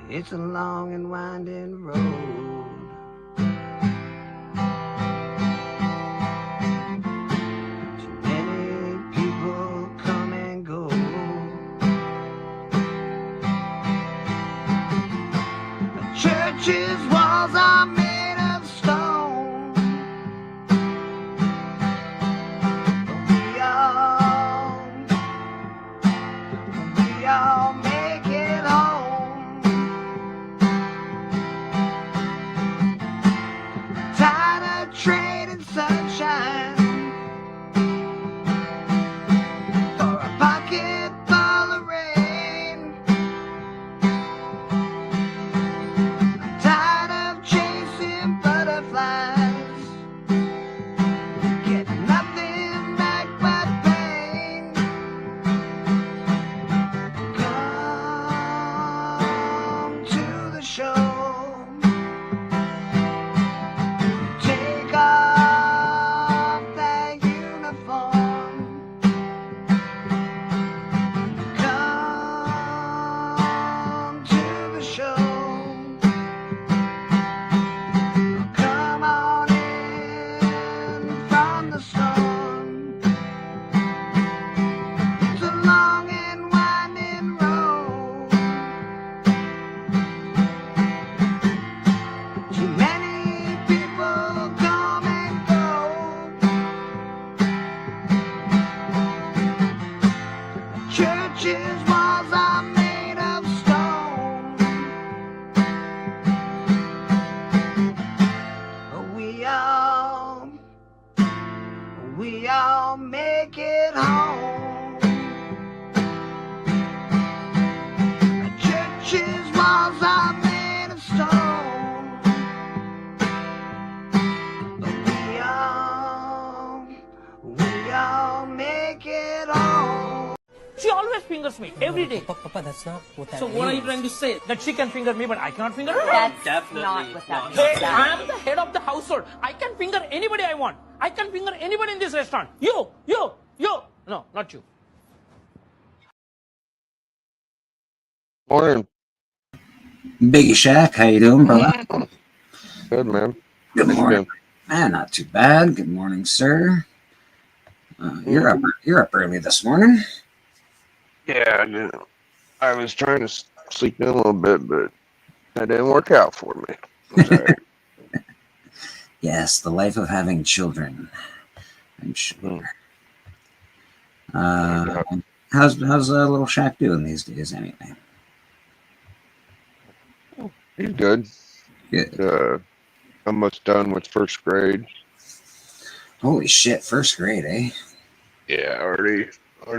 It's a long and winding road. Too many people come and go. The church's walls are made of stone. We all make it home. Tired of trading sunshine for a pocket full of rain. I'm tired of chasing butterflies, getting nothing back but pain. Come to the show. Take off that uniform. Come to the show. Come on in from the storm. It's a long and winding road. Too many people come and go. Churches' walls are made of stone. We all make it home. Churches' walls are made of stone. We all make it home. She always fingers me every day. Papa, that's not what that So means. what are you trying to say? That she can finger me, but I cannot finger her? That's Definitely not what that not. means. Hey, I am the head of the household. I can finger anybody I want. I can finger anybody in this restaurant. You. No, not you. Morning. Biggie Shack, how you doing, brother? Good, man. Good How you morning. been? Not too bad. Good morning, sir. You're up early this morning. Yeah, I was trying to sleep in a little bit, but that didn't work out for me. It's all right. Yes, the life of having children. I'm sure. How's little Shack doing these days, anyway? He's good. Good. Almost done with first grade. Holy shit, first grade, eh? Yeah, already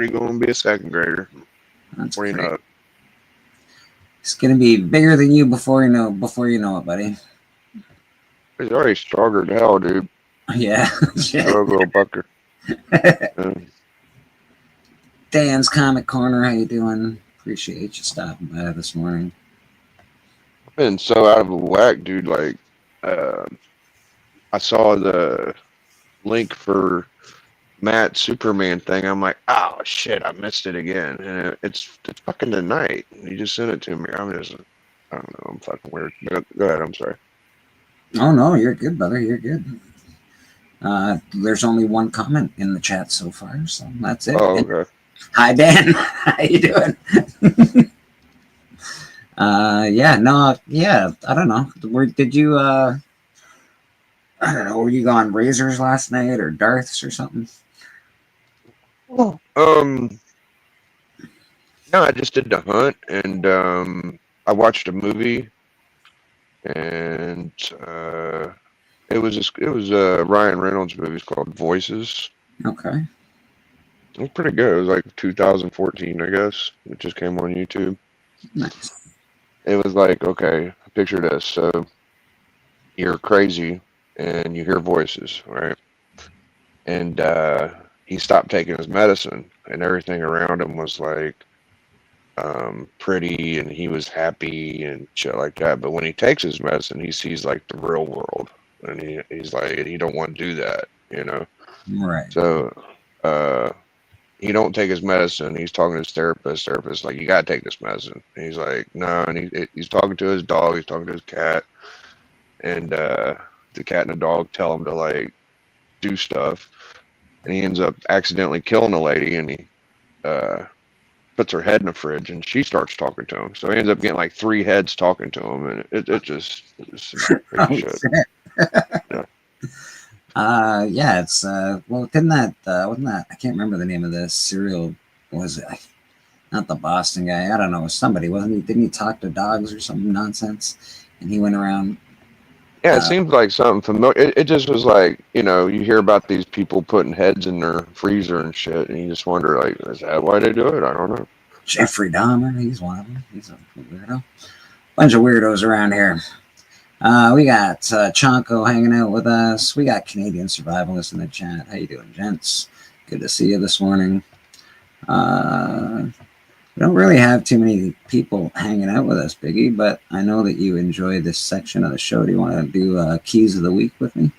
going to be a second grader. That's Before you great. know it. It's gonna be bigger than you before you know it, buddy. He's already stronger than hell, dude. Yeah. Strong little bucker. Dan's Comic Corner, how you doing? Appreciate you stopping by this morning. I've been so out of whack, dude. Like, I saw the link for Matt's Superman thing. I'm like, oh shit, I missed it again. And it's fucking tonight. You just sent it to me. I don't know. I'm fucking weird. But go ahead. I'm sorry. Oh no, you're good, brother. You're good. There's only one comment in the chat so far, so that's it. Oh, okay. Hi, Dan. How you doing? Yeah. I don't know. Did you? I don't know. Were you going Razors last night or Darths or something? No, I just did the hunt, and I watched a movie, and it was Ryan Reynolds' movie. It's called Voices. Okay. It was pretty good. It was like 2014, I guess. It just came on YouTube. Nice. It was like, okay, picture this. So you're crazy and you hear voices, right? And he stopped taking his medicine, and everything around him was like pretty, and he was happy and shit like that. But when he takes his medicine, he sees like the real world, and he's like, he don't want to do that, you know? Right. So he don't take his medicine. He's talking to his therapist. Therapist like, you gotta take this medicine. And he's like, no. And he's talking to his dog. He's talking to his cat. And the cat and the dog tell him to like do stuff. And he ends up accidentally killing a lady. And he puts her head in the fridge. And she starts talking to him. So he ends up getting like 3 heads talking to him. And it's some crazy shit. Yeah. Yeah, it's well, didn't that wasn't that, I can't remember the name of this serial, was it not the Boston guy, I don't know, somebody, wasn't he, didn't he talk to dogs or some nonsense, and he went around? Yeah, it seems like something familiar. It just was like, you hear about these people putting heads in their freezer and shit, and you just wonder, like, is that why they do it? I don't know. Jeffrey Dahmer, he's one of them. He's a weirdo. Bunch of weirdos around here. We got Chonko hanging out with us. We got Canadian Survivalist in the chat. How you doing, gents? Good to see you this morning. We don't really have too many people hanging out with us, Biggie, but I know that you enjoy this section of the show. Do you want to do Keys of the Week with me?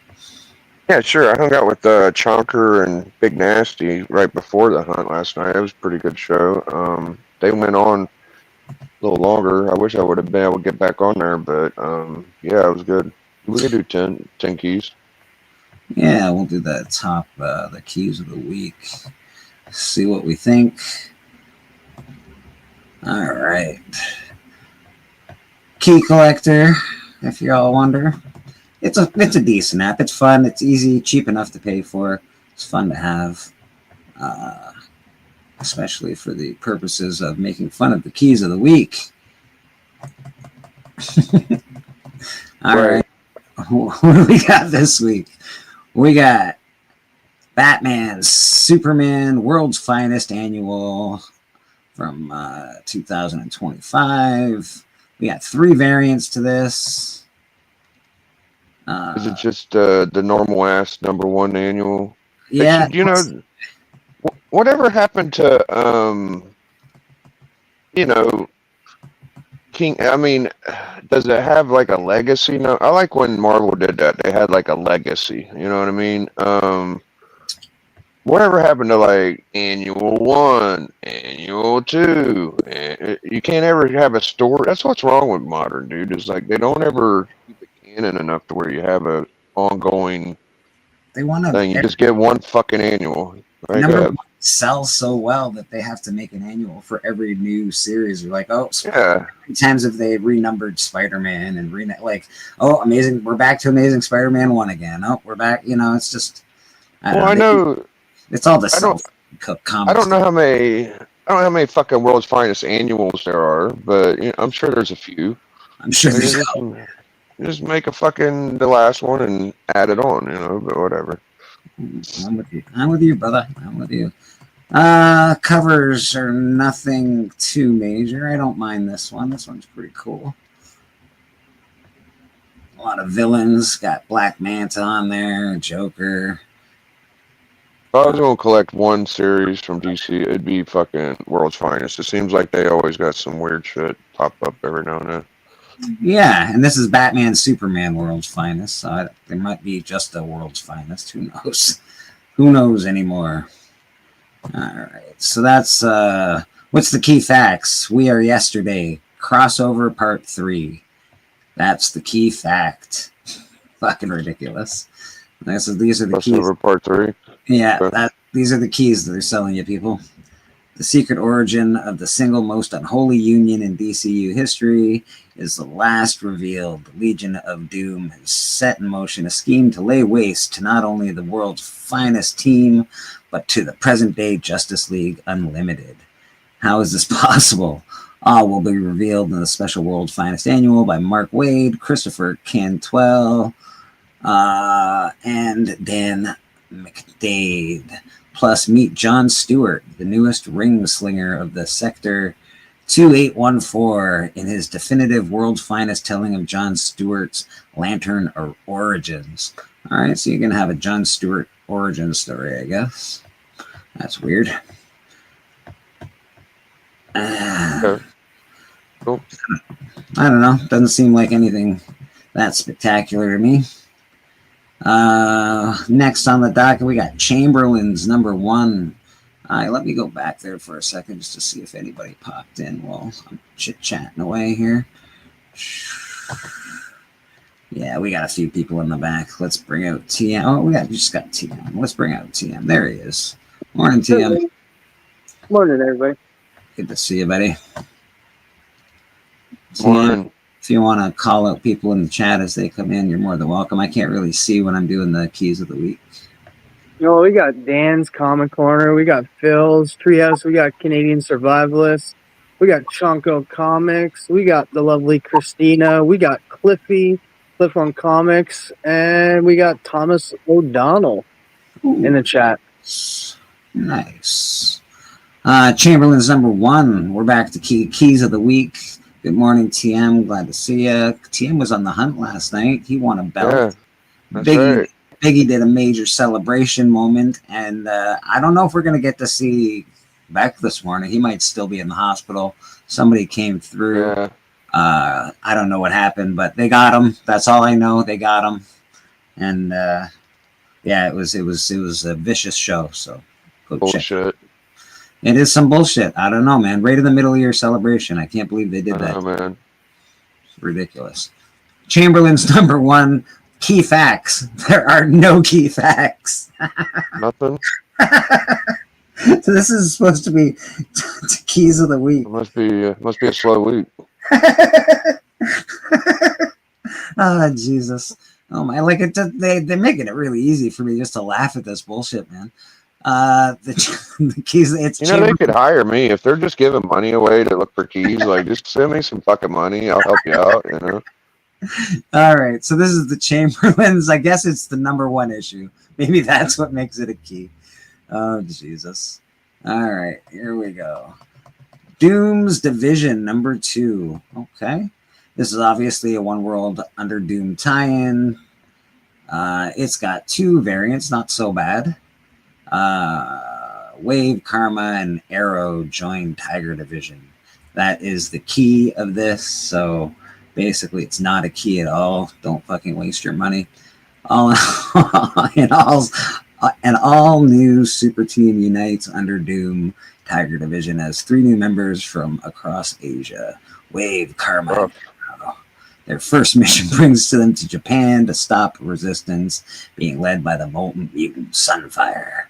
Yeah, sure. I hung out with Chonker and Big Nasty right before the hunt last night. It was a pretty good show. They went on a little longer. I wish I would have been able to get back on there, but yeah, it was good. We could do 10 keys. Yeah, we'll do the top, the Keys of the Week. See what we think. All right. Key Collector, if you all wonder. It's a decent app. It's fun. It's easy, cheap enough to pay for. It's fun to have, especially for the purposes of making fun of the keys of the week. All right. What do we got this week? We got Batman, Superman, World's Finest Annual from 2025. We got 3 variants to this. Is it just the normal ass #1 annual? Yeah. Whatever happened to King? I mean, does it have like a legacy? No, I like when Marvel did that. They had like a legacy. You know what I mean? Whatever happened to like Annual 1, Annual 2? You can't ever have a story. That's what's wrong with modern, dude. Is like they don't ever keep it canon enough to where you have a ongoing thing. You just get one fucking annual. Right? Number 1 sells so well that they have to make an annual for every new series. You're like, oh, yeah. How many times have they renumbered Spider-Man and amazing, we're back to Amazing Spider-Man 1 again. Oh, we're back. It's just. I know. It's all the self-cooked comics. I don't know how many fucking World's Finest Annuals there are, but I'm sure there's a few. I'm sure there's just make a fucking the last one and add it on, but whatever. I'm with you, brother. I'm with you. Covers are nothing too major. I don't mind this one. This one's pretty cool. A lot of villains. Got Black Manta on there, Joker. If I was going to collect one series from DC, it'd be fucking World's Finest. It seems like they always got some weird shit pop up every now and then. Yeah, and this is Batman, Superman, World's Finest. So there might be just a World's Finest. Who knows? Who knows anymore? All right. So that's what's the key facts? We Are Yesterday crossover part 3. That's the key fact. Fucking ridiculous. These are the keys. Crossover part 3. Yeah, these are the keys that they're selling you, people. The secret origin of the single most unholy union in DCU history is the last revealed. The Legion of Doom has set in motion a scheme to lay waste to not only the world's finest team, but to the present-day Justice League Unlimited. How is this possible? All will be revealed in the special World's Finest Annual by Mark Waid, Christopher Cantwell, and Dan McDade. Plus, meet John Stewart, the newest ring slinger of the Sector 2814, in his definitive World's Finest telling of John Stewart's Lantern origins. All right, so you're going to have a John Stewart origin story, I guess. That's weird. Cool. I don't know. Doesn't seem like anything that spectacular to me. Next on the docket, we got Chamberlain's #1 All right, let me go back there for a second just to see if anybody popped in while I'm chit-chatting away here. Yeah, we got a few people in the back. Let's bring out TM. Oh, we just got TM. Let's bring out TM. There he is. Morning, TM. Morning, everybody. Good to see you, buddy. TM, Morning. if you want to call out people in the chat as they come in, you're more than welcome. I can't really see when I'm doing the keys of the week. We got Dan's Comic Corner. We got Phil's Treehouse. We got Canadian Survivalists. We got Chonko Comics. We got the lovely Christina. We got Cliff on Comics. And we got Thomas O'Donnell in the chat. Nice. Chamberlain's number 1. We're back to keys of the week. Good morning, TM. Glad to see you. TM was on the hunt last night. He won a belt. Yeah, that's right. Biggie did a major celebration moment, and I don't know if we're going to get to see Beck this morning. He might still be in the hospital. Somebody came through. Yeah. I don't know what happened, but they got him. That's all I know. They got him, and yeah, it was a vicious show. So go check. Bullshit. It is some bullshit. I don't know, man. Right in the middle of your celebration. I can't believe they did that. Oh, man. It's ridiculous. Chamberlain's number 1. Key facts. There are no key facts. Nothing? So this is supposed to be keys of the week. It must be a slow week. Oh, Jesus. Oh, my. Like, they're making it really easy for me just to laugh at this bullshit, man. The keys, it's they could hire me if they're just giving money away to look for keys. Like, just send me some fucking money. I'll help you out, All right, so this is the Chamberlains. I guess it's the number 1 issue. Maybe that's what makes it a key. Oh, Jesus. All right, here we go. Doom's Division number 2. Okay. This is obviously a One World Under Doom tie-in. It's got 2 variants, not so bad. Wave, Karma, and Arrow join Tiger Division. That is the key of this, so basically, it's not a key at all. Don't fucking waste your money. All new Super Team unites under Doom. Tiger Division has 3 new members from across Asia. Wave, Karma, and Arrow. Their first mission brings them to Japan to stop resistance, being led by the molten mutant Sunfire.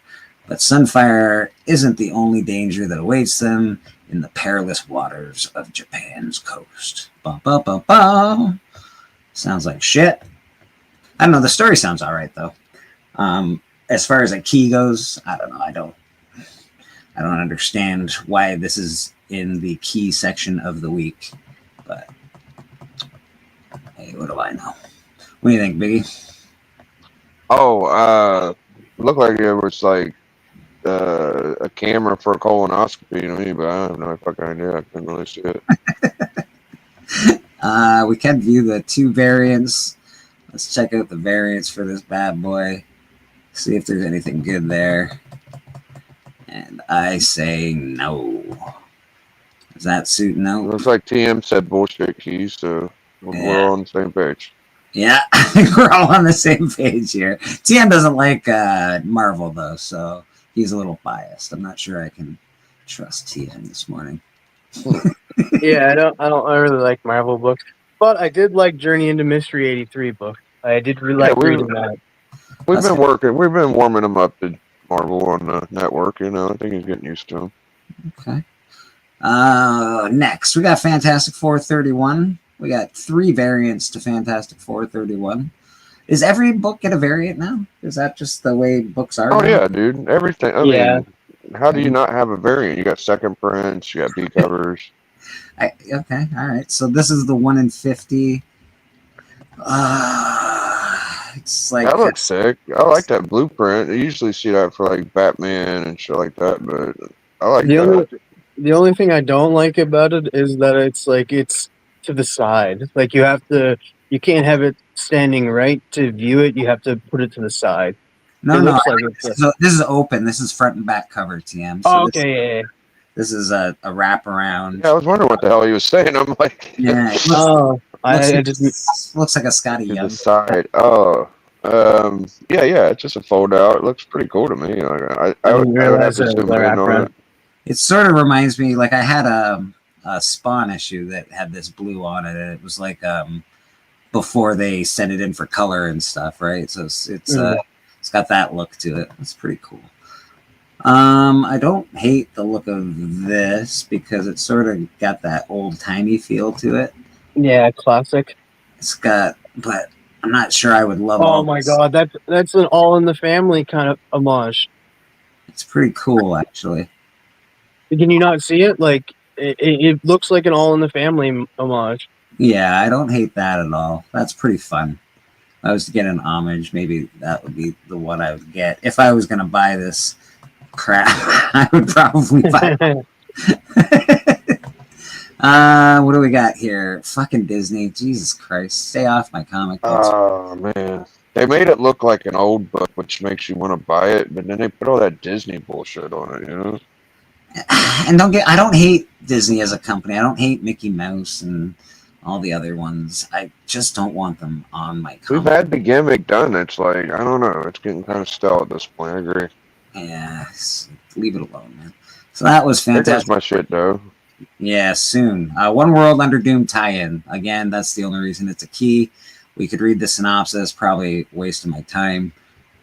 But Sunfire isn't the only danger that awaits them in the perilous waters of Japan's coast. Ba, ba, ba, ba. Sounds like shit. I don't know. The story sounds all right, though. As far as a key goes, I don't know. I don't understand why this is in the key section of the week. But hey, what do I know? What do you think, Biggie? Oh, looked like it was like a camera for a colonoscopy to me, but I have no fucking idea. I couldn't really see it. We can view the 2 variants. Let's check out the variants for this bad boy. See if there's anything good there. And I say no. Does that suit no? Looks like TM said bullshit keys, so we're all on the same page. Yeah, I think we're all on the same page here. TM doesn't like Marvel, though, so he's a little biased. I'm not sure I can trust TM this morning. Yeah, I really like Marvel books, but I did like Journey into Mystery 83 book. I did really like reading that. We've been warming him up to Marvel on the network. I think he's getting used to them. Okay. Next, we got Fantastic Four 31. We got 3 variants to Fantastic Four 31. Is every book get a variant now? Is that just the way books are? Oh, now? yeah, dude. Everything. I mean, how do you not have a variant? You got second prints, you got B covers. Okay, all right. So this is the 1 in 50. It's like That looks sick. I like that blueprint. You usually see that for like Batman and shit like that, but I like that. The only thing I don't like about it is that it's to the side. Like you can't have it standing right to view it. You have to put it to the side. No. So this is open. This is front and back cover, TM. So okay. This is a wraparound. Yeah, I was wondering what the hell he was saying. I'm like, yeah. Looks like a Scotty to Young. the side. Oh, Yeah, it's just a fold out. It looks pretty cool to me. Like, I didn't I would have realize to it was zoom the in on wrapper. it. It sort of reminds me, like I had a Spawn issue that had this blue on it, and it was like before they sent it in for color and stuff, right? So it's got that look to it. It's pretty cool. I don't hate the look of this because it sort of got that old timey feel to it. Yeah, classic. It's got, but I'm not sure I would love Oh all my this. god, that's an All in the Family kind of homage. It's pretty cool, actually. Can you not see it? Like it looks like an All in the Family homage. Yeah, I don't hate that at all. That's pretty fun. If I was to get an homage, maybe that would be the one I would get. If I was going to buy this crap, I would probably buy it. What do we got here? Fucking Disney. Jesus Christ. Stay off my comic books. Oh man, they made it look like an old book, which makes you want to buy it. But then they put all that Disney bullshit on it. You know. And I don't hate Disney as a company. I don't hate Mickey Mouse and all the other ones. I just don't want them on my We've comic. had the gimmick done. It's like I don't know. It's getting kind of stale at this point. I agree. Yeah, leave it alone, man. So that was There goes fantastic. my shit though. Yeah, soon. One World Under Doom tie-in. Again, that's the only reason it's a key. We could read the synopsis, probably wasting my time.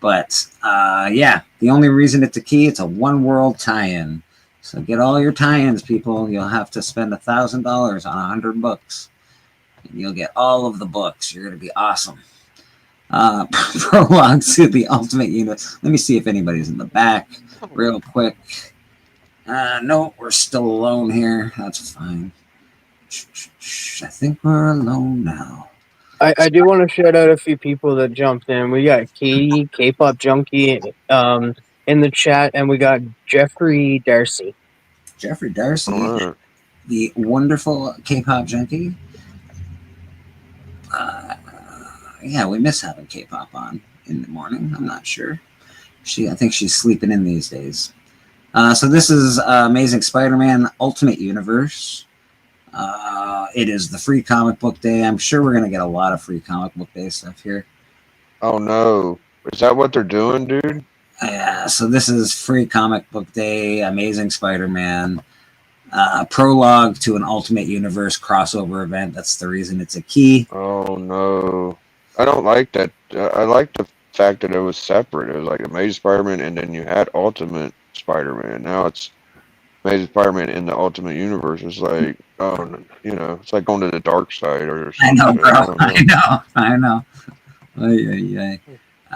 But yeah, the only reason it's a key, it's a One World tie-in. So get all your tie-ins, people. You'll have to spend $1,000 on 100 books. And you'll get all of the books. You're going to be awesome. Prologue to the Ultimate Unit. Let me see if anybody's in the back real quick. No, we're still alone here. That's fine. I think we're alone now. I do want to shout out a few people that jumped in. We got Katie, K-pop junkie, in the chat, and we got Jeffrey Darcy. Jeffrey Darcy, All right. the wonderful K-pop junkie. Yeah, we miss having K-pop on in the morning. I'm not sure. I think she's sleeping in these days. So this is Amazing Spider-Man Ultimate Universe. It is the free comic book day. I'm sure we're going to get a lot of free comic book day stuff here. Oh no, is that what they're doing, dude? Yeah, so this is free comic book day, Amazing Spider-Man. Prologue to an Ultimate Universe crossover event. That's the reason it's a key. Oh no, I don't like that. I like the fact that it was separate. It was like Amazing Spider-Man, and then you had Ultimate Spider-Man. Now it's Amazing Spider-Man in the Ultimate Universe. It's like, oh, you know, it's like going to the dark side or I something. know, bro. don't know. I know. Ay, ay, ay.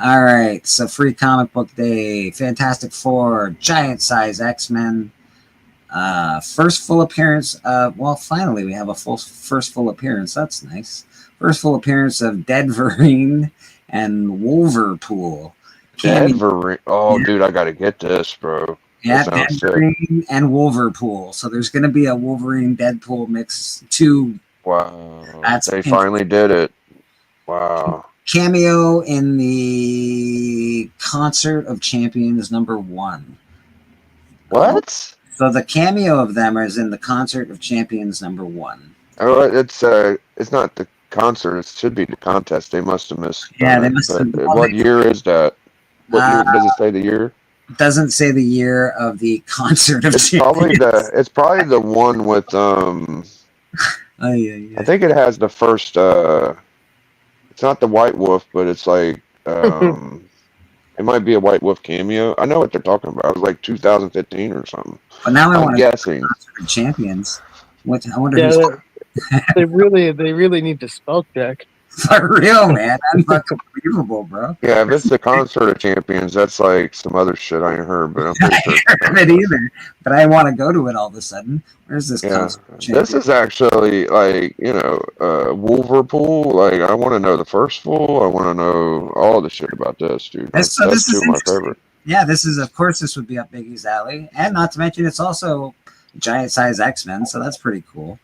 All right, so free comic book day, Fantastic Four, giant size X-Men. First full appearance. Well, finally we have a first full appearance. That's nice. First full appearance of Deadverine and Wolverpool. Denver. Oh, Yeah. dude, I gotta get this, bro. Yeah, That sounds sick. Deadverine and Wolverpool. So there's going to be a Wolverine Deadpool mix. Two Wow, That's they finally did it. Wow. cameo in the Concert of Champions #1. What? So the cameo of them is in the Concert of Champions #1. Oh, it's not the concert. It should be the contest. They must have missed. Yeah, they it. must have. But what year is that? What year does it say the year? Doesn't say the year of the Concert of It's Champions. probably the one with Oh, yeah. I think it has the first it's not the White Wolf, but it's like it might be a White Wolf cameo. I know what they're talking about. It was like 2015 or something. But now I I'm want to guessing. Concert of Champions. I wonder Yeah, who's they really need to spell check. for real, man. That's unbelievable, bro. Yeah, if it's the Concert of Champions, that's like some other shit I ain't heard, but I'm pretty I sure. ain't heard of it either, but I want to go to it all of a sudden. Where's this Yeah, Concert of this Champions? is actually like, you know, Wolverpool. Like, I want to know the first full. I want to know all the shit about this, dude. This That's is two of my interesting. favorite. Yeah, this is, of course, this would be up Biggie's alley, and not to mention it's also giant size X-Men, so that's pretty cool.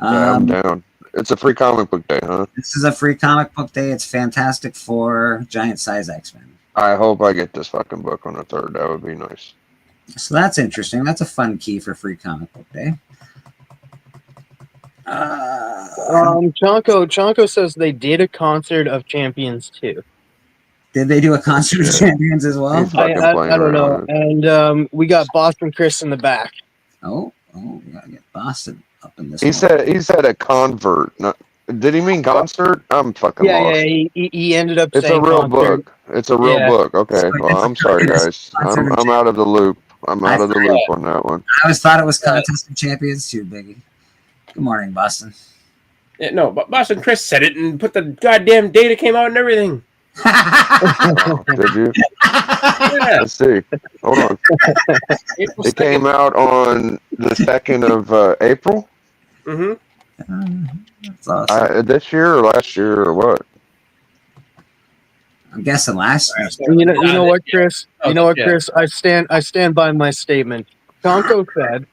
Yeah, I'm down. It's a free comic book day, huh? This is a free comic book day. It's Fantastic Four, giant size X-Men. I hope I get this fucking book on the 3rd. That would be nice. So that's interesting. That's a fun key for free comic book day. Chonko says they did a Concert of Champions too. Did they do a concert of champions as well? He's fucking playing I don't know. around with it. And we got Boston Chris in the back. Oh, we gotta get Boston up in this. He said a convert. Not, did he mean concert? I'm fucking Yeah, lost. he ended up It's a saying real concert. book. It's a real Yeah. book. Okay. Well, I'm sorry, guys. I'm out of the loop. I'm out of the loop on that one. I always thought it was contest of champions too, Biggie. Good morning, Boston. Yeah, no, but Boston Chris said it and put the goddamn data came out and everything. Oh, did you? Yeah. Let's see. Hold on. April It came 2nd. out on the 2nd of April. That's awesome. This year or last year or what? I'm guessing last year. You know what, Chris? Oh, You know what, yeah. Chris? I stand by my statement. Conco said,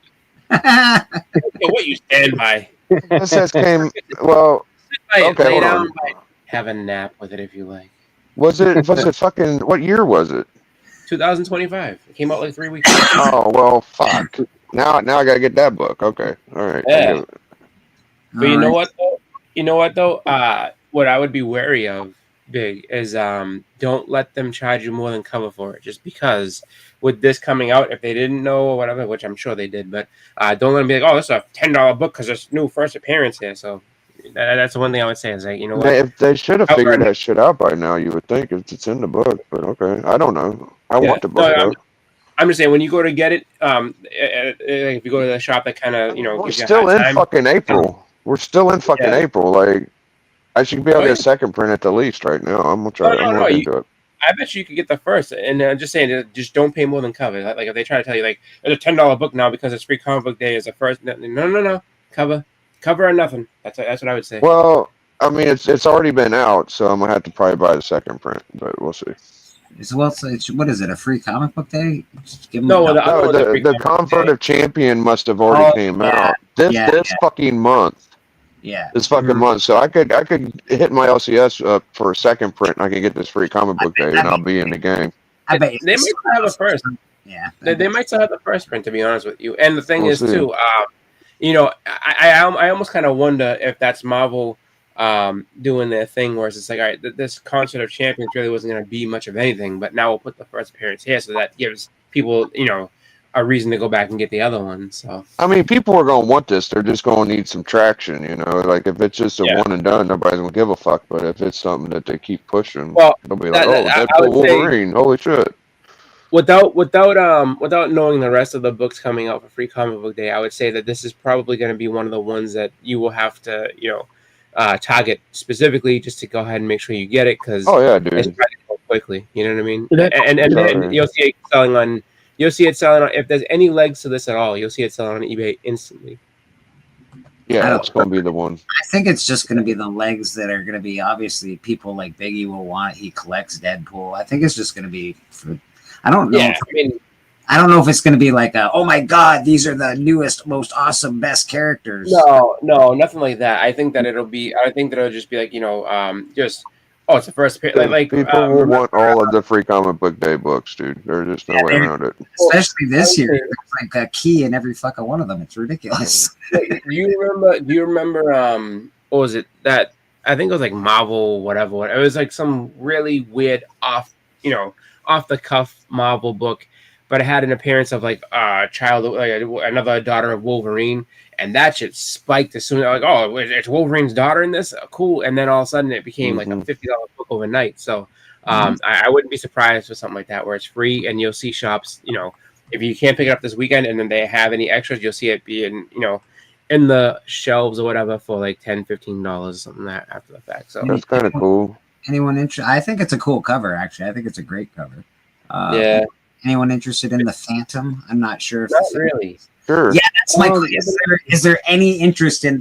Okay, what you stand by? This has came. Well, Lay Okay, hold down, on. have a nap with it if you like. was it fucking? What year was it? 2025. It came out like 3 weeks ago. Oh well, fuck. Now I gotta get that book. Okay, all right. Yeah. But you know Alright. what though? You know what though? What I would be wary of, Big, is don't let them charge you more than cover for it. Just because with this coming out, if they didn't know or whatever, which I'm sure they did, but don't let them be like, oh, this is a $10 book because there's new first appearance here. So that's the one thing I would say is like, you know what? If they should have I'll figured learn that shit out by now, you would think if it's in the book. But okay, I don't know. I Yeah. want the book. No, though. I'm just saying when you go to get it, if you go to the shop that kind of We're gives you a still hard in time, fucking April. We're still in fucking Yeah. April. Like, I should be able Oh, to yeah. get a second print at the least right now. I'm gonna try. No, I'm no, looking you- into it. I bet you could get the first. And just saying, just don't pay more than cover. Like if they try to tell you like there's a $10 book now because it's free comic book day is the first. No, cover or nothing. That's what I would say. Well, I mean, it's already been out, so I'm gonna have to probably buy the second print, but we'll see. What is it? A free comic book day? Just give them No, a the other No, one's a free the comic book Comfort day. of Champion must have already Oh, came yeah. out this Yeah, fucking month. yeah. This fucking month, so I could hit my LCS up for a second print, and I can get this free comic book day, and I'll be in the game. I bet you They might still have it first. Yeah. They might still have the first print, to be honest with you. And the thing We'll is, see. too, I almost kind of wonder if that's Marvel doing their thing where it's just like, all right, this concert of champions really wasn't going to be much of anything, but now we'll put the first appearance here, so that gives people, a reason to go back and get the other one. So I mean, people are gonna want this. They're just gonna need some traction, Like if it's just a Yeah. one and done, nobody's gonna give a fuck. But if it's something that they keep pushing, Well, they'll be like, that- "Oh, I Deadpool, would say- Wolverine, holy shit!" without knowing the rest of the books coming out for free comic book day, I would say that this is probably going to be one of the ones that you will have to target specifically just to go ahead and make sure you get it, because Oh yeah, it's dude. trying to go quickly. You know what I mean? That- And Sorry. you'll see it selling on. You'll see it selling on. If there's any legs to this at all, you'll see it selling on eBay instantly. I Yeah, don't- that's gonna be the one. I think it's just going to be the legs that are going to be obviously people like Biggie will want. He collects Deadpool. I think it's just going to be. I don't know. Yeah, I mean, I don't know if it's going to be like, oh my god, these are the newest, most awesome, best characters. no, nothing like that. I think that it'll just be like just it's the first like People will want all of the free comic book day books, dude. There's just no way around it. Especially this year, Okay. there's like a key in every fucking one of them. It's ridiculous. Do you remember what was it that I think it was like Marvel whatever. It was like some really weird off the cuff Marvel book, but it had an appearance of like a child, like another daughter of Wolverine, and that shit spiked as soon as like, oh, it's Wolverine's daughter in this, cool, and then all of a sudden it became like a $50 book overnight. So I wouldn't be surprised with something like that where it's free, and you'll see shops, if you can't pick it up this weekend and then they have any extras, you'll see it being in the shelves or whatever for like $10-15 something that after the fact. So That's kind of cool. Anyone interested? I think it's a cool cover, actually. I think it's a great cover. yeah, Anyone interested in the Phantom? I'm not sure. If not the- really. Sure. Yeah, that's my. Well, Is there any interest in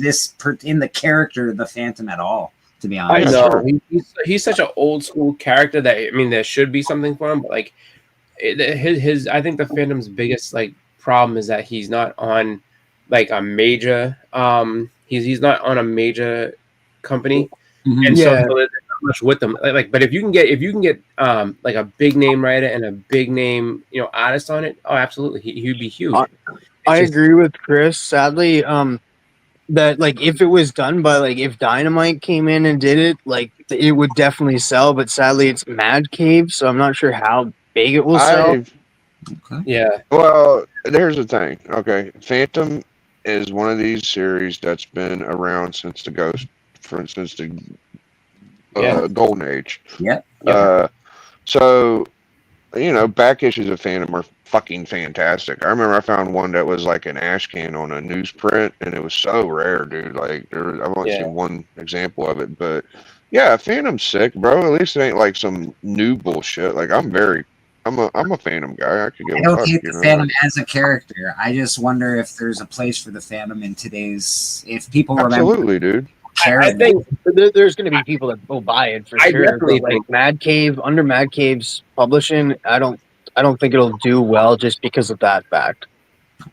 in the character of the Phantom at all? To be I honest, know sure. he's such an old school character that I mean there should be something for him, but like his I think the Phantom's biggest like problem is that he's not on like a major he's not on a major company, Mhm. and Yeah. so there's not much with them. Like but if you can get like a big name writer and a big name artist on it, oh absolutely he'd be huge. I It's just- agree with Chris. Sadly, that like if it was done by like if Dynamite came in and did it, like it would definitely sell. But sadly, it's Mad Cave, so I'm not sure how big it will sell. I Okay. Yeah. well, there's the thing. Okay, Phantom is one of these series that's been around since the Ghost, for instance, the Yeah. Golden Age. Yep. So back issues of Phantom are fucking fantastic. I remember I found one that was like an ash can on a newsprint, and it was so rare, dude. Like I've only Yeah. seen one example of it, but yeah, Phantom's sick, bro. At least it ain't like some new bullshit. Like I'm a Phantom guy. I could give I a don't fuck, hate you the know. Phantom as a character. I just wonder if there's a place for the Phantom in today's. If people remember, Absolutely, dude. I think There's going to be people that will buy it for I sure. definitely But like think- Mad Cave, under Mad Cave's publishing, I don't think it'll do well just because of that fact.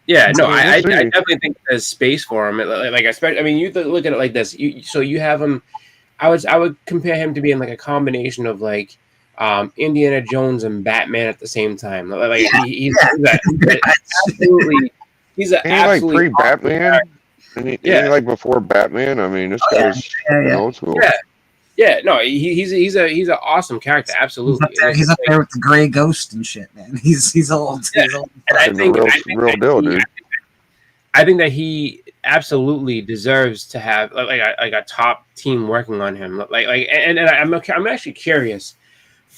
Yeah, no, We'll I see. definitely think there's space for him. Like especially, I mean, you look at it like this. So you have him. I would compare him to being like a combination of like Indiana Jones and Batman at the same time. Like he's absolutely he's an Ain't he like absolutely pre-Batman? Ain't he Yeah. like before Batman? I mean, this yeah. guy's Yeah. old school. Yeah. Yeah, no, he's an awesome character, He's absolutely. up there, he's up there with the gray ghost and shit, man. He's old. Yeah. He's old. And I Fucking think, real- I think real that deal, he- dude. I think that he absolutely deserves to have like a top team working on him. And I'm actually curious.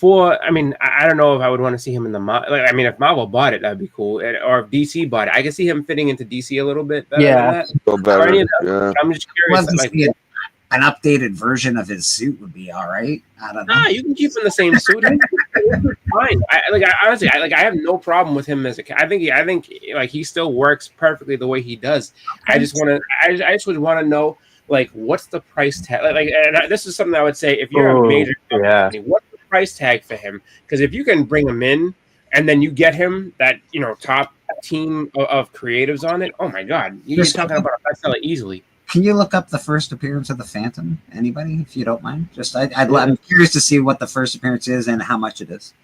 I mean, I don't know if I would want to see him in the I mean, if Marvel bought it, that'd be cool, or if DC bought it, I could see him fitting into DC a little bit better. Yeah. Than that. Feel better. Or any of that. Yeah. I'm just Love curious. to Like, see it. An updated version of his suit would be all right. I don't know. nah, you can keep him in the same suit. He's fine. Honestly, I have no problem with him as a. I think like he still works perfectly the way he does. I just would want to know like what's the price tag? This is something I would say if you're a major company, what's the price tag for him? Because if you can bring him in and then you get him that top team of creatives on it, oh my god, you're talking about a bestseller easily. Can you look up the first appearance of the Phantom? Anybody, if you don't mind? Just I'm curious to see what the first appearance is and how much it is.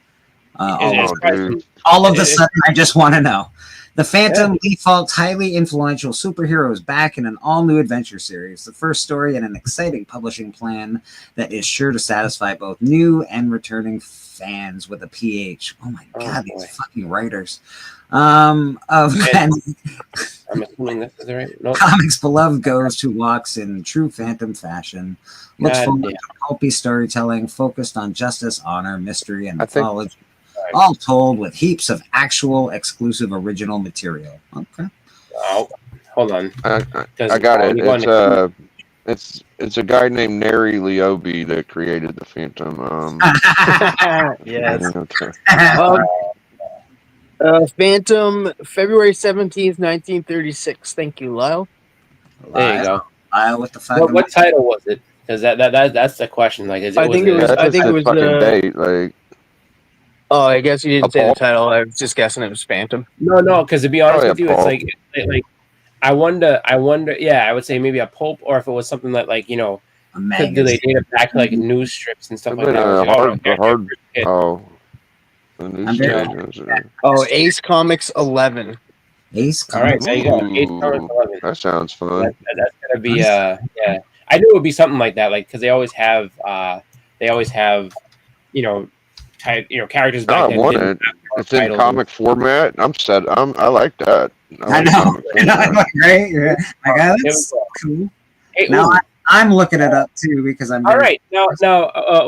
All of a sudden, I just want to know. The Phantom, Lee Falk's highly influential superhero, is back in an all-new adventure series. The first story in an exciting publishing plan that is sure to satisfy both new and returning fans with a PH. Oh my god, these fucking writers. I'm assuming this is right. Nope. Comics beloved ghost who walks in true Phantom fashion. Looks forward to pulpy storytelling focused on justice, honor, mystery, and mythology. All told with heaps of actual exclusive original material. Okay. Oh, hold on. I got it. It's a guy named Neri Leobi that created the Phantom. Yes. Okay. Phantom, February 17th, 1936. Thank you, Lyle. There you go. Lyle with the what title was it? Because that's the question. Like, I think it was fucking date. Like, oh, I guess you didn't say the title. I was just guessing it was Phantom. No. Because to be honest with you, it's like I wonder. Yeah, I would say maybe a pulp, or if it was something that like do they date it back to like news strips and stuff like that? Ace Comics 11. Ace Comics. All right, there you go. Ace Comics 11. That sounds fun. That's gonna be yeah. I knew it would be something like that, like because they always have characters back then. I want it. It's in comic format. I'm set. I like that. I know. Right? Yeah. That's cool. Hey, now I'm looking it up too because I'm. All right, now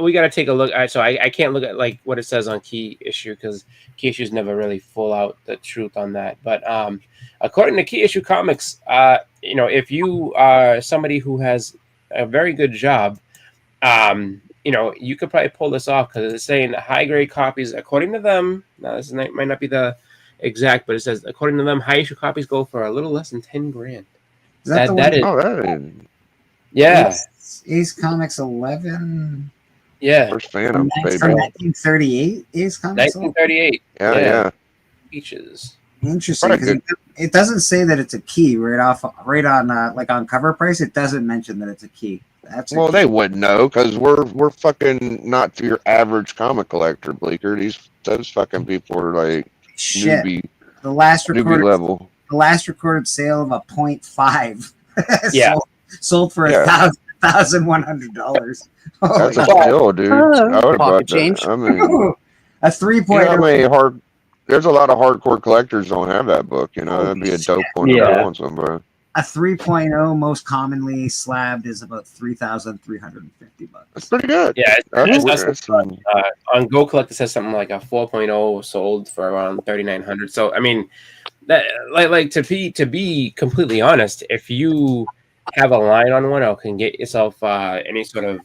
we got to take a look. So I can't look at like what it says on Key Issue because Key Issue is never really full out the truth on that. But according to Key Issue Comics, if you are somebody who has a very good job, you could probably pull this off because it's saying high grade copies. According to them, now this might not be the exact, but it says according to them, high issue copies go for a little less than $10,000. That is. Yeah. Ace Comics 11. Yeah. First Phantom, baby. From 1938. Ace Comics. 1938. Yeah. Features. Interesting. Because it doesn't say that it's a key right on like on cover price. It doesn't mention that it's a key. They wouldn't know because we're fucking not your average comic collector, Bleeker. Those fucking people are like shit. Newbie The last recorded sale of a 0.5 Yeah. sold for Yeah. $1,100. That's a God. steal, dude. I would have Pocket bought change. that. I mean, A 3.0. you know how many there's a lot of hardcore collectors don't have that book. You know, Holy that'd be a shit. dope one to Yeah. pull on somebody. A 3.0 most commonly slabbed is about $3,350. That's pretty good. Yeah, That's some, on Go Collect it says something like a 4.0 sold for around 3,900. So I mean, that like to be completely honest, if you have a line on one or can get yourself any sort of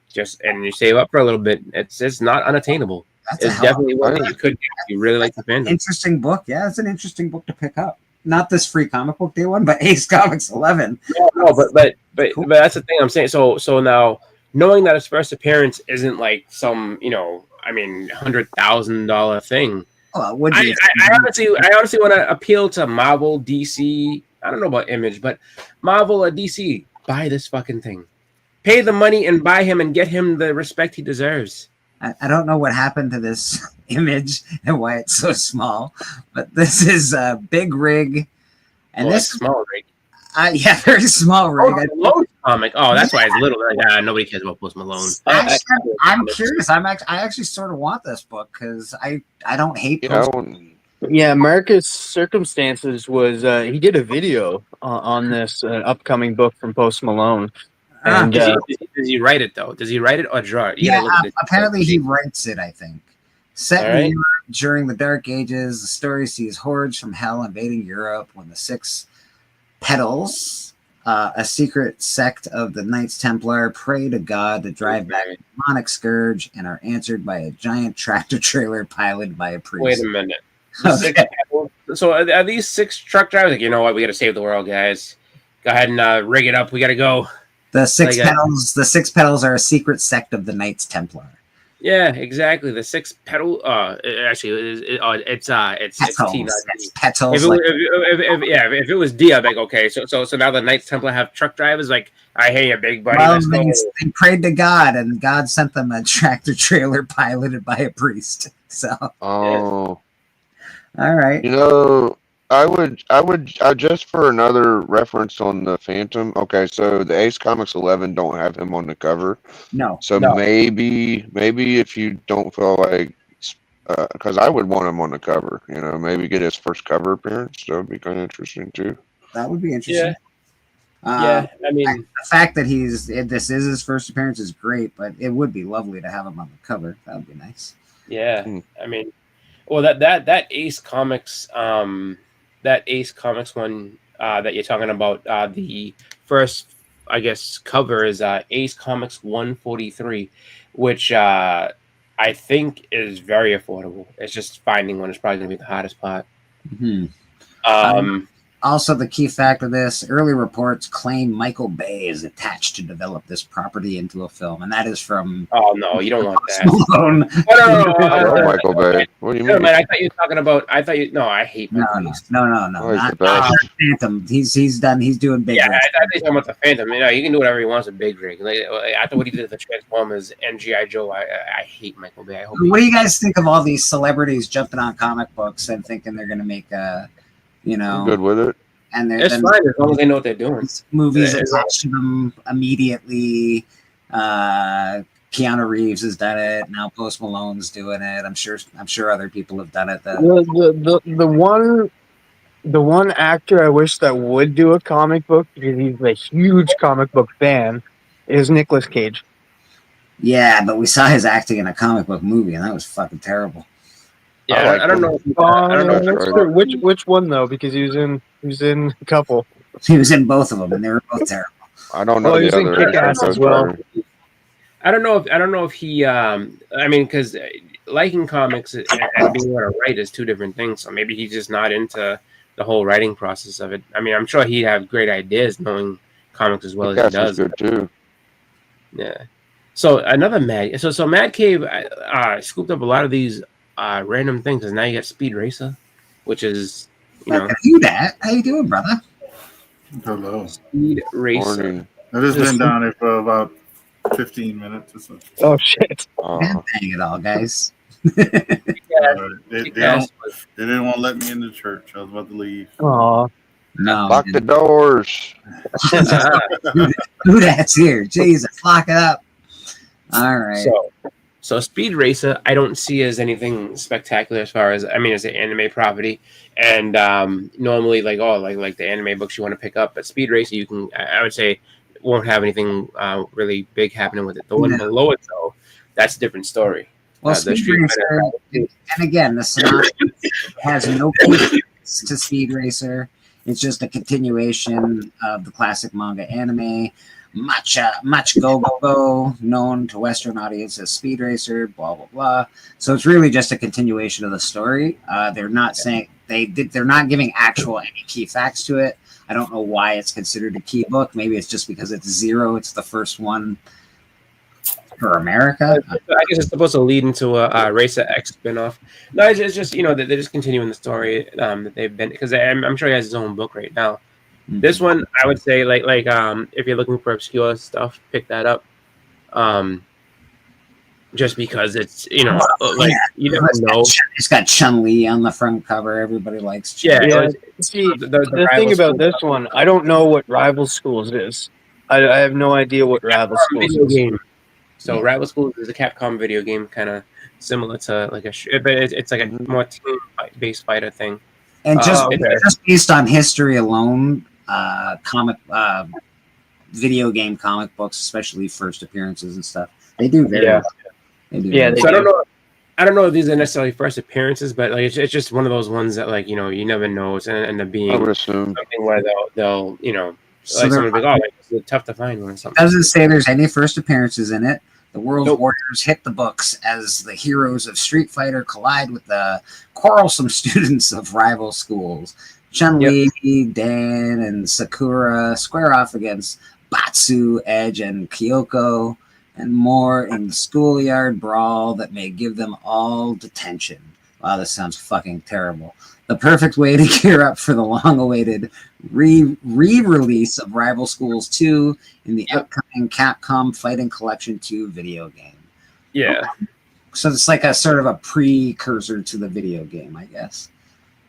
just and you save up for a little bit, it's not unattainable. That's a It's hell of definitely one that you could get if you really like the an fandom. interesting book. Yeah, it's an interesting book to pick up. Not this free comic book day one, but Ace Comics 11. No, but Cool. that's the thing I'm saying. So now knowing that his first appearance isn't like some $100,000 thing. Oh, would I you? honestly want to appeal to Marvel, DC. I don't know about Image, but Marvel or DC, buy this fucking thing. Pay the money and buy him and get him the respect he deserves. I don't know what happened to this image and why it's so small, but this is a big rig, and Well, this it's small, right? yeah, very small rig. Oh, Malone comic. Oh, that's why it's little. Like, nobody cares about Post Malone. Actually, I'm curious. I actually sort of want this book because I don't hate Post. Yeah, Marcus Circumstances was he did a video on this upcoming book from Post Malone. And Does he write it though? Does he write it or draw it? Yeah, apparently he writes it. I think. Set in right. Europe during the Dark Ages, the story sees hordes from hell invading Europe when the Six Petals, a secret sect of the Knights Templar, pray to God to drive back the demonic scourge and are answered by a giant tractor trailer piloted by a priest. Wait a minute. So are these 6 truck drivers like, you know what, we got to save the world, guys. Go ahead and rig it up. We got to go. The Six Petals. The Six Petals are a secret sect of the Knights Templar. Yeah, exactly. The 6 petal. Actually, it's T, not D. Petals. If it was D, I'd be like, okay. So now the Knights Templar have truck drivers. Like, I hear you, big buddy. Well, Let's go. they prayed to God, and God sent them a tractor trailer piloted by a priest. So. Oh. All right. You know, I would just for another reference on the Phantom. Okay, so the Ace Comics 11 don't have him on the cover. No. So maybe if you don't feel like, because I would want him on the cover. You know, maybe get his first cover appearance. That would be kind of interesting too. That would be interesting. Yeah. I mean, the fact that this is his first appearance is great, but it would be lovely to have him on the cover. That would be nice. Yeah. I mean, well, that Ace Comics, one that you're talking about, the first, I guess, cover is Ace Comics 143, which I think is very affordable. It's just finding one is probably going to be the hardest part. Mm-hmm. Also, the key fact of this, early reports claim Michael Bay is attached to develop this property into a film, and that is from... Oh, no, you don't want that. Malone. I love Michael Bay. What do you mean? Man, I thought you were talking about... I hate Michael Bay. No. Not Phantom. He's doing big. Yeah, I thought you were talking about the Phantom. You know, he can do whatever he wants with Big Rig. Like, after what he did with the Transformers and G.I. Joe, I hate Michael Bay. What do you guys think of all these celebrities jumping on comic books and thinking they're going to make I'm good with it. And it's fine as long as they know what they're doing. Movies attached to them immediately. Keanu Reeves has done it. Now Post Malone's doing it. I'm sure other people have done it. The one actor I wish that would do a comic book because he's a huge comic book fan is Nicolas Cage. Yeah, but we saw his acting in a comic book movie, and that was fucking terrible. Yeah, I don't know. Which one though? Because he was in a couple. He was in both of them, and they were both terrible. I don't know. He was in Kick-Ass as well. I don't know if he. I mean, because liking comics and being able to write is 2 different things. So maybe he's just not into the whole writing process of it. I mean, I'm sure he'd have great ideas knowing comics as well as he does. Good too. Yeah. So another So Mad Cave scooped up a lot of these random things, and now you got Speed Racer, which is I can do that. How you doing, brother? Hello. Speed Racer. Morning. I've just been down there for about 15 minutes or so. Oh shit! Dang it all, guys. They didn't want to let me in the church. I was about to leave. Aw. No, Lock the doors. who that's here? Jesus, lock it up. All right. So Speed Racer, I don't see as anything spectacular as far as as an anime property, and normally like the anime books you want to pick up, but Speed Racer I would say won't have anything really big happening with it. The one below it though, that's a different story. Well, The Speed Street Racer, Fighter. and again, the synopsis has no connections to Speed Racer. It's just a continuation of the classic manga anime. Much Go Go Go, known to Western audience as Speed Racer, blah blah blah. So it's really just a continuation of the story. They're not saying they're not giving actual any key facts to it. I don't know why it's considered a key book. Maybe it's just because it's zero. It's the first one for America. I guess it's supposed to lead into a Racer X spinoff. No, it's just they're just continuing the story that they've been, because I'm sure he has his own book right now. This one, I would say, like if you're looking for obscure stuff, pick that up. Just because it's you never know. It's got Chun-Li on the front cover. Everybody likes Chun-Li. Yeah. See, the thing about this one, I don't know what Rival Schools is. I have no idea what Rival Schools Video is. game. So Rival Schools is a Capcom video game, kind of similar to like but it's like a more team-based fighter thing. And just based on history alone, video game comic books, especially first appearances and stuff, they do very well. They do. Yeah, So I don't know if these are necessarily first appearances, but like it's just one of those ones that like you never know. It's going to end up being I would assume something where they'll So like someone like, oh, like, it's tough to find one or something. Doesn't say there's any first appearances in it. The world's warriors hit the books as the heroes of Street Fighter collide with the quarrelsome students of rival schools. Chun-Li, Dan, and Sakura square off against Batsu, Edge, and Kyoko, and more in the schoolyard brawl that may give them all detention. Wow, this sounds fucking terrible. The perfect way to gear up for the long-awaited re-release of Rival Schools 2 in the upcoming Capcom Fighting Collection 2 video game. Yeah. So it's like a sort of a precursor to the video game, I guess.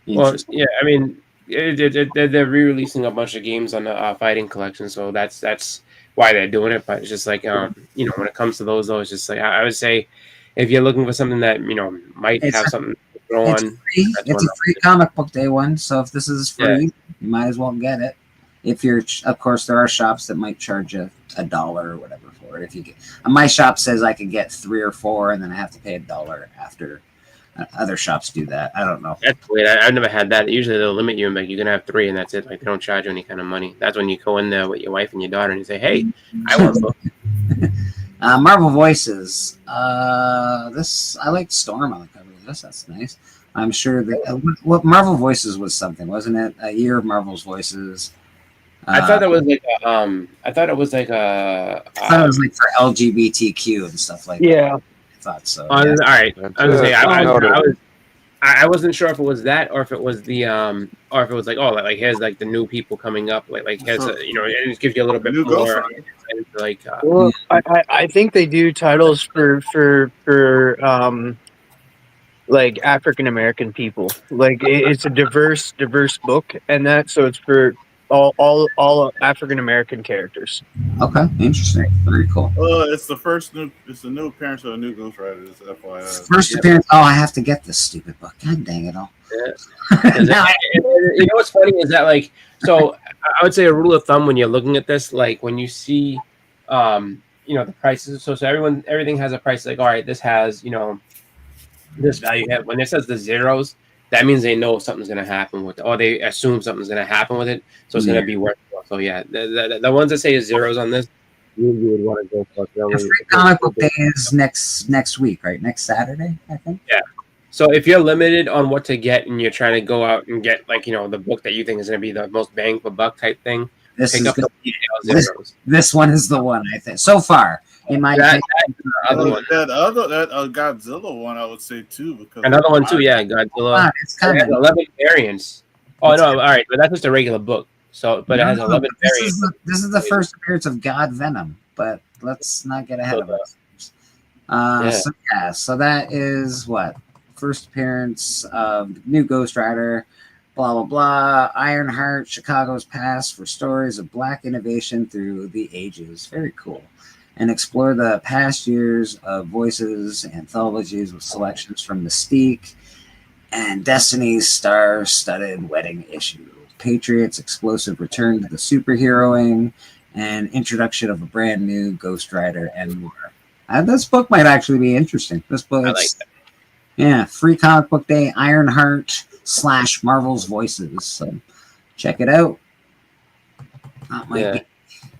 Well, yeah, I mean, they're re-releasing a bunch of games on the Fighting Collection, so that's why they're doing it. But it's just like when it comes to those, though, it's just like I would say, if you're looking for something that might have something to throw on, it's a free comic book day one. So if this is free, you might as well get it. If you're, of course, there are shops that might charge you $1 or whatever for it. If you get, my shop says I can get 3 or 4, and then I have to pay $1 after. Other shops do that. I don't know. That's weird. I've never had that. Usually they'll limit you and like you can have 3 and that's it. Like they don't charge you any kind of money. That's when you go in there with your wife and your daughter and you say, "Hey, I want a book." Marvel Voices. This I like Storm on the cover of this. That's nice. I'm sure that what Marvel Voices was something, wasn't it? A year of Marvel's Voices. I thought that was like I thought it was like I thought it was like for LGBTQ and stuff like that. Yeah. Thought so. all right. I wasn't sure if it was that or if it was the or if it was like here's like the new people coming up like here's and it gives you a little bit more like well, I think they do titles for like African American people. Like it's a diverse book, and that so it's for all African American characters. Okay, interesting. Very cool. It's the new appearance of a new Ghost Rider. It's FYI. First appearance. Oh, I have to get this stupid book. God dang it all. Yeah. What's funny is that like so I would say a rule of thumb when you're looking at this, like when you see the prices, so everything has a price, like all right, this has this value. When it says the zeros, that means they know something's going to happen with it, or they assume something's going to happen with it, so it's going to be worth it. So yeah, the ones that say zeros on this, you would want to go for. The free comic book day is next week, right? Next Saturday, I think. Yeah. So if you're limited on what to get and you're trying to go out and get like the book that you think is going to be the most bang for buck type thing, this pick is up this one is the one I think so far. In my that opinion. Godzilla one, I would say too, because another one too, yeah, Godzilla. It's kind of 11 variants. Oh no, all right, but that's just a regular book. So, but it has 11 variants. This is the first appearance of God Venom, but let's not get ahead of us. So that is what first appearance of new Ghost Rider. blah blah blah. Ironheart, Chicago's past for stories of Black innovation through the ages. Very cool. And explore the past years of voices, anthologies with selections from Mystique and Destiny's star-studded wedding issue. Patriots' explosive return to the superheroing and introduction of a brand new Ghost Rider and more. This book might actually be interesting. This book, I like that. Yeah, free comic book day, Ironheart / Marvel's Voices. So check it out.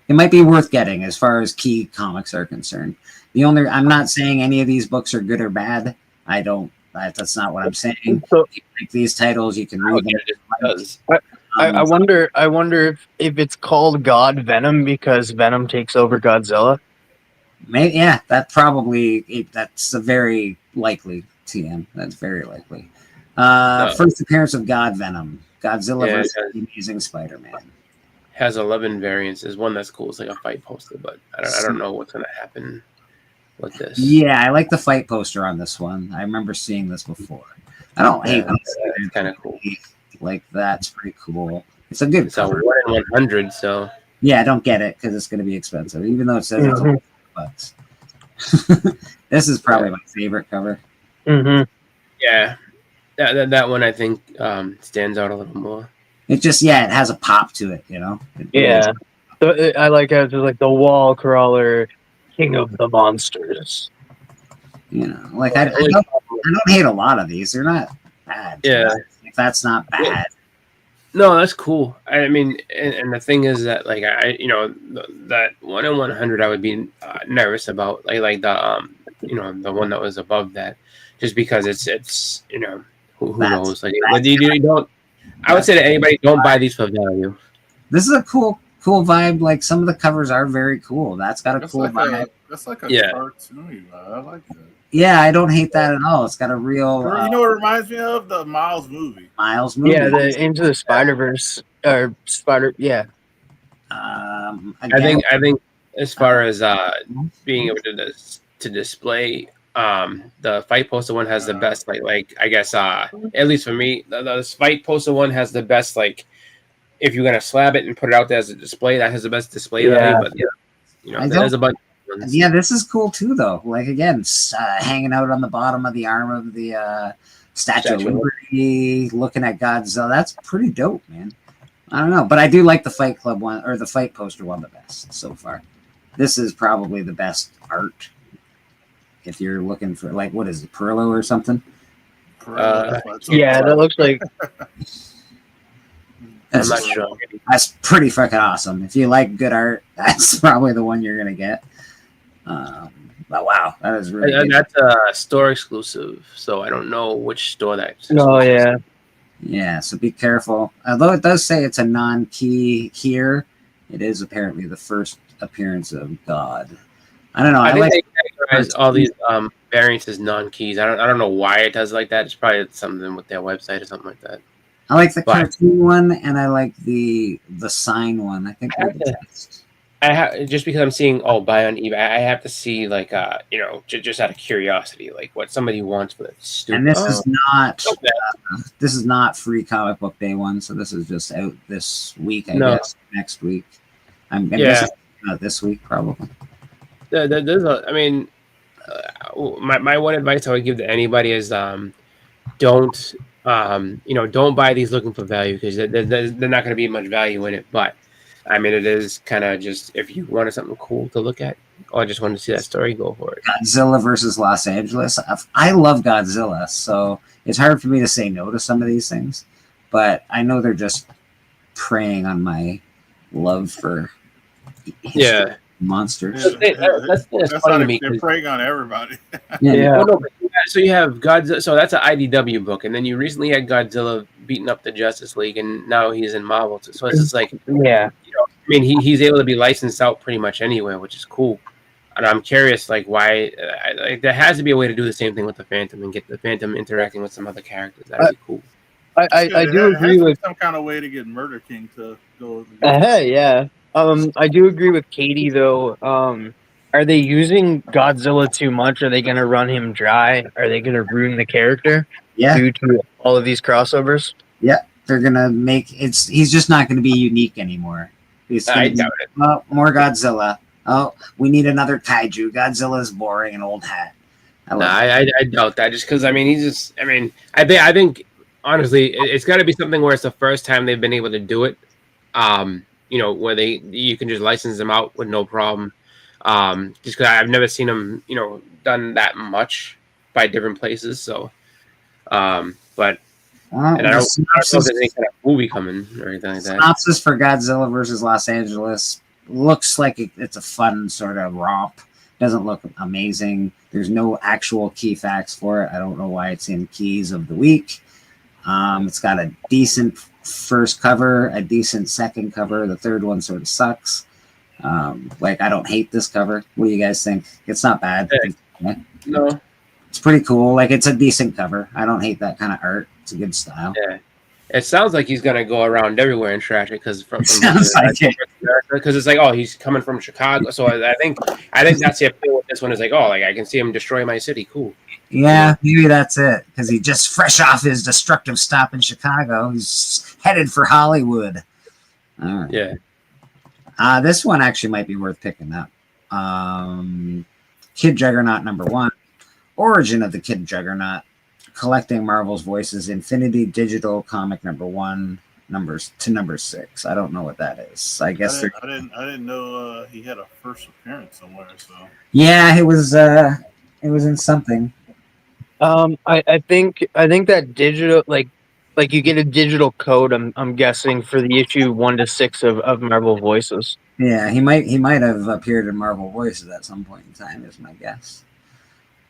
It might be worth getting as far as key comics are concerned. I'm not saying any of these books are good or bad. That's not what I'm saying. So- If you like these titles, you can read them. I wonder if it's called God Venom because Venom takes over Godzilla. Yeah, that's a very likely TM. That's very likely. First appearance of God Venom, Godzilla versus the Amazing Spider-Man. Has 11 variants. There's one that's cool. It's like a fight poster, but I don't know what's gonna happen with this. Yeah, I like the fight poster on this one. I remember seeing this before. I don't hate this. It's kind of cool. Like that's pretty cool. It's a good It's a cover. 1 in 100, so Yeah, I don't get it because it's going to be expensive, even though it says it's $100. This is probably my favorite cover. Mm-hmm. yeah, that one I think stands out a little more. It has a pop to it, you know. Yeah. I like how it's just like the wall crawler, king of the monsters. You know, like I don't hate a lot of these. They're not bad. Yeah. If that's not bad. No, that's cool. I mean, and the thing is that like that 1 in 100 I would be nervous about like the the one that was above that, just because it's who knows, like you don't. I would say to anybody, don't buy these for value. This is a cool vibe. Like some of the covers are very cool. That's got a cool vibe. That's like a cartoony vibe. I like that. Yeah, I don't hate that at all. It's got a real. You know what it reminds me of? The Miles movie. Miles movie. Yeah, the Into the Spider-Verse or Spider. Yeah. Again, I think as far as being able to display, the fight poster one has the best like I guess at least for me the fight poster one has the best, like if you're gonna slab it and put it out there as a display, that has the best display value. But there's a bunch of ones. Yeah, this is cool too, though. Like again, hanging out on the bottom of the arm of the Statue of Liberty, looking at Godzilla. That's pretty dope, man. I don't know, but I do like the Fight Club one or the fight poster one the best so far. This is probably the best art. If you're looking for like, what is it, Perlo or something? Yeah, that looks like. I'm not sure. That's pretty fucking awesome. If you like good art, that's probably the one you're gonna get. But wow, that is really good. That's a store exclusive, so I don't know which store that's. Oh yeah. Yeah, so be careful. Although it does say it's a non-key here, it is apparently the first appearance of God. I don't know. I think they categorize all these variants as non-keys. I don't know why it does like that. It's probably something with their website or something like that. I like the cartoon one, and I like the sign one. I think they're the best. Just because I'm seeing buy on eBay, I have to see like just out of curiosity, like what somebody wants for this. And this is not free comic book day one, so this is just out this week. I guess next week. I'm guessing this week probably. My one advice I would give to anybody is don't buy these looking for value, because they're not going to be much value in it. But I mean, it is kind of just, if you wanted something cool to look at or just wanted to see that story, go for it. Godzilla versus Los Angeles. I love Godzilla, so it's hard for me to say no to some of these things. But I know they're just preying on my love for monsters. That's funny to me. They're preying on everybody. So you have Godzilla. So that's an IDW book, and then you recently had Godzilla beating up the Justice League, and now he's in Marvel. So it's just like, he's able to be licensed out pretty much anywhere, which is cool. And I'm curious, like, why? There has to be a way to do the same thing with the Phantom and get the Phantom interacting with some other characters. That'd be cool. I do agree with some kind of way to get Murder King to go. Yeah. I do agree with Katie though. Are they using Godzilla too much? Are they going to run him dry? Are they going to ruin the character? Yeah. Due to all of these crossovers? Yeah. They're gonna make it's. He's just not going to be unique anymore. He's I gonna be, doubt it. oh, more Godzilla. Oh, we need another kaiju. Godzilla's boring, an old hat. I No, love I doubt that. Just because he's just. I think honestly, it's got to be something where it's the first time they've been able to do it. Where you can just license them out with no problem. Just because I've never seen them, done that much by different places. So, but Well, and I don't know if there's any kind of movie coming or anything like that. synopsis for Godzilla versus Los Angeles looks like it's a fun sort of romp. Doesn't look amazing. There's no actual key facts for it. I don't know why it's in keys of the week. It's got a decent first cover, a decent second cover. The third one sort of sucks. I don't hate this cover. What do you guys think? It's not bad. Yeah. No. It's pretty cool. it's a decent cover. I don't hate that kind of art. It's a good style. Yeah. It sounds like he's gonna go around everywhere and trash it because it's like, oh, he's coming from Chicago, so I think that's the appeal with this one is like, oh, I can see him destroy my city, cool. Yeah, maybe that's it because he just fresh off his destructive stop in Chicago, he's headed for Hollywood. All right. Yeah. This one actually might be worth picking up. Kid Juggernaut #1, Origin of the Kid Juggernaut. Collecting Marvel's Voices, Infinity Digital Comic #1, number 6. I don't know what that is. I guess I didn't know he had a first appearance somewhere. So yeah, it was in something. I think that digital like you get a digital code. I'm guessing for the issue 1 to 6 of Marvel Voices. Yeah, he might have appeared in Marvel Voices at some point in time. Is my guess.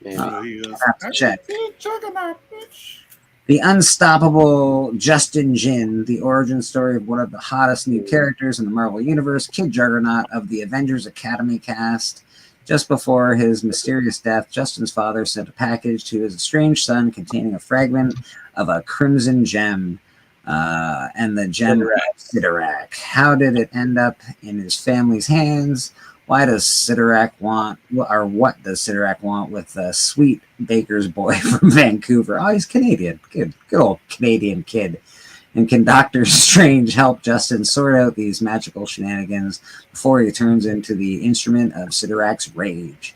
he goes, have to check. Juggernaut, bitch. The Unstoppable Justin Jin, the origin story of one of the hottest new characters in the Marvel Universe, Kid Juggernaut of the Avengers Academy cast. Just before his mysterious death, Justin's father sent a package to his estranged son containing a fragment of a crimson gem, and the gem was Sidorak. How did it end up in his family's hands? Why does Sidorak want, or what does Sidorak want with a sweet baker's boy from Vancouver? Oh, he's Canadian. Good old Canadian kid. And can Doctor Strange help Justin sort out these magical shenanigans before he turns into the instrument of Sidorak's rage?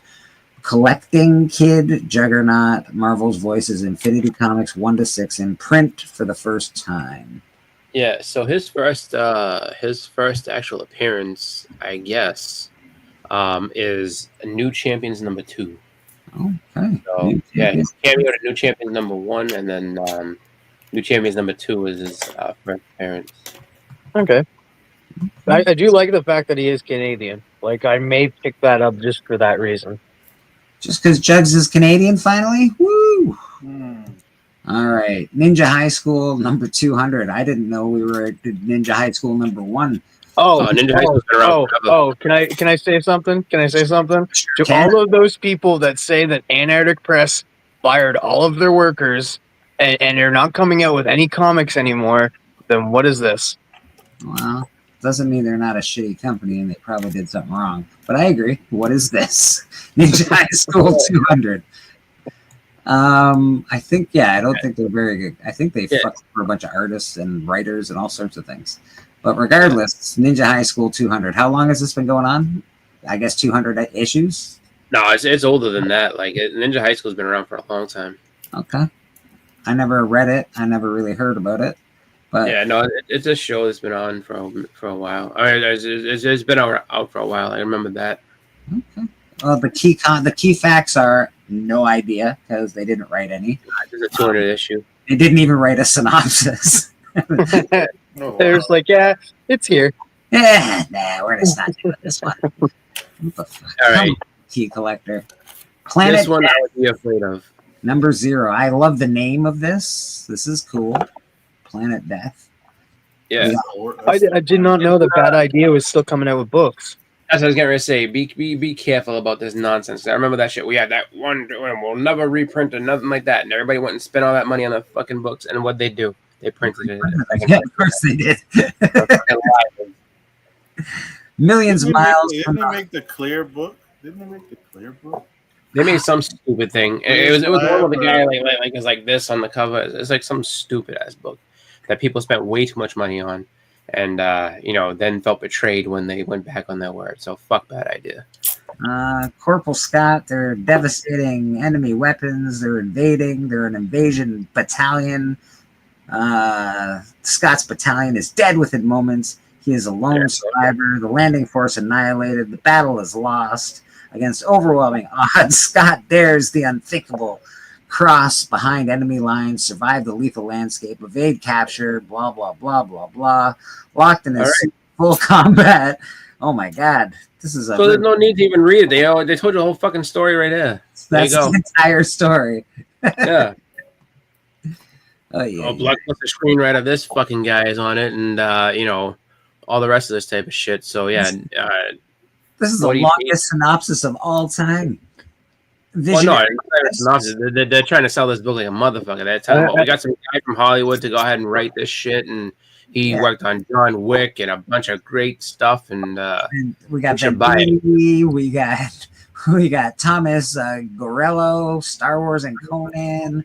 Collecting Kid Juggernaut, Marvel's Voices, Infinity Comics 1 to 6 in print for the first time. Yeah, so his first actual appearance, I guess, is New Champions #2. Okay. So his cameo to New Champions #1, and then New Champions #2 is his first appearance. Okay. I do like the fact that he is Canadian. I may pick that up just for that reason. Just because Jugs is Canadian finally? Woo! All right. Ninja High School #200. I didn't know we were at Ninja High School #1. Ninja High School's been around forever. Can I say something? Sure To can. all of those people that say that Antarctic Press fired all of their workers and they're not coming out with any comics anymore, then what is this? Well, doesn't mean they're not a shitty company and they probably did something wrong. But I agree. What is this? Ninja High School 200. I think, I don't think they're very good. I think they fucked for a bunch of artists and writers and all sorts of things. But regardless, Ninja High School 200. How long has this been going on? I guess 200 issues? No, it's older than that. Ninja High School's been around for a long time. Okay. I never read it. I never really heard about it. But yeah, no, it's a show that's been on for a while. It's been out for a while. I remember that. Okay. Well, the key facts are no idea because they didn't write any. It's a 200 issue. They didn't even write a synopsis. There's it's here. Nah, we're just not doing this one. What the fuck? All right. Key collector. Planet This one Death, I would be afraid of. #0. I love the name of this. This is cool. Planet Death. Yeah. I did not know that Bad Idea was still coming out with books. That's what I was getting ready to say. Be careful about this nonsense. I remember that shit. We had that one, we'll never reprint or nothing like that. And everybody went and spent all that money on the fucking books. And what'd they do? They printed it. Yeah, of course they did. Millions of miles. Didn't they make the clear book? They made some stupid thing. It was one with the guy like is like this on the cover. It's like some stupid ass book. that people spent way too much money on, and then felt betrayed when they went back on their word. So fuck that idea. Corporal Scott, they're devastating enemy weapons. They're invading. They're an invasion battalion. Scott's battalion is dead within moments. He is a lone survivor. The landing force annihilated. The battle is lost. Against overwhelming odds, Scott dares the unthinkable. Cross behind enemy lines, survive the lethal landscape, evade capture, blah, blah, blah, blah, blah. Locked in his full combat. Oh my God. This is so there's no need to even read it. They told you the whole fucking story right there. That's the entire story. Yeah. Oh yeah. Blockbuster screenwriter, this fucking guy is on it, and all the rest of this type of shit. So yeah, this is the longest synopsis of all time. Well, no, it's not. They're trying to sell this book like a motherfucker. They're telling we got some guy from Hollywood to go ahead and write this shit, and he worked on John Wick and a bunch of great stuff. And we got we got Thomas Gorello, Star Wars and Conan.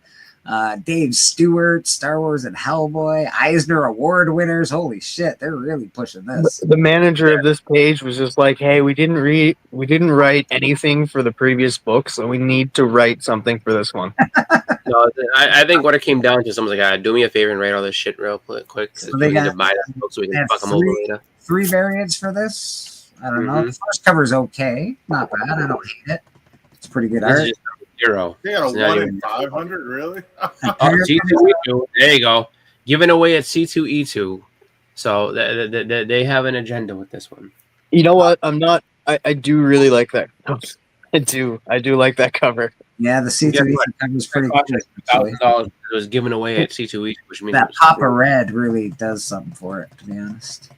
Dave Stewart, Star Wars and Hellboy, Eisner Award winners. Holy shit, they're really pushing this. The manager of this page was just like, "Hey, we didn't write anything for the previous book, so we need to write something for this one." No, I think what it came down to, someone's like, "Do me a favor and write all this shit real quick. So they got to buy this book so we can fuck them over later." 3 variants for this. I don't know. The first cover's okay, not bad. I don't hate it. It's pretty good art. 0. They got a 1 in 500, really? C2E2. There you go. Giving away at C2E2. So they have an agenda with this one. You know what? I do really like that. I do like that cover. Yeah, the C2E2 cover is pretty cool. $1,000 was given away at C2E2, which means that Papa Red really does something for it, to be honest.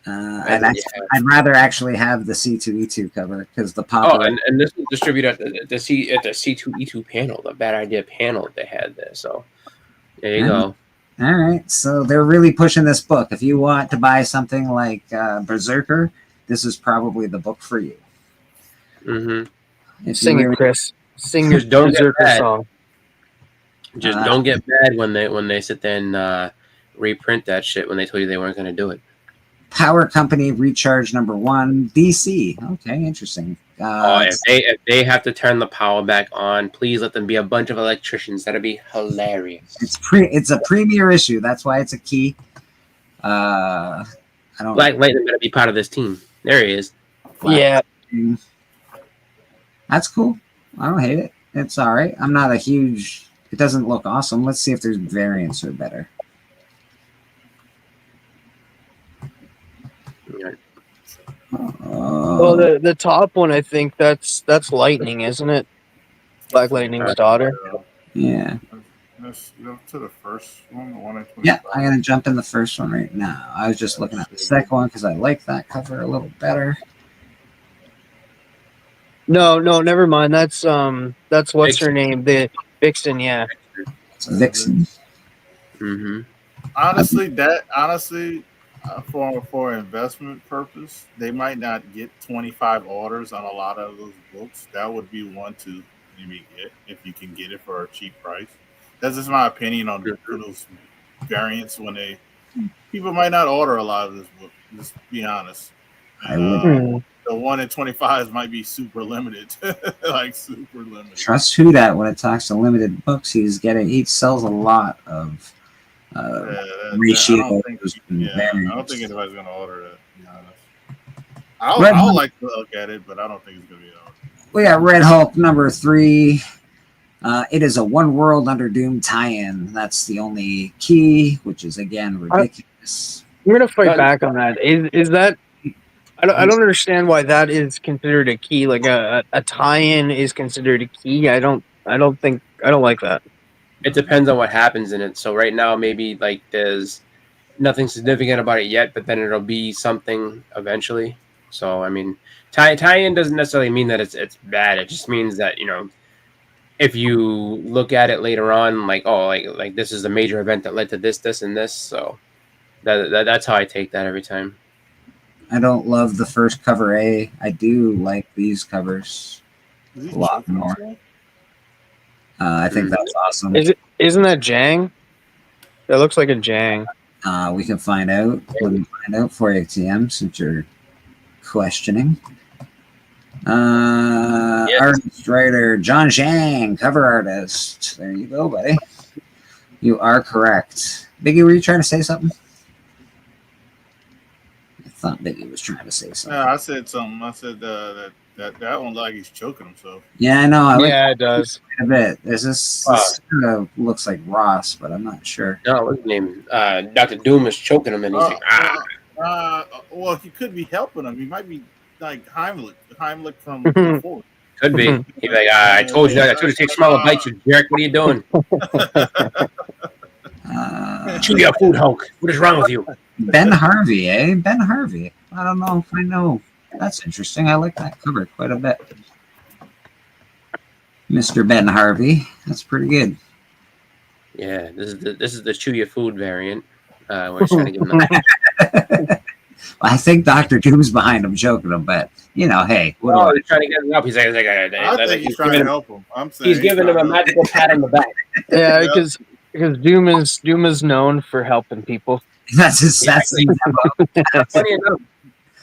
I'd rather actually have the C2E2 cover because the Papa. Oh, and this was distributed at the C2E2 panel, the Bad Idea panel they had there. So there you go. All right, so they're really pushing this book. If you want to buy something like Berserker, this is probably the book for you. Mm-hmm. Sing it, Chris. Sing your Berserker song. Just don't get mad when they sit there and reprint that shit when they told you they weren't going to do it. Power Company Recharge #1 DC. Okay, interesting. If they have to turn the power back on, please let them be a bunch of electricians. That'd be hilarious. It's a premier issue. That's why it's a key. I don't. Black Lightning better be part of this team. There he is. Yeah, that's cool. I don't hate it. It's all right. I'm not a huge. It doesn't look awesome. Let's see if there's variants that are better. Well, the top one, I think that's Lightning, isn't it? Black Lightning's daughter. Yeah. Let's go to the first one, the one at 25. Yeah, I'm gonna jump in the first one right now. I was just looking at the second one because I like that cover a little better. No, never mind. That's what's her name? The Vixen, yeah. It's Vixen. Mm-hmm. Honestly, for investment purpose, they might not get 25 orders on a lot of those books. That would be one to maybe get if you can get it for a cheap price. That's just my opinion on those variants. When people might not order a lot of this book. Just be honest. The 1 in 25s might be super limited, like super limited. Trust who that when it talks to limited books, he sells a lot of. Ratio. I don't think anybody's going to order that, to be honest. I would like to look at it, but I don't think it's going to be ordered. We got Red Hulk #3. It is a One World Under Doom tie-in. That's the only key, which is, again, ridiculous. I'm going to fight back on that. Is that... I don't understand why that is considered a key. Like a tie-in is considered a key. I don't like that. It depends on what happens in it. So right now, maybe like there's nothing significant about it yet, but then it'll be something eventually. So I mean, tie-in doesn't necessarily mean that it's bad. It just means that if you look at it later on, like like this is a major event that led to this, and this. So that's how I take that every time. I don't love the first cover A. I do like these covers a lot more. I think that's awesome. Isn't that Jang? It looks like a Jang. We can find out. We can find out for you, TM, since you're questioning. Artist, writer, John Zhang, cover artist. There you go, buddy. You are correct. Biggie, were you trying to say something? I thought Biggie was trying to say something. Yeah, I said something. I said that one like he's choking himself. Yeah, I know. Yeah, it does. A bit. This kind of looks like Ross, but I'm not sure. No, what's his name? Dr. Doom is choking him, and he's like, Well, he could be helping him. He might be like Heimlich from before. Could be. He's like, I told you that. I told you to take smaller bites, you jerk. What are you doing? Chew your food, Hulk. What is wrong with you? Ben Harvey, eh? Ben Harvey. I don't know if I know. That's interesting. I like that cover quite a bit. Mr. Ben Harvey. That's pretty good. Yeah, this is the chew your food variant. We're trying to give him that. I think Dr. Doom's behind him, choking him, but you know, hey, what do I- He's trying to get him up. He's like, I think he's trying to help him. I'm saying he's giving him a magical pat on the back. Yeah, because Doom is known for helping people. that's his Funny enough,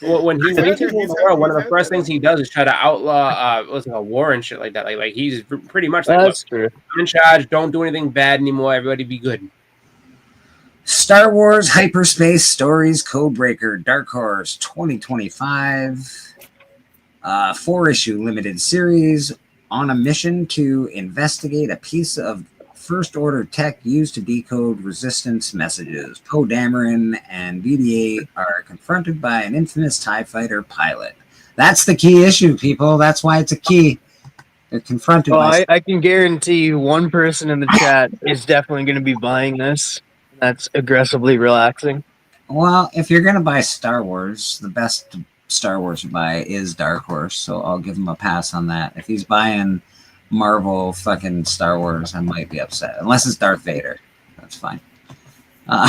when he takes over the world, one of the first things he does is try to outlaw what's it called, war and shit like that. Like he's pretty much like, That's true. I'm in charge. Don't do anything bad anymore. Everybody be good. Star Wars Hyperspace Stories Codebreaker Dark Horse 2025. 4-issue limited series on a mission to investigate a piece of First Order tech used to decode resistance messages. Poe Dameron and BD-8 are confronted by an infamous TIE fighter pilot. That's the key issue, people. That's why it's a key. They're confronted by... I can guarantee you one person in the chat is definitely going to be buying this. That's aggressively relaxing. Well, if you're going to buy Star Wars, the best Star Wars to buy is Dark Horse, so I'll give him a pass on that. If he's buying Marvel fucking Star Wars, I might be upset. Unless it's Darth Vader. That's fine. All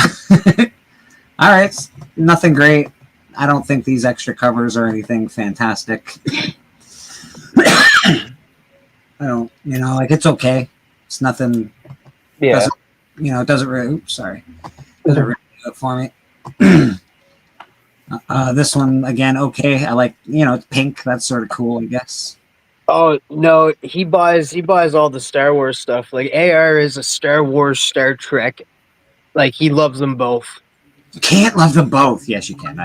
right. Nothing great. I don't think these extra covers are anything fantastic. I don't, like it's okay. It's nothing. Yeah. It doesn't really, doesn't really do it for me. This one, again, okay. I like, it's pink. That's sort of cool, I guess. Oh no, he buys all the Star Wars stuff. Like AR is a Star Wars, Star Trek. Like he loves them both. You can't love them both. Yes, you can.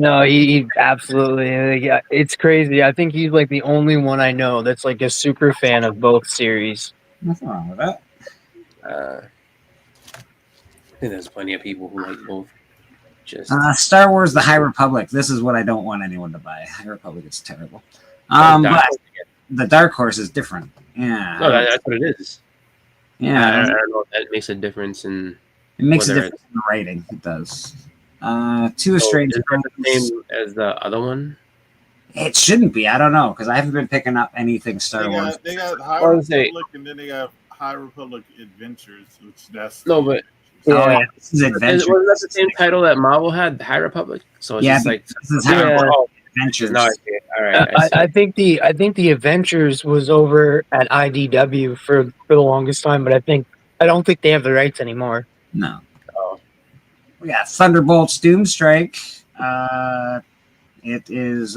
No, he absolutely. Yeah, it's crazy. I think he's like the only one I know that's like a super fan of both series. Nothing wrong with that. I think there's plenty of people who like both. Just Star Wars: The High Republic. This is what I don't want anyone to buy. High Republic is terrible. But the Dark Horse is different. Yeah. No, that's what it is. Yeah. I don't know if that makes a difference in. It makes a difference in the writing. It does. Two Estranged. Is that the same as the other one? It shouldn't be. I don't know because I haven't been picking up anything Star Wars. They got High Republic, and then they got High Republic Adventures, which that's but. Yeah, this is Adventures. Wasn't that the same title that Marvel had, the High Republic? So it's just like this is High Republic Adventures. No, all right. I think the Adventures was over at IDW for the longest time, but I don't think they have the rights anymore. No. Oh. We got Thunderbolts Doomstrike. It is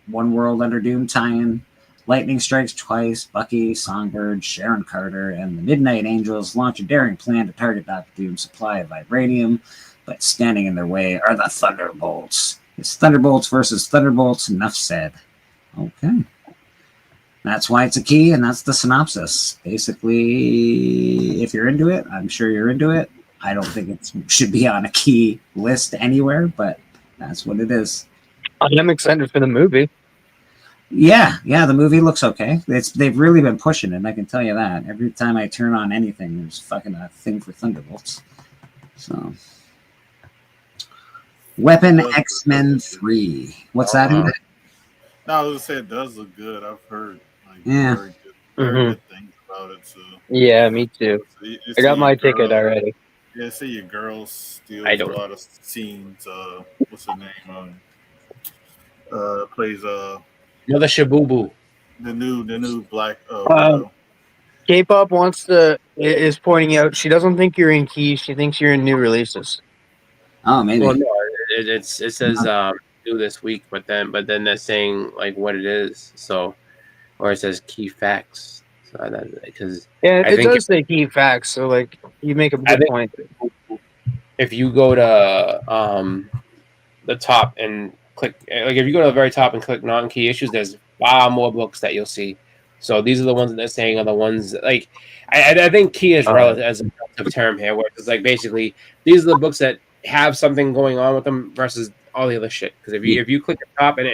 One World Under Doom tie-in. Lightning strikes twice. Bucky, Songbird, Sharon Carter, and the Midnight Angels launch a daring plan to target Dr. Doom's supply of vibranium, but standing in their way are the Thunderbolts. It's Thunderbolts versus Thunderbolts. Enough said. Okay. That's why it's a key, and that's the synopsis. Basically, if you're into it, I'm sure you're into it. I don't think it should be on a key list anywhere, but that's what it is. I'm excited for the movie. Yeah, the movie looks okay. They've really been pushing it, I can tell you that. Every time I turn on anything, there's fucking a thing for Thunderbolts. So, Weapon X-Men 3. What's that? No, I was gonna say it does look good. I've heard very good things about it. So yeah, me too. So I got my ticket already. Yeah, see your girl steals a lot of scenes. What's her name? Plays Mother Shabubu. The new black. Oh K-pop is pointing out she doesn't think you're in keys. She thinks you're in new releases. Oh, maybe. Well, no, it says do this week, but then they're saying like what it is. So, or it says key facts. So that because Yeah, I it think does say key facts. So like you make a I good think point. if you go to the top and click, like if you go to the very top and click non-key issues, there's far more books that you'll see. So these are the ones that they're saying are the ones like I think key is relative as a relative term here, where it's like basically these are the books that have something going on with them versus all the other shit. Because if you click the top and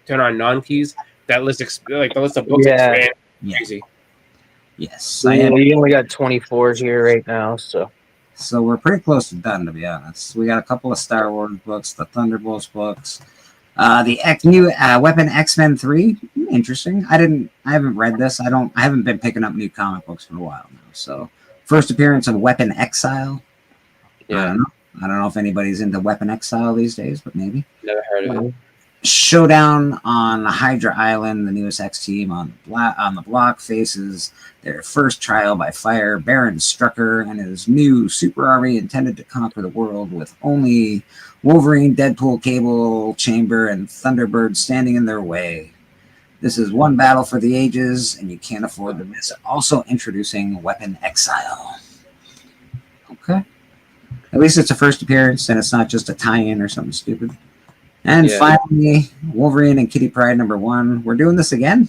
turn on non-keys, that list like the list of books Yeah. expand Yeah. crazy. Yes, I have. We only got 24 here right now, so So we're pretty close to done, to be honest. We got a couple of Star Wars books, the Thunderbolts books, the new Weapon X-Men 3. Interesting. I haven't read this. I haven't been picking up new comic books for a while now. So first appearance of Weapon Exile. I Yeah, don't know. I don't know if anybody's into Weapon Exile these days, but maybe. never heard of it. Showdown on Hydra Island. The newest X team on the block faces their first trial by fire. Baron Strucker and his new super army intended to conquer the world with only Wolverine, Deadpool, Cable, Chamber, and Thunderbird standing in their way. This is one battle for the ages, and you can't afford to miss it. Also introducing Weapon Exile. Okay. At least it's a first appearance, and it's not just a tie-in or something stupid. And finally, Wolverine and Kitty Pryde #1. We're doing this again?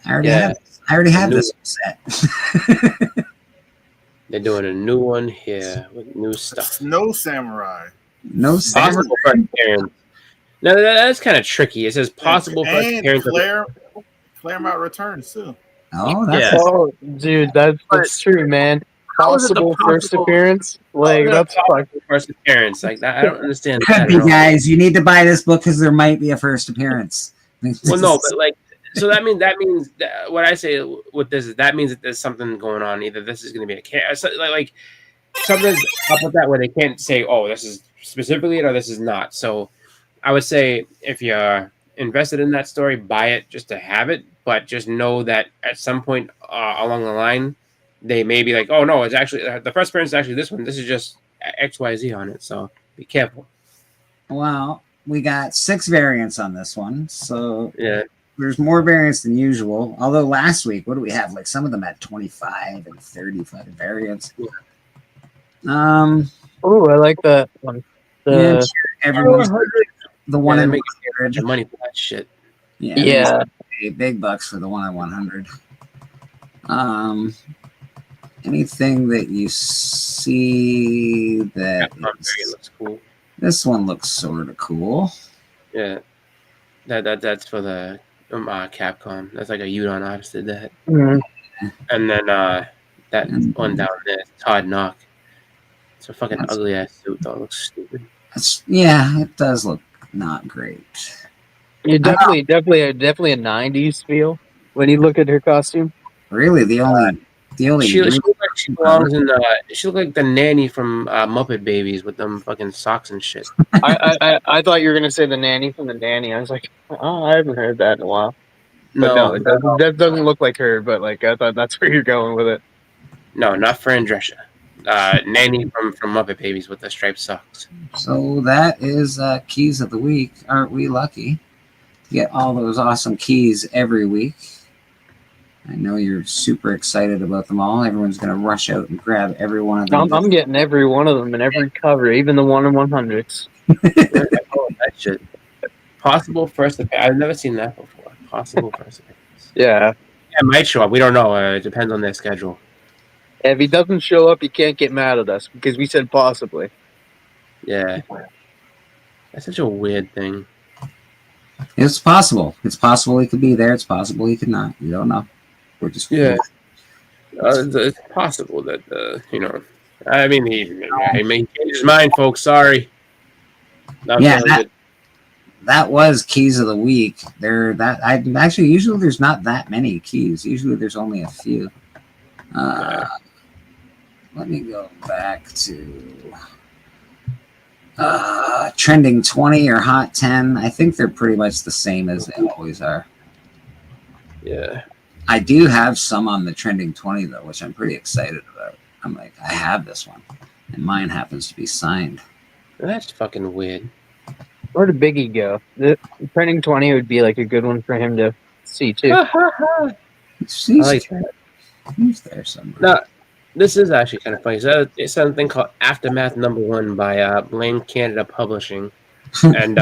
I already have this set. They're doing a new one here with new stuff. No samurai. No Possible samurai. first appearance. Now that's kind of tricky. It says possible first And appearance. Claremont returns too. Oh, that's Yeah. oh, dude, that's true, man. Possible first appearance, like that's fucking. First appearance, like that. I don't understand. could that be, at all. guys. You need to buy this book because there might be a first appearance. Well, no, but like, so that means that what I say with this is that means that there's something going on. Either this is going to be like something's up with that where they can't say, oh, this is specifically it or this is not. So I would say if you're invested in that story, buy it just to have it, but just know that at some point along the line, they may be like, oh no, it's actually the first appearance is actually this one. This is just XYZ on it. So be careful. Well, we got 6 variants on this one, so Yeah. there's more variants than usual. Although last week, what do we have? Like some of them had 25 and 35 variants. Oh, I like that one. Yeah, everyone's the one in make money for that shit. Yeah. Big bucks for the one at 100. Anything that you see that It looks cool. this one looks sort of cool. Yeah, that's for the Capcom. That's like a Udon artist did that. Mhm. And then that one down there, Todd Knock. It's a fucking ugly ass suit though. It looks stupid. Yeah, it does look not great. You definitely a 90s feel when you look at her costume. Really, the only She looked like she belongs in she looked like the nanny from Muppet Babies with them fucking socks and shit. I thought you were gonna say the nanny from the nanny. I was like, oh, I haven't heard that in a while. But no, it doesn't. That doesn't look like her. But like, I thought that's where you're going with it. No, not Fran Drescher. Nanny from Muppet Babies with the striped socks. So that is keys of the week. Aren't we lucky to get all those awesome keys every week? I know you're super excited about them all. Everyone's going to rush out and grab every one of them. I'm getting every one of them in every cover, even the 1 in 100s. That shit. Possible first appearance. I've never seen that before. Possible first appearance. Yeah. Yeah, it might show up. We don't know. It depends on their schedule. If he doesn't show up, you can't get mad at us because we said possibly. Yeah. That's such a weird thing. It's possible. It's possible he could be there. It's possible he could not. You don't know. We're just It's possible that I mean he may change his mind, folks. Sorry. That was keys of the week. Usually there's not that many keys. Usually there's only a few. Let me go back to trending 20 or hot 10. I think they're pretty much the same as they always are. Yeah. I do have some on the trending 20 though, which I'm pretty excited about. I'm like, I have this one, and mine happens to be signed. That's fucking weird. Where did Biggie go? The trending 20 would be like a good one for him to see too. He's, I like that. he's there somewhere. No, this is actually kind of funny. So it's something called Aftermath #1 by Blame Canada Publishing, and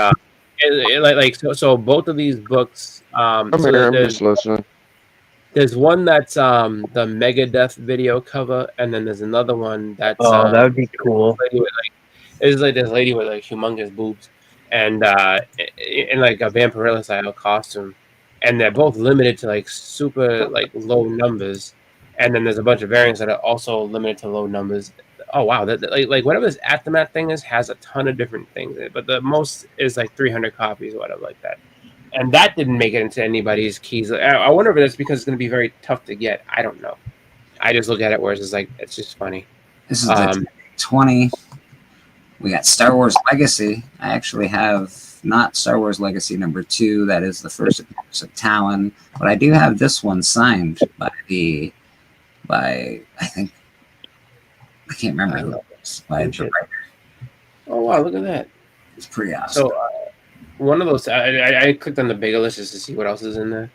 so both of these books. I'm So here. I'm just listening. there's one that's the Megadeth video cover, and then there's another one that's Oh, that would be cool. it's like this lady with like humongous boobs and in like a Vampirella style costume, and they're both limited to like super like low numbers, and then there's a bunch of variants that are also limited to low numbers. Oh wow, like whatever this Aftermath thing is has a ton of different things, but the most is like 300 copies or whatever like that. And that didn't make it into anybody's keys. I wonder if it's because it's going to be very tough to get. I don't know. I just look at it where it's just like, it's just funny. This is the 20. We got Star Wars Legacy. I actually have not Star Wars Legacy #2. That is the first appearance of Talon. But I do have this one signed by I think, I can't remember who it was. By the writer. Oh, wow. Look at that. It's pretty awesome. So, one of those, I clicked on the bigger list just to see what else is in there.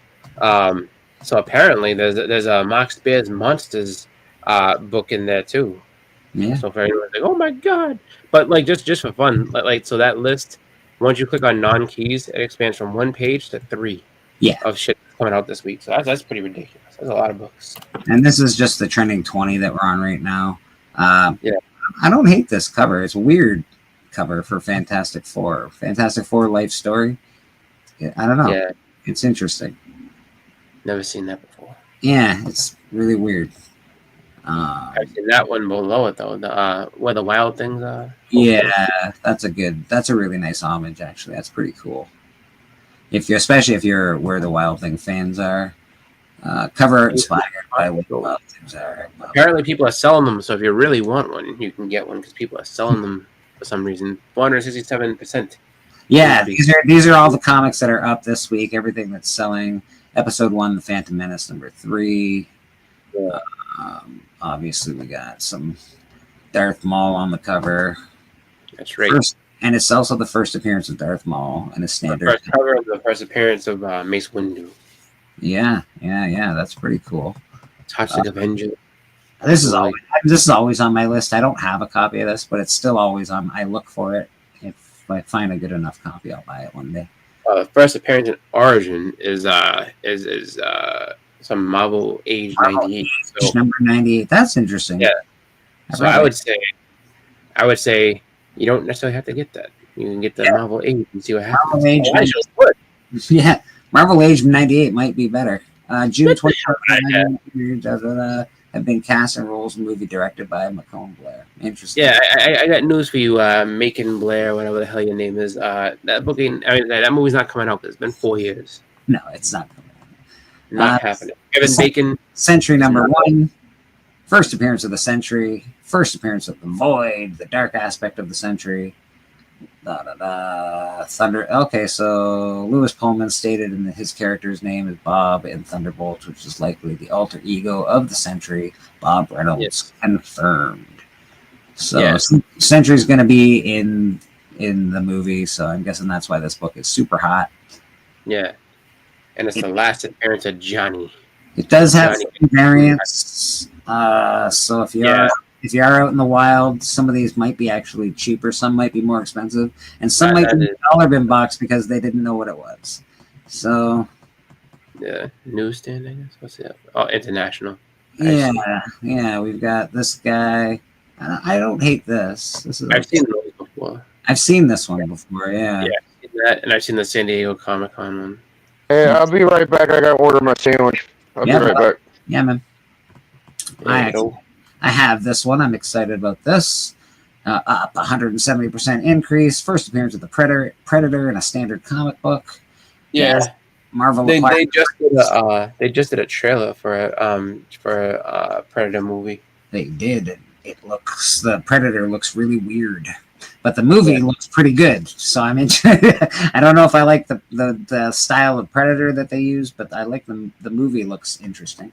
So apparently there's a Max Bear's Monsters book in there too. Yeah. So for anyone's like, oh my god! But like just for fun, like so that list, once you click on non-keys, it expands from 1 page to 3. Yeah. Of shit coming out this week. So that's pretty ridiculous. That's a lot of books. And this is just the trending 20 that we're on right now. Yeah. I don't hate this cover. It's a weird cover for Fantastic Four. Fantastic Four life story. I don't know. Yeah. It's interesting. Never seen that before. Yeah, it's really weird. I've seen that one below it though. The where the wild things are. Yeah, that's a really nice homage actually. That's pretty cool. Especially if you're where the Wild Thing fans are. Cover art inspired by where the Wild Things are. Apparently people are selling them, so if you really want one, you can get one because people are selling them for some reason. 467%. Yeah, these are all the comics that are up this week. Everything that's selling. Episode 1, The Phantom Menace #3. Yeah. Obviously, we got some Darth Maul on the cover. That's right. And it's also the first appearance of Darth Maul in a standard. The first cover of the first appearance of Mace Windu. Yeah. That's pretty cool. Toxic Avenger. This is always on my list. I don't have a copy of this, but it's still always on. I look for it. If I find a good enough copy, I'll buy it one day. First appearance in Origin is some Marvel Age 98. So, number 98. That's interesting. Yeah. So I would say you don't necessarily have to get that. You can get the Marvel Age and see what happens. Marvel Age 98. Yeah, Marvel Age 98 might be better. June 24th have been cast in roles in movie directed by Macomb Blair. Interesting. Yeah, I got news for you, Macon Blair, whatever the hell your name is. That movie's not coming out. It's been 4 years. No, it's not coming out. Not happening. Kevin Bacon. Century #1. First appearance of the Century. First appearance of the Void. The dark aspect of the Century. Thunder. Okay, so Lewis Pullman stated in his character's name is Bob in Thunderbolts, which is likely the alter ego of the Sentry, Bob Reynolds. Yes. Confirmed. So Sentry's going to be in the movie, so I'm guessing that's why this book is super hot. Yeah, and it's the last appearance of Johnny. It does have some variants. So if you are out in the wild, some of these might be actually cheaper. Some might be more expensive, and some might be dollar bin box because they didn't know what it was. So, yeah, newsstand, I guess. What's it? Oh, international. Yeah. We've got this guy. I don't hate this. I've seen those before. I've seen this one before. Yeah. Yeah, I've seen that, and I've seen the San Diego Comic-Con one. Hey, I'll be right back. I got to order my sandwich. I'll be right back. Yeah, man. I have this one. I'm excited about this. Up 170% increase. First appearance of the Predator in a standard comic book. Yeah. Yes. Marvel. They just did a trailer for a Predator movie. They did. The Predator looks really weird. but the movie looks pretty good. So I'm interested. I don't know if I like the style of Predator that they use, but I like the movie looks interesting.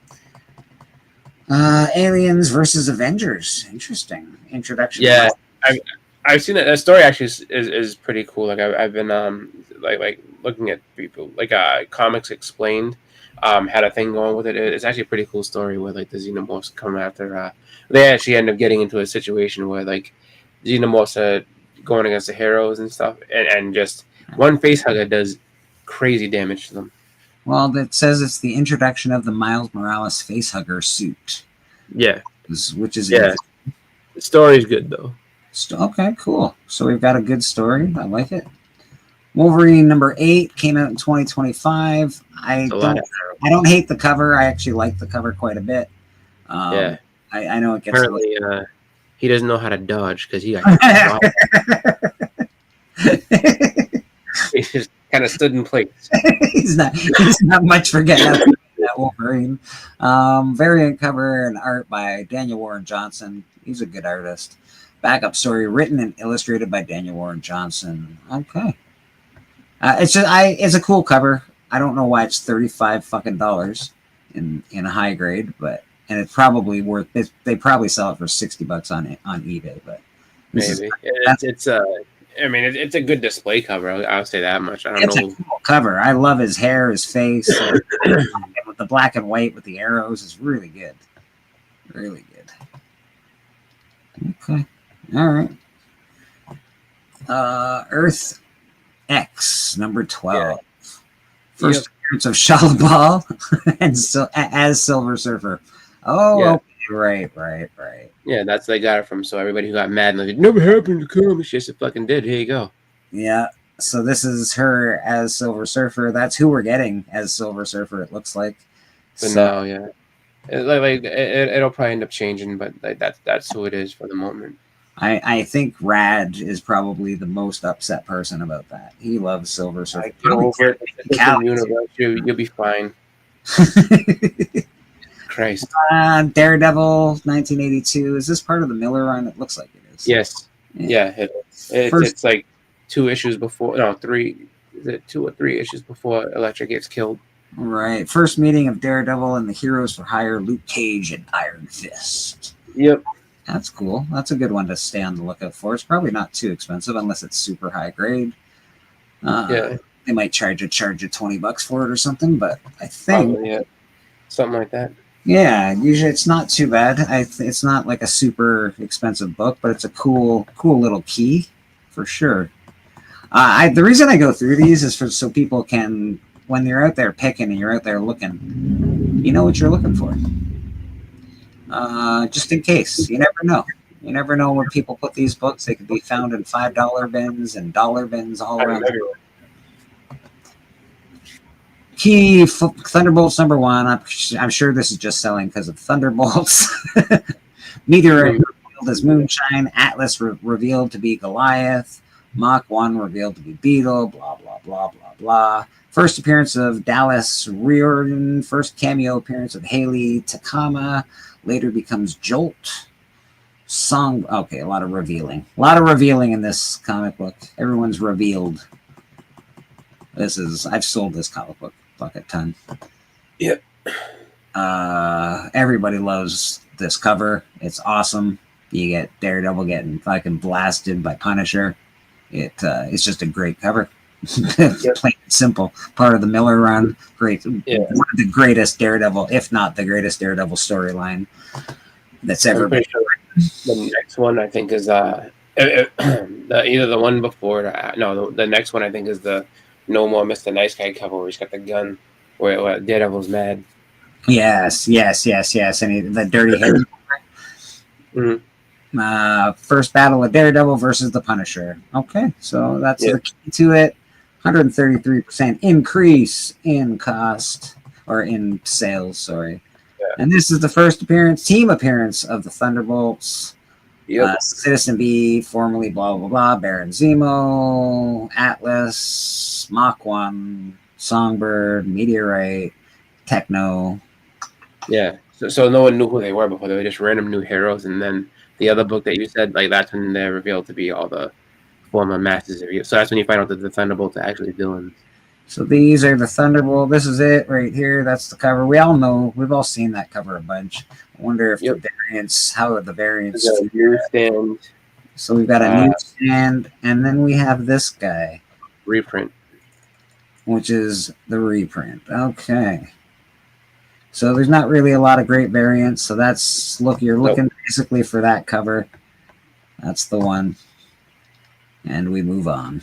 Aliens versus Avengers. Interesting introduction. Yeah, I've seen that. That story actually is pretty cool. Like I've been like looking at people like Comics Explained had a thing going with it. It's actually a pretty cool story where like the xenomorphs come after. They actually end up getting into a situation where like xenomorphs are going against the heroes and stuff, and just one face hugger does crazy damage to them. Well, it says it's the introduction of the Miles Morales facehugger suit. Yeah, Which is yeah. The story's good though. Okay, cool. So we've got a good story. I like it. Wolverine number 8 came out in 2025. I don't hate the cover. I actually like the cover quite a bit. Yeah, I know it gets apparently he doesn't know how to dodge because he got he just kind of stood in place. he's not much for getting out that Wolverine. Variant cover and art by Daniel Warren Johnson. He's a good artist. Backup story written and illustrated by Daniel Warren Johnson. Okay. It's a cool cover. I don't know why it's $35 fucking in a high grade, and it's probably worth it. They probably sell it for $60 on eBay, but maybe it's a good display cover. I'll say that much. I don't know. A cool cover. I love his hair, his face, with the black and white with the arrows. It's really good. Really good. Okay. All right. Earth X number 12. Yeah. First appearance of Shalabal and as Silver Surfer. Oh, yeah. Okay. Right. Yeah, that's they got it from. So everybody who got mad and like, it never happened to come, it's just it fucking did. Here you go. Yeah. So this is her as Silver Surfer. That's who we're getting as Silver Surfer. It looks like. But no, yeah, it'll probably end up changing, but like that's who it is for the moment. I think Rad is probably the most upset person about that. He loves Silver Surfer. Get over it. You'll be fine. Christ. Daredevil 1982. Is this part of the Miller run? It looks like it is. Yes. Yeah. It's like 2 issues before. No, 3. Is it 2 or 3 issues before Elektra gets killed? Right. First meeting of Daredevil and the Heroes for Hire, Luke Cage and Iron Fist. Yep. That's cool. That's a good one to stay on the lookout for. It's probably not too expensive unless it's super high grade. Yeah. They might charge you $20 for it or something, but I think probably, something like that. Yeah, usually it's not too bad. It's not like a super expensive book, but it's a cool little key for sure. The reason I go through these is so people can, when you're out there picking and you're out there looking, you know what you're looking for. Just in case, you never know. You never know where people put these books. They could be found in $5 bins and dollar bins all around. Key Thunderbolts number 1. I'm sure this is just selling because of Thunderbolts. Meteorite revealed as Moonshine. Atlas revealed to be Goliath. Mach 1 revealed to be Beetle. Blah, blah, blah, blah, blah. First appearance of Dallas Riordan. First cameo appearance of Haley Takama. Later becomes Jolt. Okay, a lot of revealing. A lot of revealing in this comic book. Everyone's revealed. I've sold this comic book a ton. Yep. Everybody loves this cover. It's awesome. You get Daredevil getting fucking blasted by Punisher. It's just a great cover. Plain and simple. Part of the Miller run. Great. Yeah. One of the greatest Daredevil, if not the greatest Daredevil storyline that's ever been. Sure the next one I think is either the one before. The next one I think is the No More Mr. Nice Guy cover where he's got the gun where Daredevil's mad. Yes. And the dirty hair. Mm-hmm. First battle of Daredevil versus the Punisher. Okay, so that's the key to it. 133% increase in cost or in sales. Sorry. Yeah. And this is the first team appearance of the Thunderbolts. Yep. Citizen B, formerly blah blah blah, Baron Zemo, Atlas, Mach 1, Songbird, Meteorite, Techno. Yeah. So no one knew who they were before. They were just random new heroes, and then the other book that you said, like that's when they're revealed to be all the form of Masters of Use. So that's when you find out that the Thunderbolts are actually villains. So these are the Thunderbolt. This is it right here. That's the cover. We all know. We've all seen that cover a bunch. I wonder if the variants. How are the variants? The newsstand So we've got a newsstand, and then we have this guy, reprint. which is the reprint. Okay. So there's not really a lot of great variants. So that's you're looking basically for that cover. That's the one. And we move on.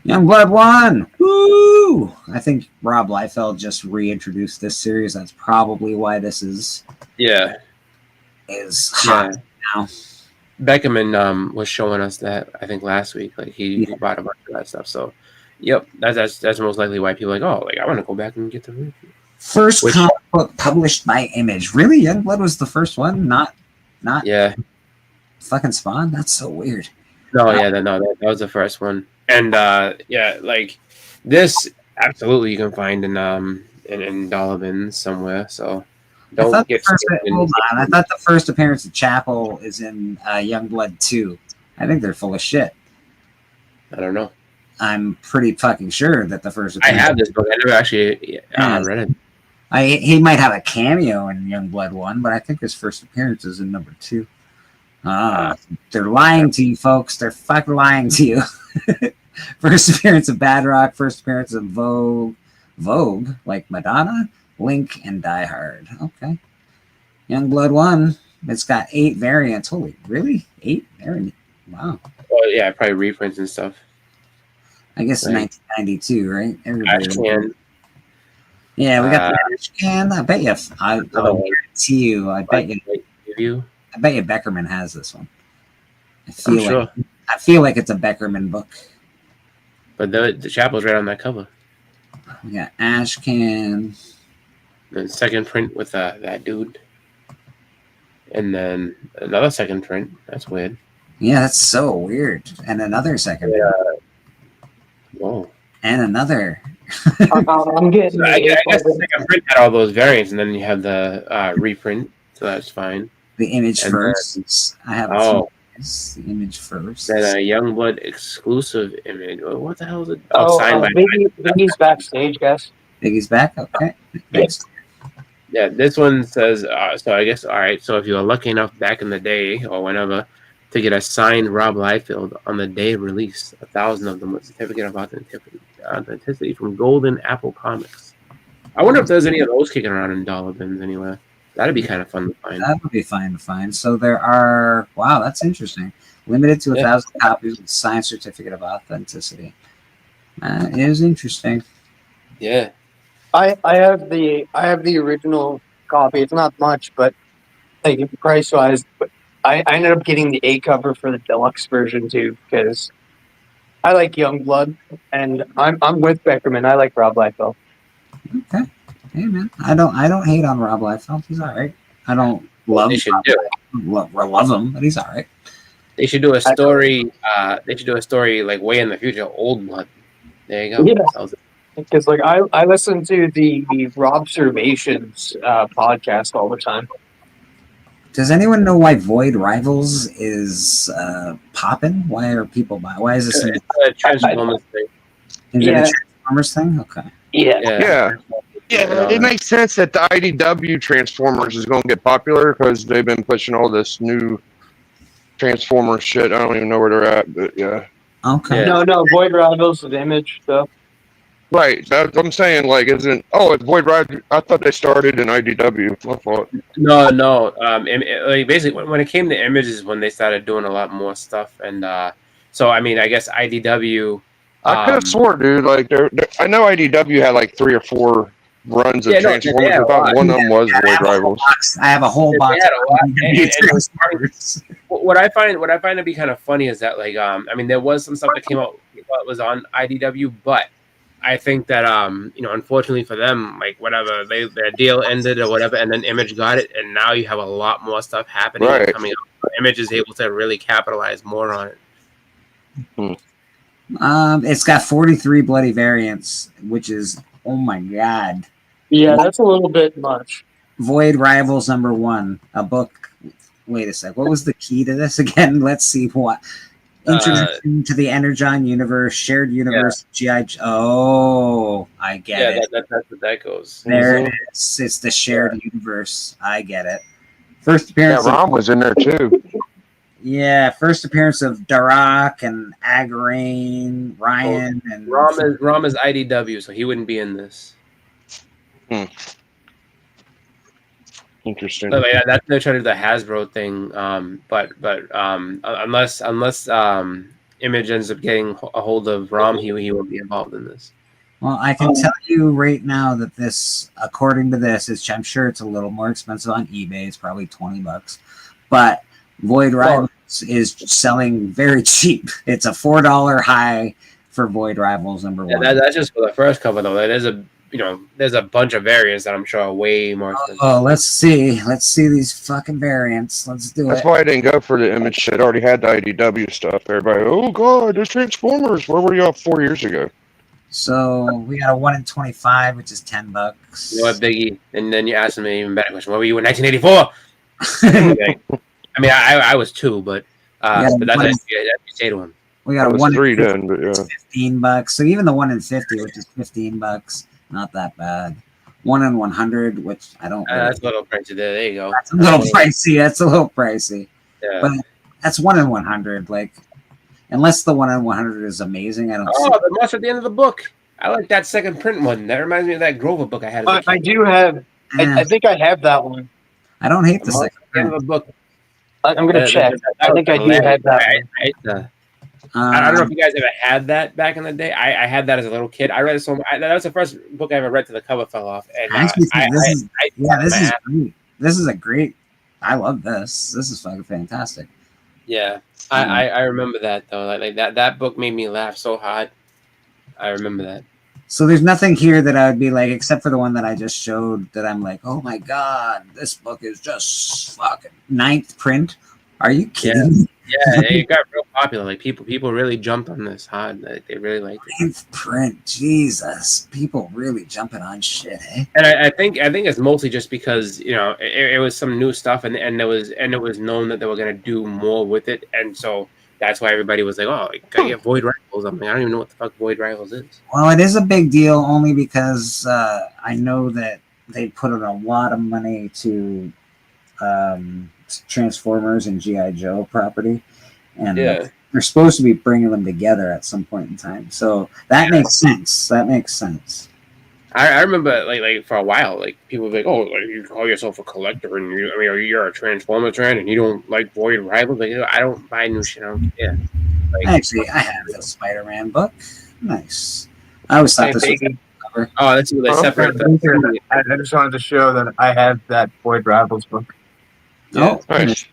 Youngblood 1! Woo! I think Rob Liefeld just reintroduced this series. That's probably why this is hot now. Beckerman was showing us that, I think, last week. Like he bought a bunch of that stuff. So yep, that's most likely why people are like, oh, like I want to go back and get the review. First comic book published by Image. Really? Youngblood was the first one? Not fucking Spawn? That's so weird. No, that was the first one. And like this absolutely you can find in dollar bins somewhere. So don't get hold on. I thought the first appearance of Chapel is in Youngblood 2. I think they're full of shit. I don't know. I'm pretty fucking sure that the first appearance. I have this book. I never actually read it. He might have a cameo in Youngblood 1, but I think his first appearance is in number 2. They're lying to you, folks. They're fucking lying to you. First appearance of Badrock, first appearance of Vogue, like Madonna, Link, and Die Hard. Okay. Youngblood 1, it's got 8 variants. Holy, really? 8 variants? Wow. Well, yeah, probably reprints and stuff. I guess right. 1992, right? Everybody. Ashcan. Yeah, we got the Ashcan. I bet you. I'll guarantee you. I bet you Beckerman has this one. I feel like it's a Beckerman book. But the Chapel's right on that cover. We got Ashcan. The second print with that dude. And then another second print. That's weird. Yeah, that's so weird. And another second print. Whoa. And another. I'm getting. So I guess the second print had all those variants, and then you have the reprint. So that's fine. The Image and first. I have the Image first. Then a Youngblood exclusive image. What the hell is it? Signed by Biggie's backstage, guys. Biggie's back. Okay. Thanks. Yeah, this one says. So I guess all right. So if you were lucky enough back in the day or whenever to get a signed Rob Liefeld on the day of release, 1,000 of them with certificate of authenticity from Golden Apple Comics. I wonder if there's any of those kicking around in dollar bins anywhere. That'd be kind of fun to find. That would be fine to find. So there are, wow, that's interesting. Limited to 1,000 copies with signed certificate of authenticity. That is interesting. Yeah. I have the original copy. It's not much, but like price wise, but I ended up getting the A cover for the deluxe version too, because I like Youngblood and I'm with Beckerman. I like Rob Liefeld. Okay. Hey man, I don't hate on Rob Liefeld. He's all right. I don't love him, but he's all right. They should do a story. They should do a story like way in the future. Old Blood. There you go. Yeah. Because like I listen to the Rob Servations podcast all the time. Does anyone know why Void Rivals is popping? Why are people buying? Why is this a Transformers thing? Is it a Transformers thing? Okay. Yeah, it makes sense that the IDW Transformers is going to get popular because they've been pushing all this new Transformer shit. I don't even know where they're at, but yeah. Okay. No, Void Rivals is Image stuff. Right. I'm saying, like, isn't... Oh, it's Void Rivals. I thought they started in IDW. I thought. No. Like basically, when it came to Images, when they started doing a lot more stuff, and so I mean, I guess IDW. I could have swore, dude. Like, I know IDW had like 3 or 4 runs of Transformers. I thought one of them was Void Rivals. I have a whole box. What I find to be kind of funny is that, like, I mean, there was some stuff that came out that was on IDW, but I think that unfortunately for them, like whatever their deal ended or whatever, and then Image got it, and now you have a lot more stuff happening and coming out. Image is able to really capitalize more on it. It's got 43 bloody variants, which is, oh my god. Yeah, that's a little bit much. Void Rivals #1, a book. Wait a sec. What was the key to this again? Let's see what. Introduction to the Energon universe, shared universe, GI. Oh, I get it. That's what that goes. There Mhm. it is. It's the shared universe. I get it. First Yeah, appearance of Rom was in there too. first appearance of Darak and Agrane, Ryan, and Rom is IDW, so he wouldn't be in this. Interesting. But yeah, that's they're trying to do the Hasbro thing. But unless Image ends up getting a hold of Rom, he won't be involved in this. well, I can tell you right now that this, according to this, is I'm sure it's a little more expensive on eBay. It's probably $20, but Void Rivals is selling very cheap. It's a $4 high for Void Rivals number Yeah, one. that's just for the first cover though. There's a bunch of variants that I'm sure are way more expensive. Oh, let's see these fucking variants. Let's do That's it. why I didn't go for the Image shit. I already had the IDW stuff. Everybody, oh god, there's Transformers. Where were y'all 4 years ago? So we got a 1 in 25, which is $10. You know what, Biggie? And then you asked me an even better question. Where were you in 1984? I mean, I was 2, but that's what you say to him. We I got a was 1 in 3 50, then, but yeah. $15. So even the 1 in 50, which is $15, not that bad. 1 in 100, which I don't. Really That's a little pricey there. There you go. That's a little pricey. That's a little pricey. Yeah. But that's 1 in 100. Like, unless the 1 in 100 is amazing, I don't. Oh, the monster at the end of the book. I like that second print one. That reminds me of that Grover book I had. As a I kid. do have. I think I have that one. I don't hate the The monster second at the end print. of the book. I'm gonna check. I think I do have that one. I don't know if you guys ever had that back in the day. I had that as a little kid. I read it so much. That was the first book I ever read till the cover fell off. And I actually think this is this is great. This is a great. I love this. This is fucking fantastic. yeah. I remember that though. Like that book made me laugh so hard. I remember that. So there's nothing here that I would be like, except for the one that I just showed, that I'm like, oh my god, this book is just fucking 9th print. Are you kidding me? Yeah, it got real popular. Like people really jumped on this hard. Like, they really liked it. 9th print, Jesus, people really jumping on shit, eh? And I think it's mostly just because it was some new stuff, and it was known that they were gonna do more with it, and so that's why everybody was like, oh, I gotta get Void Rivals. I'm like, I don't even know what the fuck Void Rivals is. Well, it is a big deal only because I know that they put in a lot of money to Transformers and G.I. Joe property, and they're supposed to be bringing them together at some point in time. So that makes sense. That makes sense. I remember like for a while, like people would be like, oh, like, you call yourself a collector, and you're a Transformers fan, and you don't like Void Rivals. Like, I don't buy new shit. I don't care. Like, Actually, I have the Spider-Man book. Nice. I always thought this was the cover. Oh, that's what they separate. I just wanted to show that I have that Void Rivals book. Oh, Nice.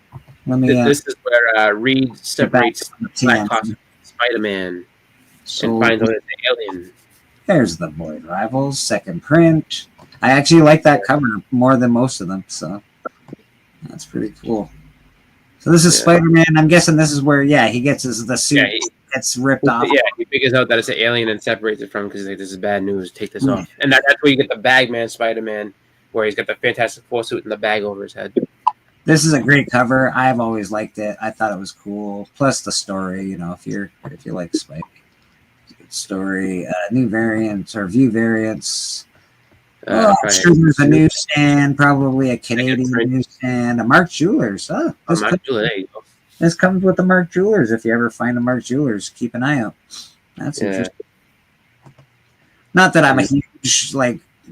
let me. This is where Reed separates Black Hawk from Spider-Man So and finds out it's an alien. there's the Void Rivals, 2nd print. I actually like that cover more than most of them, so that's pretty cool. So this is Spider-Man. I'm guessing this is where, he gets the suit gets ripped off. Yeah, he figures out that it's an alien and separates it from because he's like, this is bad news. Take this off. And that's where you get the Bagman Spider-Man, where he's got the Fantastic Four suit and the bag over his head. This is a great cover. I've always liked it. I thought it was cool. Plus the story, if you like Spike. Good story. New variants or view variants. I'm sure there's a newsstand, probably a Canadian newsstand, a Mark Jewelers. Oh, this comes with the Mark Jewelers. If you ever find a Mark Jewelers, keep an eye out. That's interesting. Not that I'm a huge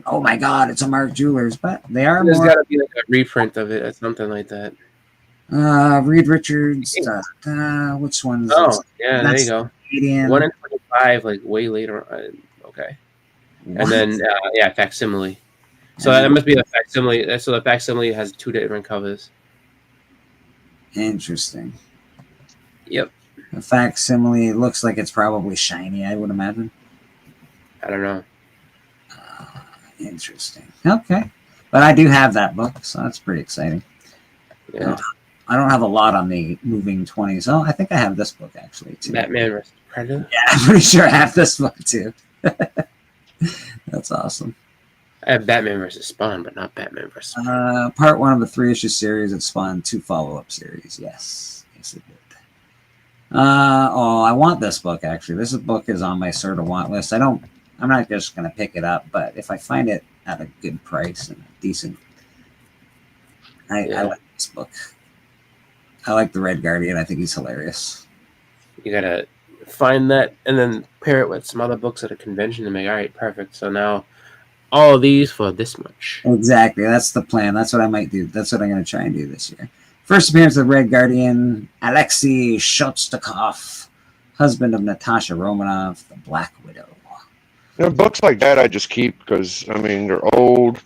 oh my god, it's a Mark Jewelers, but they are There's more. got to be like a reprint of it or something like that. Reed Richards. Which one? Oh, yeah, there you go. Canadian. 1 in 25, like way later. Okay. What? And then, facsimile. So that must be the facsimile. So the facsimile has 2 different covers. Interesting. Yep. The facsimile looks like it's probably shiny, I would imagine. I don't know. Interesting. Okay. But I do have that book, so that's pretty exciting. Yeah. I don't have a lot on the moving 20s. Oh, I think I have this book actually too. Batman vs. Predator? Yeah, I'm pretty sure I have this book too. That's awesome. I have Batman vs. Spawn, but not Batman vs. Part 1 of a 3-issue series that spawned 2 follow-up series. Yes. Yes, it did. I want this book actually. This book is on my sort of want list. I'm not just gonna pick it up, but if I find it at a good price and decent, I like this book. I like the Red Guardian. I think he's hilarious. You gotta find that and then pair it with some other books at a convention and make all right, perfect. So now all of these for this much. Exactly. That's the plan. That's what I might do. That's what I'm going to try and do this year. First appearance of Red Guardian, Alexei Shostakov, husband of Natasha Romanoff, the Black Widow. Books like that I just keep because, I mean, they're old,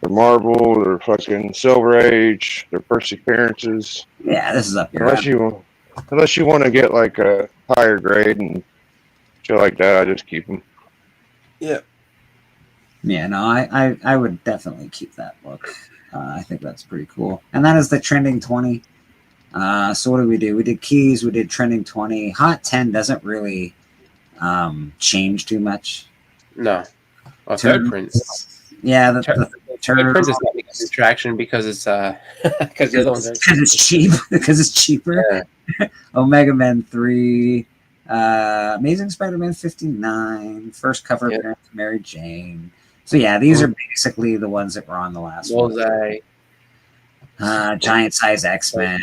they're Marvel, they're fucking Silver Age, they're first appearances. Yeah, this is up here. Unless you want to get like a higher grade and shit like that, I just keep them. Yeah. Yeah, no, I would definitely keep that book. I think that's pretty cool. And that is the Trending 20. So what did we do? We did Keys, we did Trending 20. Hot 10 doesn't really change too much. No. Well, third print. Yeah, the third print is not a distraction because it's because the other ones because it's cheap. Because it's cheaper. Yeah. Omega Men 3. Amazing Spider-Man 59. First cover appearance of Mary Jane. So yeah, these are basically the ones that were on the last Bullseye. one. Giant Size X-Men,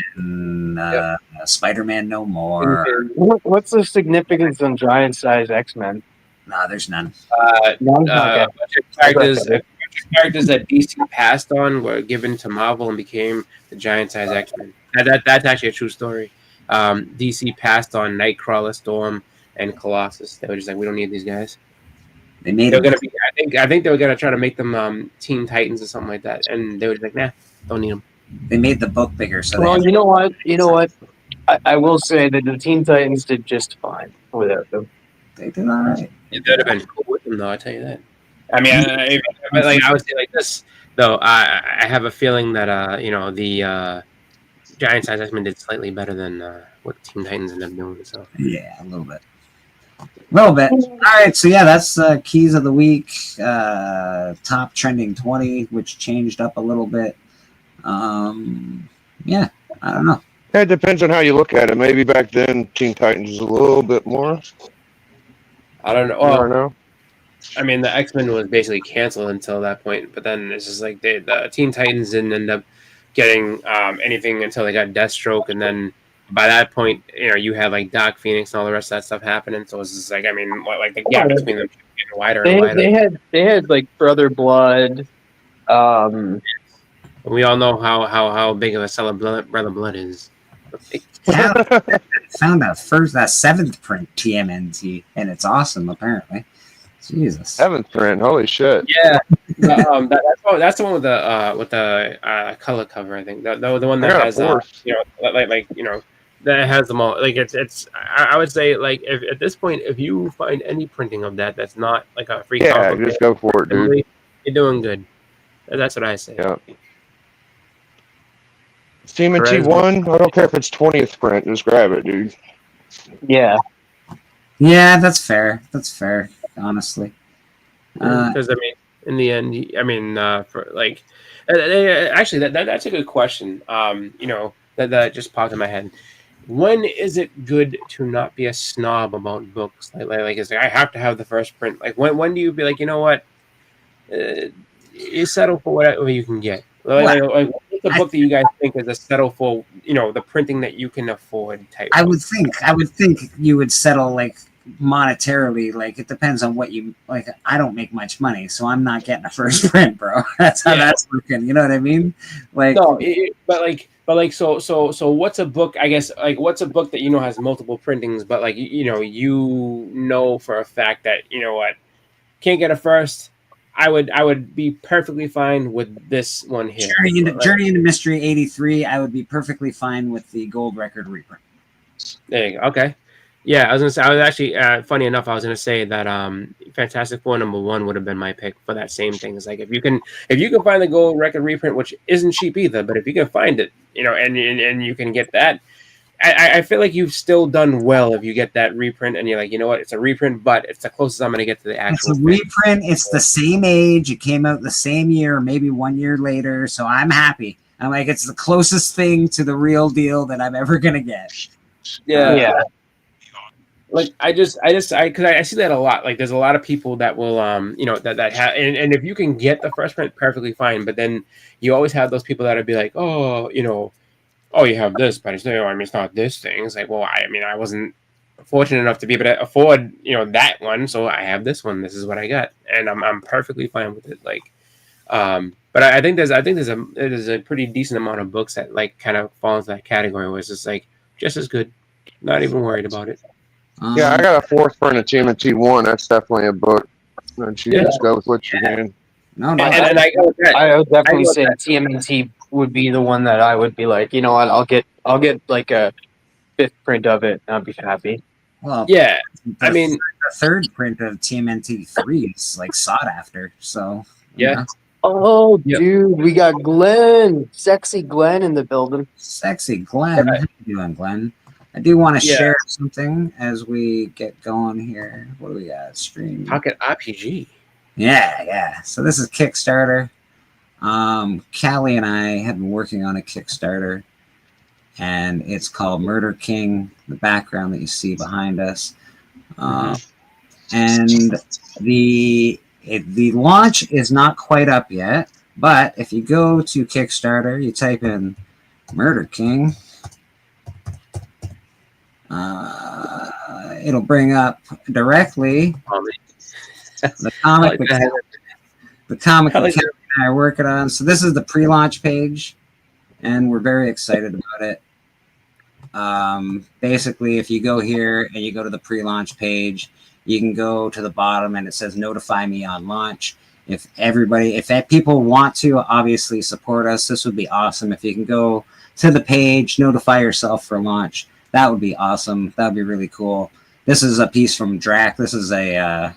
Spider-Man No More. What's the significance on Giant Size X-Men? No, there's none. None? A bunch of characters that DC passed on were given to Marvel and became the Giant Size X-Men. That's actually a true story. DC passed on Nightcrawler, Storm, and Colossus. They were just like, we don't need these guys. They made They're gonna be. I think they were gonna try to make them Teen Titans or something like that, and they were just like, nah, don't need them. They made the book bigger. So Well, you know what? I will say that the Teen Titans did just fine without them. They did all right. It would have been cool with them, though. I tell you that. I mean, I would say like this though. I have a feeling that the Giant Size X-Men did slightly better than what Teen Titans ended up doing. So yeah, a little bit. All right, so yeah, that's Keys of the Week. Top Trending 20, which changed up a little bit. Yeah, I don't know. It depends on how you look at it. Maybe back then Teen Titans was a little bit more. I don't know. I don't know. I mean, the X-Men was basically canceled until that point, but then it's just like the Teen Titans didn't end up getting anything until they got Deathstroke, and then by that point, you had like Doc Phoenix and all the rest of that stuff happening. So it's just like, I mean, like the gap between them getting wider and wider. They had like Brother Blood. We all know how big of a seller Brother Blood is. Found that seventh print TMNT, and it's awesome. Apparently, Jesus. Seventh print, holy shit! Yeah, that's the one with the color cover. I think the one that has that has them all. Like it's I would say like if at this point if you find any printing of that's not like a free comic book, just go for it, dude. You're doing good. That's what I say. Yeah. TMNT 1, I don't care if it's 20th print, just grab it, dude. Yeah. Yeah, that's fair. That's fair, honestly. Because I mean, in the end, I mean, for like, actually, that's a good question. That just popped in my head. When is it good to not be a snob about books? Like it's like I have to have the first print. Like when do you be like, you know what? You settle for whatever you can get. Like, what's the book that you guys think is a settle for? The printing that you can afford type. I would think you would settle like monetarily. Like it depends on what you like. I don't make much money, so I'm not getting a first print, bro. That's how that's working. You know what I mean? Like no, so what's a book? I guess like what's a book that has multiple printings, but like you for a fact that can't get a first. I would be perfectly fine with this one here. Journey into Mystery 83. I would be perfectly fine with the gold record reprint. There you go. Okay. Yeah, I was gonna say. I was actually funny enough. I was gonna say that Fantastic Four #1 would have been my pick for that same thing. It's like if you can find the gold record reprint, which isn't cheap either, but if you can find it, and you can get that. I feel like you've still done well if you get that reprint and you're like, you know what, it's a reprint, but it's the closest I'm going to get to the actual. It's a reprint. It's the same age. It came out the same year, or maybe 1 year later. So I'm happy. I'm like, it's the closest thing to the real deal that I'm ever going to get. Yeah. Like because I see that a lot. Like there's a lot of people that will that have and if you can get the first print, perfectly fine. But then you always have those people that'll be like, oh, oh, you have this, but it's not this thing. It's like, well, I wasn't fortunate enough to be able to afford that one, so I have this one. This is what I got, and I'm perfectly fine with it. Like, but I think there's a pretty decent amount of books that like kind of fall into that category where it's just like just as good, not even worried about it. Yeah, I got a fourth print of TMNT 1. That's definitely a book. And you just go with what you can. No, no. And I go with that. I would definitely I go say with TMNT would be the one that I would be like, you know what, I'll get like a fifth print of it, and I'll be happy. Well, Yeah, I mean, the third print of TMNT 3 is like sought after. So Yeah. Oh, Yep. dude, we got Glenn, sexy Glenn in the building. Sexy Glenn. How you doing, Glenn? I do want to Yeah. share something as we get going here. What do we got? Stream. Pocket RPG. Yeah. So this is Kickstarter. Callie and I have been working on a Kickstarter, and it's called Murder King. The background that you see behind us, and the launch is not quite up yet. But if you go to Kickstarter, you type in Murder King. It'll bring up directly the comic that Callie and I are working on. So this is the pre-launch page, and we're very excited about it. Basically, if you go here and you go to the pre-launch page, you can go to the bottom and it says notify me on launch. If people want to obviously support us, this would be awesome. If you can go to the page, notify yourself for launch. That would be awesome. That would be really cool. This is a piece from Drac. This is a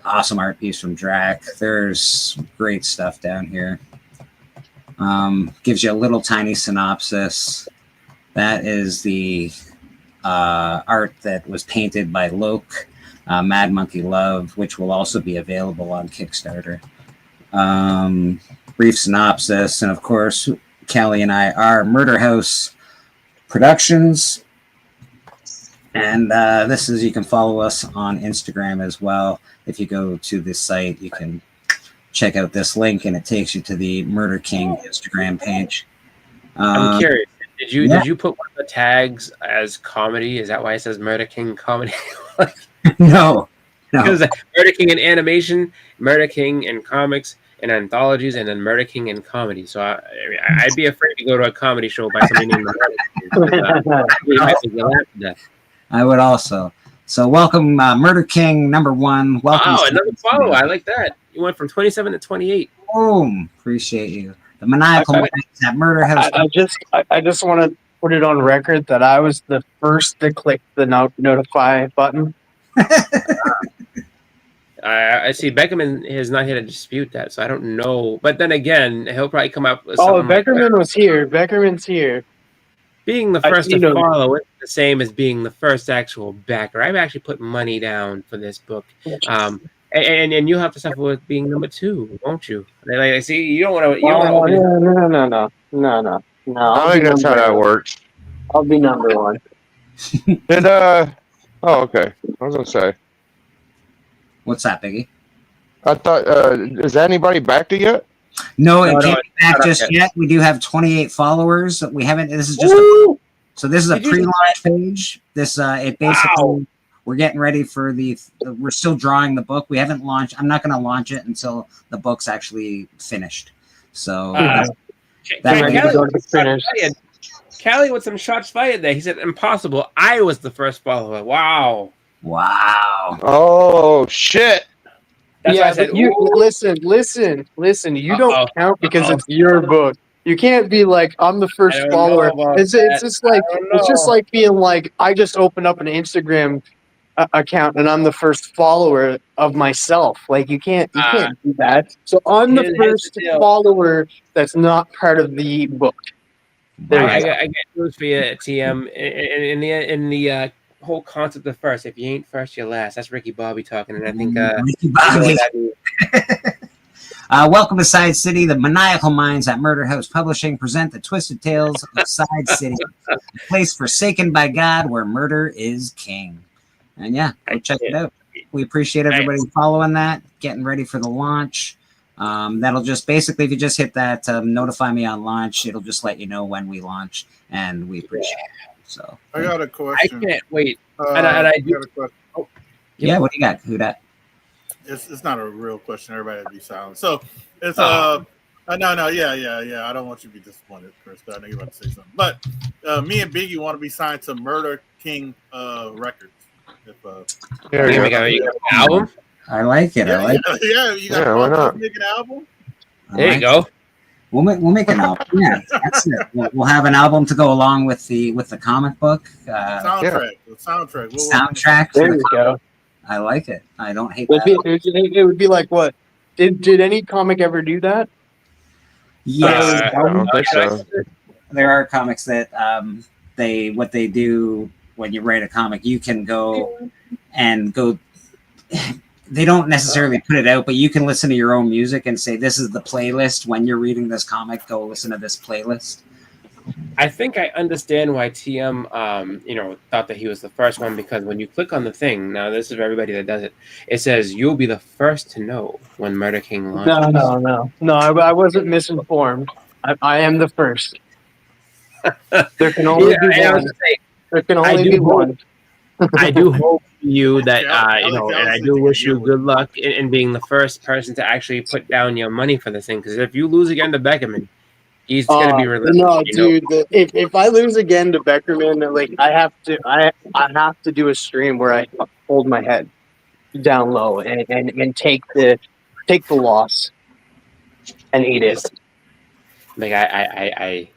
awesome art piece from Drac. There's great stuff down here. Gives you a little tiny synopsis. That is the art that was painted by Loke, Mad Monkey Love, which will also be available on Kickstarter. Brief synopsis, and of course, Callie and I are Murder House Productions, and this is, you can follow us on Instagram as well. If you go to this site, you can check out this link, and it takes you to the Murder King Instagram page. I'm curious. Did you put one of the tags as comedy? Is that why it says Murder King Comedy? No. Because Murder King in animation, Murder King in comics and anthologies, and then Murder King in comedy. So I'd be afraid to go to a comedy show by somebody named Murder King. I would also. So welcome, Murder King #1. Welcome. Wow, another follow. I like that. You went from 27 to 28. Boom. Appreciate you. The maniacal minds at Murder House. I just want to put it on record that I was the first to click the notify button. I see Beckerman is not here to dispute that, so I don't know. But then again, he'll probably come up with Oh, something Beckerman was here. Beckerman's here. Being the first to follow isn't the same as being the first actual backer. I've actually put money down for this book. And you'll have to suffer with being number 2, won't you? Like, I see, you don't want to. No. I think that's how that works. I'll be number 1. Oh, okay. I was gonna say. What's that, Biggie? I thought, is anybody backed it yet? No, it can't be back just yet. We do have 28 followers. We haven't. This is just so this is a pre-launch page. This it basically we're getting ready for we're still drawing the book. We haven't launched. I'm not going to launch it until the book's actually finished. So Callie with some shots fired there. He said impossible. I was the first follower. Wow. Oh shit. That's why I said, you listen. You don't count because it's your book. You can't be like, I'm the first follower. It's just like being like, I just opened up an Instagram account and I'm the first follower of myself. Like you can't do that. So I'm the first follower that's not part of the book. I get news for you, TM. In the whole concept of first. If you ain't first, you're last. That's Ricky Bobby talking, and I think Ricky Bobby. Welcome to Side City. The maniacal minds at Murder House Publishing present the twisted tales of Side City, a place forsaken by God where murder is king. And yeah, go check it out. We appreciate everybody following that, getting ready for the launch. That'll just basically, if you just hit that notify me on launch, it'll just let you know when we launch, and we appreciate it. So I got a I question. can't wait. And I do. got a question. yeah, what do you got? Who that? It's not a real question. Everybody be silent. So it's no, I don't want you to be disappointed, Chris. I know you're about to say something. But me and Biggie want to be signed to Murder King Records. If There you You go. got an album? I like it. I like it. yeah, you got Yeah, why not? make an album. I There like you go. We'll make an album. Yeah, that's it. We'll have an album to go along with the comic book Soundtrack. The soundtrack. soundtrack. There we go. I like it. I don't hate It'd that. it would be like what? Did any comic ever do that? Yes, I don't think so. there are comics that what they do when you write a comic, you can go. They don't necessarily put it out, but you can listen to your own music and say, this is the playlist. When you're reading this comic, go listen to this playlist. I think I understand why TM, thought that he was the first one, because when you click on the thing, now this is for everybody that does it, it says you'll be the first to know when Murder King launches. No. I wasn't misinformed. I am the first. There can only be I one. was gonna say, There can I only do be hope- one. I do hope for you that Yeah, and I do wish you good luck in being the first person to actually put down your money for this thing. Because if you lose again to Beckerman, he's gonna be relentless. No, dude. If I lose again to Beckerman, like I have to do a stream where I hold my head down low and take the loss and eat it. Like I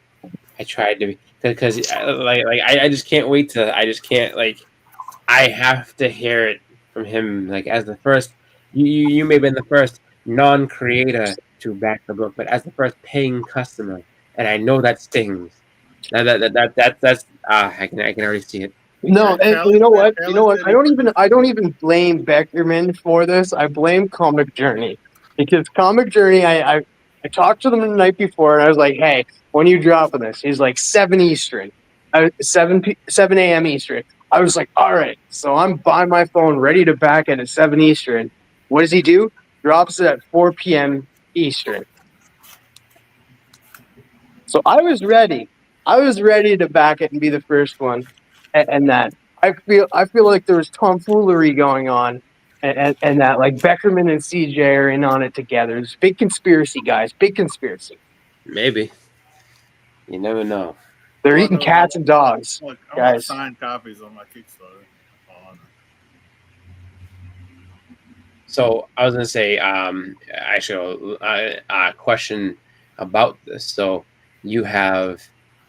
tried to, because I just can't wait to. I just can't I have to hear it from him. Like, as the first, you may have been the first non-creator to back the book, but as the first paying customer, and I know that stings. That's I can already see it. No, and you know what? I don't even blame Beckerman for this. I blame Comic Journey, because Comic Journey, I talked to them the night before, and I was like, "Hey, when are you dropping this?" He's like 7 Eastern, 7 a.m. Eastern. I was like, "All right." So I'm by my phone, ready to back it at 7 Eastern. What does he do? Drops it at 4 p.m. Eastern. So I was ready. I was ready to back it and be the first one. And that I feel like there was tomfoolery going on, and that like Beckerman and CJ are in on it together. It's big conspiracy, guys. Big conspiracy. Maybe. You never know. They're eating cats and dogs, I want guys. signed copies on my Kickstarter. So I was gonna say, actually, a question about this. So you have,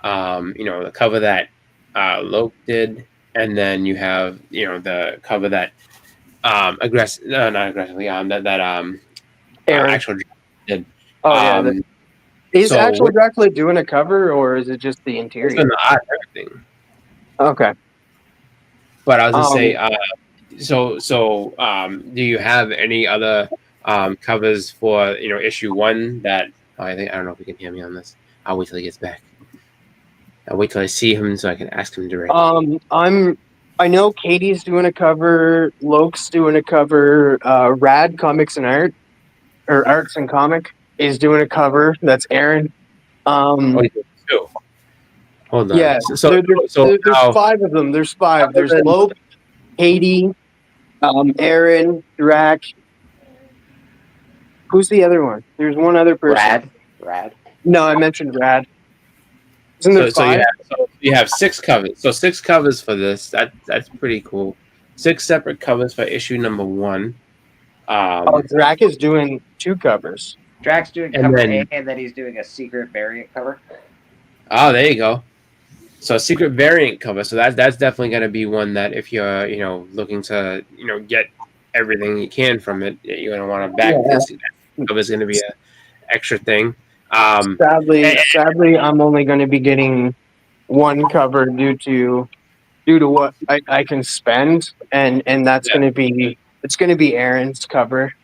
the cover that Loke did, and then you have, the cover that not aggressively, Aaron. actual did. Oh yeah. Is so actual Dracula doing a cover, or is it just the It's interior? been the art and everything. Okay. But I was gonna say, do you have any other covers for issue 1 that I don't know if you can hear me on this. I'll wait till he gets back. I'll wait till I see him so I can ask him directly. I know Katie's doing a cover, Loke's doing a cover, Rad Comics and Art, or Arts and Comic is doing a cover. That's Aaron. He's doing 2. Hold on. Yeah, there's 5 of them. There's 5. There's Loke, Katie, Aaron, Drac. Who's the other one? There's one other person. Rad. No, I mentioned Rad. Isn't there 5? You have 6 covers. So 6 covers for this. That's pretty cool. 6 separate covers for issue number 1. Drac is doing 2 covers. Drac's doing cover A, and then he's doing a secret variant cover. Oh, there you go. So a secret variant cover. So that's definitely going to be one that if you're looking to get everything you can from it, you're going to want to back this. That cover is going to be an extra thing. Sadly, I'm only going to be getting 1 cover due to what I can spend, and that's going to be Aaron's cover.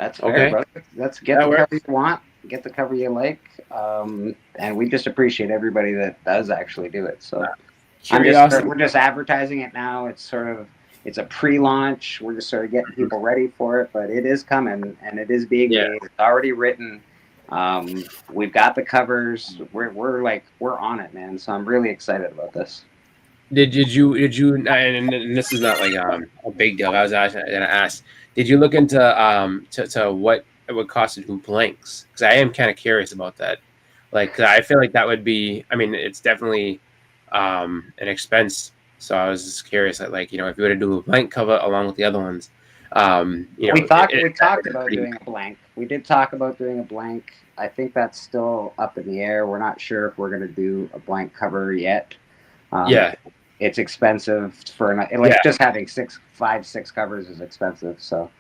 That's fair, Okay. brother. Let's get That the works. cover you want, get the cover you like, and we just appreciate everybody that does actually do it. So Curiosity. we're just advertising it now. It's a pre-launch. We're just sort of getting people ready for it, but it is coming and it is being Yeah. made. It's already written. We've got the covers. We're on it, man. So I'm really excited about this. Did you and this is not like a big deal. I was actually gonna ask. Did you look into to what it would cost to do blanks? Because I am kind of curious about that. Like 'cause I feel like that would be. I mean, it's definitely an expense. So I was just curious, like if you were to do a blank cover along with the other ones, We talked about pretty- doing a blank. We did talk about doing a blank. I think that's still up in the air. We're not sure if we're going to do a blank cover yet. Yeah. It's expensive just having 6 covers is expensive. So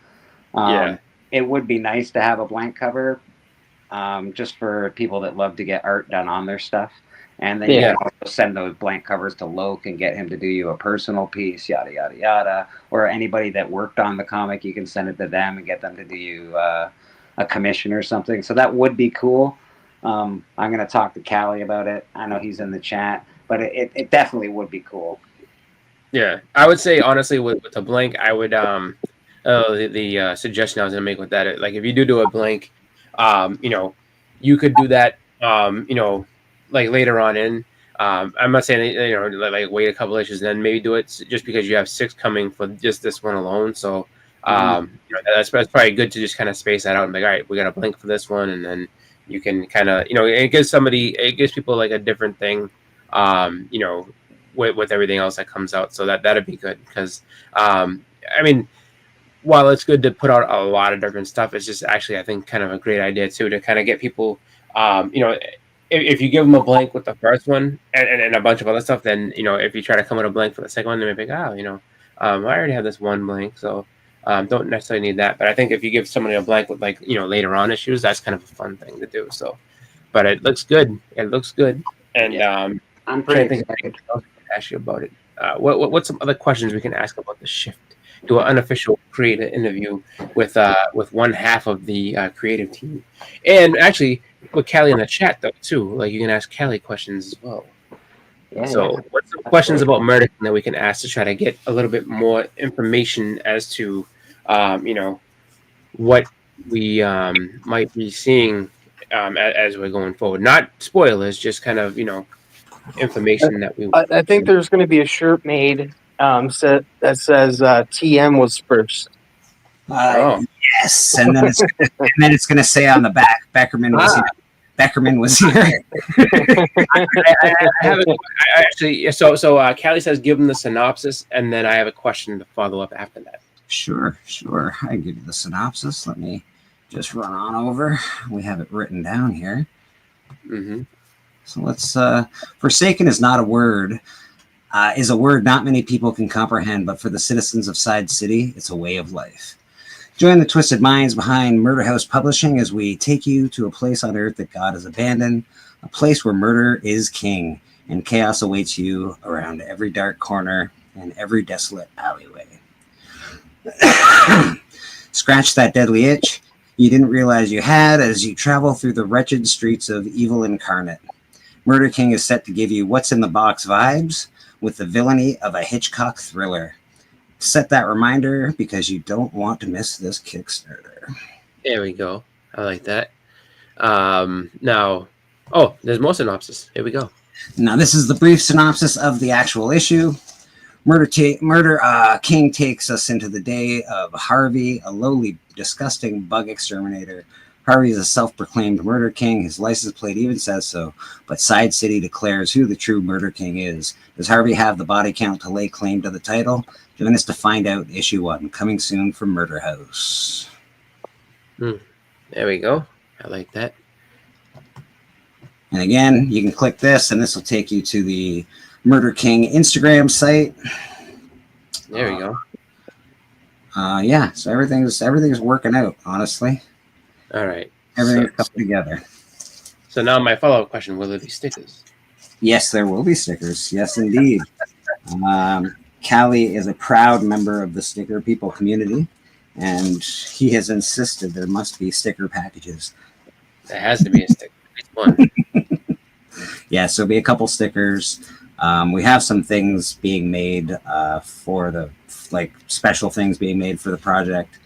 Yeah. it would be nice to have a blank cover, just for people that love to get art done on their stuff. And then you Yeah. can also send those blank covers to Loke and get him to do you a personal piece, yada yada yada. Or anybody that worked on the comic, you can send it to them and get them to do you a commission or something. So that would be cool. I'm going to talk to Callie about it. I know he's in the chat, but it definitely would be cool. Yeah, I would say honestly with a blank, I would the suggestion I was gonna make with that, like if you do a blank, you could do that, like later on in. I'm not saying like wait a couple issues and then maybe do it just because you have 6 coming for just this one alone. So that's probably good to just kind of space that out and be like, all right, we got a blank for this one, and then you can kind of it gives people like a different thing, with everything else that comes out. So that'd be good because I mean, while it's good to put out a lot of different stuff, it's just actually I think kind of a great idea too to kind of get people, if you give them a blank with the first one and a bunch of other stuff, then if you try to come with a blank for the second one, they may be like, I already have this one blank, so don't necessarily need that. But I think if you give somebody a blank with later on issues, that's kind of a fun thing to do. So, but it looks good. It looks good, and I'm pretty excited. Ask you about it. What's some other questions we can ask about the shift? Do an unofficial creator interview with one half of the creative team, and actually with Callie in the chat though too. Like you can ask Callie questions as well. So what's some questions about Murder that we can ask to try to get a little bit more information as to what we might be seeing as we're going forward? Not spoilers, just kind of information that we. I think there's going to be a shirt made that says TM was first. Yes, and then it's going to say on the back, Beckerman was here. Beckerman was here. So Callie says, give them the synopsis, and then I have a question to follow up after that. Sure. I can give you the synopsis. Let me just run on over. We have it written down here. Mm-hmm. So let's. Forsaken is not a word. Is a word not many people can comprehend, but for the citizens of Side City, it's a way of life. Join the twisted minds behind Murder House Publishing as we take you to a place on Earth that God has abandoned, a place where murder is king, and chaos awaits you around every dark corner and every desolate alleyway. Scratch that deadly itch you didn't realize you had as you travel through the wretched streets of evil incarnate. Murder King is set to give you what's in the box vibes with the villainy of a Hitchcock thriller. Set that reminder because you don't want to miss this Kickstarter. There we go. I like that. Now, there's more synopsis. Here we go. Now, this is the brief synopsis of the actual issue. Murder King takes us into the day of Harvey, a lowly, disgusting bug exterminator. Harvey is a self-proclaimed murder king. His license plate even says so, but Side City declares who the true murder king is. Does Harvey have the body count to lay claim to the title? Join us to find out. Issue 1, coming soon from Murder House. There we go. I like that. And again, you can click this, and this will take you to the Murder King Instagram site. There we go. So everything's working out, honestly. All right. Everything's coming together. So now my follow-up question, will there be stickers? Yes, there will be stickers. Yes, indeed. Callie is a proud member of the Sticker People community, and he has insisted there must be sticker packages. There has to be a stick. It's fun. Yeah, so be a couple stickers. We have some things being made for the special things being made for the project.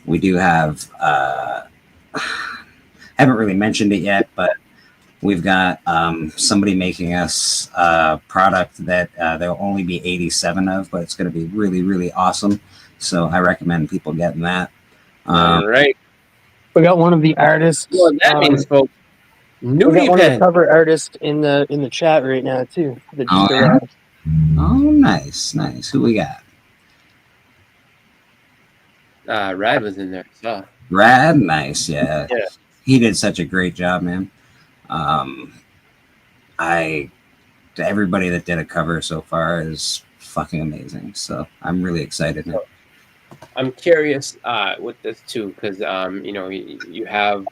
We do have haven't really mentioned it yet, but we've got somebody making us a product that there'll only be 87 of, but it's going to be really, really awesome. So I recommend people getting that. All right. We got one of the artists. Well, that means, folks, we got nudie one of the pen. cover artists in the chat right now too. That just Oh, yeah? arrived. Oh, nice. Who we got? Rad was in there. So. Rad, nice. Yeah. Yeah. He did such a great job, man. Everybody that did a cover so far is fucking amazing. So I'm really excited now. I'm curious with this too, because you have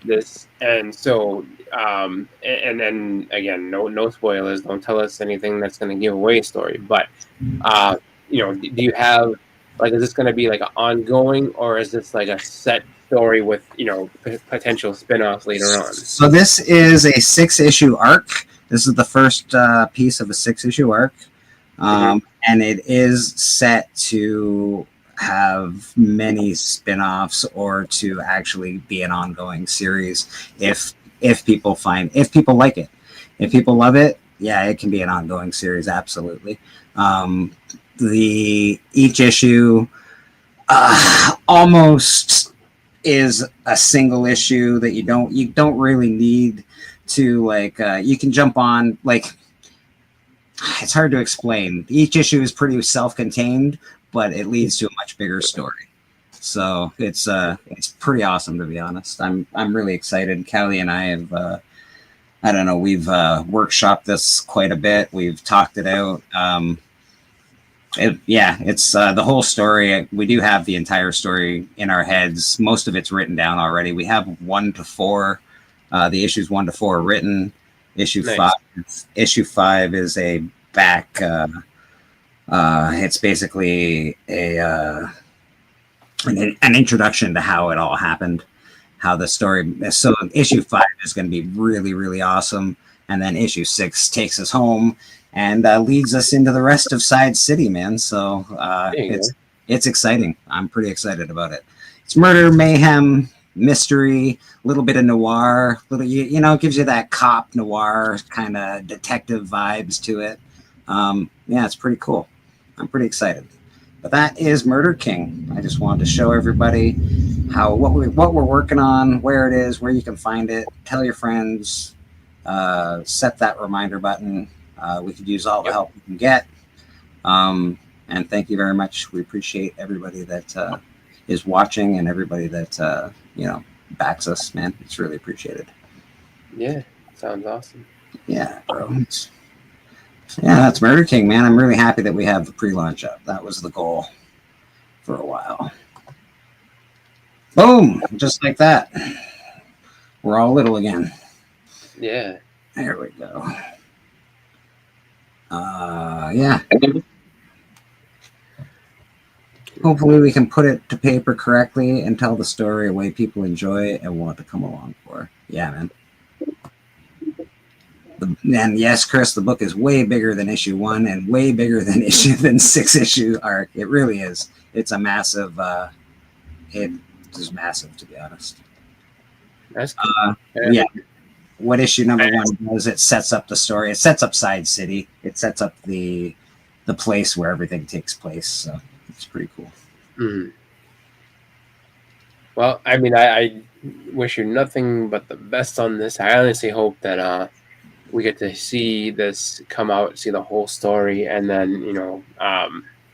this, and so and then again, no spoilers. Don't tell us anything that's going to give away a story. But do you have is this going to be like an ongoing, or is this like a set story with potential spin-offs later on? So this is a 6-issue arc. This is the first piece of a 6-issue arc, and it is set to have many spin-offs or to actually be an ongoing series if people like it. If people love it, yeah, it can be an ongoing series, absolutely. Each issue almost is a single issue that you don't really need to you can jump on. It's hard to explain. Each issue is pretty self-contained, but it leads to a much bigger story. So it's pretty awesome, to be honest. I'm really excited. Callie and I have we've workshopped this quite a bit. We've talked it out. It's the whole story. We do have the entire story in our heads. Most of it's written down already. We have 1 to 4. The issues 1 to 4 are written. Issue 5 is a back. It's basically an introduction to how it all happened, how the story. So issue 5 is going to be really, really awesome, and then issue 6 takes us home and leads us into the rest of Side City, man. So it's exciting. I'm pretty excited about it. It's murder, mayhem, mystery, a little bit of noir, it gives you that cop noir kind of detective vibes to it. It's pretty cool. I'm pretty excited. But that is Murder King. I just wanted to show everybody what we're working on, where it is, where you can find it. Tell your friends. Set that reminder button. We could use all the help we can get. And thank you very much. We appreciate everybody that is watching and everybody that backs us, man. It's really appreciated. Yeah, sounds awesome. Yeah, bro. That's Murder King, man. I'm really happy that we have the pre-launch up. That was the goal for a while. Boom! Just like that. We're all little again. Yeah. There we go. Hopefully we can put it to paper correctly and tell the story a way people enjoy it and want to come along for. Yeah, man. And yes, Chris, the book is way bigger than issue 1 and way bigger than 6-issue arc. It really is. It's a massive. It is massive, to be honest. That's cool. Yeah. What issue number 1 does? It sets up the story. It sets up Side City. It sets up the place where everything takes place. So it's pretty cool. Mm. Well, I mean, I wish you nothing but the best on this. I honestly hope that we get to see this come out, see the whole story, and then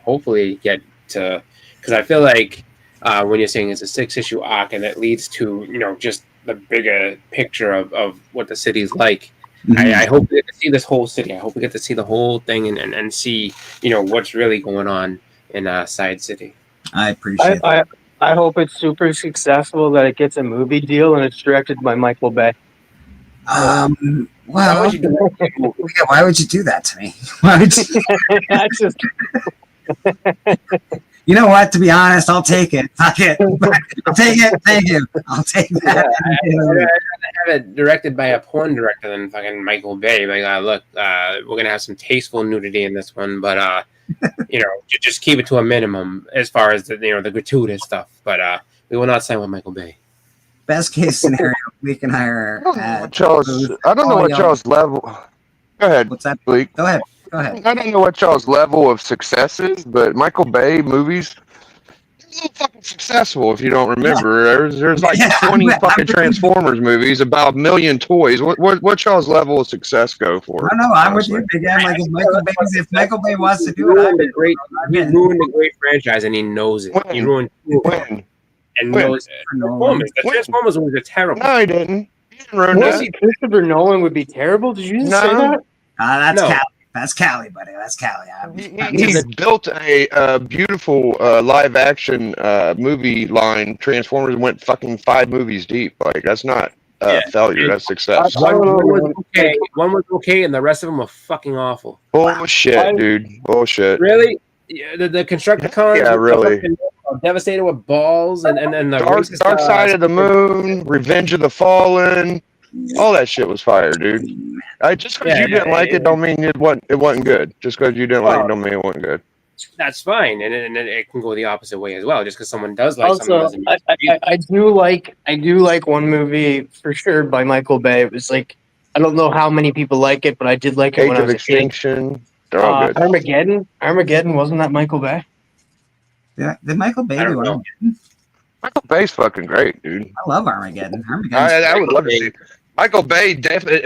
hopefully get to, because I feel like when you're saying it's a 6-issue arc and it leads to just the bigger picture of what the city is like. Mm-hmm. I hope we get to see this whole city. I hope we get to see the whole thing and see what's really going on in Side City. I appreciate it. I hope it's super successful, that it gets a movie deal and it's directed by Michael Bay. Well, why would you do that to me? That's just You know what? To be honest, I'll take it. Fuck it. I'll take it. Thank you. I'll take that. I'd rather have it directed by a porn director than fucking Michael Bay. Like, look, we're gonna have some tasteful nudity in this one, but just keep it to a minimum as far as the the gratuitous stuff. But we will not sign with Michael Bay. Best case scenario, we can hire. I don't know what y'all's level. Go ahead. What's that? Bleak. Go ahead. Go ahead. I don't know what y'all's level of success is, but Michael Bay movies, they're fucking successful. If you don't remember, there's like 20 fucking Transformers movies, about 1 million toys. What y'all's level of success go for? I don't know. I'm with you, Big M. Like if Michael Bay wants to do it, He ruined a great franchise, and he knows it. He ruined when. And knows Transformers. The Transformers was terrible. No, he didn't. He didn't ruin that. Christopher Nolan would be terrible. Did you just say that? That's No. Cali. That's Cali, buddy. That's Cali. He built a beautiful live action movie line. Transformers went fucking 5 movies deep. Like, that's not failure. That's success. One was okay, and the rest of them were fucking awful. Bullshit, dude. Bullshit. Really? Yeah, the Constructicons? Yeah, really. Devastated with balls and the Dark Side of the Moon, Revenge of the Fallen, all that shit was fire, dude. Just because you didn't like it, don't mean it wasn't good. Just because you didn't like it, don't mean it wasn't good. That's fine, and it can go the opposite way as well. Just because someone does like something Also, doesn't mean I do like one movie for sure by Michael Bay. It was like, I don't know how many people like it, but I did like it when I Age of was a kid. Extinction. They're all good. Armageddon, wasn't that Michael Bay? Yeah, did Michael Bay do Armageddon? Michael Bay's fucking great, dude. I love Armageddon. I would love to see Michael Bay.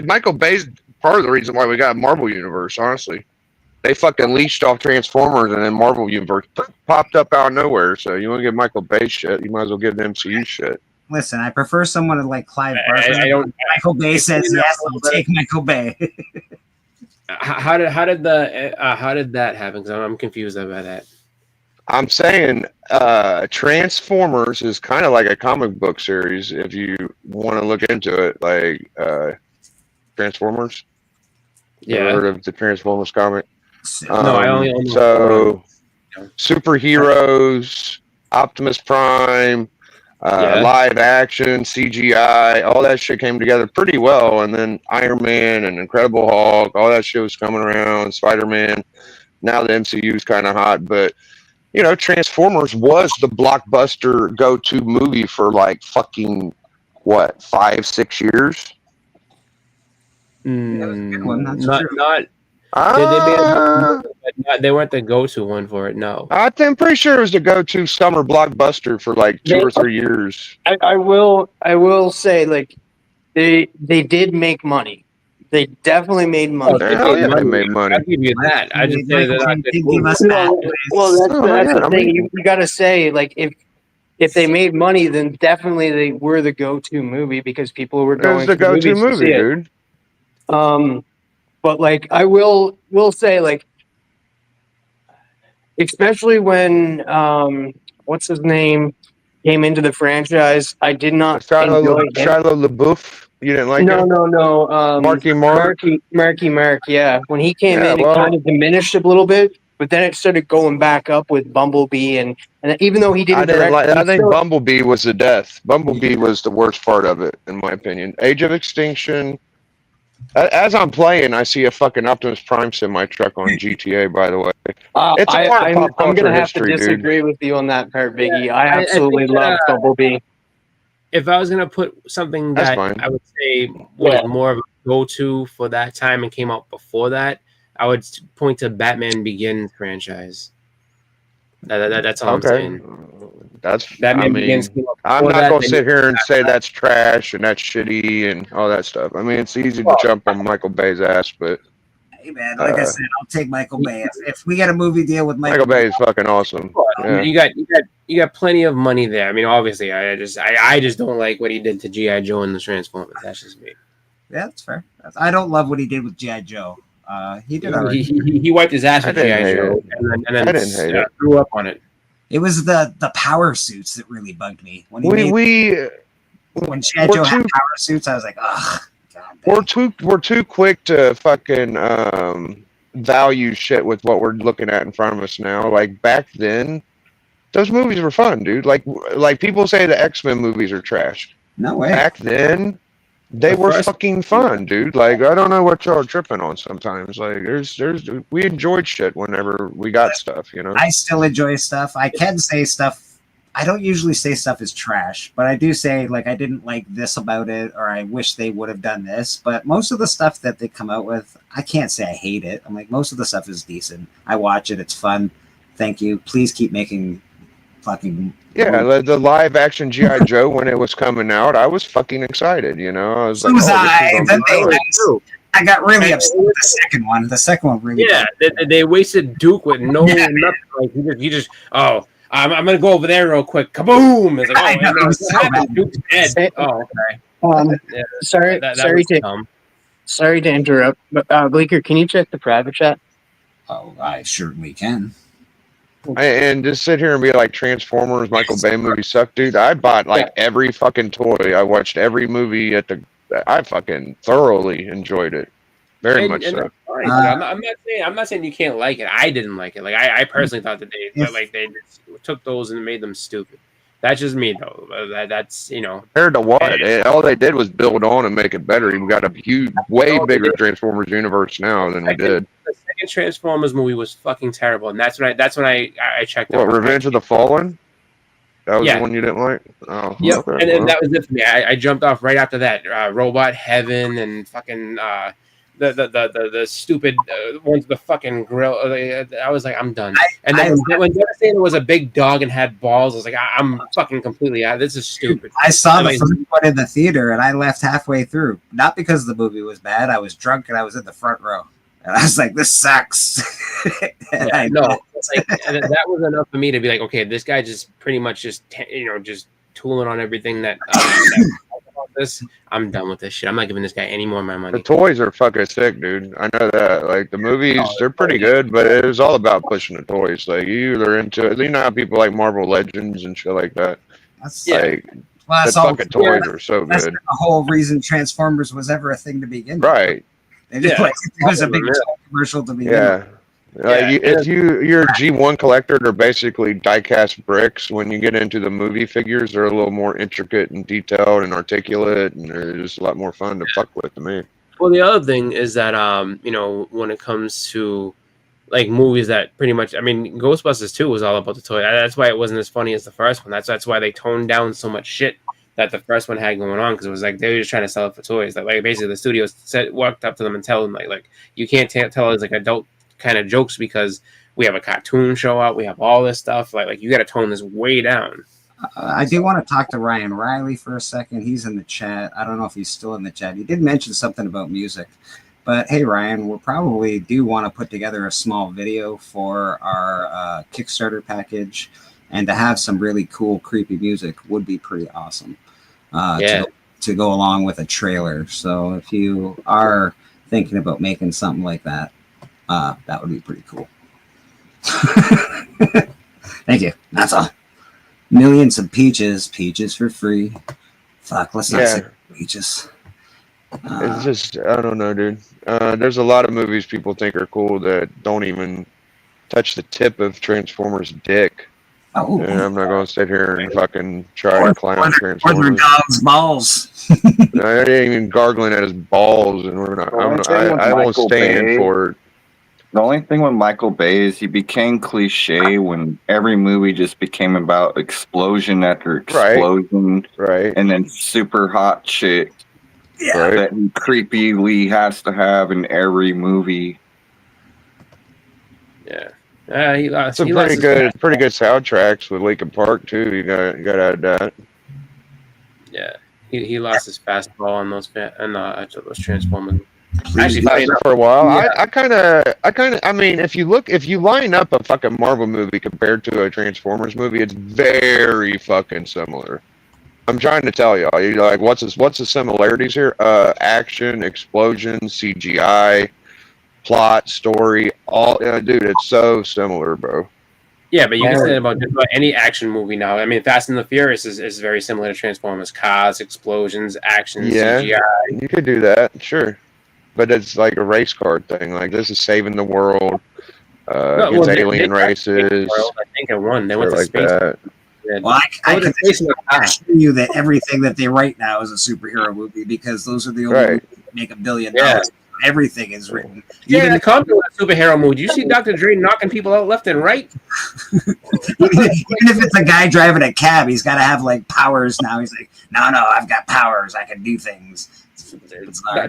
Michael Bay's part of the reason why we got Marvel Universe. Honestly, they fucking leashed off Transformers, and then Marvel Universe popped up out of nowhere. So you want to get Michael Bay shit, you might as well get the MCU shit. Listen, I prefer someone like Clive Barker. Michael Bay says yes, I'll take Michael Bay. How did that happen? Because I'm confused about that. I'm saying Transformers is kind of like a comic book series if you want to look into it, like Transformers. Yeah. You ever heard of the Transformers comic? No, I only superheroes, Optimus Prime, live action, CGI, all that shit came together pretty well. And then Iron Man and Incredible Hulk, all that shit was coming around. Spider-Man. Now the MCU is kind of hot, but Transformers was the blockbuster go-to movie for like fucking 5-6 years. That was a good one. That's not, true. They weren't the go-to one for it. No, I'm pretty sure it was the go-to summer blockbuster for like 2 or 3 years. I will say, like, they did make money. They definitely made money. They made money. I'll give you that. I just say that. Well, that's the thing. You got to say, like, if they made money, then definitely they were the go-to movie because people were going. It was the go-to movie, dude. But like, I will say, like, especially when what's his name came into the franchise, I did not enjoy him. Shia LaBeouf. You didn't like him? No. Marky Mark. Marky Mark. Yeah, when he came in, it kind of diminished a little bit, but then it started going back up with Bumblebee, and even though he didn't direct, I think Bumblebee was the death. Bumblebee was the worst part of it, in my opinion. Age of Extinction. As I'm playing, I see a fucking Optimus Prime semi truck on GTA. By the way, it's a part of pop I'm culture gonna have history, to disagree with you on that part, Biggie. I absolutely love Bumblebee. If I was gonna put something that I would say was more of a go-to for that time and came out before that, I would point to Batman Begins franchise. That's all I'm saying. Batman Begins. I'm not gonna sit here and say that's trash and that's shitty and all that stuff. I mean, it's easy to jump on Michael Bay's ass, but hey man, like I said, I'll take Michael Bay. If we get a movie deal with Michael Bay is fucking awesome. Yeah. You got plenty of money there. I mean, obviously, I just don't like what he did to G.I. Joe and the Transformers. That's just me. Yeah, that's fair. I don't love what he did with G.I. Joe. He did alright. He wiped his ass with G.I. Joe and then threw up on it. It was the power suits that really bugged me. When when G.I. Joe had power suits, I was like, ugh. We're too quick to fucking value shit with what we're looking at in front of us now. Like back then, those movies were fun, dude. Like people say the X-Men movies are trash. No way. Back then, they The were first- fucking fun, dude. Like I don't know what y'all are tripping on sometimes. Like we enjoyed shit whenever we got stuff, you know. I still enjoy stuff. I can say stuff. I don't usually say stuff is trash, but I do say like I didn't like this about it, or I wish they would have done this. But most of the stuff that they come out with, I can't say I hate it. I'm like, most of the stuff is decent. I watch it. It's fun. Thank you. Please keep making fucking Yeah, the live action GI Joe when it was coming out, I was fucking excited. You know, I was So like, was oh, I. this is Then gonna be they- great. I got really upset with the second one. The second one really. Yeah, they wasted Duke with no nothing. Like he just I'm gonna go over there real quick. Kaboom! It's like, I know, and it was what so happened? bad. Duke's dead. Say- Oh, okay. Yeah, Sorry, that sorry was to dumb. sorry to interrupt, but Bleaker, can you check the private chat? Oh, I certainly can. And just sit here and be like, Transformers, Michael Bay movies suck, dude. I bought like every fucking toy. I watched every movie I fucking thoroughly enjoyed it. Very much so. That's fine, dude. I'm not saying you can't like it. I didn't like it. Like I personally thought that they just took those and made them stupid. That's just me though. That's Compared to what? All they did was build on and make it better. We've got a huge, way bigger Transformers universe now than we did. The second Transformers movie was fucking terrible, and that's when I checked out. What, Revenge of the Fallen? That was Yeah. the one you didn't like? Oh, Yep, okay, and then well. that was it for me. I jumped off right after that. Robot Heaven and fucking the stupid ones with the fucking grill. I was like, I'm done. And then when Devastator was a big dog and had balls, I was like, I'm fucking completely out. This is stupid. I saw the Like- first one in the theater and I left halfway through. Not because the movie was bad. I was drunk and I was in the front row. And I was like, this sucks. And I No, like and that was enough for me to be like, okay, this guy just pretty much just tooling on everything that about this. I'm done with this shit. I'm not giving this guy any more of my The money. toys are fucking sick, dude. I know that. Like the movies, they're pretty good, but it was all about pushing the toys. Like you either into it. You know how people like Marvel Legends and shit like that. That's, Like well, the that's all. fucking toys are so That's good. the whole reason Transformers was ever a thing to begin with. Right. They just, Yeah. like, it was a big commercial to begin with. Yeah. Like Yeah. if you're a G1 collector, they're basically die-cast bricks. When you get into the movie figures, they're a little more intricate and detailed and articulate, and they're just a lot more fun to fuck with to me. Well, the other thing is that when it comes to like movies that pretty much, I mean, Ghostbusters 2 was all about the toy. That's why it wasn't as funny as the first one. That's why they toned down so much shit that the first one had going on, because it was like they were just trying to sell it for toys. Like basically the studios walked up to them and tell them like you can't tell us like adult kind of jokes because we have a cartoon show out, we have all this stuff. Like you got to tone this way down. I do want to talk to Ryan Riley for a second. He's in the chat. I don't know if he's still in the chat. He did mention something about music. But hey, Ryan, we'll probably do want to put together a small video for our Kickstarter package, and to have some really cool, creepy music would be pretty awesome. To go along with a trailer. So if you are thinking about making something like that, that would be pretty cool. Thank you. That's all. Millions of peaches for free. Fuck, let's not say peaches. It's just, I don't know, dude. There's a lot of movies people think are cool that don't even touch the tip of Transformers' dick. Oh, And I'm not going to sit here and fucking try to clown or their Transformers. dog's balls. I ain't even gargling at his balls, and we're not. I won't stand for it. The only thing with Michael Bay is he became cliche when every movie just became about explosion after explosion, Right. and then super hot chick Right. that he creepily has to have in every movie. Yeah. He lost. Some he pretty lost good soundtracks with Linkin Park too. You got to add that. Yeah. He lost his fastball on those Transformers. Actually, for a while, I mean, if you line up a fucking Marvel movie compared to a Transformers movie, it's very fucking similar. I'm trying to tell y'all. You're like, what's the similarities here? Action, explosions, CGI, plot, story, all. Dude, it's so similar, bro. Yeah, but you can say that about just about any action movie now. I mean, Fast and the Furious is very similar to Transformers. Cars, explosions, action, CGI. You could do that, sure. But it's like a race car thing. Like, this is saving the world. Well, against alien races, I think it won. They went shit to like space. that. Well, I can space in the car. assure you that everything that they write now is a superhero movie because those are the only Right. movies that make $1 billion. Yeah. Everything is written. Yeah, Even the comic was a superhero movie. You see Dr. Dre knocking people out left and right? even if it's a guy driving a cab, he's got to have like powers now. He's like, no, I've got powers. I can do things.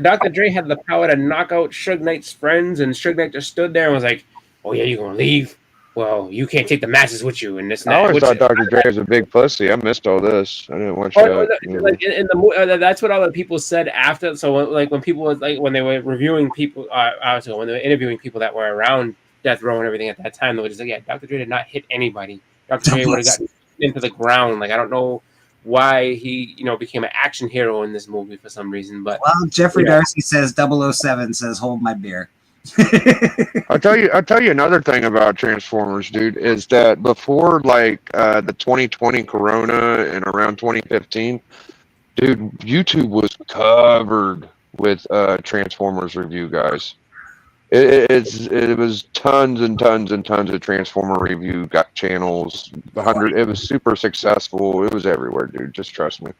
Dr. Dre had the power to knock out Suge Knight's friends, and Suge Knight just stood there and was like, "Oh yeah, you gonna leave? Well, you can't take the masses with you." And this, and I that. always Which thought is- Dr. Dre was a big pussy. I missed all this. I didn't watch Oh, that. no, like in the that's what all the people said after. So like when people was like when they were reviewing people, when they were interviewing people that were around Death Row and everything at that time, they were just like, "Yeah, Dr. Dre did not hit anybody. Dr. Dre would have gotten into the ground." Like I don't know why he became an action hero in this movie for some reason, but well, Jeffrey Darcy says 007 says hold my beer. I'll tell you another thing about Transformers, dude, is that before like the 2020 Corona and around 2015, dude, YouTube was covered with Transformers review guys. It was tons and tons and tons of Transformer review got channels. It was super successful. It was everywhere, dude. Just trust me.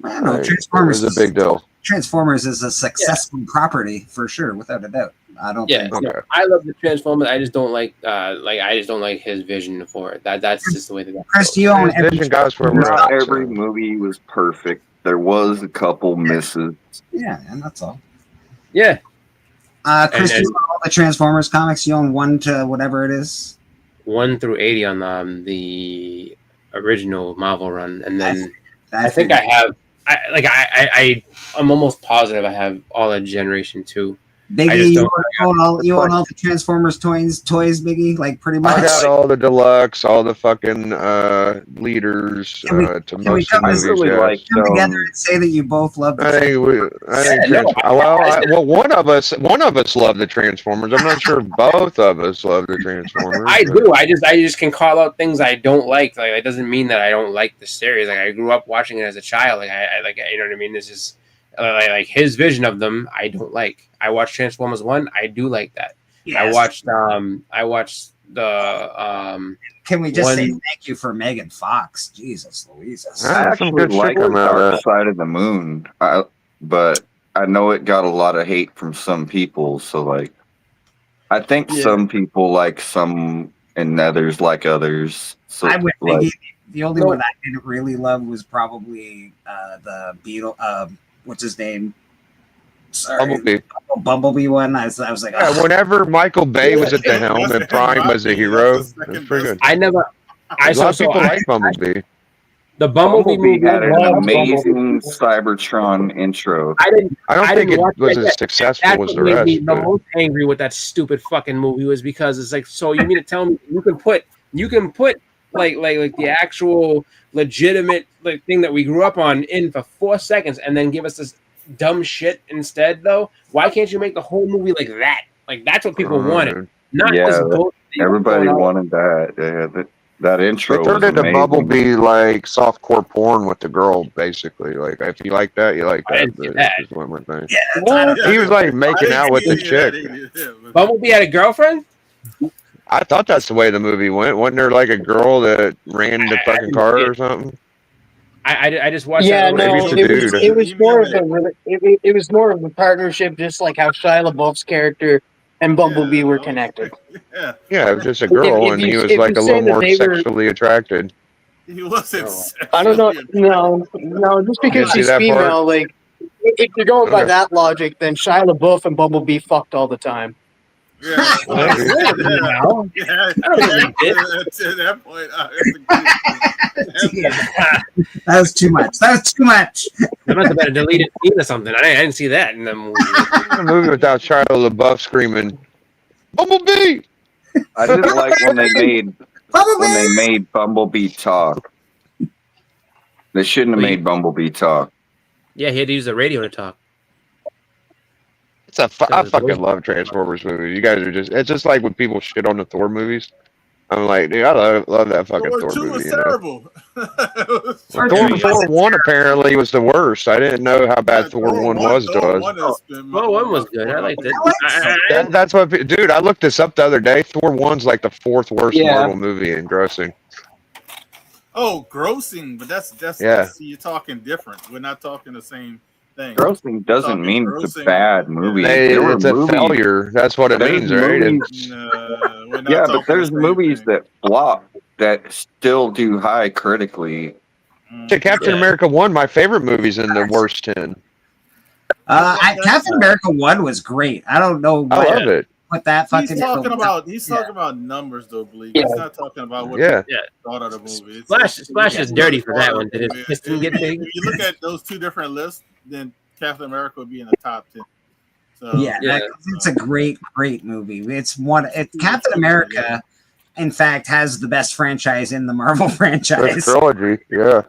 I don't know. Transformers is a big deal. Transformers is a successful property for sure, without a doubt. I don't think. Okay. I love the Transformers. I just don't like his vision for it. That's just the way that. Chris, you own every Vision guys where we're Not at, every so. movie was perfect. There was a couple misses. Yeah, and that's all. Yeah. Chris, you own all the Transformers comics. You own 1 to whatever it is. 1 through 80 on the original Marvel run, and then I think I have. I'm almost positive I have all of Generation 2. Biggie, you own all the Transformers toys, Biggie, like pretty much. I got all the deluxe, all the fucking leaders to most of the movies. Come together and say that you both love the one of us love the Transformers. I'm not sure both of us love the Transformers. I do. I just can call out things I don't like. Like it doesn't mean that I don't like the series. Like I grew up watching it as a child. Like I like, you know what I mean. This is like his vision of them. I don't like. I watched Transformers 1. I do like that. Yes. I watched the. Can we just say thank you for Megan Fox? Jesus Louises. I actually like Dark Side of the Moon, but I know it got a lot of hate from some people. So like, I think some people like some and others like others. So I would like, think the only one I didn't really love was probably the Beetle. What's his name? Sorry, Bumblebee one. I was like, yeah. Whenever Michael Bay was at the helm and Prime was a hero, it was pretty good. A lot of people like Bumblebee. The Bumblebee movie had an amazing Cybertron intro. I don't think it was as successful as the rest. Me the most angry with that stupid fucking movie was because it's like, so you mean to tell me you can put like the actual legitimate like thing that we grew up on in for 4 seconds and then give us this dumb shit instead though? Why can't you make the whole movie like that? Like that's what people wanted. Not this bullshit. Everybody wanted that. Yeah, that intro. They turned into Bumblebee like softcore porn with the girl, basically. Like if you like that, you like that. That's one more thing. Yeah, he was like making out with the chick. Bumblebee had a girlfriend? I thought that's the way the movie went. Wasn't there like a girl that ran the fucking car or something? I just watched. Yeah, that no, it was more of it was more of a partnership, just like how Shia LaBeouf's character and Bumblebee were connected. Yeah, it was just a girl, and he was like a little more sexually attracted. He wasn't. I don't know. No, just because she's female, like if you're going by that logic, then Shia LaBeouf and Bumblebee fucked all the time. Yeah. To that point, that was too much. That was too much. I must have been a deleted scene or something. I didn't see that in the movie. A movie without Shia LaBeouf screaming, "Bumblebee!" I didn't like when they made Bumblebee talk. They shouldn't have made Bumblebee talk. Yeah, he had to use the radio to talk. I fucking love Transformers movies. You guys are it's just like when people shit on the Thor movies. I'm like, dude, I love that fucking Thor Thor 2 movie. was You know? terrible. Well, Thor Thor 2 Thor wasn't 1 apparently was the worst. I didn't know how bad Thor 1 was to Thor us. 1 has been Well, one one of was my good. I liked it. That's what, dude. I looked this up the other day. Thor 1's like the 4th worst Yeah. Marvel movie in grossing. Oh, grossing, but that's Yeah. see, you're talking different. We're not talking the same thing. Grossing doesn't Talking mean it's a grossing, bad movie. yeah. There were It's a movies. failure. That's what it There's means, right? movies. We're not Yeah, talking but there's the same movies thing. that flop that still do high critically. Shit, Captain America 1, my favorite movie's in the worst 10. Captain America 1 was great. I don't know I love it. what that fucking. He's talking about numbers though, Bleak. Yeah. He's not talking about what Yeah. people thought of the movie. Splash is dirty for that one. Did his piston get big? If you look at those two different lists, then Captain America would be in the top 10. So Yeah, it's a great movie. It's Captain America, in fact, has the best franchise in the Marvel That's franchise. trilogy, yeah.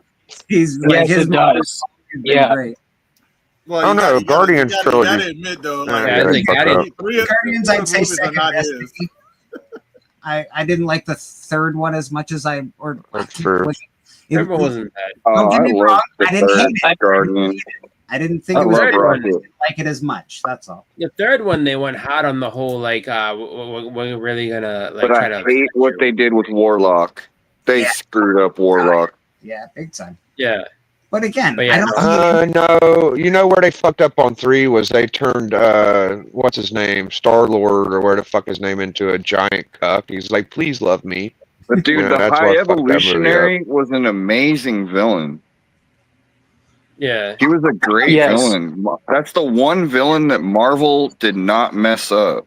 He's Yes, his it does. yeah, Yeah. great. well, Oh, no, Guardians you trilogy. gotta admit though, like Yeah, I think three of Guardians, I'd say movies are second not best. his. I didn't like the third one as much as That's true. Third one wasn't bad. Don't get I me love wrong, the I didn't third hate it. Guardian. I didn't think I it was love good. I Rocket. didn't like it as much. That's all. The third one, they went hard on the whole like, we're really gonna like But try I to. hate what they did with Warlock. They Yeah. screwed up Warlock. Yeah, big time. Yeah, But again, But yeah, I don't. No, you know where they fucked up on 3 was they turned what's his name, Star-Lord or where the fuck his name, into a giant cuck. He's like, please love me. But dude, Yeah, the that's High what fucked that movie Evolutionary was an amazing villain. yeah. He was a great Yes. villain. That's the one villain that Marvel did not mess up.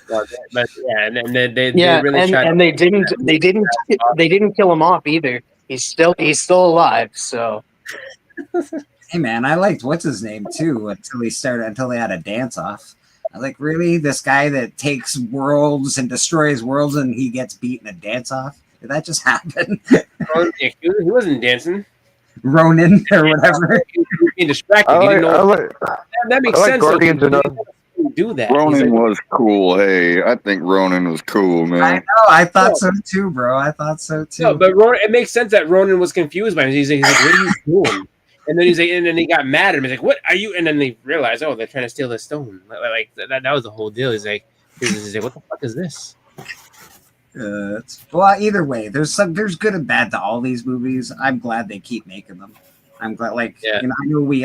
But yeah, and then they Yeah, really tried. and they didn't kill him off either. He's still alive. So Hey man, I liked what's his name too until they had a dance off. I was like, really? This guy that takes worlds and destroys worlds and he gets beat in a dance off? Did that just happen? He wasn't dancing. Ronin or whatever. He was being distracted. He didn't know. That makes I like sense. Guardians though. enough. He didn't do that. Ronin He's like, was cool. Hey, I think Ronin was cool, I man. know, I thought so too, bro. I thought so too. no, but Ronin, it makes sense that Ronin was confused by him. He's like, what are you doing? And then he's like, and then he got mad at him. He's like, what are you? And then they realized, oh, they're trying to steal the stone. Like that was the whole deal. He's like, what the fuck is this? Well, either way, there's good and bad to all these movies. I'm glad they keep making them. I'm glad, Yeah. you know,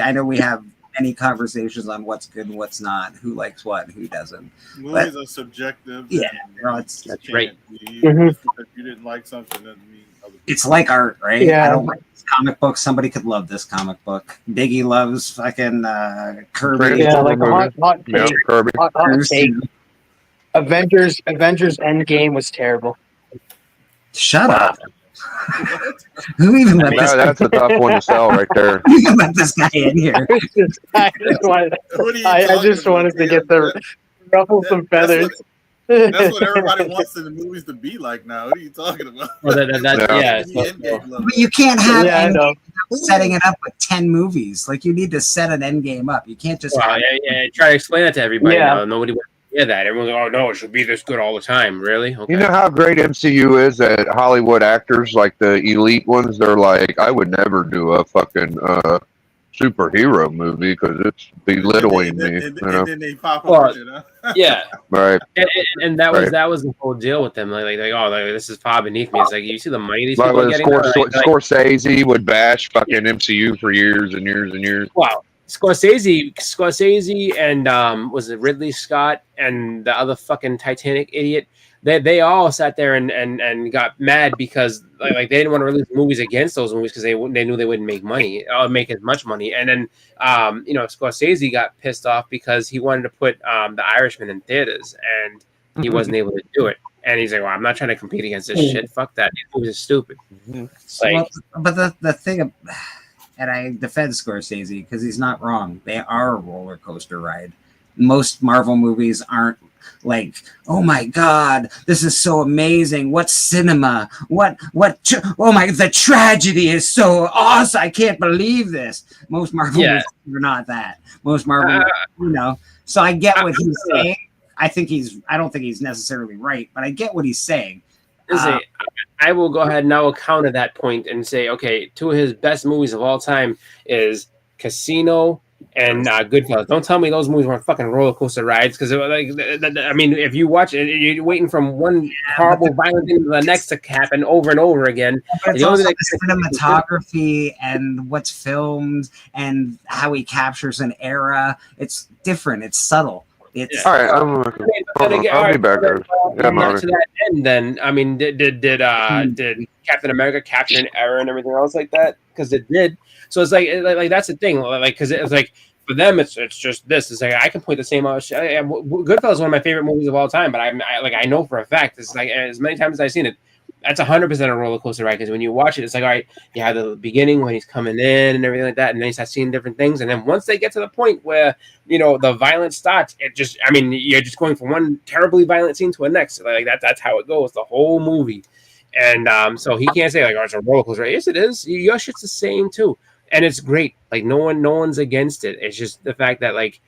I know we have many conversations on what's good and what's not, who likes what, who doesn't. Movies are subjective. Yeah, and you know, it's That's right. Mhm. If you didn't like something, doesn't mean other people. it's like art, right? Yeah. I don't like this comic book. Somebody could love this comic book. Biggie loves fucking Kirby. yeah, like a hot Yeah, take. Kirby. Hot take. Avengers Endgame was terrible. Shut up. Who even let No, this? that's a tough one to sell right there. Who even let this guy in here? I just wanted, What are you I talking just wanted about, to get the ruffle some That's feathers. That's what everybody wants in the movies to be like now. What are you talking about? Well, yeah. The Endgame level. But you can't have Yeah, I know. setting it up with 10 movies. Like, you need to set an end game up. You can't just Well, have yeah, try to explain that to everybody. Yeah. Now. Nobody wants to hear that. Everyone's like, oh no, it should be this good all the time. Really? Okay. You know how great MCU is that Hollywood actors, like the elite ones, they're like, I would never do a fucking superhero movie because it's belittling me. And You know? then they pop Well, up with it, huh? Yeah, Right. and that was Right. that was the whole deal with them. Like this is far beneath me. It's like you see the money these Like people are when getting. now? Scorsese would bash fucking MCU for years and years and years. Wow. Scorsese and was it Ridley Scott and the other fucking Titanic idiot? They all sat there and got mad because like they didn't want to release movies against those movies because they knew they wouldn't make money or make as much money. And then Scorsese got pissed off because he wanted to put The Irishman in theaters and he wasn't able to do it. And he's like, well, I'm not trying to compete against this shit. Fuck that. These movies are stupid. Like, but the thing, and I defend Scorsese because he's not wrong. They are a roller coaster ride. Most Marvel movies aren't like, oh my god, this is so amazing. What cinema? Oh my, the tragedy is so awesome. I can't believe this. Most Marvel movies are not that. Most Marvel, movies, So I get what he's saying. I don't think he's necessarily right, but I get what he's saying. Listen, I will go ahead and I will counter that point and say, okay, two of his best movies of all time is Casino and Goodfellas. Don't tell me those movies weren't fucking roller coaster rides, because I mean, if you watch it, you're waiting from one horrible violent thing to the next to happen over and over again. But it's The only also thing the cinematography and what's filmed and how he captures an era. It's different. It's subtle. It's All right, I'll be back, guys. Yeah, I'm not out. to that end, then I mean, did Captain America capture an era and everything else like that? Because it did. So it's like that's the thing. Like, because it's like for them, it's just this. It's like I can point the same out. Goodfellas is one of my favorite movies of all time, but I know for a fact it's like as many times as I've seen it, that's 100% a roller coaster ride. Because when you watch it, it's like, all right, you have the beginning when he's coming in and everything like that, and then you start seeing different things, and then once they get to the point where the violence starts, it just, I mean, you're just going from one terribly violent scene to the next. Like that's how it goes the whole movie. And so he can't say like, oh, it's a roller coaster ride. Yes, it is. Your shit's the same too, and it's great. Like no one's against it. It's just the fact that like,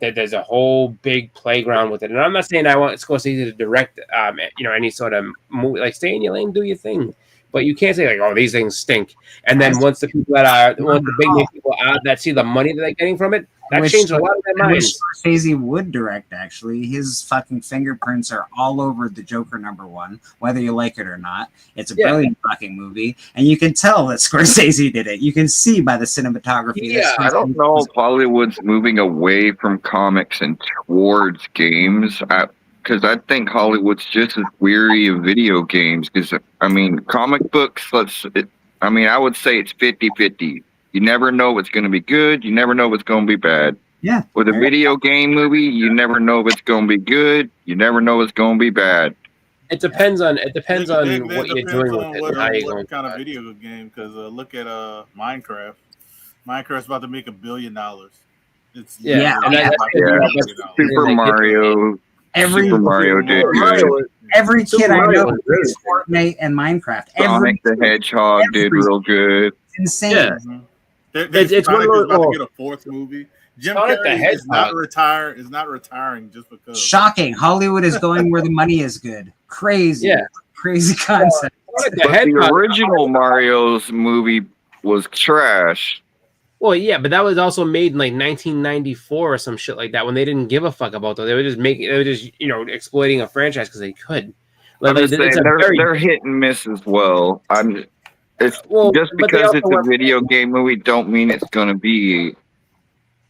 that there's a whole big playground with it. And I'm not saying I want Scorsese to direct, any sort of movie. Like stay in your lane, do your thing. But you can't say like, oh, these things stink. And then once the people once the big name people out that see the money that they're getting from it, that changed a lot of their minds. Scorsese would direct, actually. His fucking fingerprints are all over the Joker #1, whether you like it or not. It's a brilliant fucking movie, and you can tell that Scorsese did it. You can see by the cinematography. Yeah, I don't know if Hollywood's moving away from comics and towards games. Because I think Hollywood's just as weary of video games. Because, I mean, comic books, I would say it's 50-50. You never know what's going to be good. You never know what's going to be bad. Yeah. With a video game movie, you never know if it's going to be good. You never know if it's going to be bad. It depends on what you're doing with it and how you're going. What kind of video game? Because look at Minecraft. Minecraft's about to make $1 billion. It's Super Mario. Super Mario did good. Every kid I know plays Fortnite and Minecraft. Sonic the Hedgehog did real good. It's insane. Yeah. It's one of those. About to get a fourth movie. Jim Carrey is not retiring just because. Shocking! Hollywood is going where the money is good. Crazy. Yeah. Crazy concept. But the original Mario's movie was trash. Well, yeah, but that was also made in like 1994 or some shit like that when they didn't give a fuck about that. They were just exploiting a franchise because they could. Like, they're hit and miss as well. Just because it's a video game movie, don't mean it's going to be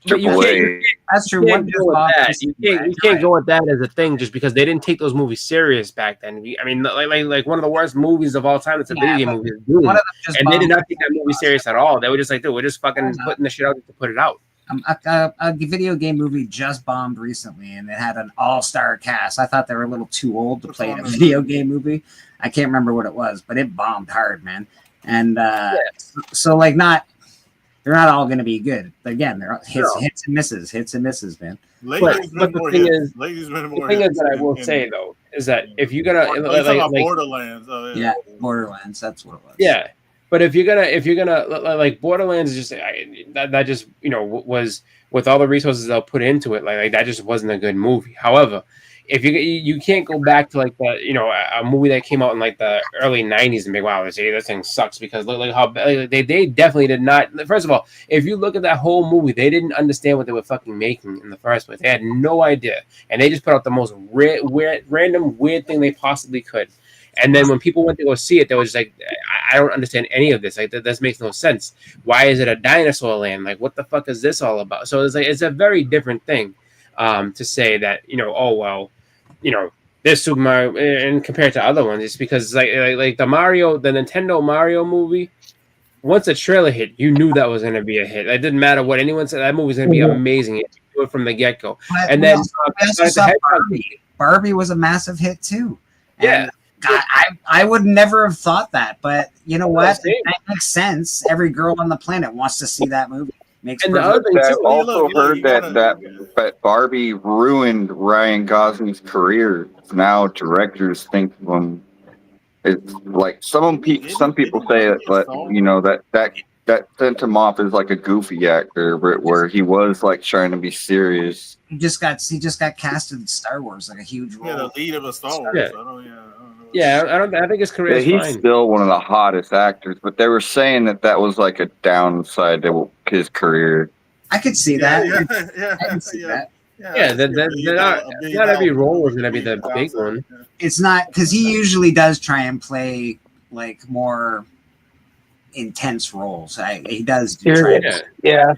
AAA. That's true. You can't go with that as a thing just because they didn't take those movies serious back then. I mean, like one of the worst movies of all time. It's a video game movie. And they did not take that movie serious at all. They were just like, dude, we're just fucking putting the shit out to put it out. A video game movie just bombed recently, and it had an all-star cast. I thought they were a little too old to play in a video game movie. I can't remember what it was, but it bombed hard, man. And so, like, they're not all going to be good. Again, they're hits and misses, man. But the thing is that I will say though is that if you're gonna Borderlands, Borderlands, that's what it was. Yeah, but if you're gonna like Borderlands, just that just was with all the resources they'll put into it, like that just wasn't a good movie. However, if you can't go back to like a movie that came out in like the early 90s and be wow, this thing sucks because look how they definitely did not. First of all, if you look at that whole movie, they didn't understand what they were fucking making in the first place. They had no idea, and they just put out the most random weird thing they possibly could. And then when people went to go see it, they were just like, I don't understand any of this. Like this makes no sense. Why is it a dinosaur land? Like what the fuck is this all about? So it's a very different thing to say that this Super Mario and compared to other ones, it's because like the Nintendo Mario movie. Once the trailer hit, you knew that was going to be a hit. It didn't matter what anyone said; that movie was going to be amazing. You knew it from the get go. And then Barbie was a massive hit too. Yeah. I would never have thought that, but you know what? That makes sense. Every girl on the planet wants to see that movie. I've also heard that Barbie ruined Ryan Gosling's career. Now directors think it's like some people say that sent him off as like a goofy actor, where he was like trying to be serious. He just got casted in Star Wars, like a huge role. Yeah, the lead of a Star Wars. Yeah. Yeah, I think his career Yeah, is he's fine. still one of the hottest actors, but they were saying that was like a downside to his career. I could see Yeah, that. yeah, I can see that. Yeah, Yeah, I can see not every role was movie going to be the being big downside. one. Yeah. It's not because he usually does try and play like more intense roles. He does try. Serious. Yeah.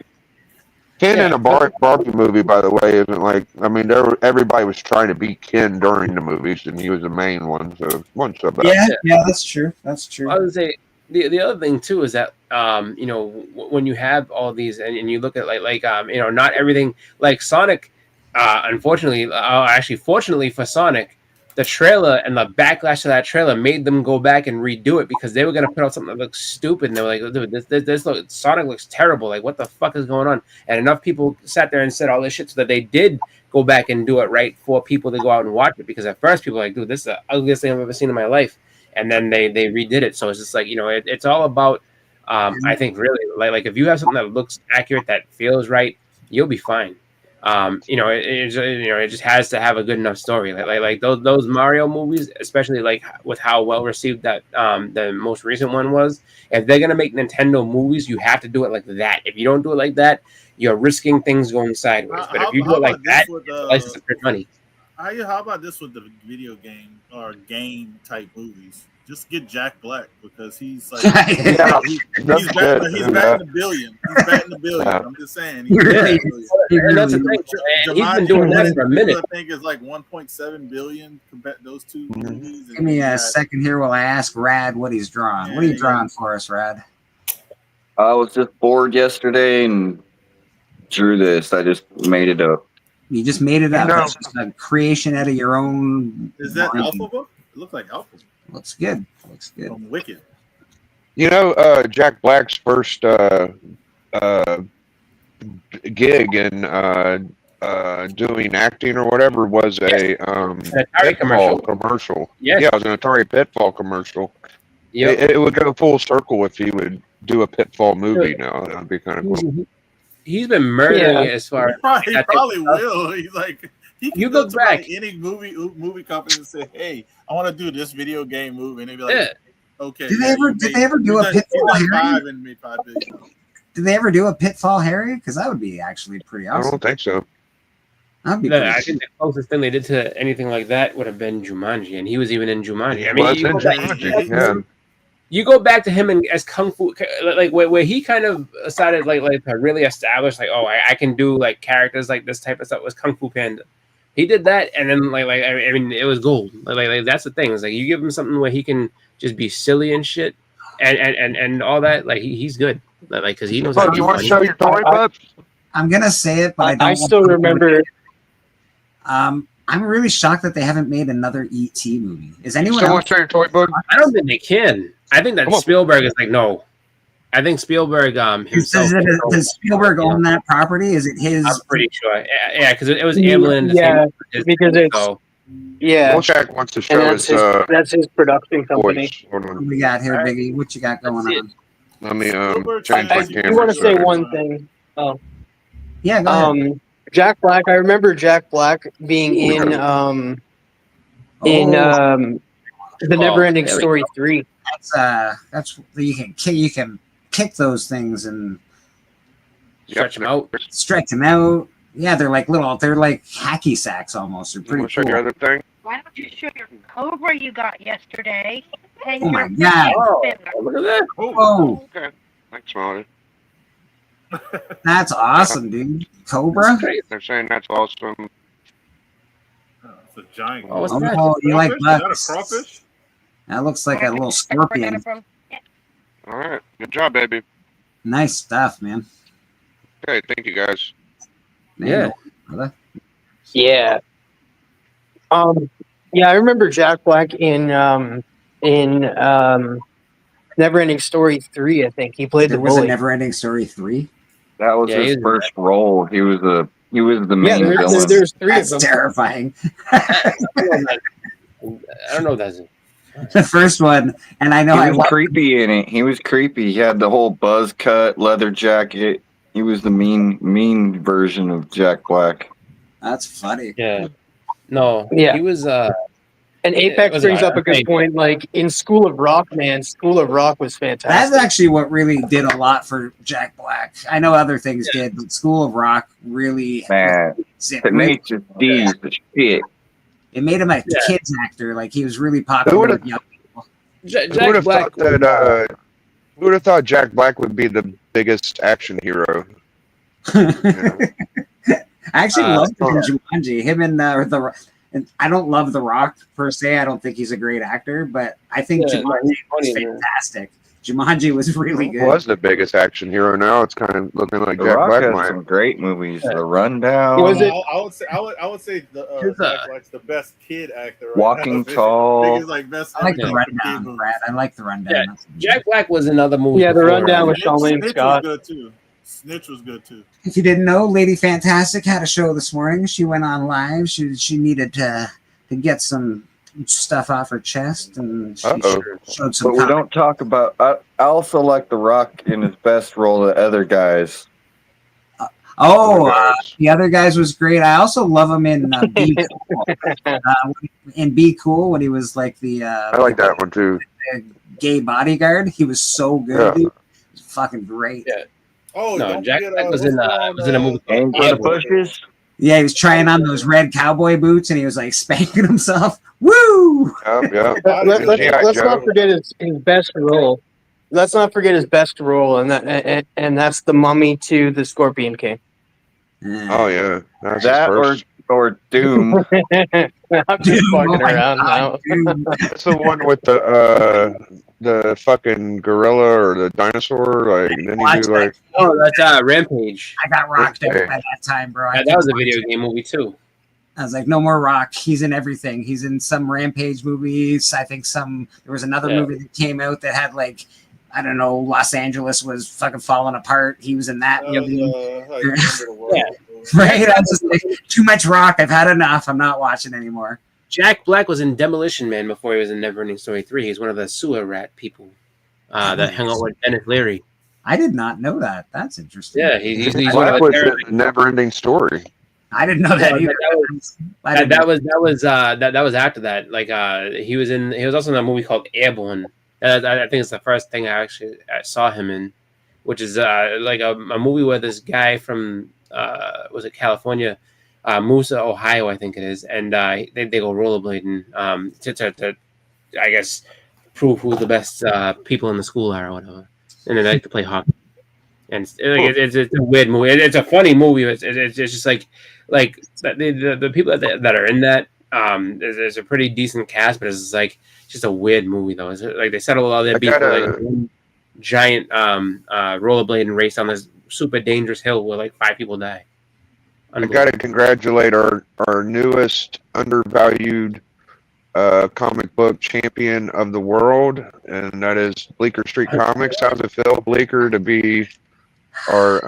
Ken Yeah. in a Barbie movie, by the way, isn't like. I mean, everybody was trying to be Ken during the movies, and he was the main one, so it wasn't so bad. Yeah, that's true. That's true. I would say the other thing too is that when you have all these and you look at not everything like Sonic, unfortunately, actually fortunately for Sonic, the trailer and the backlash to that trailer made them go back and redo it because they were gonna put out something that looks stupid and they were like, dude, this Sonic looks terrible. Like, what the fuck is going on? And enough people sat there and said all this shit so that they did go back and do it right for people to go out and watch it. Because at first people were like, dude, this is the ugliest thing I've ever seen in my life. And then they redid it. So it's just like, it's all about I think really like if you have something that looks accurate, that feels right, you'll be fine. It just has to have a good enough story. Like those Mario movies, especially like with how well received that the most recent one was. If they're gonna make Nintendo movies, you have to do it like that. If you don't do it like that, you're risking things going sideways. But if you do it like that, license is for money. How about this with the video game or game type movies? Just get Jack Black because he's like he's batting a billion. He's batting a billion. I'm just saying. He's batting a billion. And that's the thing. He's been doing that for a minute. I think it's like 1.7 billion. Those two movies. Give me a second here while I ask Rad what he's drawing. What are you drawing for us, Rad? I was just bored yesterday and drew this. I just made it up. You just made it up. It's just a creation out of your own. Is that Alpha Book? It looks like Alpha. Looks good. Looks good. From Wicked. Jack Black's first gig in doing acting or whatever was a Pitfall commercial. Yes. Yeah, it was an Atari Pitfall commercial. Yeah, it would go full circle if he would do a Pitfall movie now. That would be kind of cool. He's been murdering it as far as He probably will. He's like he can You go look to back. like any movie company and say, "Hey, I want to do this video game movie," and they'd be like, Yeah. "Okay." Did they ever do a Pitfall Harry? $5 billion. Did they ever do a Pitfall Harry? Because that would be actually pretty I awesome. don't think so. That'd be No, pretty I think the closest thing they did to anything like that would have been Jumanji, and he was even in Jumanji. I Well, mean, it's in Jumanji, yeah. you go back to him as Kung Fu, like where he kind of started like to really establish like, oh, I can do like characters like this type of stuff was Kung Fu Panda. He did that, and then I mean, it was gold. Like that's the thing. It's like you give him something where he can just be silly and shit, and all that. Like he's good. Like because he knows. How to be You want to funny. show your toy, bud? I'm gonna say it, but I still remember. I'm really shocked that they haven't made another ET movie. Is anyone Still else? want to show your toy, bud? I don't think they can. I think that Come on. Spielberg is like no. I think Spielberg himself. Does Spielberg own that property? Is it his? I'm pretty sure. Yeah, because it was Amblin. Yeah, because it's so. yeah, Jack wants to show and that's his production company. toys. Hold What on. we got here, Biggie? What you got going That's on? Let me Spielberg change my says- I camera. do want to say sorry. one thing. Yeah, go ahead. Jack Black. I remember Jack Black being in the Neverending there we Story 3. That's you can kick those things and Stretch them out. stretch them out. Yeah, they're like hacky sacks almost. They're You pretty want to show cool. your other thing? Why don't you show your cobra you got yesterday? And Oh my your God. Oh, spinner? look at that. Whoa, Okay. Thanks, Molly. that's awesome, dude. Cobra. They're saying that's awesome. Oh, it's a giant. Oh, what's that? Oh, you like Crawfish? Is that a bucks? crawfish? That looks like a little Where scorpion. got it from? All right. Good job, baby. Nice stuff, man. Okay, thank you, guys. Man, Yeah. brother. Yeah. Yeah, I remember Jack Black in Neverending Story 3, I think. He played There the was a bully. Neverending Story 3. That was Yeah, his he's- first role. He was the Yeah, main villain. there's 3 of That's them. terrifying. I don't know what that's. The first one, and I know He I was creepy in it. He was creepy. He had the whole buzz cut, leather jacket. He was the mean version of Jack Black. That's funny. Yeah. No. Yeah. He was. And And Apex brings up a good point. Like in School of Rock, man, School of Rock was fantastic. That's actually what really did a lot for Jack Black. I know other things did, but School of Rock really Man, Tenacious D is the shit. It made him a kids actor. Like he was really popular with young people. Who would have thought that? Who would have thought Jack Black would be the biggest action hero? I actually love him in Jumanji. Him and and I don't love The Rock per se. I don't think he's a great actor, but I think Jumanji was fantastic. Jumanji was really good. He was the biggest action hero. Now it's kind of looking like The Jack Rock Black has might. some great movies. The Rundown. Was it? I would say Jack Black's the best kid actor. Right Walking now. Tall. I think he's like best I like the actor for Rundown, kid Brad. I like the Rundown. Yeah, Jack Black was another movie. Yeah, the before, Rundown with Snitch Charlene Scott. was good too. Snitch was good too. If you didn't know, Lady Fantastic had a show this morning. She went on live. She needed to get some stuff off her chest, and she showed some. But we don't talk about. I also like The Rock in his best role. The other guys. The other guys was great. I also love him in Be Cool. In Be Cool when he was like the. I like that one too. The gay bodyguard. He was so good. Dude. He was fucking great. Yeah. Oh no, Jack Black was in a movie. Aim for the bushes. Yeah, he was trying on those red cowboy boots, and he was like spanking himself. Woo! Let's not forget his best role. Let's not forget his best role, and that's the Mummy to the Scorpion King. Oh yeah, that or Doom. I'm just fucking around now. That's the one with the fucking gorilla or the dinosaur. Like then you do like. Oh, that's Rampage. I got rocked out by that time, bro. Yeah, that was a video game movie too. I was like, no more Rock. He's in everything. He's in some Rampage movies. I think there was another movie that came out that had like, I don't know, Los Angeles was fucking falling apart. He was in that. Right? I was just like, too much Rock. I've had enough. I'm not watching anymore. Jack Black was in Demolition Man before he was in Neverending Story 3. He's one of the sewer rat people that hung out with Dennis Leary. I did not know that. That's interesting. Yeah, he's one of the Never-Ending Story. I didn't know that either. That was after that. Like he was also in a movie called Airborne. I think it's the first thing I saw him in, which is like a movie where this guy from was it California, Musa, Ohio, I think it is, and they go rollerblading to I guess prove who the best people in the school are or whatever, and then they like to play hockey. And it's a weird movie. It's a funny movie. It's just like the people that are in that. There's a pretty decent cast, but it's like just a weird movie though. It's like they settle all their people like one giant rollerblading race on this super dangerous hill where like 5 people die. I gotta congratulate our newest undervalued comic book champion of the world, and that is Bleecker Street Comics. How's it feel, Bleecker, to be our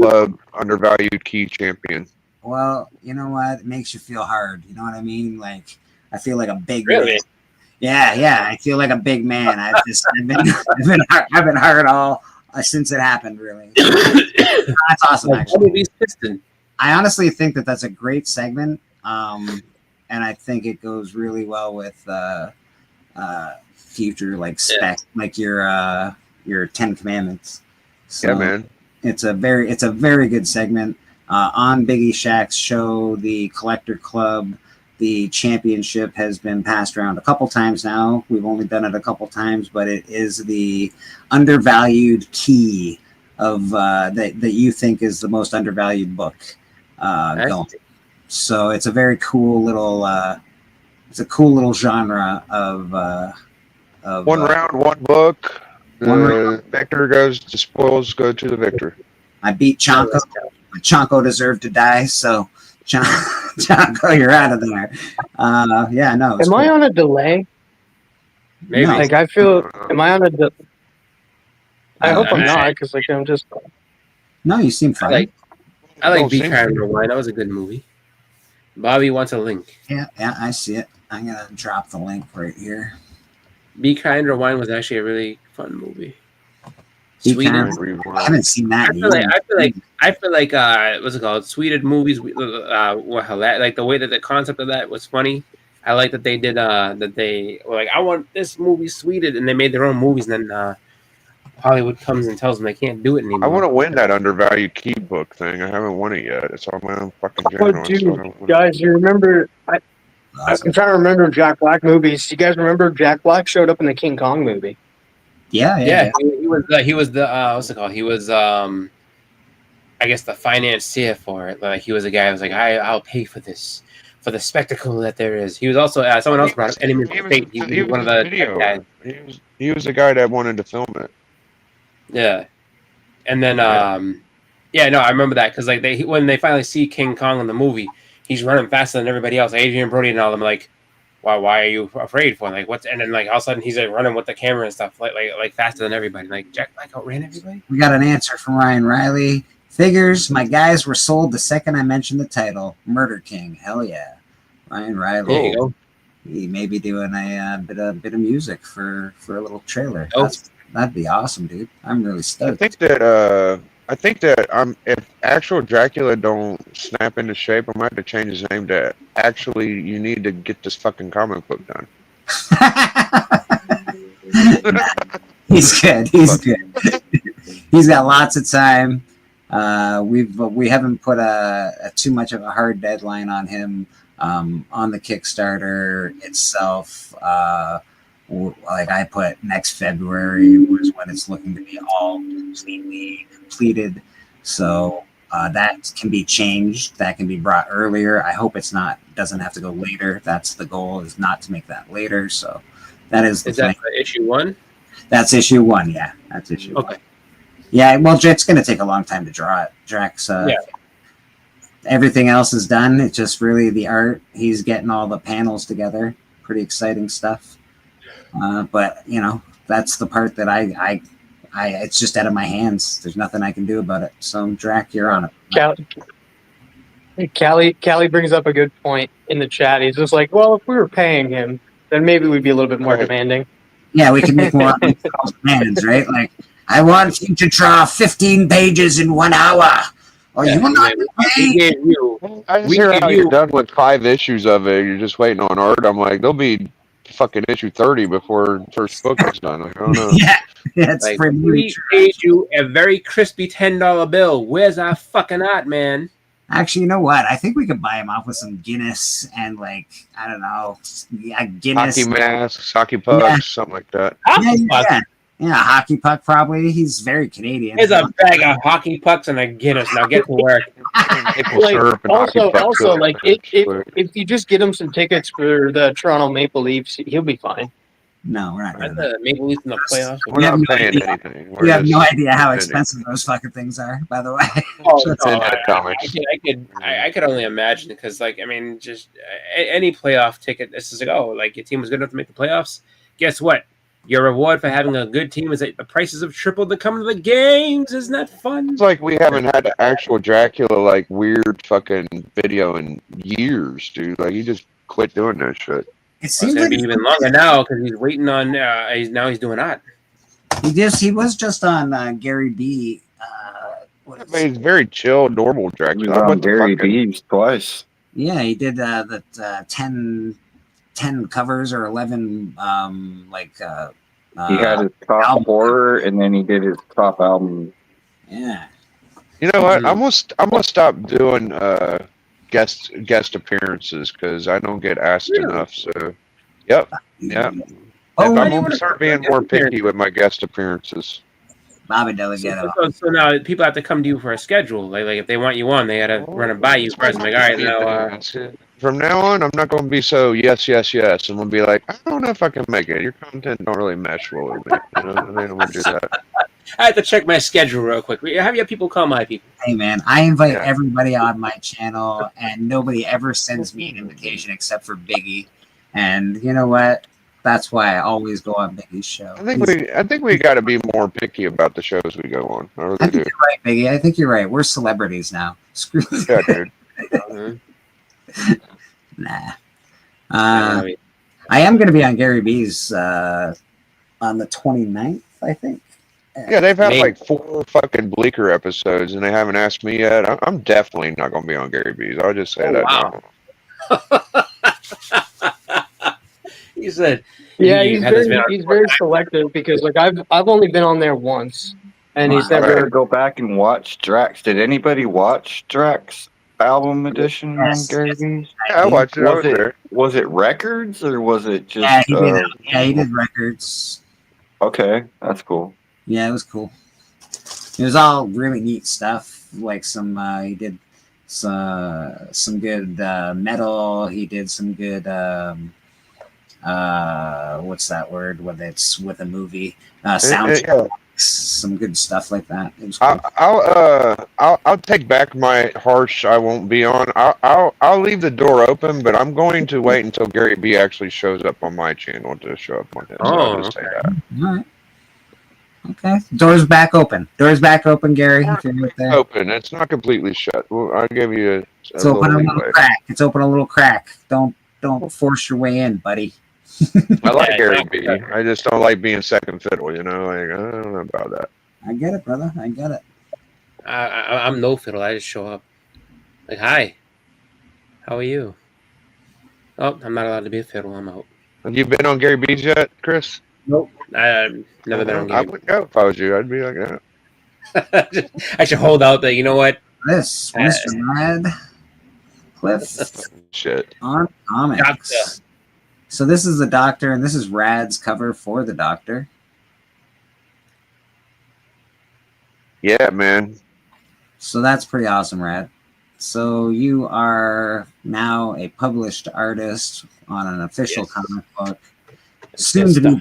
club undervalued key champion? Well, you know what? It makes you feel hard. You know what I mean? Like I feel like a big man. Yeah. I feel like a big man. I've been hard all since it happened. Really, that's awesome. Actually, I honestly think that that's a great segment, and I think it goes really well with future like spec, like your 10 Commandments. So yeah, man. It's a very good segment. On Biggie Shaq's show, the Collector Club, the championship has been passed around a couple times now. We've only done it a couple times, but it is the undervalued key of that you think is the most undervalued book going. So it's a very cool little genre of one round, one book. The victor goes to spoils go to the victor. I beat Chonko. Chonko deserved to die, so Chonko, you're out of there. Yeah, no. Am I on a delay? Maybe. Like I feel. Am I on a? I hope I'm not, because like I'm just. No, you seem fine. I like Be Kind and Rewind. That was a good movie. Bobby wants a link. Yeah, I see it. I'm gonna drop the link right here. Be Kind or Wine was actually a really fun movie. Sweden. I haven't seen that. I feel like what's it called? Sweden movies were hilarious. Like the way that the concept of that was funny. I like that they did that they were like, I want this movie sweeted, and they made their own movies, and then Hollywood comes and tells them they can't do it I anymore. want to win that undervalued key book thing. I haven't won it yet. It's on my own fucking Oh, channel. I still dude, haven't won it. guys, you remember? I'm Awesome. trying to remember Jack Black movies. You guys remember Jack Black showed up in the King Kong movie? Yeah. Yeah, he was the what's it called? He was I guess the financier for it. Like he was a guy who was like, I'll pay for this, for the spectacle that there is. He was also someone else brought up Enemy of the State. He was one of the video guys. He was the guy that wanted to film it. Yeah, and then yeah, no, I remember that because like when they finally see King Kong in the movie, he's running faster than everybody else. Adrian Brody and all them like, why are you afraid for? Like what's and then like all of a sudden he's like running with the camera and stuff like faster than everybody. Like Jack Black outran everybody. We got an answer from Ryan Riley. Figures, my guys were sold the second I mentioned the title. Murder King. Hell yeah. Ryan Riley. There you go. He may be doing a bit of music for a little trailer. Oh. That'd be awesome, dude. I'm really stoked. I think that if actual Dracula don't snap into shape, I might have to change his name to actually you need to get this fucking comic book done. He's good. He's good. He's got lots of time. We haven't put a too much of a hard deadline on him on the Kickstarter itself. Like I put next February was when it's looking to be all completely completed. So that can be changed. That can be brought earlier. I hope it's not doesn't have to go later. That's the goal, is not to make that later. So that is the Is that for issue 1? That's issue 1. Yeah, that's issue 1. Yeah, well, it's going to take a long time to draw it. Drax, everything else is done. It's just really the art. He's getting all the panels together. Pretty exciting stuff. But you know, that's the part that I it's just out of my hands. There's nothing I can do about it. So Drac, you're on it. Callie brings up a good point in the chat. He's just like, well, if we were paying him, then maybe we'd be a little bit more demanding. Yeah, we can make more demands, right? Like, I want you to draw 15 pages in 1 hour. Or you will not pay. I just hear how you're done with 5 issues of it. You're just waiting on art. I'm like, there'll be fucking issue 30 before the first book is done. Like, I don't know. Yeah, it's like, pretty we paid you a very crispy $10 bill. Where's our fucking art, man? Actually, you know what? I think we could buy him off with some Guinness and like, I don't know, Guinness. Hockey masks, hockey pucks, something like that. Yeah, hockey puck probably. He's very Canadian. There's a bag of hockey pucks and a Guinness. Now get to work. Also, like if you just get him some tickets for the Toronto Maple Leafs, he'll be fine. No, we're not doing the Maple Leafs in the playoffs. We're not paying anything. You have no idea how expensive those fucking things are, by the way. I could only imagine because, like, I mean, just any playoff ticket. This is like, oh, like your team was good enough to make the playoffs. Guess what? Your reward for having a good team is that the prices have tripled to come to the games. Isn't that fun? It's like we haven't had an actual Dracula like weird fucking video in years, dude. Like he just quit doing that shit. It seems it's gonna like be even longer now because he's waiting on. He's doing that. He was just on Gary B. He's very chill, normal Dracula. He was on Gary B twice. Yeah, he did the 10 covers or 11 he had his top horror and then he did his top album. Yeah. You know what? I'm gonna stop doing guest appearances because I don't get asked enough. So, yeah. Oh, I'm gonna start being more picky with my guest apperances. Bobby Delegato. So now people have to come to you for a schedule. Like if they want you on, they got to run it by you first. Like, all right, now. From now on, I'm not going to be so yes. I'm going to be like, I don't know if I can make it. Your content don't really mesh well with me. You know, I don't want to do that. I have to check my schedule real quick. Have your people call my people? Hey, man, I invite everybody on my channel, and nobody ever sends me an invitation except for Biggie. And you know what? That's why I always go on Biggie's show. I think we got to be more picky about the shows we go on. I really do. You're right, Biggie. I think you're right. We're celebrities now. Screw yeah, dude. Nah. I am going to be on Gary B's on the 29th, I think. Yeah, they've had like 4 fucking Bleaker episodes, and they haven't asked me yet. I'm definitely not going to be on Gary B's. I'll just say that now. You said Yeah, you had this man on he's very selective because like I've only been on there once, and he's I gotta never. go back and watch Drax. Did anybody watch Drax album edition on Yes, Gary yes, Vee? I Yeah, I did. watched it. I was there. Was it records or was it Yeah, just he did. Yeah, he did records. okay, that's cool. Yeah, it was cool. It was all really neat stuff. Like he did some good metal. He did some good what's that word when it's with a movie soundtrack. Yeah. Some good stuff like that. It was cool. I'll take back my harsh. I won't be on. I'll leave the door open, but I'm going to wait until Gary B actually shows up on my channel to show up on his. So I'll just say that. All right. Okay. Door's back open. Door's back open, Gary. If you're right there. Open. It's not completely shut. Well, I'll give you a It's open a little leeway. crack. It's open a little crack. Don't force your way in, buddy. I like Gary B. I just don't like being second fiddle. You know, like I don't know about that. I get it, brother. I get it. I'm no fiddle. I just show up. Like, hi. How are you? Oh, I'm not allowed to be a fiddle. I'm out. Have you been on Gary B's yet, Chris? Nope. I've never been on I Gary. would go if I was you. I'd be like, yeah. I should hold out. That you know what? This Mr. Radcliffe Shit. on comics. Doctor. So this is the Doctor, and this is Rad's cover for the Doctor. Yeah, man. So that's pretty awesome, Rad. So you are now a published artist on an official comic book. Soon to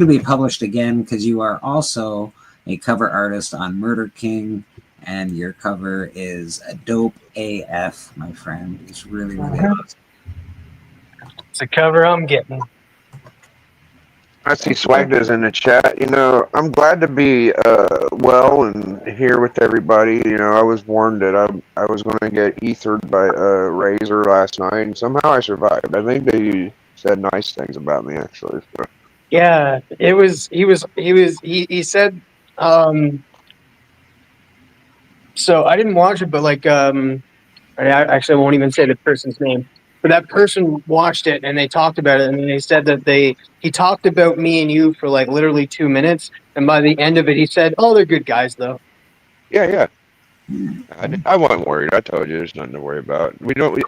be published again, because you are also a cover artist on Murder King, and your cover is a dope AF, my friend. It's really, really awesome. It's a cover I'm getting. I see Swagda's in the chat. You know, I'm glad to be well and here with everybody. You know, I was warned that I was going to get ethered by Razor last night, and somehow I survived. I think they said nice things about me, actually. So. Yeah, he said. So I didn't watch it, but like I actually won't even say the person's name. But that person watched it and they talked about it, and they said that he talked about me and you for like literally 2 minutes, and by the end of it he said, "Oh, they're good guys though." Yeah. I wasn't worried. I told you there's nothing to worry about.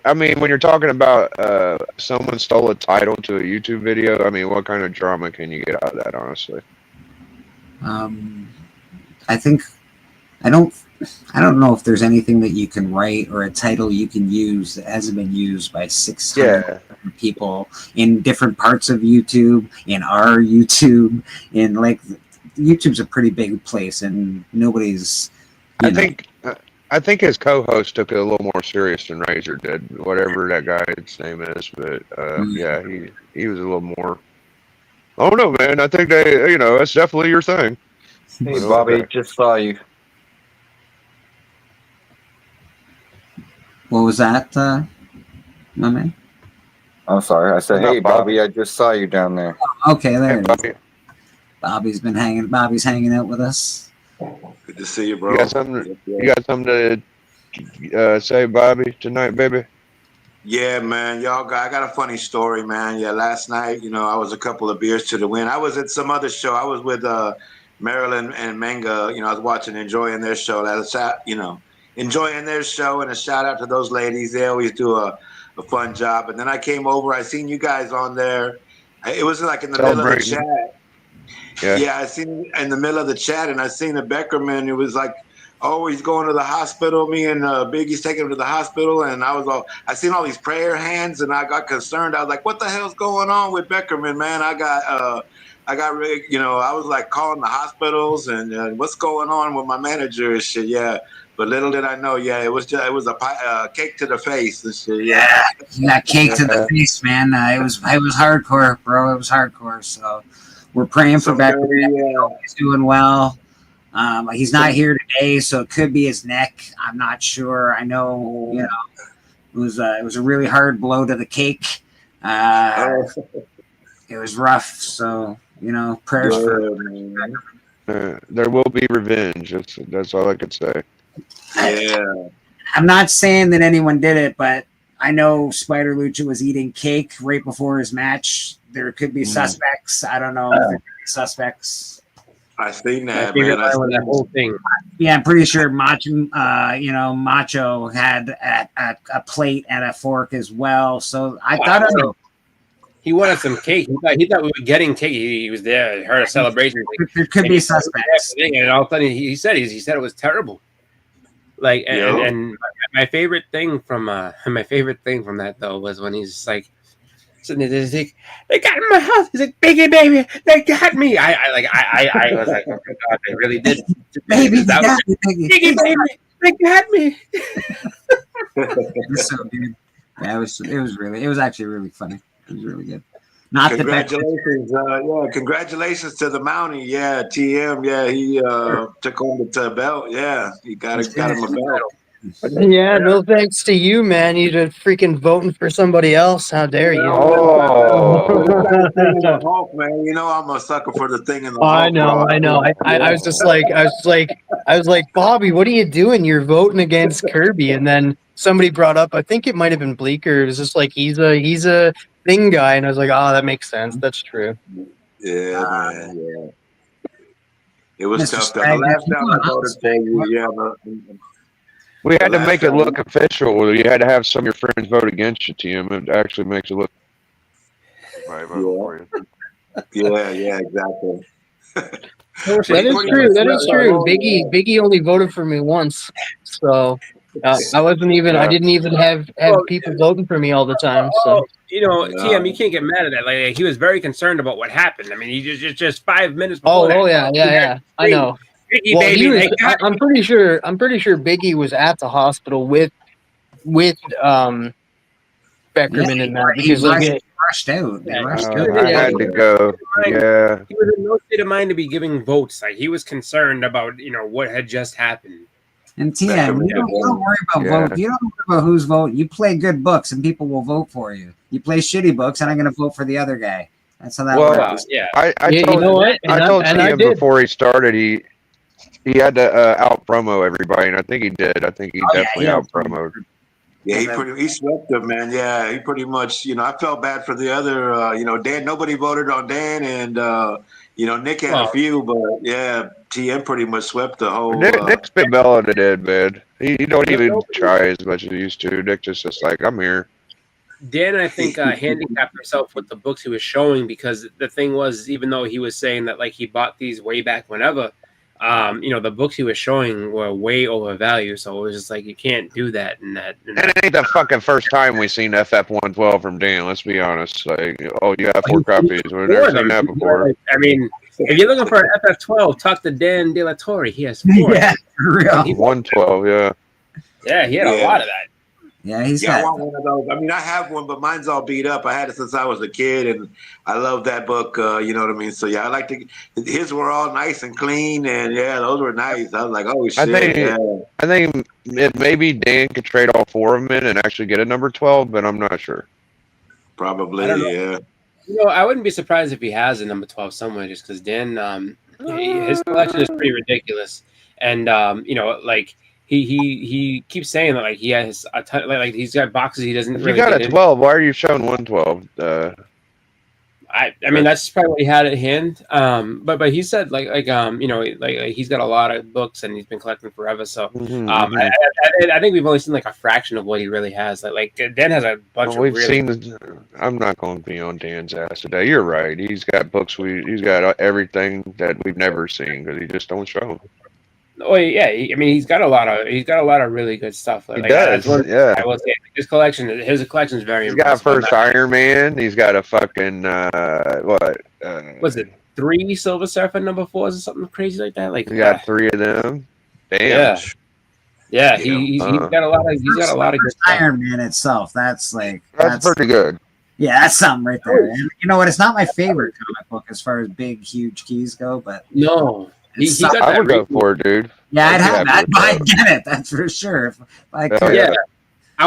I mean, when you're talking about someone stole a title to a YouTube video, I mean, what kind of drama can you get out of that, honestly? I don't know if there's anything that you can write or a title you can use that hasn't been used by 600 people in different parts of YouTube, in our YouTube, in like YouTube's a pretty big place, and nobody's. I think his co-host took it a little more serious than Razor did, whatever that guy's name is. But yeah, he was a little more. Oh no, man! I think that's definitely your thing. Hey, Bobby, just saw you. What was that, my man? I'm sorry. I said, hey, Bobby, I just saw you down there. Okay, there it is. Bobby's hanging out with us. Good to see you, bro. You got something to say, Bobby, tonight, baby? Yeah, man. I got a funny story, man. Yeah, last night, I was a couple of beers to the wind. I was at some other show. I was with Marilyn and Manga. I was watching, enjoying their show. Enjoying their show, and a shout out to those ladies. They always do a fun job. And then I came over. I seen you guys on there. It was like in the middle of the chat. Yeah, I seen in the middle of the chat, and I seen a Beckerman. It was like, oh, he's going to the hospital. Me and Biggie's taking him to the hospital, and I seen all these prayer hands, and I got concerned. I was like, what the hell's going on with Beckerman, man? I got really, I was like calling the hospitals and what's going on with my manager and shit. Yeah. But little did I know, it was a cake to the face and shit. Yeah, cake to the face, man. It was hardcore, bro. It was hardcore. So we're praying for Becker. He's doing well. He's not here today, so it could be his neck. I'm not sure. I know, it was a really hard blow to the cake. It was rough. So prayers for. There will be revenge. That's all I could say. Yeah. I'm not saying that anyone did it, but I know Spider Lucha was eating cake right before his match. There could be suspects. I don't know if there could be suspects. I seen My that, favorite man. I line was seen that whole thing. Yeah, I'm pretty sure Macho had a plate and a fork as well. So I don't know. He wanted some cake. He thought we were getting cake. He was there. Heard a celebration. There could be suspects. And all of a sudden, he said it was terrible. Like and my favorite thing from that though was when he's like sitting there, he's like, they got in my house. He's like, Biggie baby, they got me. I was like, oh my god, they really did. Baby, they got me, Biggie baby, they got me. It was so good. Yeah, it was actually really funny. It was really good. Not congratulations, congratulations to the Mountie. Yeah, TM. Yeah, he took on the belt. Yeah, he got him a belt. Yeah, no thanks to you, man. You did freaking voting for somebody else. How dare you? Hulk, man. You know I'm a sucker for the thing in the Hulk. I know. I was just like, Bobby, what are you doing? You're voting against Kirby, and then somebody brought up, I think it might have been Bleeker. It was just like he's a thing guy, and I was like, oh, that makes sense. That's true. Yeah, man. Yeah. It was tough. The last time I voted for you, we had to make it look official. You had to have some of your friends vote against you, Tim. It actually makes it look. Yeah, exactly. That is true. Biggie only voted for me once, so I wasn't even. I didn't even have people voting for me all the time. So TM, you can't get mad at that. Like he was very concerned about what happened. I mean, he just 5 minutes before. Oh yeah. I know. Biggie, well, baby, I'm pretty sure Biggie was at the hospital with Beckerman and that because they rushed out. I had to go. Yeah, he was in no state of mind to be giving votes. Like he was concerned about what had just happened. And TM, you don't worry about vote. You don't worry about who's voting. You play good books, and people will vote for you. You play shitty books, and I'm going to vote for the other guy. That's how that works. Yeah. I told TM before he started he had to out promo everybody, and I think he did. I think he definitely out promoted. Yeah, he swept them, man. Yeah, he pretty much. I felt bad for the other. Dan. Nobody voted on Dan, and Nick had a few, but yeah, TM pretty much swept the whole. Nick's been mellow to dead, man. He don't even try as much as he used to. Nick just like, I'm here. Dan, I think, handicapped himself with the books he was showing because the thing was, even though he was saying that like he bought these way back whenever. The books he was showing were way overvalued, so it was just like you can't do that. And it ain't the fucking first time we seen FF112 from Dan. Let's be honest. Like, you have 4 copies. We've never seen that before. I mean, if you're looking for an FF12, talk to Dan De La Torre. He has 4. Yeah, for real. 112, yeah. Yeah, he had a lot of that. Yeah, I want one of those. I mean, I have one, but mine's all beat up. I had it since I was a kid, and I love that book. You know what I mean? So yeah, I like to. His were all nice and clean, and yeah, those were nice. I was like, oh shit. I think maybe Dan could trade all 4 of them in and actually get a number 12, but I'm not sure. Probably, yeah. I wouldn't be surprised if he has a number 12 somewhere, just because Dan, his collection is pretty ridiculous, and like. He keeps saying that like he has a ton, like he's got boxes he doesn't. If you got a 12, why are you showing 112? I mean that's probably what he had at hand. But he said like he's got a lot of books and he's been collecting forever. So I think we've only seen like a fraction of what he really has. Like Dan has a bunch. We've seen. I'm not going to be on Dan's ass today. You're right. He's got books. He's got everything that we've never seen because he just don't show them. Oh yeah, he's got a lot of really good stuff. He does. Yeah, I will say his collection is very. He's got first Iron Man. He's got a fucking was it 3 Silver Surfer number 4s or something crazy like that? Like he got 3 of them. Damn. Yeah. He's got a lot of good stuff. Iron Man itself. That's pretty good. Yeah, that's something right there. And you know what? It's not my favorite comic book as far as big, huge keys go, but no. I would go for it, dude. Yeah, I'd get it. That's for sure. I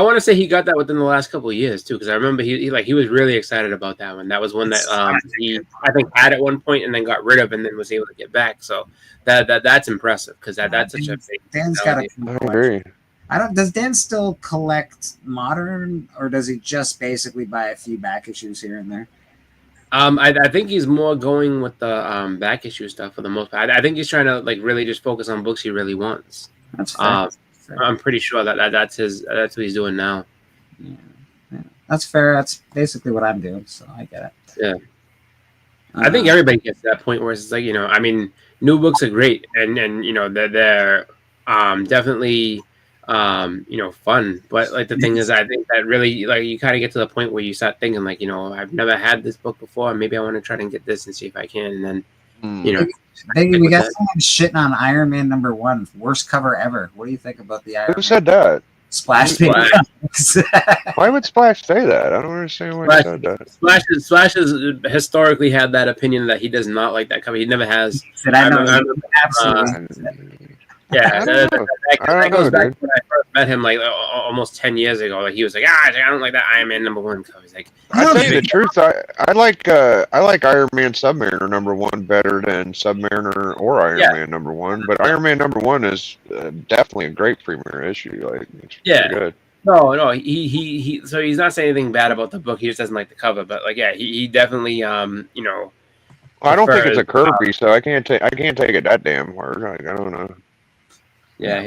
want to say he got that within the last couple of years too, because I remember he was really excited about that one. That was one that he I think had at one point and then got rid of and then was able to get back. So that's impressive because that's such a big. Dan's got I agree. I don't. Does Dan still collect modern, or does he just basically buy a few back issues here and there? I think he's more going with the back issue stuff for the most part. I think he's trying to like really just focus on books he really wants. That's fair. I'm pretty sure that's what he's doing now. Yeah. That's fair. That's basically what I'm doing, so I get it. Yeah. I think everybody gets to that point where it's like, I mean, new books are great, and they're definitely fun. But like the thing is, I think that really like you kind of get to the point where you start thinking like, I've never had this book before, maybe I want to try and get this and see if I can, and then Hey, we got someone shitting on Iron Man #1, worst cover ever. What do you think about the Iron Man? Who said that? Splash. Why would Splash say that? I don't understand why he said that. Splash has historically had that opinion that he does not like that cover. He never has. Absolutely. Yeah, that goes back dude. when I first met him, like almost 10 years ago. Like he was like, I don't like that Iron Man #1 cover. He's like, I'll tell you the truth. I like Iron Man Submariner #1 better than Submariner or Iron Man #1. But Iron Man #1 is definitely a great premier issue. Like, it's pretty good. No, he. So he's not saying anything bad about the book. He just doesn't like the cover. But like, yeah, he definitely, I don't think it's a Kirby, so I can't take it that damn hard. Like, I don't know. Yeah,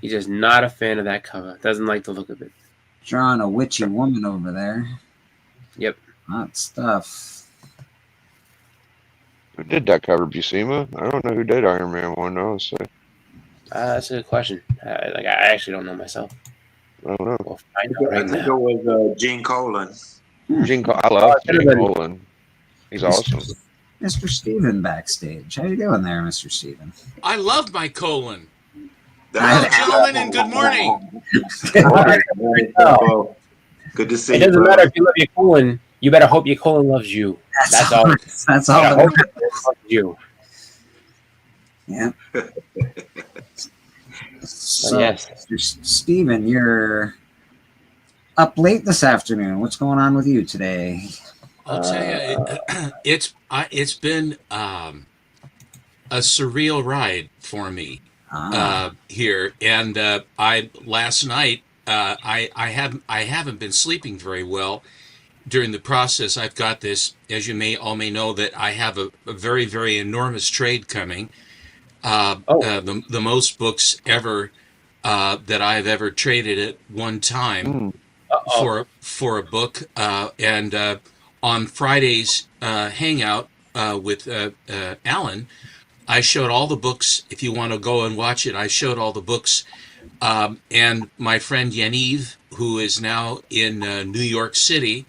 he's just not a fan of that cover. Doesn't like the look of it. Drawing a witchy woman over there. Yep. Hot stuff. Who did that cover, Buscema? I don't know who did Iron Man 1, honestly. That's a good question. I actually don't know myself. I don't know. We'll find out right I think now. it was Gene Colan. I love Gene Colan. He's awesome. Mr. Steven backstage. How you doing there, Mr. Steven? I love my colon. Hello, gentlemen, and good morning. Good to see it you. Doesn't matter if you love your colon. You better hope your colon loves you. That's all. That's all. Hope it loves you. Yeah. So, yes. Mr. Steven, you're up late this afternoon. What's going on with you today? I'll tell you, it's been a surreal ride for me here, and last night I haven't been sleeping very well during the process. I've got this, as you all may know, that I have a very, very enormous trade coming. The most books ever that I've ever traded at one time for a book, and on Friday's hangout with Alan, I showed all the books. If you want to go and watch it, I showed all the books, and my friend Yaniv, who is now in New York City,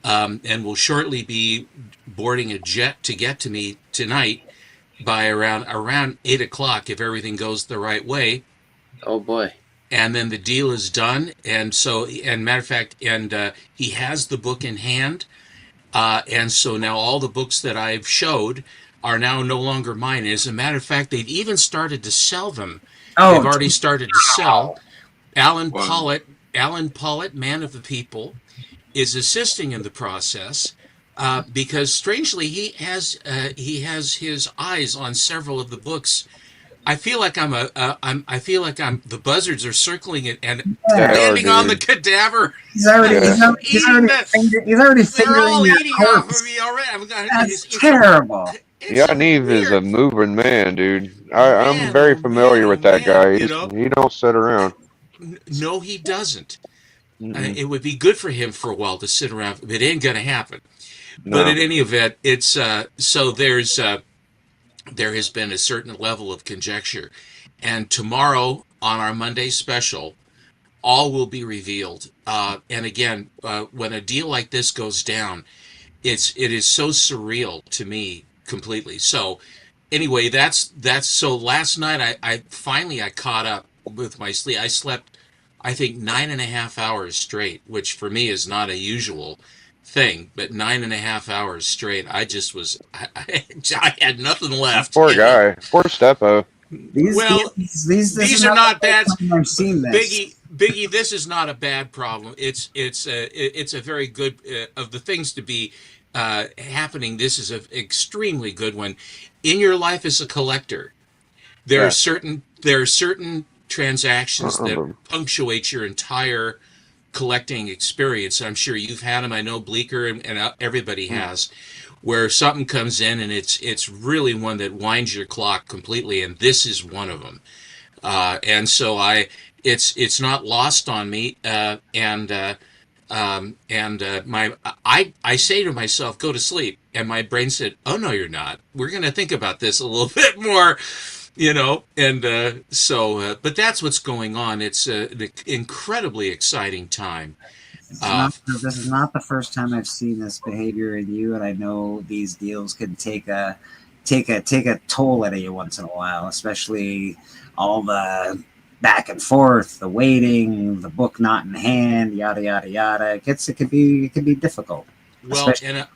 and will shortly be boarding a jet to get to me tonight by around 8 o'clock if everything goes the right way. Oh boy. And then the deal is done. And so, and matter of fact, he has the book in hand. And so now all the books that I've showed are now no longer mine. As a matter of fact, they've even started to sell them. They've already started to sell. Alan Pollitt, man of the people, is assisting in the process. Because strangely, he has his eyes on several of the books. I feel like the buzzards are circling it and landing on the cadaver. He's already They're all fingering eating your off of me already. That's terrible. Yaniv is a moving man, dude. I'm very familiar with that guy. He don't sit around. No, he doesn't. It would be good for him for a while to sit around. It ain't going to happen. No. But in any event, it's so there has been a certain level of conjecture, and tomorrow on our Monday special, all will be revealed. And again, when a deal like this goes down, it is so surreal to me completely. So anyway, that's so last night I finally caught up with my sleep. I slept, I think, 9.5 hours straight, which for me is not a usual thing, but 9.5 hours straight. I just was, I had nothing left. Poor guy. Poor Steppo. These are not bad. I've seen this. Biggie, this is not a bad problem. It's a very good of the things to be happening. This is an extremely good one. In your life as a collector, there are certain transactions that punctuate your entire collecting experience. I'm sure you've had them. I know Bleecker and everybody has, where something comes in and it's really one that winds your clock completely, and this is one of them. And so it's not lost on me. I say to myself, go to sleep, and my brain said, oh no, you're not. We're going to think about this a little bit more. But that's what's going on. It's an incredibly exciting time. This is not the first time I've seen this behavior in you, and I know these deals can take a toll out of you once in a while, especially all the back and forth, the waiting, the book not in hand, yada yada yada. It could be difficult. Well, especially at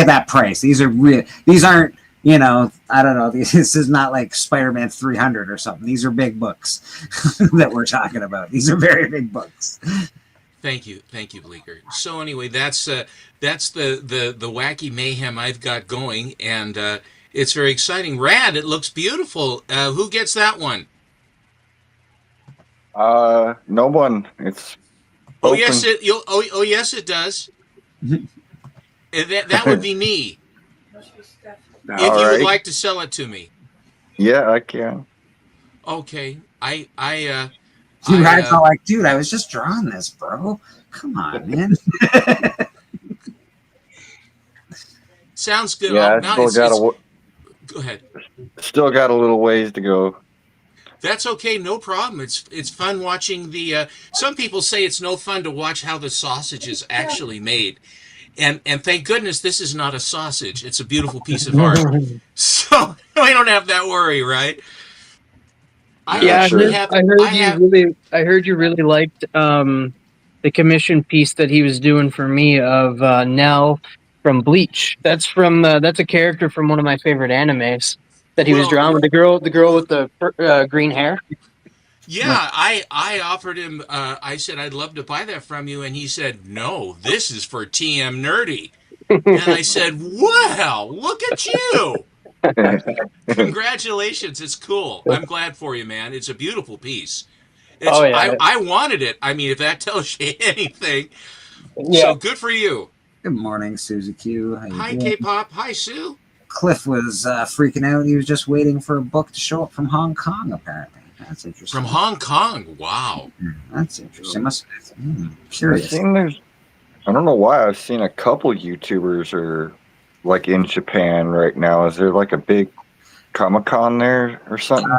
that price. These are real. These aren't. I don't know. This is not like Spider-Man 300 or something. These are big books that we're talking about. These are very big books. Thank you, Bleecker. So anyway, that's the wacky mayhem I've got going, and it's very exciting. Rad, it looks beautiful. Who gets that one? No one. It's oh open. yes, yes, it does. that would be me. If you would like to sell it to me. Yeah, I can. Okay, I guys are like, dude, I was just drawing this, bro. Come on, man. Sounds good. Yeah, Go ahead. Still got a little ways to go. That's okay, no problem. It's fun watching the. Some people say it's no fun to watch how the sausage is actually made, and thank goodness this is not a sausage. It's a beautiful piece of art, so I don't have that worry, right? I heard you really liked the commission piece that he was doing for me of Nell from Bleach. That's a character from one of my favorite animes that he was drawing with the girl with the green hair. Yeah, I offered him. I said I'd love to buy that from you, and he said no. This is for TM Nerdy, and I said, "Wow, look at you! Congratulations! It's cool. I'm glad for you, man. It's a beautiful piece. I wanted it. I mean, if that tells you anything, so good for you. Good morning, Susie Q. Hi, K-pop. Hi, Sue. Cliff was freaking out. He was just waiting for a book to show up from Hong Kong, apparently. That's interesting. From Hong Kong? Wow. That's interesting. Curious. I don't know why. I've seen a couple YouTubers are like in Japan right now. Is there like a big Comic-Con there or something?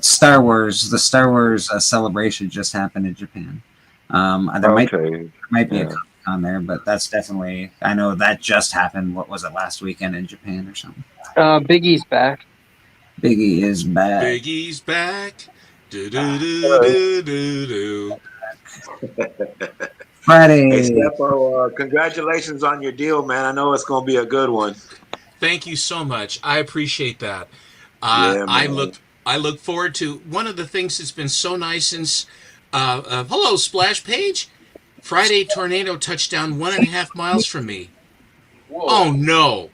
Star Wars. The Star Wars celebration just happened in Japan. There might be a Comic-Con there, but that's definitely. I know that just happened. What was it, last weekend in Japan or something? Biggie's back. Biggie is back. Biggie's back. Do do do do do. Friday. Hey, Stepho, congratulations on your deal, man. I know it's going to be a good one. Thank you so much. I appreciate that. Yeah, I look forward to one of the things that's been so nice since. Hello, Splash Page. Friday tornado touchdown 1.5 miles from me. Whoa. Oh no!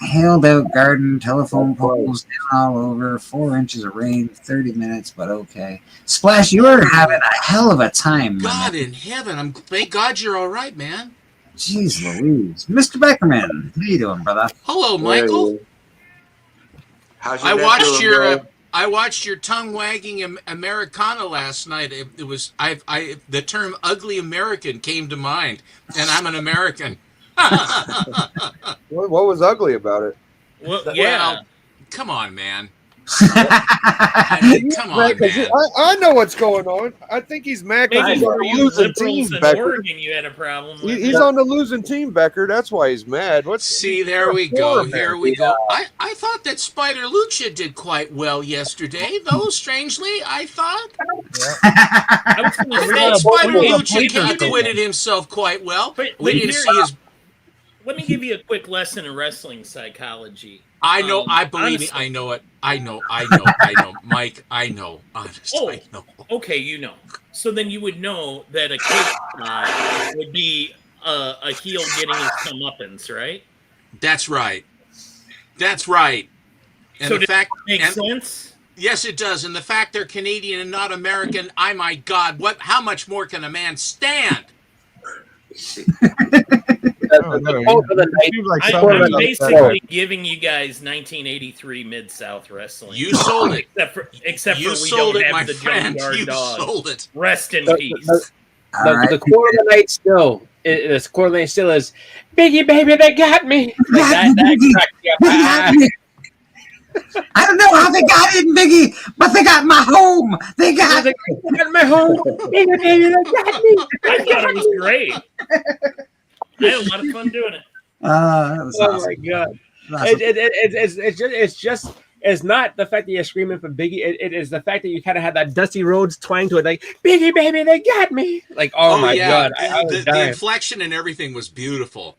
Hailed out garden, telephone poles down all over, 4 inches of rain, 30 minutes, but okay. Splash, you are having a hell of a time, God in heaven! Thank God you're all right, man. Jeez Louise. Mr. Beckerman, how you doing, brother? Hello, Michael. How's your I watched your tongue wagging Americana last night. It was the term ugly American came to mind, and I'm an American. What was ugly about it? Well, come on, man. Come on, man. I know what's going on. I think he's mad because he's on the losing team, Becker. Oregon, you had a problem with he's on the losing team, Becker. That's why he's mad. There we go. Here we go. I thought that Spider Lucha did quite well yesterday, though, strangely, I thought. I was going to say, Spider Lucha acquitted himself quite well. We didn't see his... Let me give you a quick lesson in wrestling psychology. I know. I believe me. I know it. I know. Mike, I know. Honestly, I know. Okay, you know. So then you would know that a kid would be a heel getting his comeuppance, right? That's right. That's right. And so the fact makes sense? Yes, it does. And the fact they're Canadian and not American, my God, how much more can a man stand? The quote of the night. I'm basically giving you guys 1983 Mid-South wrestling. You sold it. Except You for we sold don't it, have my the friend. junkyard You dog. sold it. Rest in peace. The quote of the night still, this quote of the night still is, "Biggie, baby, they got me." Like that cracked me up. They got me. I don't know how they got in, Biggie, but they got my home. They got my home. Biggie, baby, they got me. I thought it was great. I had a lot of fun doing it. That was awesome. My God! Awesome. It's not the fact that you're screaming for Biggie. It is the fact that you kind of had that Dusty Rhodes twang to it, like Biggie, baby, they got me. Like, oh my God, I was the dying. inflection and everything was beautiful.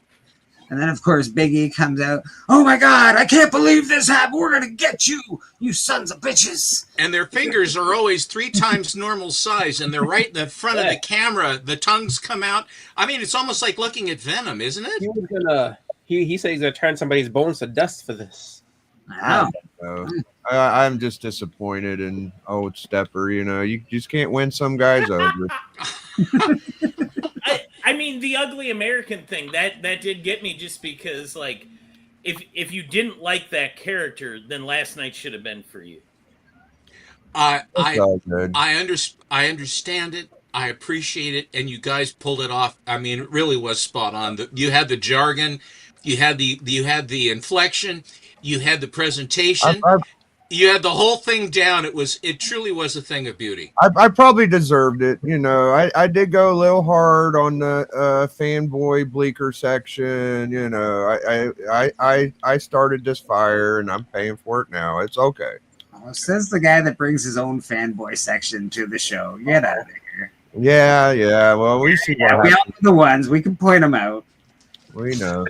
And then, of course, Big E comes out. Oh my God! I can't believe this happened. We're gonna get you, you sons of bitches. And their fingers are always 3 times normal size, and they're right in the front of the camera. The tongues come out. I mean, it's almost like looking at Venom, isn't it? He was gonna. He said he's gonna turn somebody's bones to dust for this. Wow. I'm just disappointed in old Stepper. You know, you just can't win some guys over. I mean, the ugly American thing that did get me, just because, like, if you didn't like that character, then last night should have been for you. I understand it. I appreciate it, and you guys pulled it off. I mean, it really was spot on. You had the jargon, you had the inflection, you had the presentation. You had the whole thing down. It truly was a thing of beauty. I probably deserved it. You know, I did go a little hard on the fanboy Bleecker section. You know, I started this fire and I'm paying for it now. It's okay. Well, says the guy that brings his own fanboy section to the show. Get out of here. Yeah. Well, we see what we happens. all know the ones. We can point them out. We know.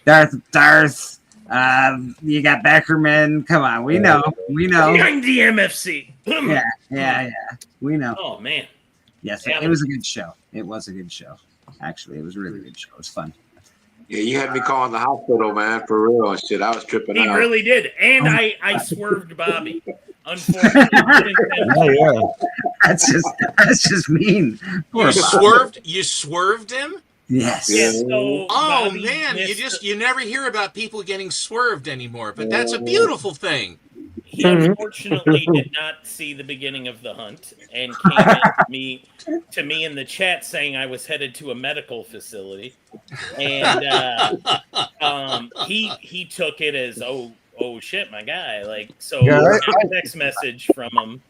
Darth. You got Beckerman. Come on, we know. Behind the MFC. Yeah. We know. Oh man. Yes, it was a good show. It was a good show. Actually, it was a really good show. It was fun. Yeah, you had me calling the hospital, man, for real and shit. I was tripping out. He really did, and I swerved Bobby. Unfortunately, that's just mean. Poor You swerved him. Yes. Yeah, so Bobby man, you never hear about people getting swerved anymore, but that's a beautiful thing. He unfortunately did not see the beginning of the hunt and came to me in the chat saying I was headed to a medical facility, and he took it as oh shit, my guy. Like, so I got a text message from him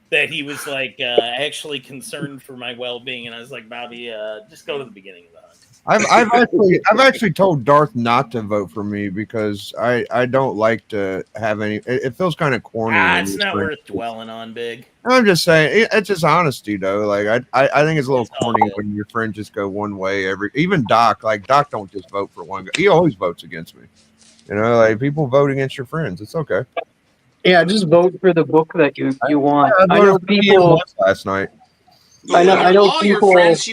that he was like actually concerned for my well-being, and I was like, Bobby, just go to the beginning of the hunt. I've actually told Darth not to vote for me because I don't like to have any. It feels kind of corny. It's not worth dwelling on, Big. I'm just saying it's just honesty though. Like I think it's a little corny when your friends just go one way even Doc. Like Doc don't just vote for one guy. He always votes against me. You know, like people vote against your friends. It's okay. Yeah, just vote for the book that you want. I know people last night. I know people. Your friends,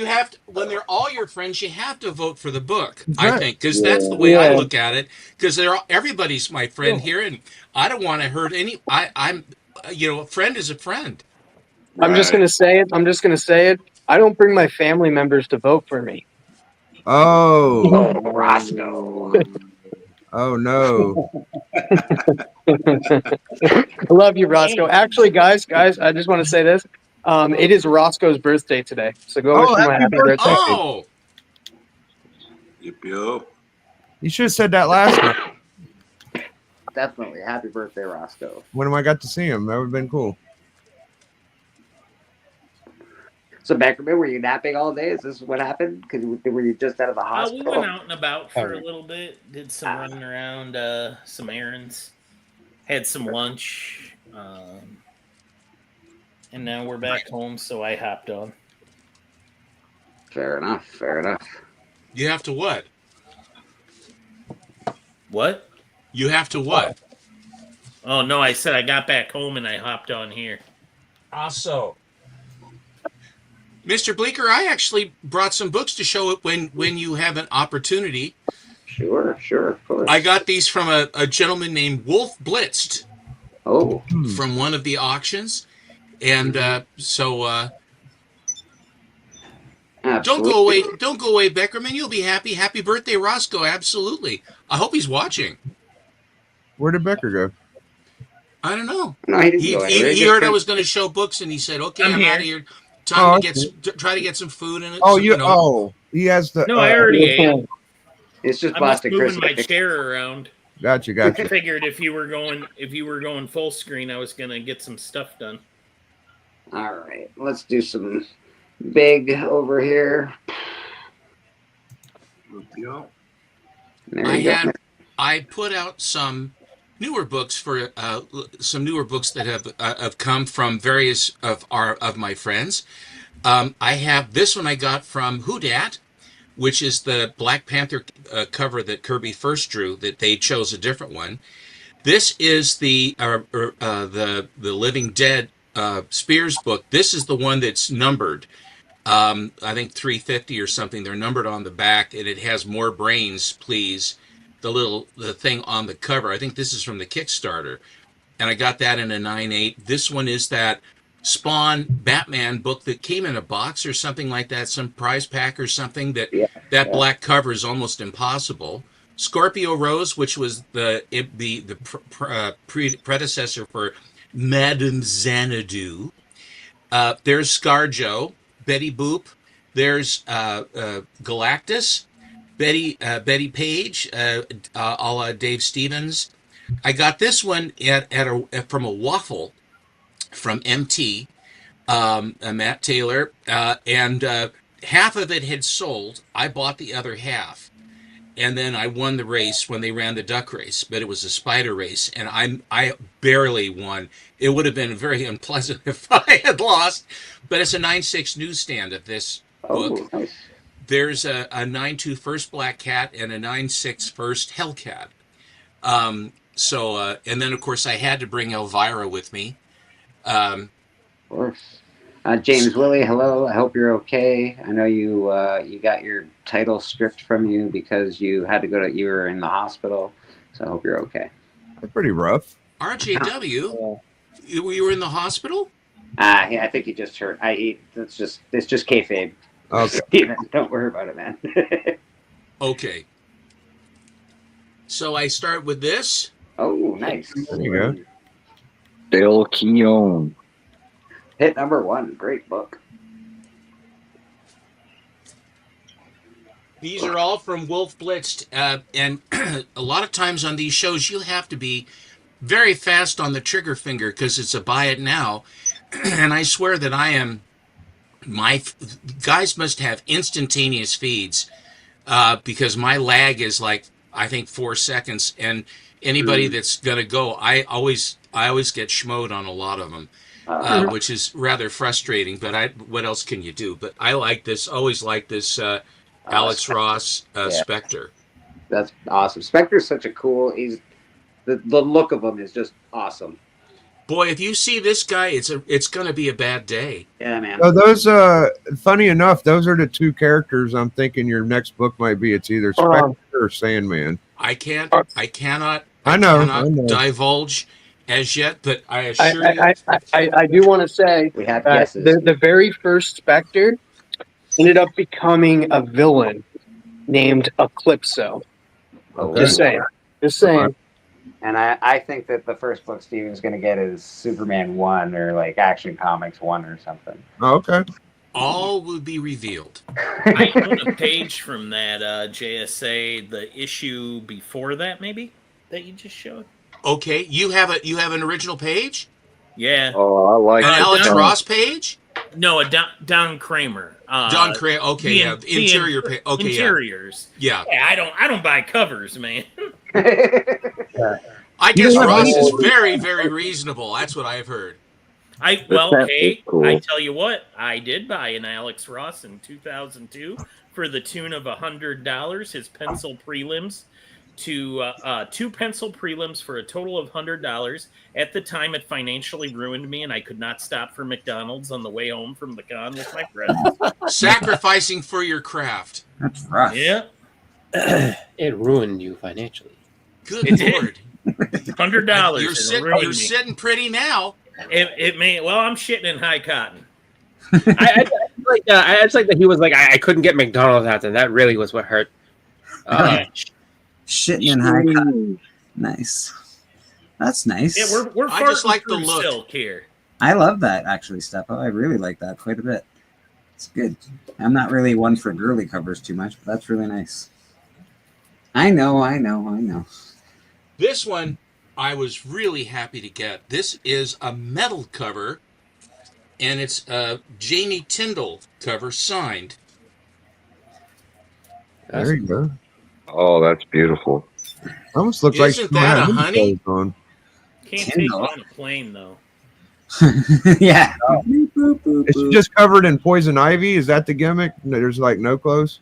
when they're all your friends, you have to vote for the book. Right. I think because that's the way I look at it. Because everybody's my friend here, and I don't want to hurt any. I'm a friend is a friend. I'm just gonna say it. I don't bring my family members to vote for me. Oh, Roscoe. Oh no. I love you, Roscoe. Actually, guys, I just want to say this. It is Roscoe's birthday today, so go wish him a happy birthday. Oh, Yep. You should have said that last night. Definitely. Happy birthday, Roscoe. When I got to see him, that would have been cool. So, Beckerman, were you napping all day? Is this what happened? Because were you just out of the We hospital? went out and about for a little bit, did some running around, some errands, had some lunch, and now we're back home, so I hopped on. Fair enough. you have to what? What? You have to what? Oh, no, I said I got back home and I hopped on here. Also, Mr. Bleecker, I actually brought some books to show it when you have an opportunity. Sure, of course. I got these from a gentleman named Wolf Blitzed. Oh, from one of the auctions, and don't go away. Don't go away, Beckerman. You'll be happy. Happy birthday, Roscoe. Absolutely. I hope he's watching. Where did Becker go? I don't know. No, he didn't go anywhere. He heard I was going to show books, and he said, "Okay, I'm out of here. Time to try to get some food in it." Oh, so, you know. Oh, he has the. No, I already ate. It's just I'm just Boston moving my Chris. chair around. Gotcha. I figured if you were going full screen, I was gonna get some stuff done. All right, let's do some big over here. I put out some newer books for that have come from various of my friends. I have this one I got from Whodat, which is the Black Panther cover that Kirby first drew. That they chose a different one. This is the Living Dead Spears book. This is the one that's numbered. I think 350 or something. They're numbered on the back, and it has "More Brains, Please." The thing on the cover. I think this is from the Kickstarter, and I got that in a 9.8. This one is that Spawn Batman book that came in a box or something like that, some prize pack or something. That black cover is almost impossible. Scorpio Rose, which was the predecessor for Madame Xanadu. There's ScarJo, Betty Boop. There's Galactus, Betty Page, a la Dave Stevens. I got this one from a waffle from MT, Matt Taylor, and half of it had sold. I bought the other half, and then I won the race when they ran the duck race, but it was a spider race, and I barely won. It would have been very unpleasant if I had lost, but it's a 9.6 newsstand of this book. Nice. There's a 9.2 First Black Cat and a 9.6 First Hellcat. And then of course I had to bring Elvira with me. Of course. James Willie, hello. I hope you're okay. I know you got your title stripped from you because you were in the hospital. So I hope you're okay. That's pretty rough. RJW, you were in the hospital? Yeah, I think he just hurt. It's just kayfabe. Okay. Steven, don't worry about it, man. Okay. So I start with this. Oh, nice. There you go. Del Keown. Hit number 1. Great book. These are all from Wolf Blitzed, and a lot of times on these shows you have to be very fast on the trigger finger because it's a buy it now. And I swear that my guys must have instantaneous feeds because my lag is like, I think 4 seconds, and anybody that's gonna go, I always get schmoed on a lot of them, which is rather frustrating. But what else can you do? But I like this. Always like this Alex Ross Spectre. That's awesome. Spectre's such a cool. The look of him is just awesome. Boy, if you see this guy, it's gonna be a bad day. Yeah, man. So those, funny enough, those are the two characters I'm thinking your next book might be. It's either Spectre or Sandman. I cannot divulge as yet, but I assure you. I do want to say we have that guesses. the very first Spectre ended up becoming a villain named Eclipso. Okay. Just saying. And I think that the first book Steven's going to get is Superman 1 or like Action Comics 1 or something. Oh, okay. All will be revealed. I own a page from that JSA, the issue before that, maybe, that you just showed. Okay, you have an original page? Yeah. Oh, I like an Alex Ross page? No, a Don Kramer. Don Kramer. Okay, interior page. Okay, interiors. Yeah. I don't buy covers, man. I guess Ross is very, very reasonable. That's what I've heard. Cool. I tell you what, I did buy an Alex Ross in 2002 for the tune of $100. His pencil prelims to 2 pencil prelims for a total of $100. At the time, it financially ruined me, and I could not stop for McDonald's on the way home from the con with my friends. Sacrificing for your craft. That's rough. Yeah. It ruined you financially. Good Lord. $100. You're sitting pretty now. It may. Well, I'm shitting in high cotton. I just like that he was like, I couldn't get McDonald's out there. That really was what hurt. Shitting in high cotton. Nice. That's nice. Yeah, we're I just farting like the through look. silk here. I love that actually, Steppo. I really like that quite a bit. It's good. I'm not really one for girly covers too much, but that's really nice. I know. This one I was really happy to get. This is a metal cover, and it's a Jamie Tyndall cover signed. There you go. Oh, that's beautiful. Almost looks like Isn't that a honey? On. Can't take it on a plane though. Yeah. Is she just covered in poison ivy? Is that the gimmick? There's like no clothes?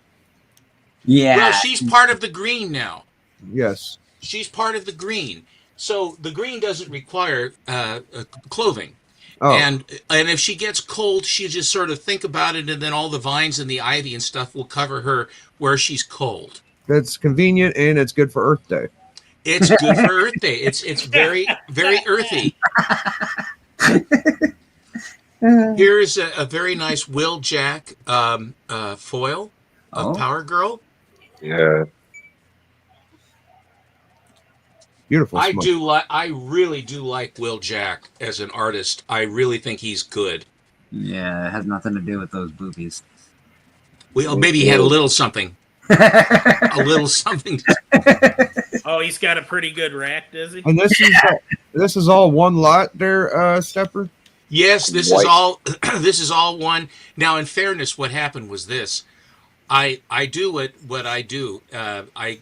Yeah. Well, she's part of the green now. Yes. She's part of the green. So the green doesn't require clothing. Oh. And if she gets cold, she just sort of think about it, and then all the vines and the ivy and stuff will cover her where she's cold. That's convenient, and it's good for Earth Day. It's good for Earth Day. It's very, very earthy. Here is a very nice Will Jack foil of Power Girl. Yeah. Beautiful. I really do like Will Jack as an artist. I really think he's good. Yeah, it has nothing to do with those boobies. Well, maybe he had a little something. A little something. Oh, he's got a pretty good rack, does he? And this is all one lot there, Stepper? Yes, this is all this is all one. Now, in fairness, what happened was this. I do what I do. I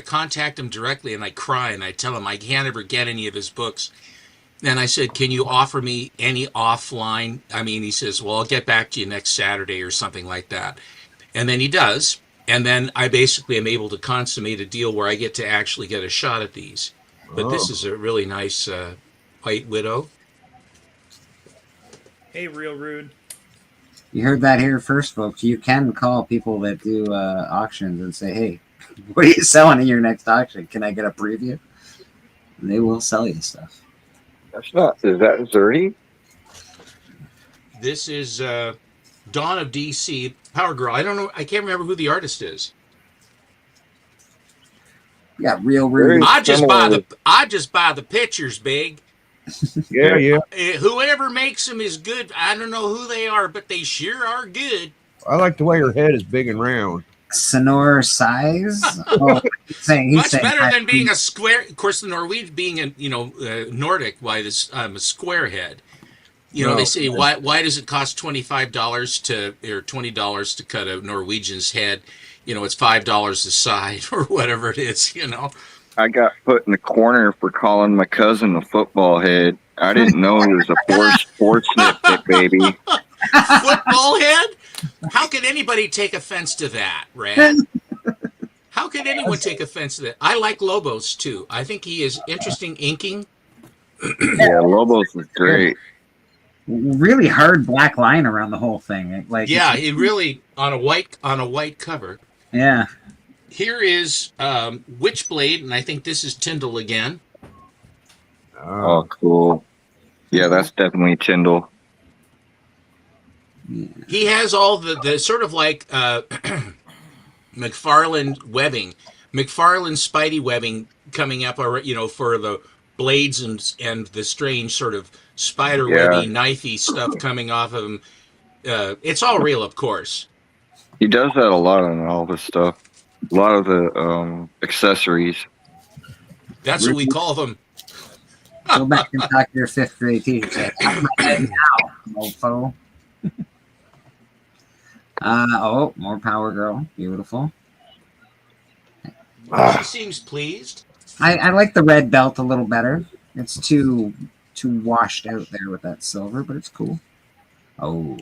contact him directly and I cry and I tell him I can't ever get any of his books. And I said, can you offer me any offline? I mean, he says, well, I'll get back to you next Saturday or something like that. And then he does. And then I basically am able to consummate a deal where I get to actually get a shot at these. But this is a really nice White Widow. Hey, Real Rude. You heard that here first, folks. You can call people that do auctions and say, hey, what are you selling in your next auction? Can I get a preview? And they will sell you stuff. Is that Zerty? This is Dawn of DC, Power Girl. I don't know. I can't remember who the artist is. Yeah, Real Rude. I just buy the pictures, big. Yeah. Whoever makes them is good. I don't know who they are, but they sure are good. I like the way her head is big and round. Sonor size? Oh, he's Much saying better than being a square. Of course, the Norwegian being a Nordic, why this a square head. They say why does it cost $25 or $20 to cut a Norwegian's head? It's $5 a side or whatever it is. I got put in the corner for calling my cousin a football head. I didn't know he was a sports nitpick, baby. Football head? How can anybody take offense to that, Rad? How can anyone take offense to that? I like Lobos too. I think he is interesting inking. Yeah, Lobos is great. Really hard black line around the whole thing. It really on a white cover. Yeah. Here is Witchblade, and I think this is Tyndall again. Oh, cool. Yeah, that's definitely Tyndall. He has all the sort of like McFarlane webbing, McFarlane Spidey webbing coming up, for the blades and the strange sort of spider webby, knifey stuff coming off of him. It's all real, of course. He does that a lot on all this stuff. A lot of the accessories. That's what we call them. Go back and talk to your 5th grade teacher. Now, mofo. More Power Girl. Beautiful. She seems pleased. I like the red belt a little better. It's too washed out there with that silver, but it's cool. Oh.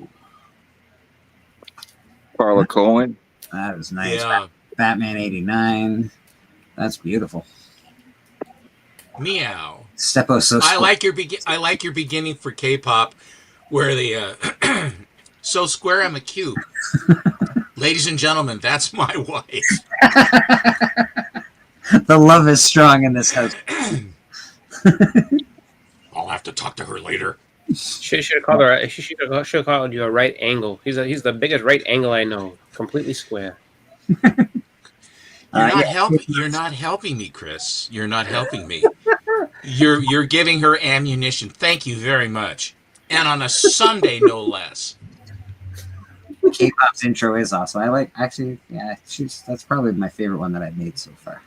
Carla Cohen. That was nice. Yeah. Batman 89. That's beautiful. Meow. Steppo so I like your beginning for K-pop where they so square I'm a cube. Ladies and gentlemen, that's my wife. The love is strong in this house. I'll have to talk to her later. She should have called her. She should have called you a right angle. He's the biggest right angle I know. Completely square. You're not helping me, Chris. You're not helping me. You're giving her ammunition. Thank you very much. And on a Sunday, no less. K-pop's intro is awesome. I like that's probably my favorite one that I've made so far.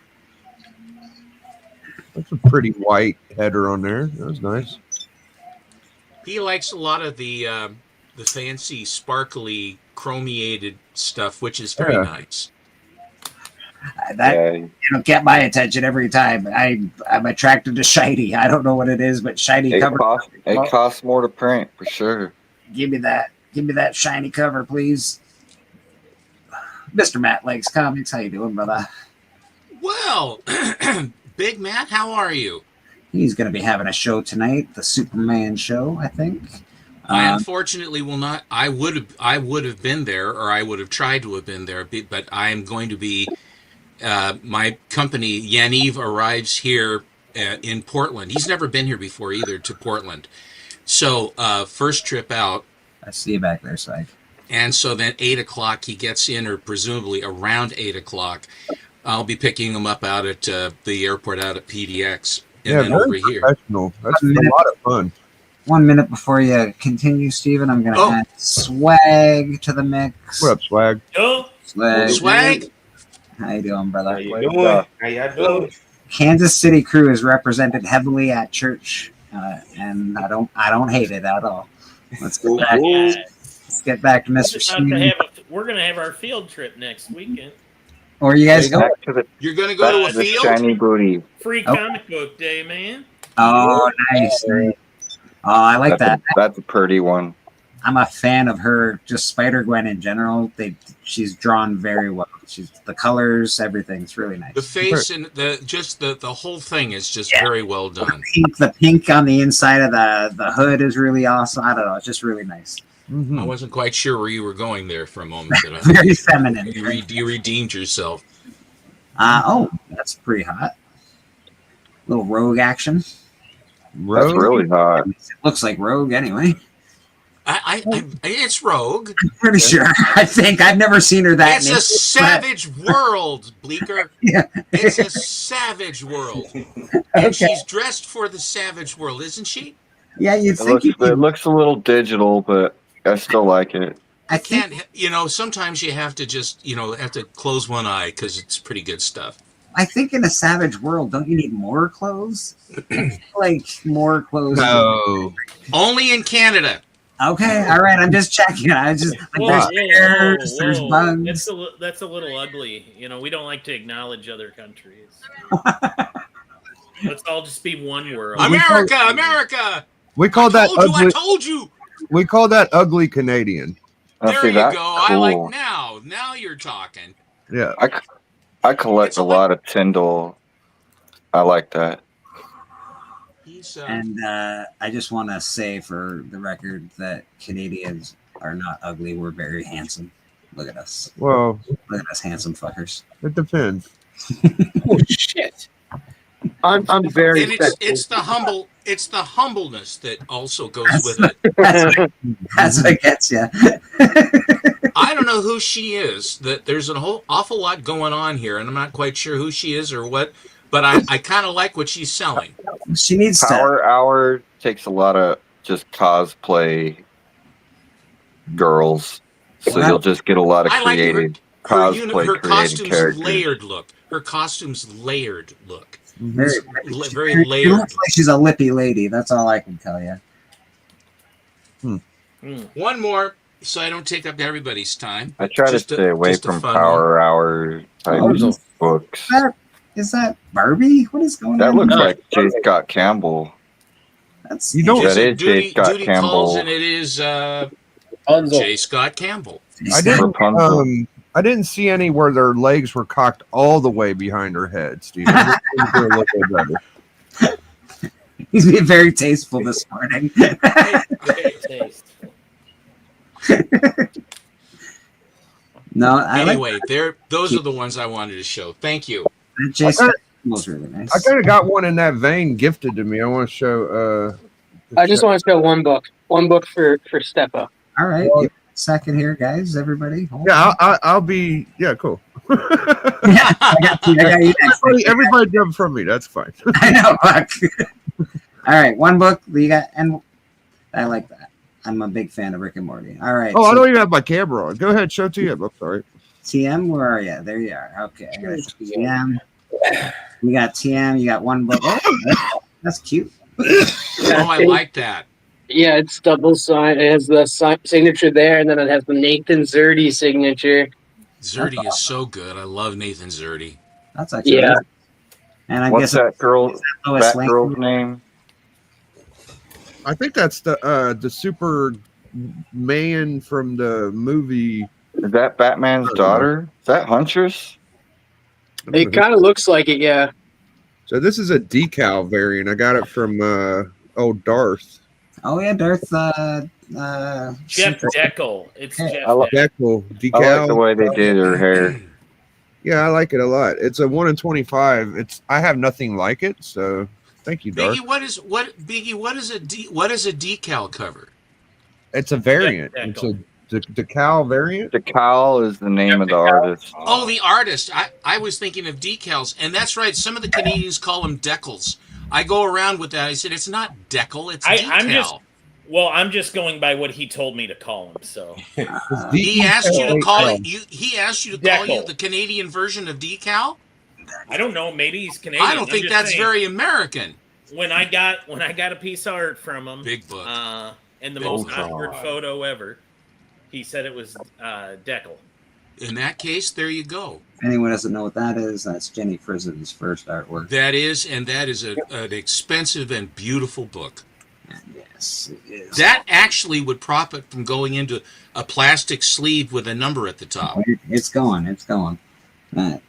That's a pretty white header on there. That was nice. He likes a lot of the fancy, sparkly, chromiated stuff, which is very nice. That get my attention every time. I'm attracted to shiny. I don't know what it is, but shiny cover. It costs more to print for sure. Give me that shiny cover, please. Mr. Matt Lakes Comics, how you doing, brother? Well, Big Matt, how are you? He's going to be having a show tonight, the Superman show, I think. I unfortunately will not. I would have been there, or I would have tried to have been there, but I am going to be. My company, Yaniv, arrives here in Portland. He's never been here before either, to Portland. So first trip out. I see you back there, Swag. And so then 8 o'clock he gets in, or presumably around 8 o'clock. I'll be picking him up out at the airport out at PDX. And then over here. Professional. That's a lot of fun. 1 minute before you continue, Steven, I'm going to add Swag to the mix. What up, Swag? Yo. Swag. How you doing, brother? How you doing? How y'all doing? Kansas City crew is represented heavily at church, and I don't hate it at all. Let's get back to Mr. Steven. We're going to have our field trip next weekend. Or you guys go? You're going to go to a field? Shiny booty. Free comic book day, man. Oh, nice. Oh, I like that. That's a pretty one. I'm a fan of her, just Spider-Gwen in general. She's drawn very well. The colors, everything's really nice. The face and the whole thing is just very well done. The pink on the inside of the hood is really awesome. I don't know, it's just really nice. I wasn't quite sure where you were going there for a moment. But Very feminine. You redeemed yourself. That's pretty hot. Little Rogue action. That's really hot. It looks like Rogue anyway. It's Rogue. I'm pretty sure. I think I've never seen her that. It's a savage world, Bleeker. Yeah. It's a savage world, and she's dressed for the savage world, isn't she? Yeah, It looks a little digital, but I still like it. I can't. Sometimes you have to just have to close one eye because it's pretty good stuff. I think in a savage world, don't you need more clothes? Like more clothes. No, only in Canada. Okay, all right. I'm just checking. There's bears, there's bugs. That's a little ugly. We don't like to acknowledge other countries. Let's all just be one world. America. We call that ugly. I told you. We call that ugly Canadian. There you go. Cool. I like now. Now you're talking. Yeah. I collect a lot of Tyndall. I like that. And I just want to say for the record that Canadians are not ugly. We're very handsome. Look at us. Well, look at us handsome fuckers. It depends. Oh shit! I'm very. And it's the humbleness that also goes with it. That's what gets you. I don't know who she is. That there's an awful lot going on here, and I'm not quite sure who she is or what. But I kind of like what she's selling. She needs Power Hour takes a lot of just cosplay girls, so you'll just get a lot of creative cosplay her creative costume's characters. layered look. Her costume's layered look. Very layered. She looks like she's a lippy lady. That's all I can tell you. One more, so I don't take up everybody's time. I try to stay away from Power Hour type books. Is that Barbie? What is going on? That looks like J. Scott Campbell. That's that is J. Scott Duty Campbell. calls, and it is J. Scott Campbell. I didn't see any where their legs were cocked all the way behind her head, Steve. He's being very tasteful this morning. No, Anyway, those are the ones I wanted to show. Thank you. was really nice. I kind of got one in that vein gifted to me. I want to show. I just want to show one book for Steppa. All right, give me a second here, guys. Everybody, hold Yeah, on. I'll be. Yeah, cool. Yeah, I got you next. Everybody jump from me. That's fine. I know, Buck. All right, one book you got, and I like that. I'm a big fan of Rick and Morty. All right. Oh, I don't even have my camera on. Go ahead, show TM. I'm sorry. TM, where are you? There you are. Okay, I got TM. You got TM. You got one book. Oh, that's cute. Oh, I like that. Yeah, it's double sign. It has the signature there, and then it has the Nathan Zerdy signature. Zerdy is so good. I love Nathan Zerdy. That's actually nice. And I What's guess that girl's name? I think that's the Super Man from the movie. Is that Batman's daughter? Is that Huntress? It kind of looks like it, yeah. So this is a decal variant. I got it from old Darth. Oh yeah, Darth. Jeff Deckel. It's Jeff Deckel decal. I like the way they did her hair. Yeah, I like it a lot. It's a 1 in 25. I have nothing like it, so thank you, Darth. Biggie, what is a decal cover? It's a variant. It's a decal variant. Decal is the name of the artist. Oh, the artist. I was thinking of decals, and that's right. Some of the Canadians call them decals. I go around with that. I said it's not decal, it's decal. I'm just going by what he told me to call him. So he asked you to call it. He asked you to call you the Canadian version of decal. I don't know. Maybe he's Canadian. I don't think that's very American. When I got a piece of art from him, big book, and the most awkward photo ever, he said it was Deckel. In that case, there you go. If anyone doesn't know what that is, that's Jenny Frisen's first artwork. That is an expensive and beautiful book. Yes, it is. That actually would profit from going into a plastic sleeve with a number at the top. It's going. That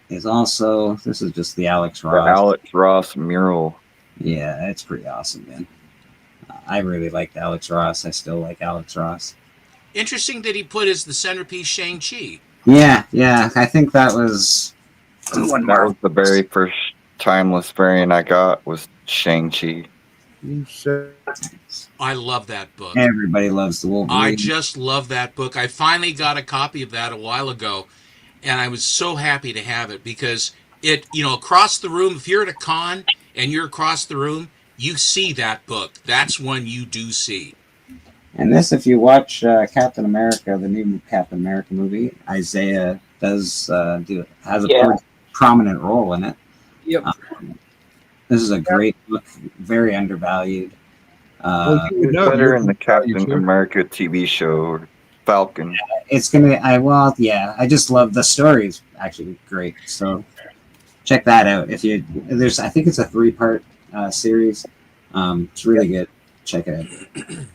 is also, this is just the Alex Ross. The Alex Ross mural. Yeah, it's pretty awesome, man. I really liked Alex Ross. I still like Alex Ross. Interesting that he put as the centerpiece Shang-Chi. Yeah. I think that was the very first timeless variant I got was Shang-Chi. I love that book. Everybody loves the Wolverine. I just love that book. I finally got a copy of that a while ago, and I was so happy to have it because it, across the room, if you're at a con and you're across the room, you see that book. That's one you do see. And this, if you watch Captain America, the new Captain America movie, Isaiah has a pretty prominent role in it. Yep. This is a great book, very undervalued. Better in the Captain America TV show, Falcon. It's gonna. I just love the story. Is actually great. So check that out. I think it's a 3-part series. It's really good. Check it out.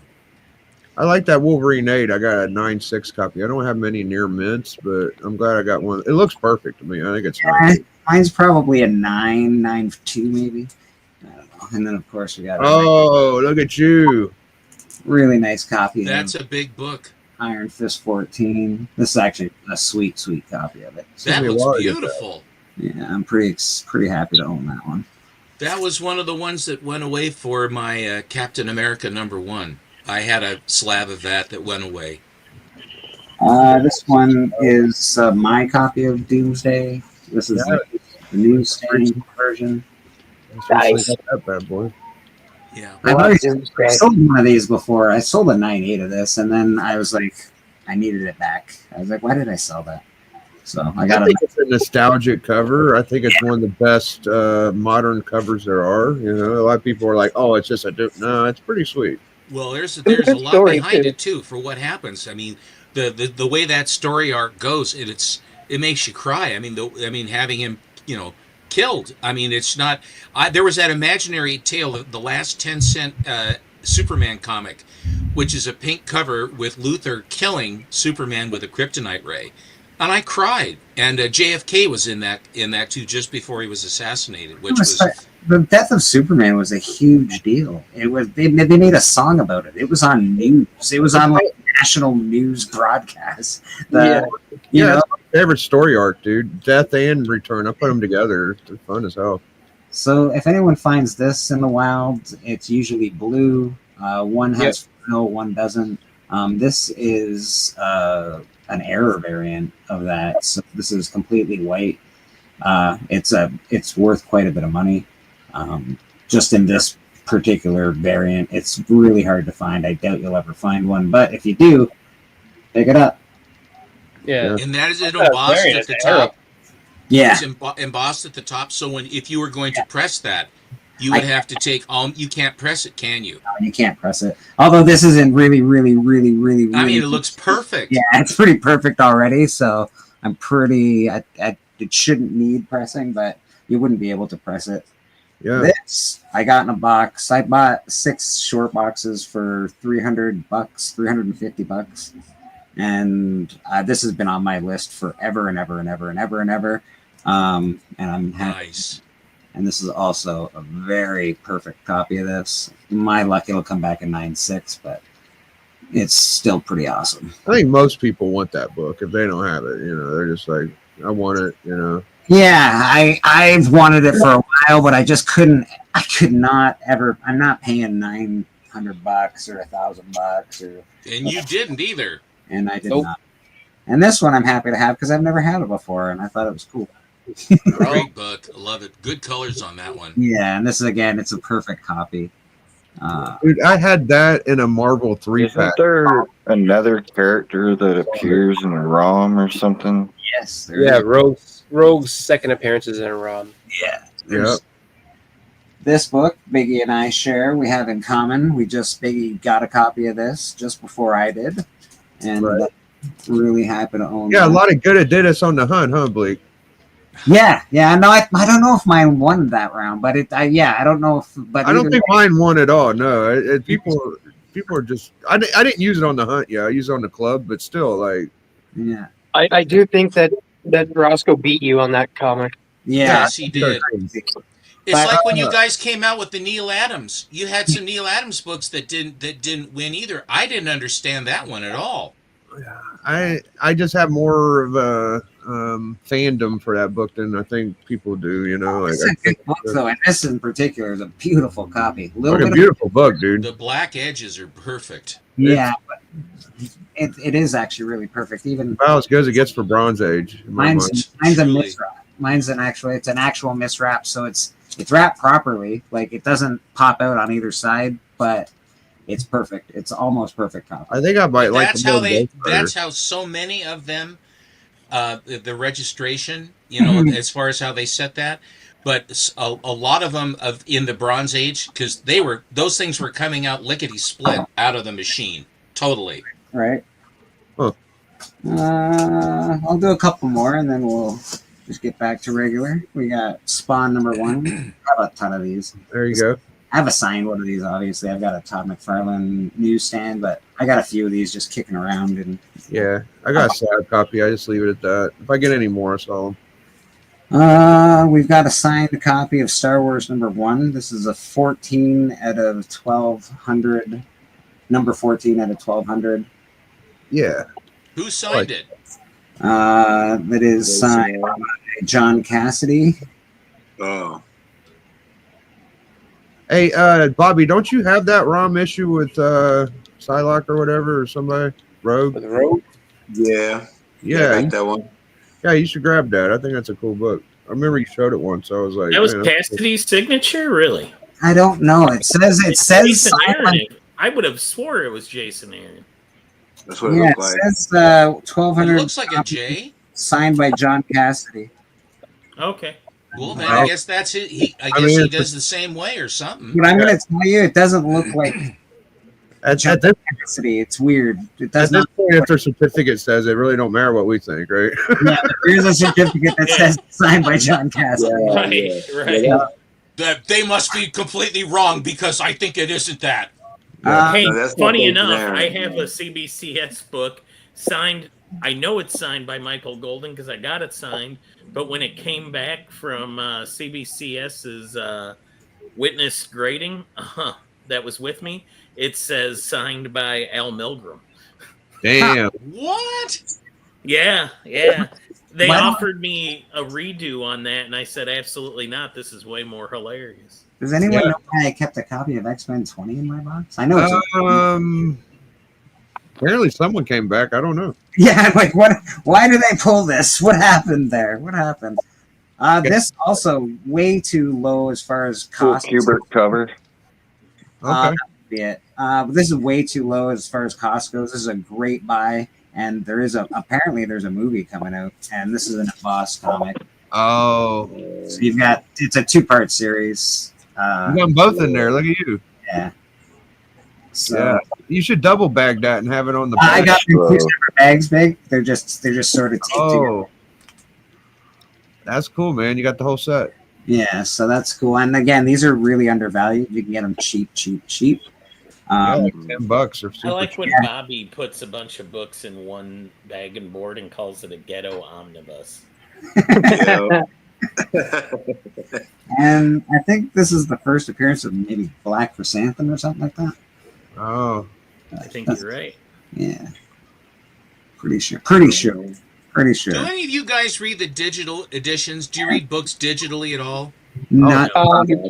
I like that Wolverine 8. I got a 9.6 copy. I don't have many near mints, but I'm glad I got one. It looks perfect to me. I think it's nice. Mine's probably a 9.2 maybe. I don't know. And then of course we got. Oh, look at you! Really nice copy. That's a big book. Iron Fist 14. This is actually a sweet copy of it. That looks beautiful. Yeah, I'm pretty happy to own that one. That was one of the ones that went away for my Captain America #1. I had a slab of that went away. This one is my copy of Doomsday. This is the newsstand version. Nice. That bad boy. Yeah. I sold one of these before. I sold a 9.8 of this, and then I was like, I needed it back. I was like, why did I sell that? So I got it's a nostalgic cover. I think it's one of the best modern covers there are. A lot of people are like, "Oh, it's just no, it's pretty sweet." Well, there's a lot behind it too for what happens. I mean, the way that story arc goes, it makes you cry. I mean, having him, killed. I mean, it's not. There was that imaginary tale, the last 10-cent Superman comic, which is a pink cover with Luthor killing Superman with a kryptonite ray, and I cried. And JFK was in that too, just before he was assassinated, which was. The death of Superman was a huge deal. It was they made a song about it. It was on news. It was on like national news broadcast. Yeah, You know, that's my favorite story arc, dude. Death and Return. I put them together. They're fun as hell. so if anyone finds this in the wild, it's usually blue. One has no, one doesn't. This is an error variant of that. So this is completely white. It's worth quite a bit of money. Just in this particular variant, it's really hard to find. I doubt you'll ever find one, but if you do, pick it up. Yeah. And that is embossed at the top. Yeah. It's embossed at the top. So if you were going to press that, you would have to take you can't press it, can you? No, you can't press it. Although this isn't really. I mean, it looks perfect. Yeah, it's pretty perfect already. So I'm pretty. It shouldn't need pressing, but you wouldn't be able to press it. Yeah. This I got in a box. I bought 6 short boxes for $300, $350, and this has been on my list forever and ever and ever and ever and ever. And I'm happy. Nice. And this is also a very perfect copy of this. My luck, it'll come back in 9.6, but it's still pretty awesome. I think most people want that book. If they don't have it, they're just like, I want it, Yeah, I've wanted it for a while, but I just couldn't. I could not ever. I'm not paying $900 or $1,000 or. And you didn't either. And I did not. And this one I'm happy to have because I've never had it before, and I thought it was cool. Great book. I love it. Good colors on that one. Yeah, and this is again, it's a perfect copy. Dude, I had that in a Marvel 3-pack. Isn't there another character that appears in ROM or something? Yes. Yeah, Rogue's second appearances in ROM. Yeah. Yep. This book, Biggie and I share, we have in common. Biggie got a copy of this just before I did, and really happy to own. Yeah, a lot of good it did us on the hunt, huh, Blake? Yeah. No, I don't know if mine won that round, but I don't know if. But I don't think mine won at all. No, people are just. I didn't use it on the hunt. Yeah, I used it on the club, but still, like. Yeah. I do think that Roscoe beat you on that comic. Yeah, Yes, he did. It's like when you guys came out with the Neil Adams. You had some Neil Adams books that didn't win either. I didn't understand that one at all. I just have more of a fandom for that book than I think people do. Like, it's a good book, though, and this in particular is a beautiful copy. A beautiful book, dude. The black edges are perfect. Yeah, but it is actually really perfect. Even about as good as it gets for Bronze Age. Mine's a miswrap. It's an actual miswrap, so it's wrapped properly. Like, it doesn't pop out on either side, but it's perfect. It's almost perfect copy. I think I might like That's the how more That's how so many of them, the registration. As far as how they set that. But a lot of them in the Bronze Age, because those things were coming out lickety split out of the machine, totally. Right. Huh. I'll do a couple more, and then we'll just get back to regular. We got Spawn number 1. I have a ton of these. There you go. I have a signed one of these, obviously. I've got a Todd McFarlane newsstand, but I got a few of these just kicking around. And yeah, I got a sad copy. I just leave it at that. If I get any more, I'll sell them. We've got a signed copy of Star Wars number 1. This is a 14 out of 1,200. Number 14 out of 1,200. Yeah. Who signed it? That is signed by John Cassidy. Oh. Hey, Bobby, don't you have that ROM issue with Psylocke or whatever, or somebody? Rogue? With Rogue? Yeah. Yeah. I got that one. Yeah, you should grab that. I think that's a cool book. I remember you showed it once. So I was like, That was man, Cassidy's signature, really? I don't know. It says Jason Aaron. I would have swore it was Jason Aaron. That's what it yeah, looked it like. says 1,200. It looks like a J. Signed by John Cassidy. Okay. Well, then I guess that's it. He does the same way or something. But I'm going to tell you, it doesn't look like John Cassidy. It's weird. It at does this not. point, if their certificate says it, really don't matter what we think, right? Yeah, there's a certificate that says signed by John Cassidy. Right. That they must be completely wrong because I think it isn't that. Hey, No, that's funny not enough, Jason I Aaron. have a CBCS book signed. I know it's signed by Michael Golden because I got it signed. But when it came back from CBCS's witness grading that was with me, it says signed by Al Milgram. Damn. What? Yeah, yeah. They Why- offered me a redo on that, and I said, absolutely not. This is way more hilarious. Does anyone Yeah. know why I kept a copy of X-Men 20 in my box? I know it's Apparently someone came back. I don't know. yeah, I'm like, what? Why did they pull this? What happened there? What happened? This also way too low as far as Cool cost. Kubert cover. Okay. That would be it. But this is way too low as far as cost goes. This is a great buy, and apparently there's a movie coming out, and this is an Boss comic. Oh. So it's a 2-part series. You got them both in there. Look at you. Yeah. So Yeah. You should double bag that and have it on the I back. got them 2 separate bags, big. They're just sort of taped together. Oh. That's cool, man. You got the whole set. Yeah, so that's cool. And again, these are really undervalued. You can get them cheap. Yeah, like $10 or I super like when cheap. Bobby puts a bunch of books in one bag and board and calls it a ghetto omnibus. And I think this is the first appearance of maybe Black Chrysanthemum or something like that. Oh. I think you're right. Yeah. Pretty sure. Do any of you guys read the digital editions? Do you read books digitally at all? Not.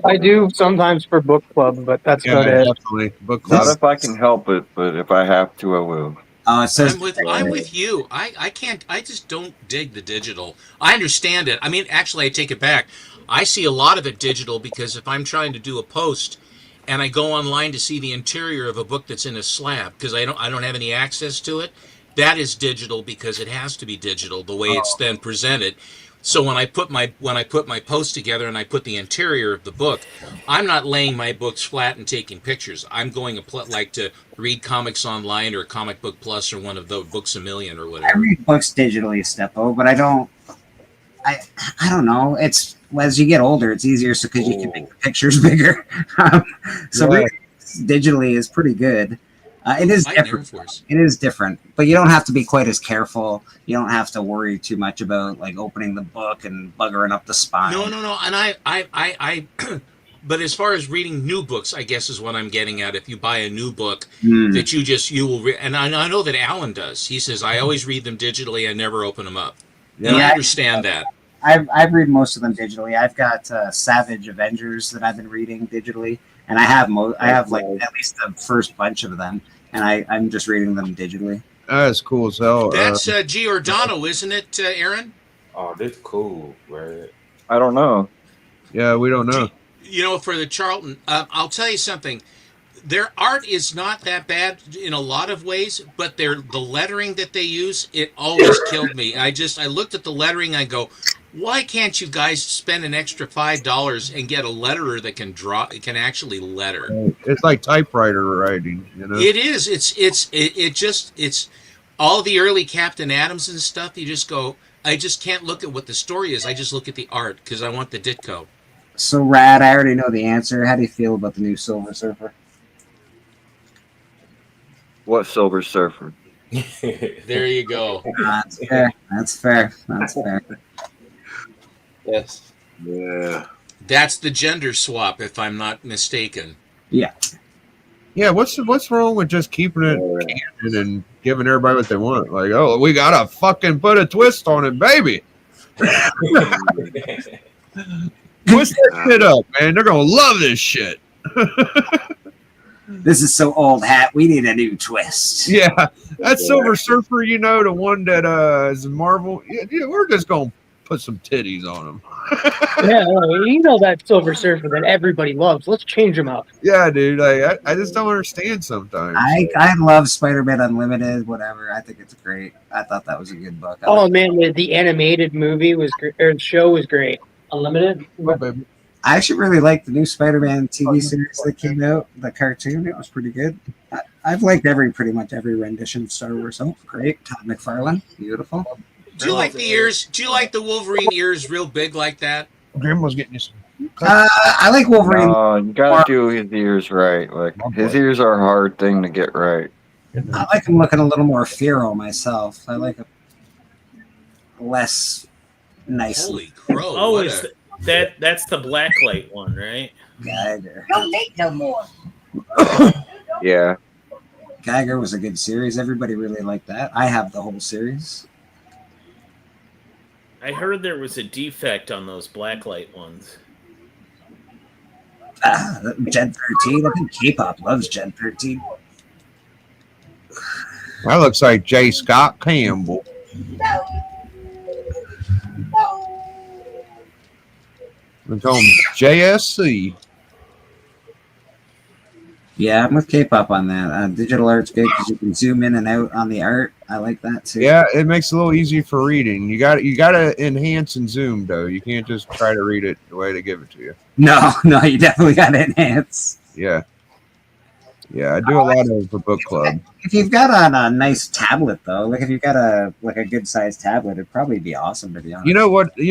I do sometimes for book club, but that's about it. Definitely. Book Not club. if I can help it, but if I have to, I will. It says I'm with you. I can't. I just don't dig the digital. I understand it. I mean, actually, I take it back. I see a lot of it digital because if I'm trying to do a post and I go online to see the interior of a book that's in a slab because I don't have any access to it, that is digital because it has to be digital the way it's then presented. So when I put my post together and I put the interior of the book, I'm not laying my books flat and taking pictures. I'm going like to read comics online or Comic Book Plus or one of the Books a Million or I whatever. read books digitally, Steppo, but I don't know. It's as you get older, it's easier because you can make the pictures bigger. So Yeah. reading digitally is pretty good. It is Fighting Air different. Force. It is different, but you don't have to be quite as careful. You don't have to worry too much about like opening the book and buggering up the spine. No. And I but as far as reading new books, I guess is what I'm getting at. If you buy a new book that you will read, and I know that Alan does. He says, I always read them digitally. I never open them up. And I understand that. I've read most of them digitally. I've got Savage Avengers that I've been reading digitally, and I have like at least the first bunch of them, and I'm just reading them digitally. That's cool as hell. That's Giordano, isn't it, Aaron? Oh, that's cool, right? I don't know. Yeah, we don't know. You know, for the Charlton, I'll tell you something. Their art is not that bad in a lot of ways, but the lettering that they use, it always killed me. I looked at the lettering, I go, why can't you guys spend an extra $5 and get a letterer that can actually letter? It's like typewriter writing, you know. It is. It's all the early Captain Adams and stuff. You just go, I just can't look at what the story is. I just look at the art because I want the Ditko. So Rad, I already know the answer. How do you feel about the new Silver Surfer? What Silver Surfer? There you go. That's fair. That's fair. That's fair. Yes. Yeah. That's the gender swap, if I'm not mistaken. Yeah. Yeah, what's wrong with just keeping it canon and giving everybody what they want? Like, oh, we gotta fucking put a twist on it, baby. Twist that shit up, man. They're gonna love this shit. This is so old hat. We need a new twist. Yeah, that Silver Surfer, you know, the one that is Marvel. Yeah, we're just gonna put some titties on him. Yeah, you know that Silver Surfer that everybody loves. Let's change him up. Yeah, dude. Like, I just don't understand sometimes. I love Spider-Man Unlimited. Whatever. I think it's great. I thought that was a good book. Oh man, the animated movie was great, or show was great. Unlimited. I actually really liked the new Spider-Man TV series that came out. The cartoon, it was pretty good. I've liked pretty much every rendition of Star Wars. Oh, great. Todd McFarlane, beautiful. Do you like the ears? Do you like the Wolverine ears real big like that? Jim was getting you some. I like Wolverine. You gotta do his ears right. Like his ears are a hard thing to get right. I like him looking a little more feral myself. I like him less nice. Holy crow! Oh, what is a- that's the blacklight one, right? Geiger. Don't make no more. Yeah. Geiger was a good series. Everybody really liked that. I have the whole series. I heard there was a defect on those blacklight ones. Gen 13. I think K-pop loves Gen 13. That looks like J. Scott Campbell. We call him JSC. Yeah, I'm with K-pop on that. Digital art's good because you can zoom in and out on the art. I like that too. Yeah, it makes it a little easier for reading. You got to enhance and zoom though. You can't just try to read it the way they give it to you. No, you definitely got to enhance. Yeah, I do a lot of for book club. If you've got on a nice tablet though, like if you've got a good sized tablet, it'd probably be awesome to be honest. You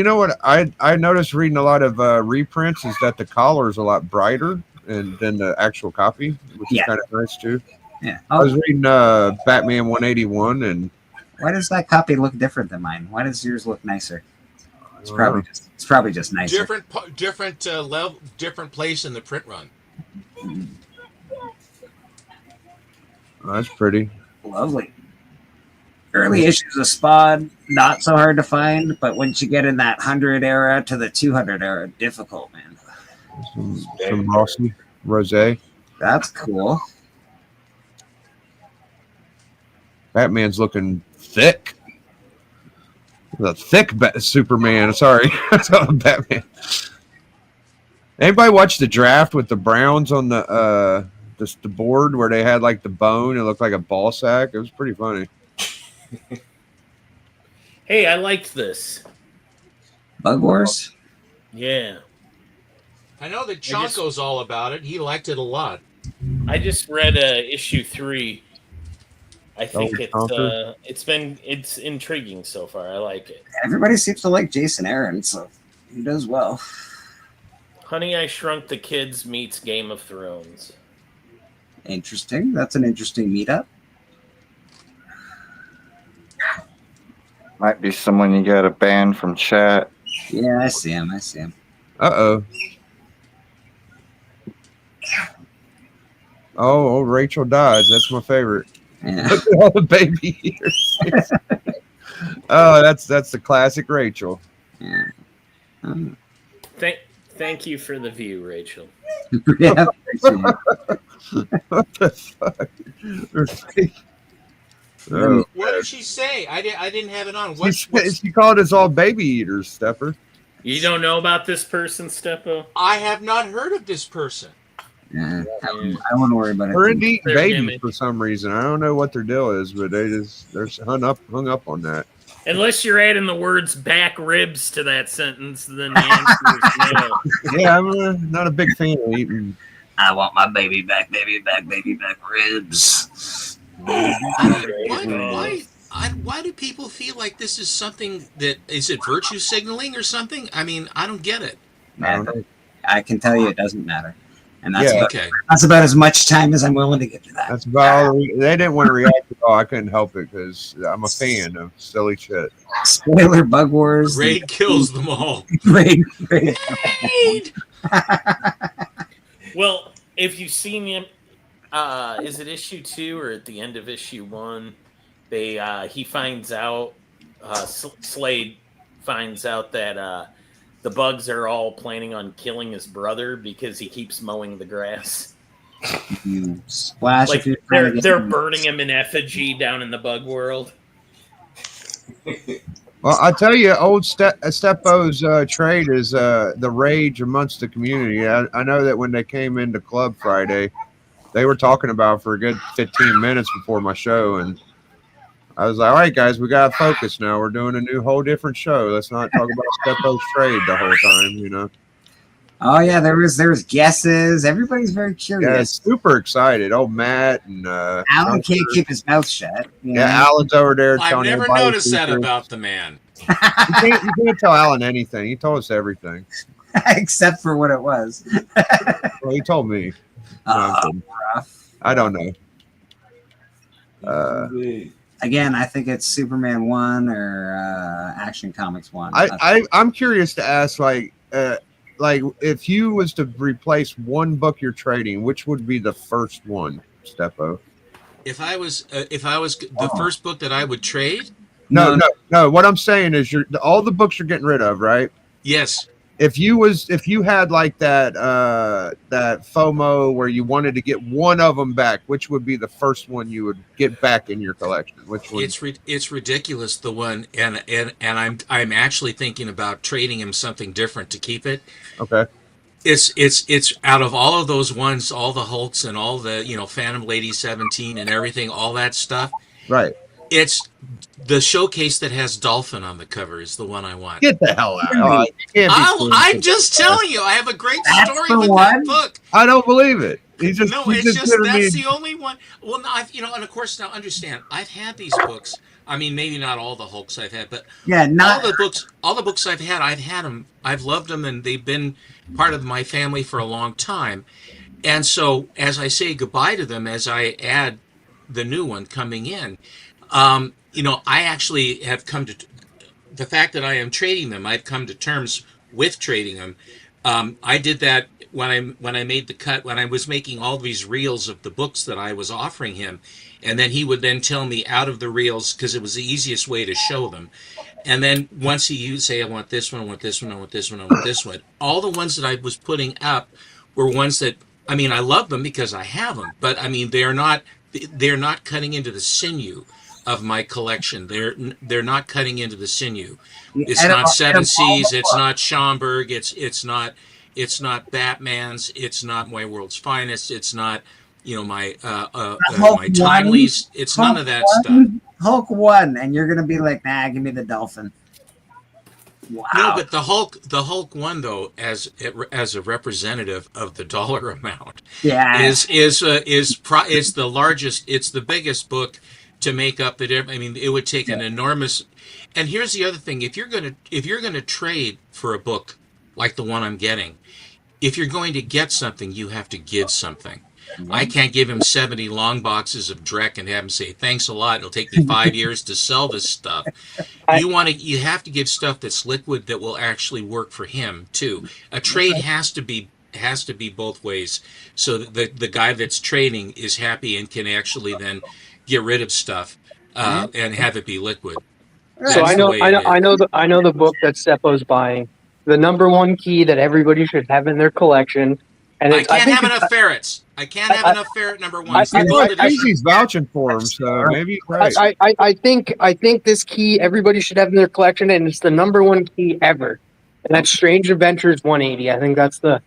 know what? I noticed reading a lot of reprints is that the collar is a lot brighter than the actual copy, which is kind of nice too. Yeah, I was reading Batman 181, and why does that copy look different than mine? Why does yours look nicer? It's probably just nicer. Different level, different place in the print run. Oh, that's pretty lovely. Early issues of Spawn, not so hard to find, but once you get in that 100 era to the 200 era, difficult, man. Some Rossi Rosé. That's cool. Batman's looking thick. The thick Superman. Sorry, Batman. Anybody watch the draft with the Browns on the board where they had like the bone? It looked like a ball sack. It was pretty funny. Hey, I liked this. Bug Wars? Yeah. I know that Chonko's all about it. He liked it a lot. I just read issue 3. I think it's intriguing so far. I like it. Everybody seems to like Jason Aaron, so he does well. Honey, I Shrunk the Kids meets Game of Thrones. Interesting. That's an interesting meetup. Might be someone you got to ban from chat. Yeah, I see him. Uh-oh. Oh, Rachel dies. That's my favorite. Yeah. Look at all the baby ears. Oh, that's the classic Rachel. Yeah. Thank you for the view, Rachel. Yeah. What the fuck? Oh. What did she say? I didn't have it on. She called us all baby eaters, Stepper. You don't know about this person, Steppo? I have not heard of this person. Yeah, I wouldn't worry about it. They're into eating babies for some reason. I don't know what their deal is, but they're hung up on that. Unless you're adding the words "back ribs" to that sentence, then the answer is no. Yeah, I'm not a big fan of eating. I want my baby back ribs. Why do people feel like this is something that is it virtue signaling or something? I mean, I don't get it. Man, I can tell you it doesn't matter. And that's that's about as much time as I'm willing to give to that. That's about all. They didn't want to react at all. I couldn't help it because I'm a fan of silly shit. Spoiler: Bug Wars. Raid kills them all. Raid. Well, if you've seen him, is it issue 2 or at the end of issue 1? He finds out, Slade finds out that the bugs are all planning on killing his brother because he keeps mowing the grass. Splash! Like they're burning him in effigy down in the bug world. Well, I tell you, old Steppo's trade is the rage amongst the community. I know that when they came into Club Friday, they were talking about it for a good 15 minutes before my show, and I was like, all right, guys, we got to focus now. We're doing a whole different show. Let's not talk about Steppo's trade the whole time, you know? Oh, yeah, there was guesses. Everybody's very curious. Yeah, super excited. Oh, Matt and Alan can't keep his mouth shut. Yeah, Alan's over there. I've never noticed that about the man. You can't tell Alan anything. He told us everything. Except for what it was. Well, he told me. No, I don't know. Again, I think it's Superman 1 or Action Comics 1. I'm curious to ask, like if you was to replace one book you're trading, which would be the first one, Steppo? If I was the first book that I would trade. No. What I'm saying is, all the books you're getting rid of, right? Yes. If you had like that FOMO where you wanted to get one of them back, which would be the first one you would get back in your collection? Which one? It's ridiculous, the one, and I'm actually thinking about trading him something different to keep it. Okay. It's out of all of those ones, all the Hulks and all the Phantom Lady 17 and everything, all that stuff. Right. It's the showcase that has Dolphin on the cover is the one I want. Get the hell out! I'm just telling you, I have a great story with that book. I don't believe it. It's just that's the only one. Well, no, and of course now understand, I've had these books. I mean, maybe not all the Hulks I've had, but all the books I've had them. I've loved them, and they've been part of my family for a long time. And so, as I say goodbye to them, as I add the new one coming in, I actually have come to the fact that I am trading them. I've come to terms with trading them. I did that when I made the cut, when I was making all these reels of the books that I was offering him, and then he would then tell me out of the reels, because it was the easiest way to show them. And then once he would say, I want this one, I want this one, I want this one, I want this one. All the ones that I was putting up were ones that, I mean, I love them because I have them, but I mean, they're not cutting into the sinew of my collection. They're not cutting into the sinew. It's not Seven Seas. It's not Schomburg. It's not Batman's. It's not My World's Finest. It's not my Timelies. It's none of that stuff. Hulk 1, and you're gonna be like, nah, give me the Dolphin. Wow. No, but the Hulk 1 though, as a representative of the dollar amount, is the largest. It's the biggest book to make up the difference. I mean, it would take an enormous. And here's the other thing: if you're gonna trade for a book like the one I'm getting, if you're going to get something, you have to give something. I can't give him 70 long boxes of Drek and have him say thanks a lot. It'll take me 5 years to sell this stuff. You have to give stuff that's liquid that will actually work for him too. A trade has to be both ways, so that the guy that's trading is happy and can actually then get rid of stuff and have it be liquid. So I know the book that Seppo's buying. The number one key that everybody should have in their collection. And I can't have enough ferrets. I can't have enough ferret number one. He's vouching for him, so maybe he's right. I think this key everybody should have in their collection, and it's the number one key ever. And that's Strange Adventures 180. I think that's the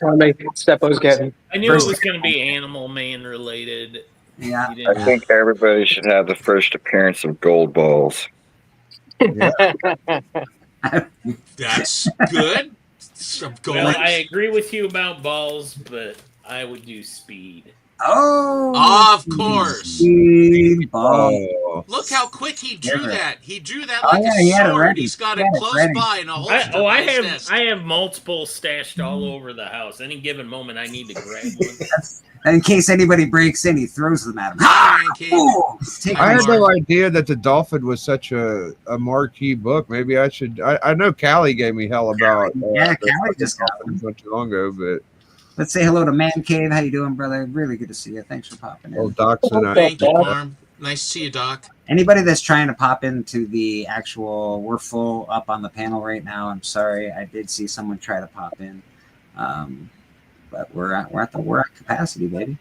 comic Seppo's getting. I knew it was going to be Animal Man related. Yeah, I think everybody should have the first appearance of Gold Balls. That's good. Well, I agree with you about balls, but I would do speed. Oh, of course. Speed ball. Look how quick he drew that. He drew that Oh, like yeah, a he had it sword. ready. He's got He it had it close ready. by in a holster. I have multiple stashed all over the house. Any given moment, I need to grab one. In case anybody breaks in, he throws them at him. I had no idea that the Dolphin was such a marquee book. Maybe I should. I know Callie gave me hell about. Callie just got one not too long ago, but. Let's say hello to Man Cave. How you doing, brother? Really good to see you. Thanks for popping in. Oh, Doc's in. Thank you, Norm. Nice to see you, Doc. Anybody that's trying to pop into the actual, we're full up on the panel right now. I'm sorry. I did see someone try to pop in. But we're at capacity, baby.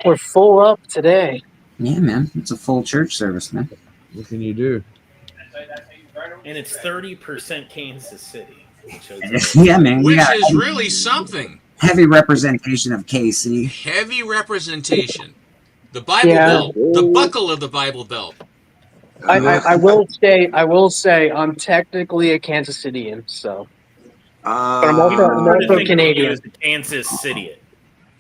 We're full up today. Yeah, man. It's a full church service, man. What can you do? And it's 30% Kansas City. Yeah, man. Which is really something. Heavy representation of KC. Heavy representation. The Bible Belt. The buckle of the Bible Belt. I will say I'm technically a Kansas Cityan, so. But I'm also Canadian. Kansas City.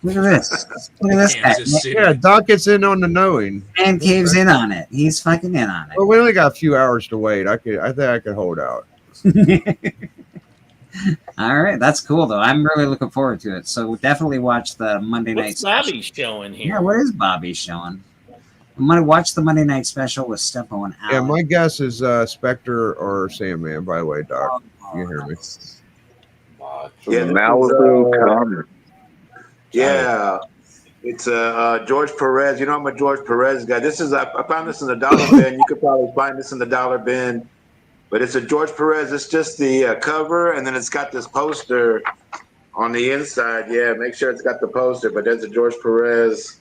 Look at this. Look at this guy. Yeah, Doc gets in on the knowing. Man Cave's in on it. He's fucking in on it. Well, we only got a few hours to wait. I think I could hold out. All right, that's cool though. I'm really looking forward to it. So definitely watch the Monday night. What's Bobby showing here? Yeah, what is Bobby showing? I'm gonna watch the Monday night special with Steppo and Alan. Yeah, my guess is Spectre or Sandman. By the way, Doc, you hear me? Yeah, Malibu Comic. Yeah. It's George Perez. You know, I'm a George Perez guy. This is I found this in the dollar bin. You could probably find this in the dollar bin, but it's a George Perez. It's just the cover, and then it's got this poster on the inside. Yeah, make sure it's got the poster. But there's a George Perez.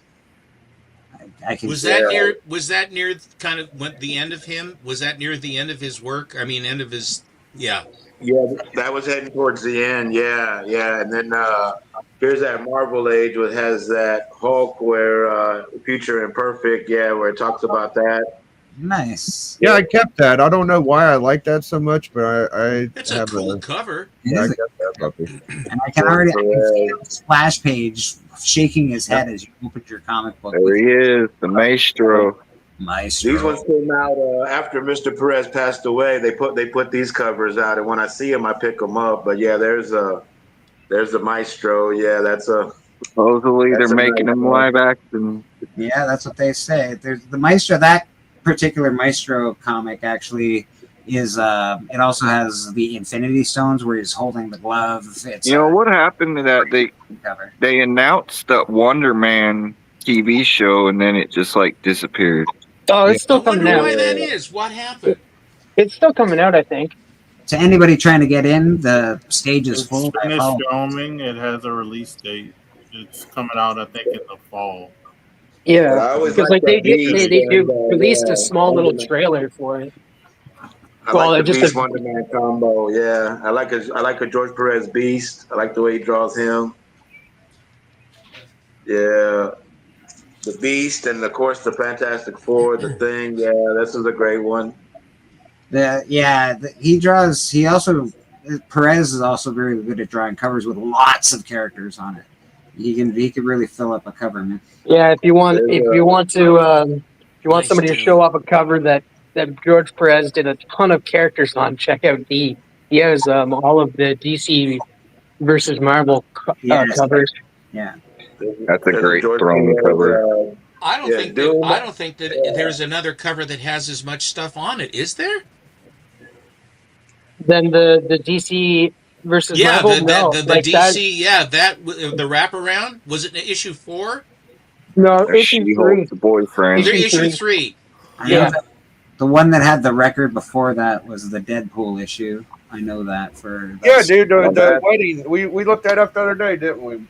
Was that near? Was that near kind of the end of him? Was that near the end of his work? I mean, end of his. Yeah. Yeah, that was heading towards the end. Yeah, yeah, and then here's that Marvel Age, which has that Hulk where Future Imperfect. Yeah, where it talks about that. Nice. Yeah, I kept that. I don't know why I like that so much, but I It's a cool cover. Yeah, I kept that puppy. And I can already see the splash page shaking his head as you opened your comic book. There he is, the Maestro. Maestro. These ones came out after Mr. Perez passed away. They put these covers out, and when I see them, I pick them up. But yeah, there's the Maestro. Yeah, that's a. Supposedly they're making him live action. Yeah, that's what they say. There's the Maestro. That particular Maestro comic actually is. It also has the Infinity Stones where he's holding the glove. It's, You know what happened to that? They announced the Wonder Man TV show, and then it just like disappeared. Oh, it's still coming out. Why that is? What happened? It's still coming out, I think. To anybody trying to get in, the stage is It's full. finished Oh, filming. It has a release date. It's coming out, I think, in the fall. Yeah, because like they released a small little trailer for it. I like the Beast Wonder Man combo. Yeah, I like a George Perez Beast. I like the way he draws him. Yeah, the Beast and of course the Fantastic Four, the Thing. Yeah, this is a great one. He draws. He also Perez is also very good at drawing covers with lots of characters on it. He can really fill up a cover, man. Yeah, if you want somebody to show off a cover that George Perez did a ton of characters on, check out D. He has all of the DC versus Marvel covers. Yeah, that's a great Throne cover. I don't think that there's another cover that has as much stuff on it. Is there? Then the DC versus Marvel. The DC. That, the wraparound. Was it issue 4? No, issue 3. The boyfriend. Issue 3. Yeah. The one that had the record before that was the Deadpool issue. I know that for. Yeah, dude, the wedding. We looked that up the other day, didn't we?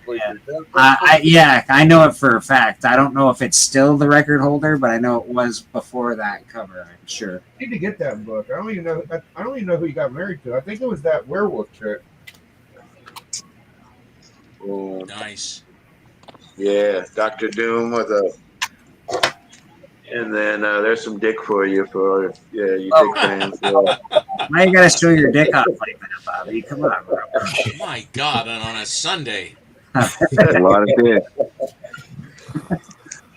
Yeah. I know it for a fact. I don't know if it's still the record holder, but I know it was before that cover. I'm sure. I need to get that book. I don't even know who you got married to. I think it was that werewolf chick. Nice. Yeah, Dr. Doom with a. And then there's some dick for you for you dick fans. Why you gotta show your dick off like that, Bobby? Come on, bro. My God, and on a Sunday. A lot of dick.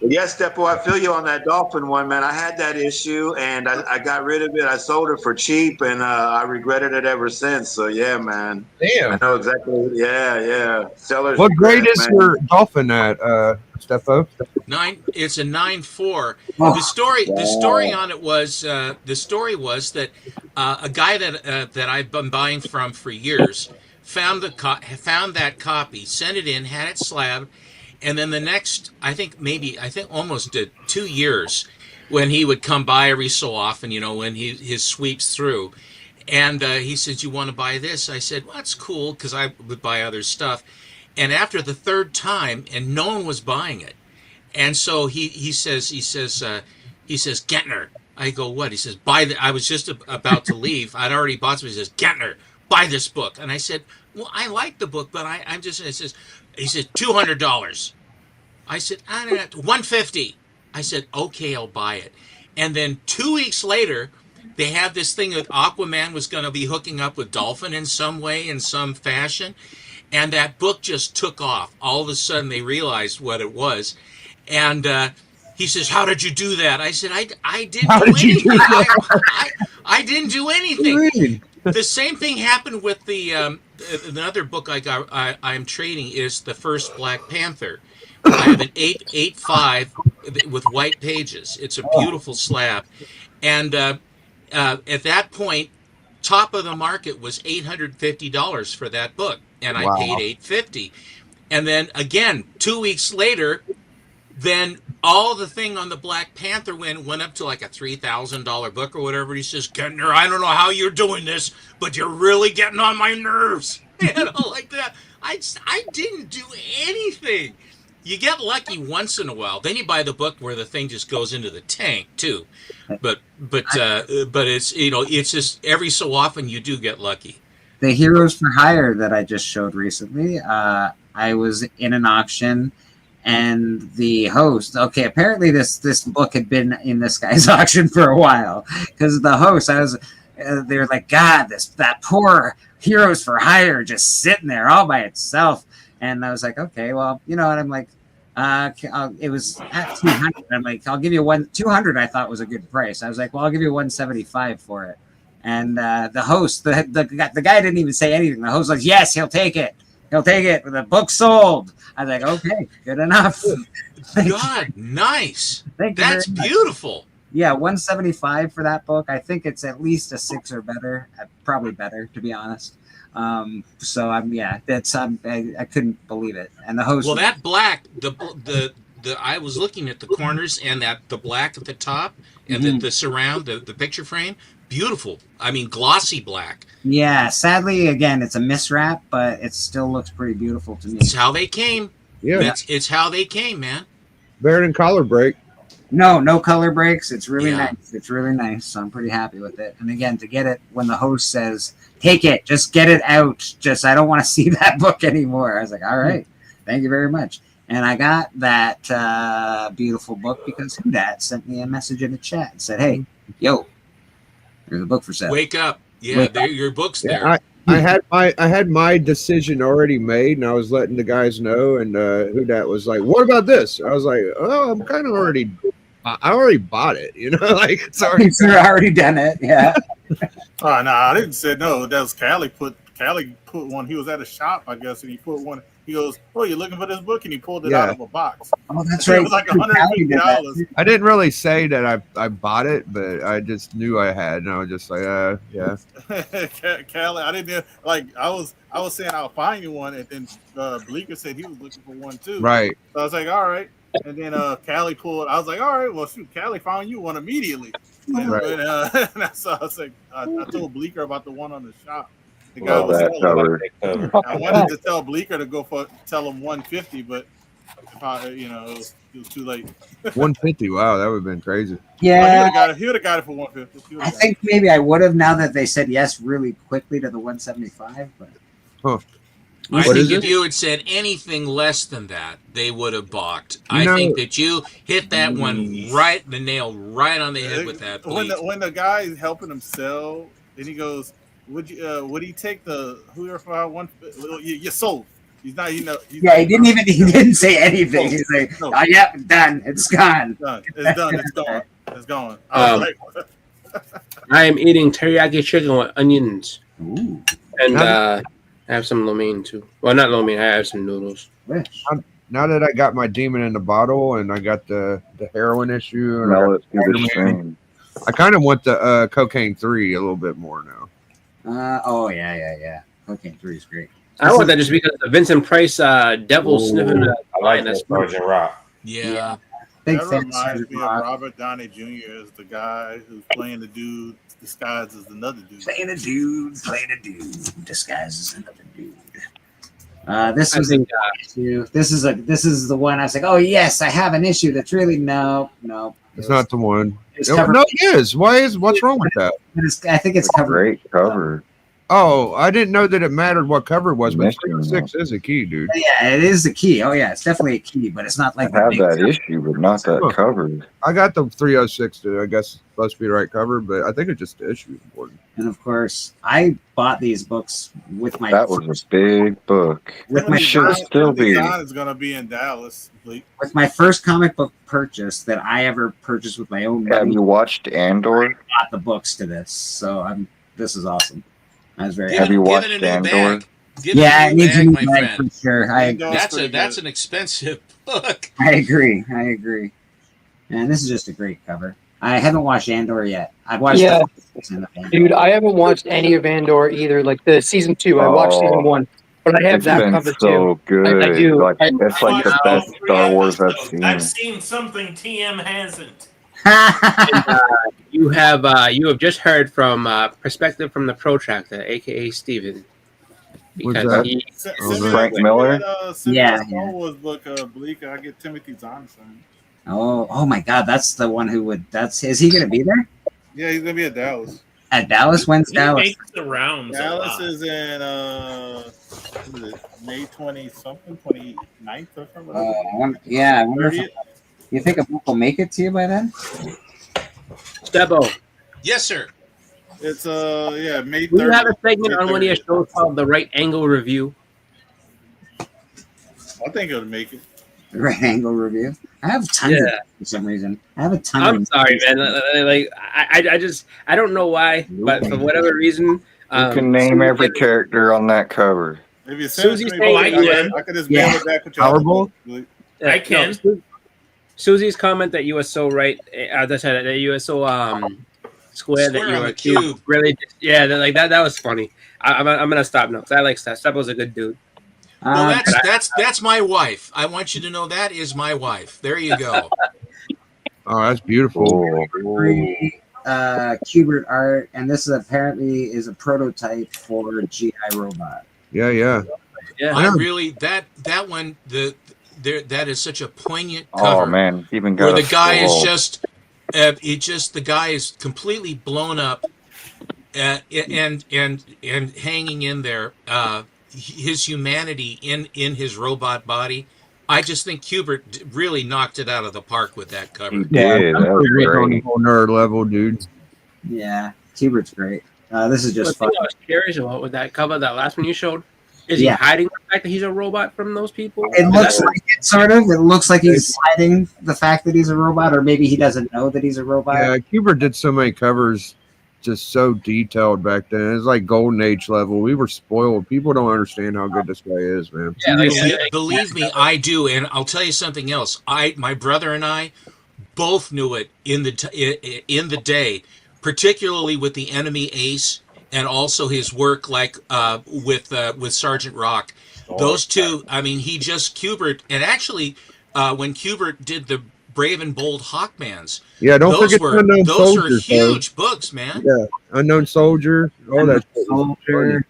Yes, Steppo, I feel you on that dolphin one, man. I had that issue and I got rid of it. I sold it for cheap and I regretted it ever since. So yeah, man. Damn. I know exactly. Yeah. Sellers. What grade is your dolphin at, Steppo? 9. It's a 9.4. Oh. The story on it was that a guy that I've been buying from for years found that copy, sent it in, had it slabbed, and then the next I think almost 2 years when he would come by every so often, when his sweeps through, and he says, "You want to buy this?" I said, "Well, that's cool," because I would buy other stuff. And after the third time, and no one was buying it. And so he says, Gentner. I go, what? He says, buy the. I was just about to leave. I'd already bought some. He says, Gentner, buy this book. And I said, well, I like the book, but I'm just. He says, $200. I said, I don't know, $150. I said, okay, I'll buy it. And then 2 weeks later, they had this thing that Aquaman was going to be hooking up with Dolphin in some way, in some fashion. And that book just took off. All of a sudden, they realized what it was. And he says, how did you do that? I said, I didn't do anything. I didn't do anything. The same thing happened with another book I'm trading is the first Black Panther. I have an 8.5 with white pages. It's a beautiful slab. And at that point, top of the market was $850 for that book. And I paid $850. And then again, 2 weeks later, then all the thing on the Black Panther went up to like a $3,000 book or whatever. He says, Kentner, I don't know how you're doing this, but you're really getting on my nerves. Like that. I didn't do anything. You get lucky once in a while. Then you buy the book where the thing just goes into the tank too. But it's it's just every so often you do get lucky. The Heroes for Hire that I just showed recently, I was in an auction, and the host. Okay, apparently this book had been in this guy's auction for a while, because the host, they were like, God, that poor Heroes for Hire just sitting there all by itself. And I was like, okay, well, and I'm like, it was at 200. I'm like, I'll give you 200. I thought was a good price. I was like, well, I'll give you 175 for it. And the host, the guy didn't even say anything. The host was like, yes, he'll take it. He'll take it. The book sold. I was like, okay, good enough. God, nice. That's beautiful. Yeah, 175 for that book. I think it's at least a 6 or better. Probably better, to be honest. So I couldn't believe it. And the host. Well, that black, the I was looking at the corners and the black at the top and the surround, the picture frame, beautiful. I mean, glossy black. Yeah, sadly, again, it's a miswrap, but it still looks pretty beautiful to me. It's how they came. Yeah, it's how they came, man. Better than color break. No color breaks. It's really nice. It's really nice. So I'm pretty happy with it. And again, to get it when the host says, take it, just get it out. I don't want to see that book anymore. I was like, all right, thank you very much. And I got that beautiful book because Hudat sent me a message in the chat and said, hey, yo, there's a book for sale. Wake up. Yeah, your book's there. I had my decision already made, and I was letting the guys know. And Hudat was like, "What about this?" I was like, "Oh, I'm kind of already. I already bought it. Like it's already already done it. Yeah." Oh no, I didn't say no. That was Callie put one. He was at a shop, I guess, and he put one. He goes, "Oh, you're looking for this book?" And he pulled it out of a box. Oh, that's right. It was like $150. I didn't really say that I bought it, but I just knew I had, and I was just like, yeah. Callie, I didn't I was saying I'll find you one, and then Bleeker said he was looking for one too. Right. So I was like, all right. And then Callie pulled. I was like, all right, well shoot, Callie found you one immediately. And, right. and so I was like, I told Bleeker about the one on the shop. The guy Love was that cover. I wanted to tell Bleeker to tell him 150, but it was too late. 150. Wow, that would have been crazy. Yeah, well, he would have got it for 150. I think maybe I would have now that they said yes really quickly to the 175. But I think if you had said anything less than that, they would have balked. I think that you hit that one right, the nail right on the head with that. When the guy is helping him sell, then he goes, would he take the Hoover for one? You sold. He's not. He didn't say anything. He's like, oh, yeah, done. It's gone. It's done. It's gone. It's gone. I am eating teriyaki chicken with onions. Ooh. And I have some lo mein too. Well, not lo mein. I have some noodles. Now that I got my demon in the bottle and I got the heroin issue, and I kind of want the cocaine 3 a little bit more now. Yeah. Cocaine 3 is great. I want that just because the Vincent Price devil sniffing. I like that Virgin Rock. Yeah. That reminds me of Robert Downey Jr. as the guy who's playing the dude disguised as another dude. Playing a dude disguised as another dude. This is the one I was like, oh yes, I have an issue that's really no. It's not the one. No, it is. What's wrong with that? I think it's covered. Great cover. Oh, I didn't know that it mattered what cover it was, but 306 is a key, dude. Yeah, it is the key. Oh yeah, it's definitely a key, but it's not like I have that issue, but not that cover. I got the 306 that I guess is supposed to be the right cover, but I think it's just the issue is important. And of course, I bought these books with my. That was a big book. Should still be. It's gonna be in Dallas. With my first comic book purchase that I ever purchased with my own money. Have you watched Andor? I bought the books to this, so this is awesome. I was very. Have you watched Andor? Yeah, it needs a new bag for sure. That's an expensive book. I agree. And this is just a great cover. I haven't watched Andor yet. I've watched. Dude, I haven't watched any of Andor either. Like the season 2, I watched season 1. But I have It's that been cover so too. good. I do. Like it's like the best Star Wars I've I've seen. seen something TM hasn't. And, you have just heard from perspective from the protractor, aka Steven. What's Because that? he Send Oh, me Frank Miller? Send me Yeah, that Star yeah. Wars book, Bleak. I get Timothy Zahn signed. Oh my God, that's the one who would. Is he going to be there Yeah, he's gonna be at Dallas. at Dallas? When's He Dallas? makes the rounds a Dallas lot. is in what is it, May 20 something, 29th or something. I wonder if 30th. you think a book will make it to you by then. Stebo, Yes, sir. It's yeah, May will you have 30th. a segment May on one of your 30th. shows called the Right Angle Review? I think it'll make it. Right angle review. I have tons of them for some reason. I have a ton I'm of sorry, man. Like I don't know why, but for whatever reason, You can name every Susie, character on that cover. If you send it Susie's to me, saying Blake, that you were I could just mail it back with your other Powerball? book, Blake. Yeah, I can. Susie's comment that you were so right. That you were so square that Square you on were the cube. really like that. That was funny. I'm gonna stop now because I like Steph. Steph was a good dude. Well, that's my wife. I want you to know that is my wife. There you go. Oh, that's beautiful. Kubert art, and this is apparently a prototype for GI Robot. Yeah, yeah. I really that one that is such a poignant Oh cover man, even where got the a guy is skull. just the guy is completely blown up and hanging in there. His humanity in his robot body. I just think Kubert really knocked it out of the park with that cover. He did. That was He's on a great. whole nerd level, dude. Yeah, Kubert's great. This is The just thing fun. I was curious about with that cover, that last one you showed, is Yeah. he hiding the fact that he's a robot from those people? It looks like it, sort of. It looks like he's hiding the fact that he's a robot, or maybe he doesn't know that he's a robot. Yeah, Kubert did so many covers, just so detailed back then. It's like golden age level. We were spoiled. People don't understand how good this guy is, man. Believe me, I do, and I'll tell you something else. My brother and I both knew it in the day, particularly with the Enemy Ace and also his work like with Sergeant Rock. Those two, I mean, he just Kubert, and actually when Kubert did the Brave and Bold Hawkmans, Yeah, don't those forget were the Unknown those Soldier. were huge books, man. Yeah, Unknown Soldier. All that. shit was Soldier.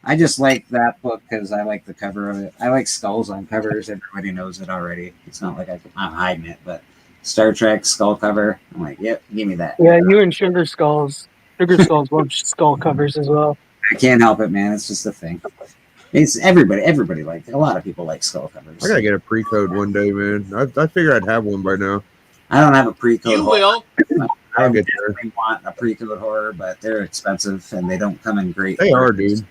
I just like that book because I like the cover of it. I like skulls on covers. Everybody knows it already. It's not like I'm hiding it, but Star Trek skull cover. I'm like, yep, give me that. Yeah, you and Sugar Skulls love skull covers as well. I can't help it, man. It's just a thing. It's everybody like a lot of people like skull covers. I gotta get a pre-code one day, man. I figure I'd have one by now. I don't have a pre-code. You will. I I'll get definitely want a pre-code horror, but they're expensive and they don't come in great. They are, dude.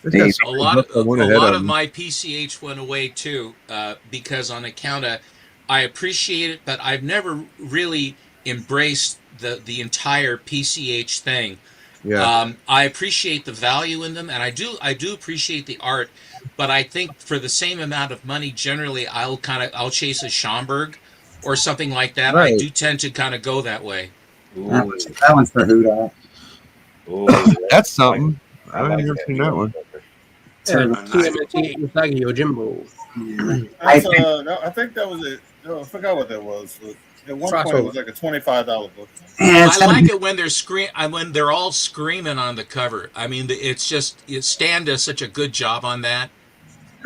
They- A lot of my PCH went away too because on account of I appreciate it, but I've never really embraced the entire PCH thing. Yeah. I appreciate the value in them, and I do appreciate the art, but I think for the same amount of money, generally I'll chase a Schomburg or something like that. I Right. do tend to kind of go that way. That one's for Huda. That's something. I've never seen that one. Usagi Yojimbo. I think that was it. No, I forgot what that was. At one point, it was like a $25 book. I like it when when they're all screaming on the cover. I mean, Stan does such a good job on that.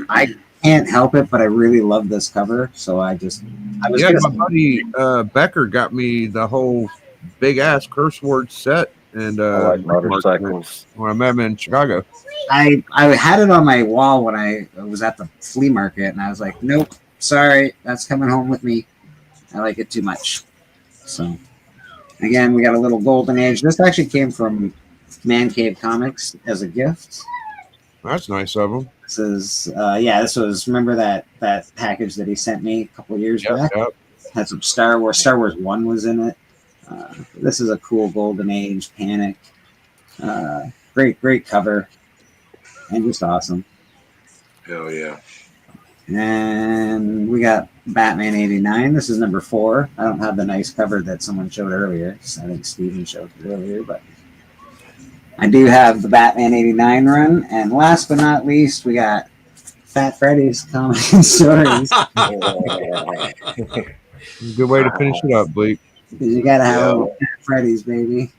I can't help it, but I really love this cover, so I was Yeah, gonna my buddy Becker got me the whole big ass curse word set and I like motorcycles. when I met him in Chicago. I had it on my wall when I was at the flea market, and I was like, nope, sorry, that's coming home with me. I like it too much. So, again, we got a little golden age. This actually came from Man Cave Comics as a gift. That's nice of him. This is, this was, remember that package that he sent me a couple years back? Yep. Had some Star Wars 1 was in it. This is a cool golden age Panic. Great cover. And just awesome. Hell yeah. And we got Batman 89. This is number 4. I don't have the nice cover that someone showed earlier. I think Steven showed it earlier, but I do have the Batman 89 run. And last but not least, we got Fat Freddy's Comic and Stories. Good way to finish it up, Bleak. Because you got to have a little Fat Freddy's, baby.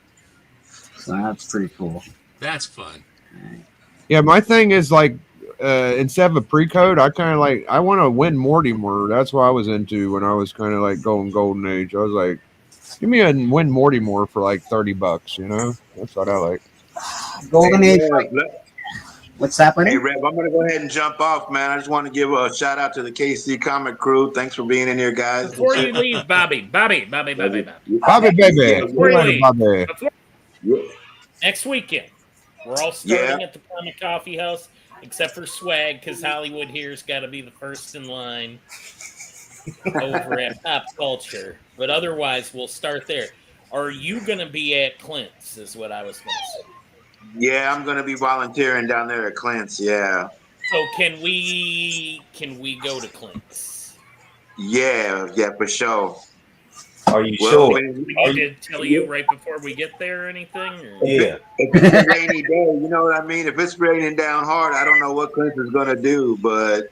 So that's pretty cool. That's fun. Yeah, my thing is like instead of a pre-code, I kind of like I want to win Mortimer. That's what I was into when I was kind of like going Golden Age. I was like, give me a win Mortimer for like $30. You know, that's what I like. Golden Age. What's that? Hey, Rev, I'm going to go ahead and jump off, man. I just want to give a shout out to the KC Comic crew. Thanks for being in here, guys. Before you leave, Bobby. Bobby, baby. Before you leave, Bobby. next weekend, we're all starting at the Comic Coffee House, except for Swag, because Hollywood here's got to be the first in line over at Pop Culture. But otherwise, we'll start there. Are you going to be at Clint's, is what I was going to say. Yeah, I'm going to be volunteering down there at Clint's, yeah. So can we go to Clint's? Yeah, for sure. Are you sure? We need to tell you right before we get there or anything? Or? Yeah. If it's a rainy day, you know what I mean? If it's raining down hard, I don't know what Clint's is going to do, but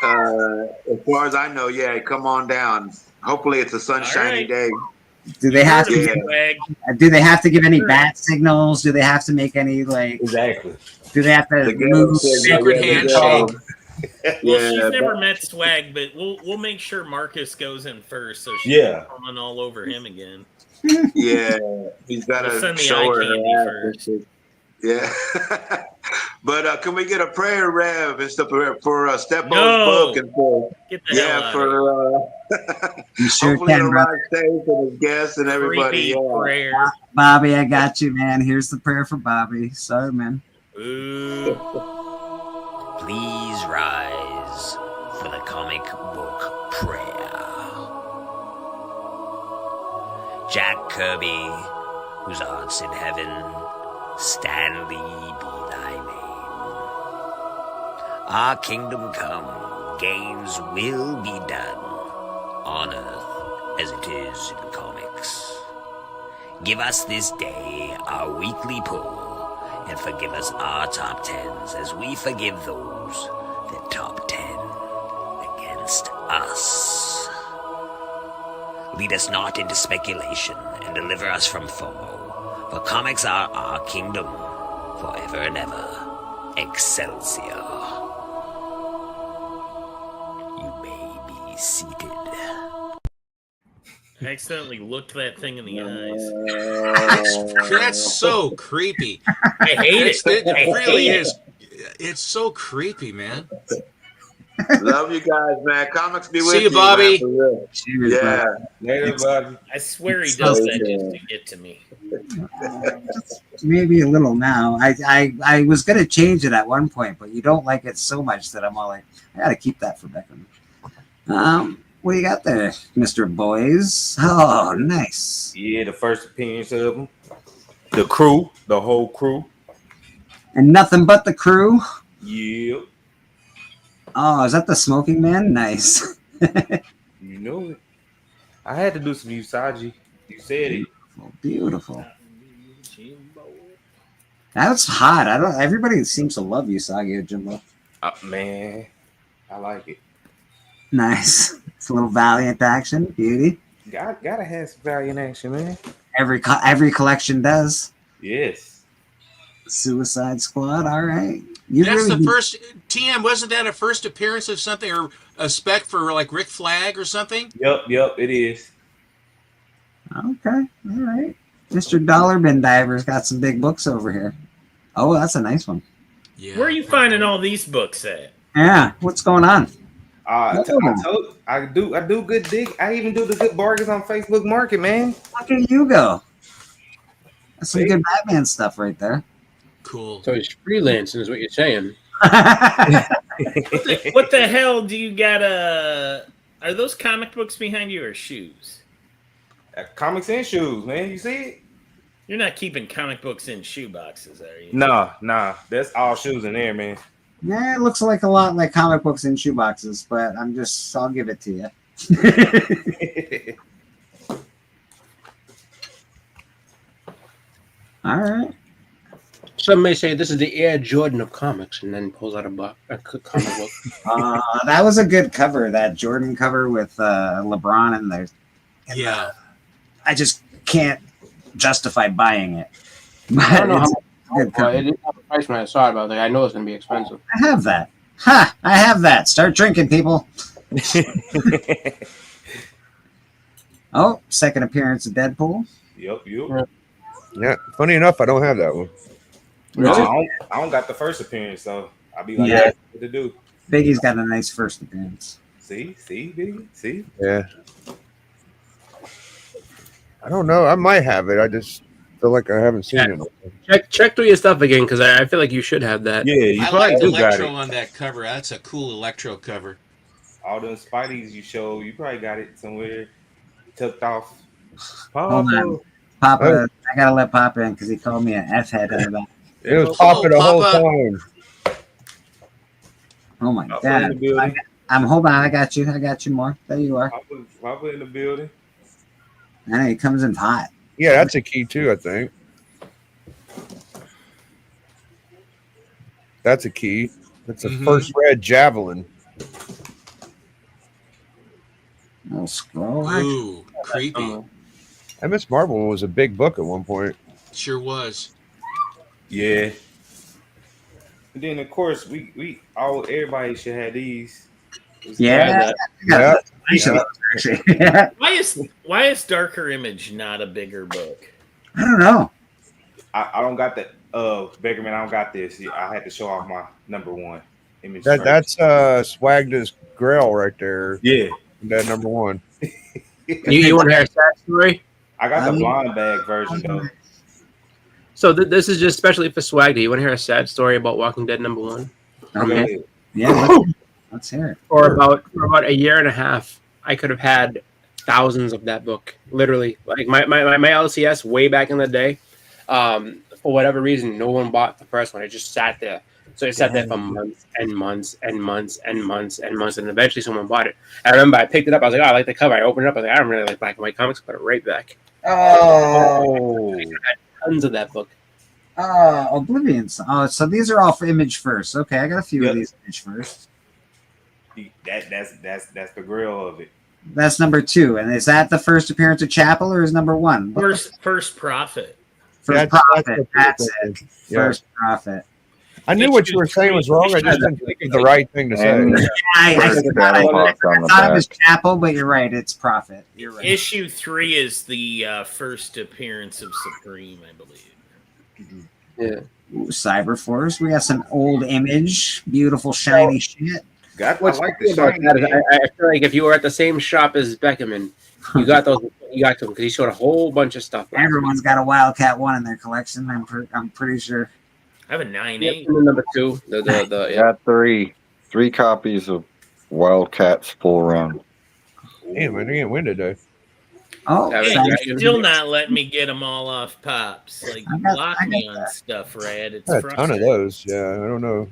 as far as I know, yeah, come on down. Hopefully it's a sunshiny day. Do they have to? Do they have to give any bat signals? Do they have to make any like? Exactly. Do they have to move? Secret handshake. Well, she's never met Swag, but we'll make sure Marcus goes in first, so she's not falling all over him again. Yeah, he's got to send the show eye her candy ass. first. Yeah, but can we get a prayer, Rev, and stuff for Steppo's No. book and for Get the hell out for You sure hopefully can, the brother. right safe and his guests and everybody. Creepy Yeah. prayer. Bobby, I got you, man. Here's the prayer for Bobby. Sorry, man. Ooh. Please rise for the comic book prayer. Jack Kirby, whose art's in heaven, Stanley be thy name. Our kingdom come, gains will be done, on earth as it is in comics. Give us this day our weekly pull, and forgive us our top tens as we forgive those that top 10 against us. Lead us not into speculation and deliver us from FOMO, for comics are our kingdom forever and ever. Excelsior. You may be seated. I accidentally looked that thing in the eyes. That's so creepy. I hate it. It really is. It's so creepy, man. Love you guys, man. Comics be with See you, Bobby. Man, for real. Cheers, Yeah. Later, Bobby. I swear he does that just to get to me. Maybe a little now. I was gonna change it at one point, but you don't like it so much that I'm all like, I gotta keep that for Beckham. What do you got there, Mr. Boys? Oh, nice. Yeah, the first opinions of them. The crew, the whole crew. And nothing but the crew. Yeah. Oh, is that the smoking man? Nice. You know it. I had to do some Usagi. You said it. Beautiful. That's hot. I don't. Everybody seems to love Usagi Jimbo. Man, I like it. Nice. It's a little valiant action, beauty. Gotta have some valiant action, man. Every collection does. Yes. Suicide Squad. All right. That's the first TM. Wasn't that a first appearance of something or a spec for like Rick Flag or something? Yep, it is. Okay. All right. Mr. Dollar Bin Diver's got some big books over here. Oh, that's a nice one. Yeah. Where are you finding all these books at? Yeah. What's going on? I do good dig. I even do the good bargains on Facebook Market, man. Look at you go. That's some good Batman stuff right there. Cool. So he's freelancing, is what you're saying. What the hell do you got? Are those comic books behind you or shoes? Comics and shoes, man. You see it? You're not keeping comic books in shoe boxes, are you? Nah. That's all shoes in there, man. Yeah, it looks like a lot like comic books in shoeboxes, but I'll give it to you. All right. Some may say this is the Air Jordan of comics, and then pulls out a comic book. That was a good cover. That Jordan cover with LeBron in there. Yeah. I just can't justify buying it. I don't know how Good much. cover. It didn't have a price when I saw it, but I was like, I know it's going to be expensive. I have that. Ha! I have that. Start drinking, people. Oh, second appearance of Deadpool. Yep. Yeah. Funny enough, I don't have that one. No, I don't got the first appearance, so I'll be like, Yeah. what to do? Biggie's got a nice first appearance. See, Biggie, see. Yeah. I don't know. I might have it. I just feel like I haven't seen it. Check through your stuff again, because I feel like you should have that. Yeah, you I probably like do got Electro it. on that cover. That's a cool Electro cover. All those Spideys you show, you probably got it somewhere tucked off. Hold on. Papa, I gotta let Papa in because he called me an F head in the back. It was Papa the whole time. Oh my Papa in the god. building. I'm hold on, I got you more. There you are. Papa in the building. I know he comes in hot. Yeah, that's a key too, I think. That's a key. That's the first red javelin. No scroll. Ooh, creepy. And Miss Marvel was a big book at one point. Sure was. Yeah. And then of course everybody should have these. Yeah. Why is Darker Image not a bigger book? I don't know. I don't got that. Beggarman, I don't got this. I had to show off my #1 image. That's Swagda's Grail right there. Yeah. That #1. You want to hear a sad story? I got the blind bag version though. So this is just especially for Swag. Do you want to hear a sad story about Walking Dead #1? Okay. Yeah, let's hear it. For about a year and a half, I could have had thousands of that book. Literally, like my LCS way back in the day. For whatever reason, no one bought the first one. It just sat there. So it sat there for months and months and months and months and months, and eventually someone bought it. I remember I picked it up. I was like, "Oh, I like the cover." I opened it up. I was like, "I don't really like black and white comics." Put it right back. Oh. I had tons of that book. Oblivion's. Oh, so these are all for Image First. Okay, I got a few of these Image First. That's the grill of it. That's #2. And is that the first appearance of Chapel or is #1? First Profit. First Profit. That's it. First Profit. I knew what you were saying was wrong. I just didn't think of the right thing to say. I thought it was Chapel, but you're right. It's Profit. You're right. Issue 3 is the first appearance of Supreme, I believe. Yeah. Ooh, Cyberforce. We got some old Image. Beautiful, shiny shit. What's cool about that is I feel like if you were at the same shop as Beckerman, you got those. You got them because he showed a whole bunch of stuff. Everyone's got a Wildcat 1 in their collection. I'm pretty sure. I have a 9.8. #2. Got three copies of Wildcats full run. Damn, I didn't win today. Oh, hey, you're still not letting me get them all off Pops. Like, block me on stuff, Rad. It's I had a ton of those. Yeah, I don't know.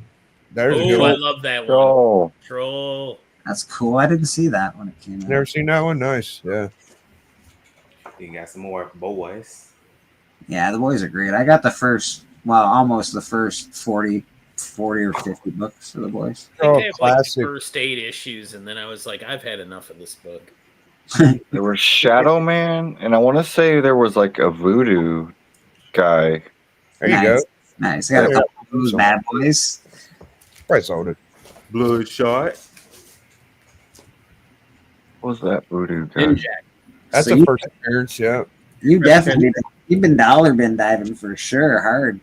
There's a good I one. love that one. Troll. Troll. That's cool. I didn't see that when it came out. Never seen that one. Nice. Yeah. You got some more boys. Yeah, the boys are great. I got the first, almost the first 40 or 50 books of the boys. I think I have like the first 8 issues, and then I was like, I've had enough of this book. There was Shadow Man, and I want to say there was like a voodoo guy. There you go. Nice. I got a couple of those bad boys. Price sold it. Bloodshot. What was that voodoo guy? That's So the you- first appearance. Yeah. You definitely, you've been dollar bin diving for sure, hard.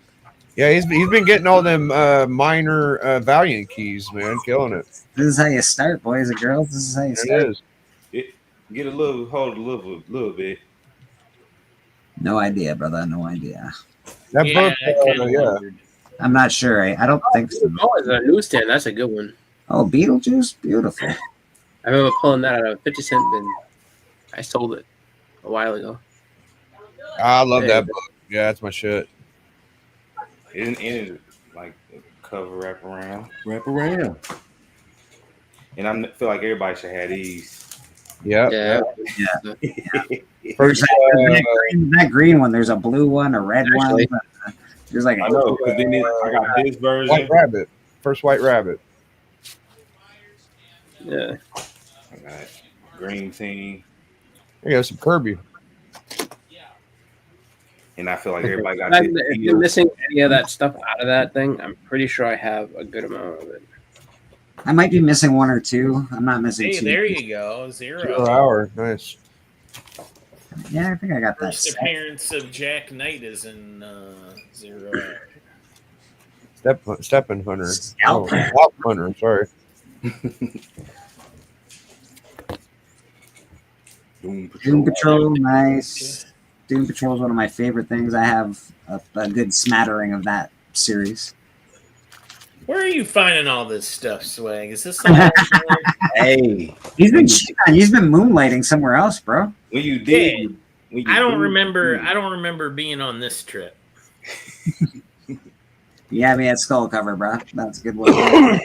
Yeah, he's been getting all them minor Valiant keys, man, killing it. This is how you start, boys and girls. This is how you start. It is. Get a little hold a little bit. No idea, brother. No idea. That Yeah, book, I kinda yeah. wondered. I'm not sure. I don't think so. Oh, it's a newsstand. That's a good one. Oh, Beetlejuice, beautiful. I remember pulling that out of a 50-cent bin. I sold it a while ago. I love Yeah. that book. Yeah, that's my shit. And like cover wrap around. And I feel like everybody should have these. Yeah. Yeah. There's that green one. There's a blue one, a red Actually, one. There's like I know, because then I got this version. White Rabbit. First White Rabbit. Yeah. I got Green Team. There you go, some Kirby. And I feel like everybody got If this you're deal. missing any of that stuff out of that thing, I'm pretty sure I have a good amount of it. I might be missing one or two. I'm not missing Hey, two. there you go. 0. 0 hour. Nice. Yeah, I think I got that. First appearance of Jack Knight is in 0 hour. Stepping Hunter. Scalp Scalp Hunter. Sorry. Doom Patrol, nice. Doom Patrol is one of my favorite things. I have a good smattering of that series. Where are you finding all this stuff, Swag? Is this all Hey, He's been moonlighting somewhere else, bro. when you did, I don't remember being on this trip. You had me at Skull Cover, bro. That's a good one. All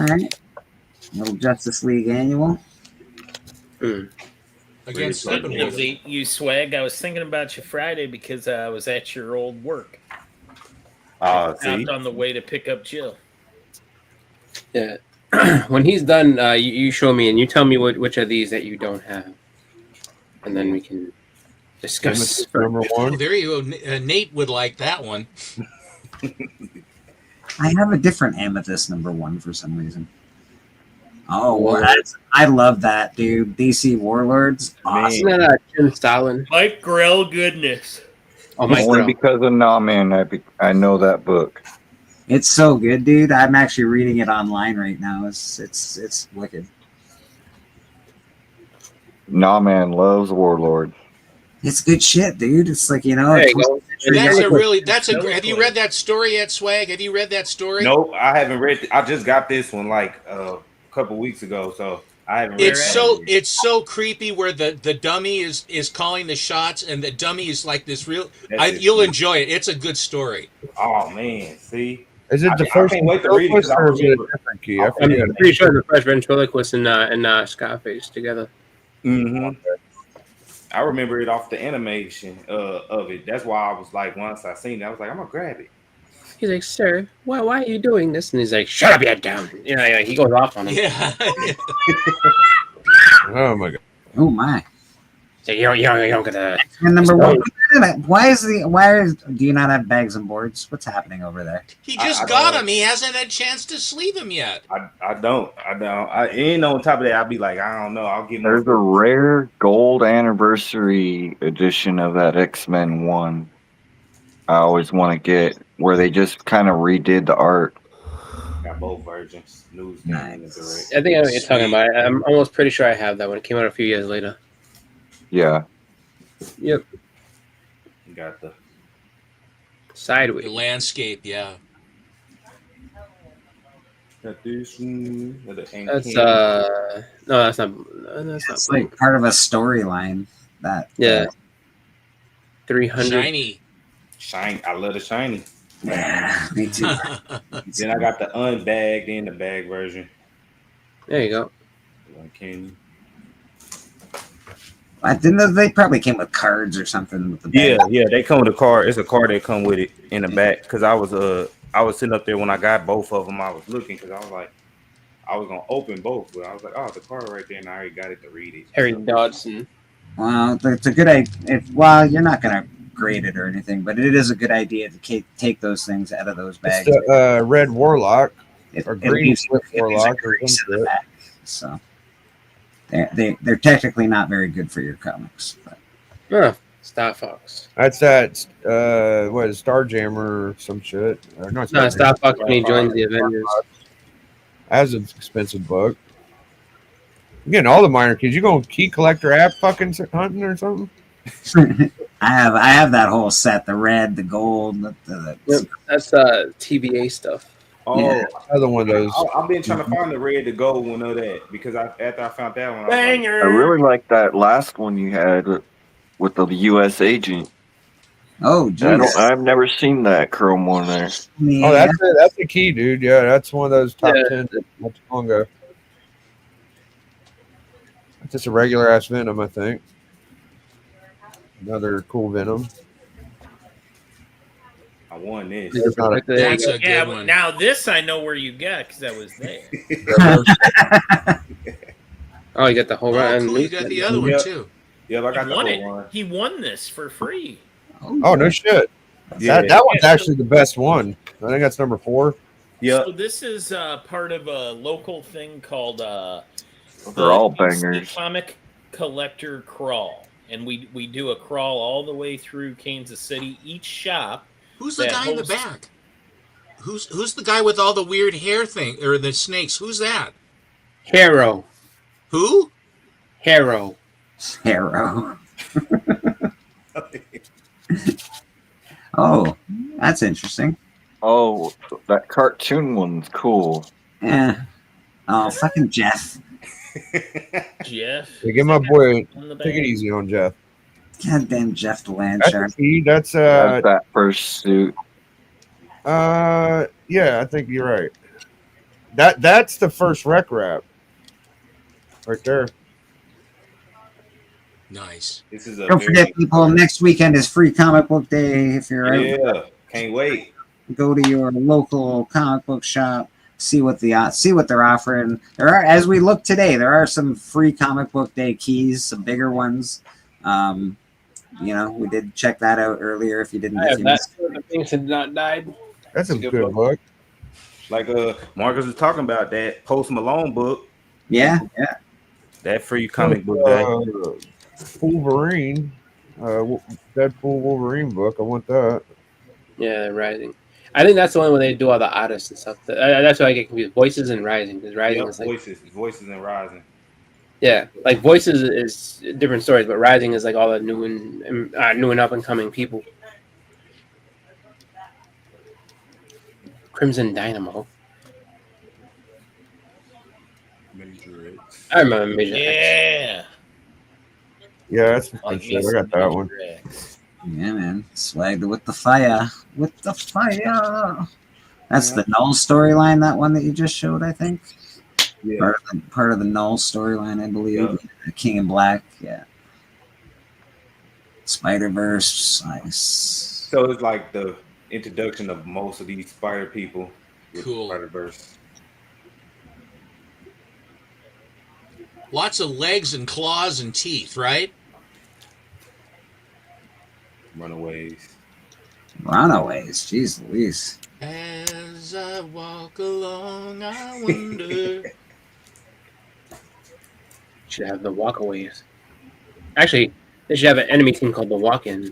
right. Little Justice League Annual. Against Steppenwolf. You Swag. I was thinking about you Friday because I was at your old work. See? On the way to pick up Jill. Yeah. When he's done, you show me and you tell me which of these that you don't have, and then we can discuss. Number Oh, one. there you go. Nate would like that one. I have a different Amethyst #1 for some reason. Oh, well, I love that, dude. DC Warlords. Awesome. Isn't that Jim Stalin? Mike Grell goodness. Oh, Mike Only Grell. because of Nahman, I know that book. It's so good, dude. I'm actually reading it online right now. It's wicked. Nahman loves Warlord. It's good shit, dude. It's like, you know, There you go. Have you read that story yet, Swag? Have you read that story? Nope, I haven't read. I just got this one like a couple weeks ago, so I haven't read It's so creepy where the dummy is calling the shots and the dummy is like this real. You'll enjoy it. It's a good story. Oh man, see. Is it the first can't wait to read it because I or is it a remember. different key? I'm pretty sure the Fresh Ventriloquist and Scarface together. Mm-hmm. I remember it off the animation of it. That's why I was like, once I seen it, I was like, I'm gonna grab it. He's like, "Sir, why are you doing this?" And he's like, "Shut up, you dumb." You know, he goes off on him. Yeah. Oh my god. Oh my. So you don't get a And #1. Do you not have bags and boards? What's happening over there? He just got him. He hasn't had a chance to sleeve him yet. I don't. And on top of that, I'll be like, I don't know. I'll give. There's a rare gold anniversary edition of that X-Men 1. I always want to get where they just kind of redid the art. Got both versions. News I think I know what you're talking about. I'm almost pretty sure I have that one. It came out a few years later. Yeah. Yep. You got the Sideways. The landscape, yeah. Got this one. That's no, that's not. That's It's not. like part of a storyline that. Yeah. 300. Shiny. Shiny. I love the shiny. Yeah, me too. Then I got the unbagged and the bag version. There you go. Candy. I didn't. They probably came with cards or something with the bag. Yeah, they come with a card. It's a card that come with it in the back. Because I was sitting up there when I got both of them. I was looking because I was like, I was gonna open both, but I was like, oh, the card right there, and I already got it to read it. Harry Dodson. Well, it's a good idea. Well, you're not gonna grade it or anything, but it is a good idea to take those things out of those bags. It's the red Warlock or It green leaves- Swift it leaves a Warlock or grease some in the shit. back, so they're technically not very good for your comics. But. Star Fox. That's that. What is Starjammer or some shit? Or not No, Starjammer. Star Fox when he joins the Avengers. That's an expensive book. You're getting all the minor keys. You going key collector app fucking hunting or something? I have that whole set: the red, the gold. Yep, that's TVA stuff. Oh, Yeah. Another one of those. I've been trying to find the red to gold one of that because after I found that one, I was like, Banger. I really like that last one you had with the U.S. agent. Oh, geez. I've never seen that chrome one there. Yeah. Oh, that's the key, dude. Yeah, that's one of those top 10 not too long ago. It's just a regular ass Venom, I think. Another cool Venom. I won this. That's a Yeah, good one. now this I know where you got because I was there. Oh, you got the whole Oh, run. cool. You got the other one Yep. too. Yep, I got He the won whole it. one. He won this for free. Oh no shit. Yeah. That one's actually the best one. I think that's number 4. So this is part of a local thing called They're all the bangers. Comic Collector Crawl, and we do a crawl all the way through Kansas City. Each shop. Who's the that guy in the hosts- back? Who's the guy with all the weird hair thing or the snakes? Who's that? Harrow. Who? Harrow. Harrow. Oh, that's interesting. Oh, that cartoon one's cool. Yeah. Oh, fucking Jeff. Jeff. Yeah, give my boy. On the Take it back. easy on Jeff. Goddamn Jeff the Land That's Shark. that's that first suit. Yeah, I think you're right. That's the first rec rap. Right there. Nice. This is a Don't forget, people, next weekend is free comic book day. If you're out, Yeah, can't wait. go to your local comic book shop, see what they're offering. There are, as we look today, there are some free comic book day keys, some bigger ones. We did check that out earlier. If you didn't, I if have you that. missed The things had not died. That's a good book. Like Marcus was talking about that Post Malone book. yeah. That free comic book day. Wolverine. Deadpool Wolverine book. I want that. Yeah, Rising. I think that's the one where they do all the artists and stuff. That's why I get confused. Voices and Rising, because Rising Yep, is like voices and rising. yeah, like Voices is different stories, but Rising is like all the new and up and coming people. Crimson Dynamo. Major X. I remember Major X. Yeah. Yeah, that's some Like fun shit. I got that one. Yeah, man. Swagged with the fire. With the fire. That's the Null storyline, that one that you just showed, I think. Yeah. Part of the Null storyline, I believe. Yeah. King in Black, yeah. Spider-Verse, nice. So it's like the introduction of most of these spider people with Cool. Spider-Verse. Lots of legs and claws and teeth, right? Runaways. Runaways, jeez Louise. As I walk along, I wonder. Should have the Walkaways. Actually, they should have an enemy team called the Walk-Ins.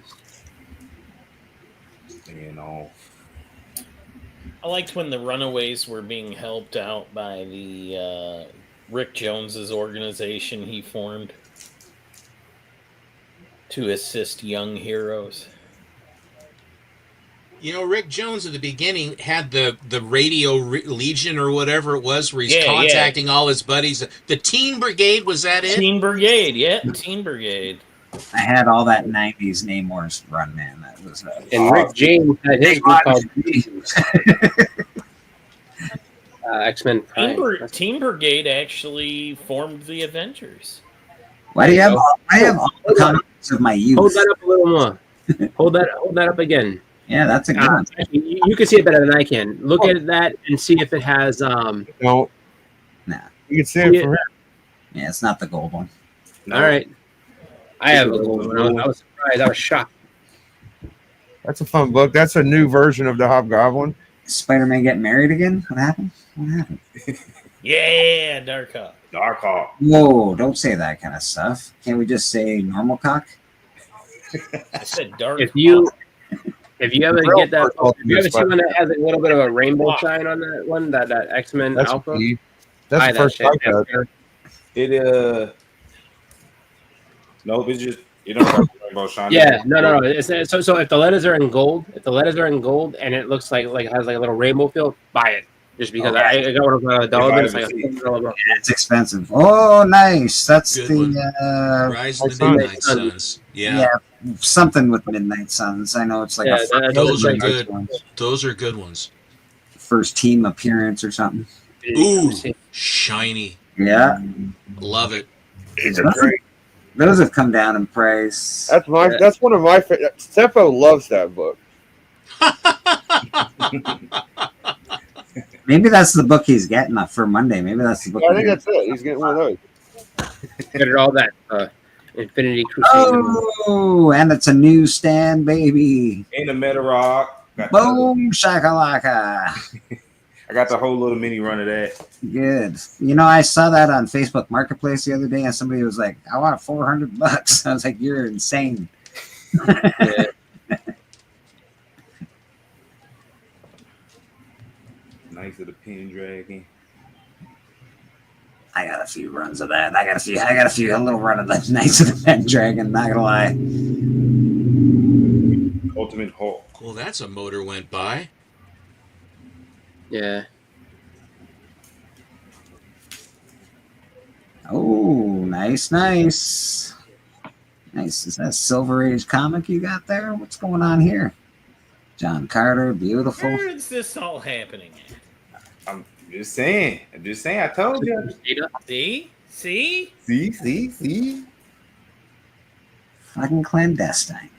I liked when the Runaways were being helped out by the Rick Jones's organization he formed to assist young heroes. You know, Rick Jones at the beginning had the radio Legion or whatever it was, where he's contacting all his buddies. The Teen Brigade, was that it? Teen Brigade, yeah, Teen Brigade. I had all that 90s Namor's run, man. That was And Rick James had his group called X-Men Prime. Teen Brigade actually formed the Avengers. Why do you have all the comics of my youth? Hold that up a little more. hold that up again. Yeah, that's a good one. Actually, you can see it better than I can. Look at that and see if it has. No. Nah. You can see it from here. Yeah, it's not the gold one. All right. I have a gold one. I was surprised. I was shocked. That's a fun book. That's a new version of the Hobgoblin. Spider-Man get married again? What happened? What happened? Yeah, Darkhawk. Darkhawk. Whoa, don't say that kind of stuff. Can't we just say normal cock? I said Darkhawk. If you ever get that, if you ever see one that has a little bit of a rainbow shine on that one, that X-Men That's Alpha, That's buy the first that I shit. got. Nope, it's just you don't have rainbow shine. Yeah, no. So if the letters are in gold, and it looks like it has like a little rainbow feel, buy it. Just because I got one of the dollar bills, like it's expensive. Oh, nice. That's Good the Rise of the Midnight Suns. Yeah. something with Midnight Suns. I know it's like Those are good. good. Those are good ones. First team appearance or something. Ooh, shiny. Yeah, Love it. those have come down in price. That's one of my favorite. Stefo loves that book. Maybe that's the book he's getting for Monday. Maybe that's the book. Yeah, I think that's it. He's getting one of those. Got it all that Infinity Crusade. Oh, and it's a newsstand, baby. In the Meta Rock. Boom, shakalaka. I got the whole little mini run of that. Good. You know, I saw that on Facebook Marketplace the other day, and somebody was like, "I want $400." I was like, "You're insane." Yeah. Knights of the Pendragon. I got a few runs of that. I got a little run of the Knights of the Pendragon. Not gonna lie. Ultimate Hulk. Well, that's a motor went by. Yeah. Oh, nice. Nice. Is that Silver Age comic you got there? What's going on here? John Carter, beautiful. Where is this all happening at? I'm just saying. I told you. See? Fucking clandestine.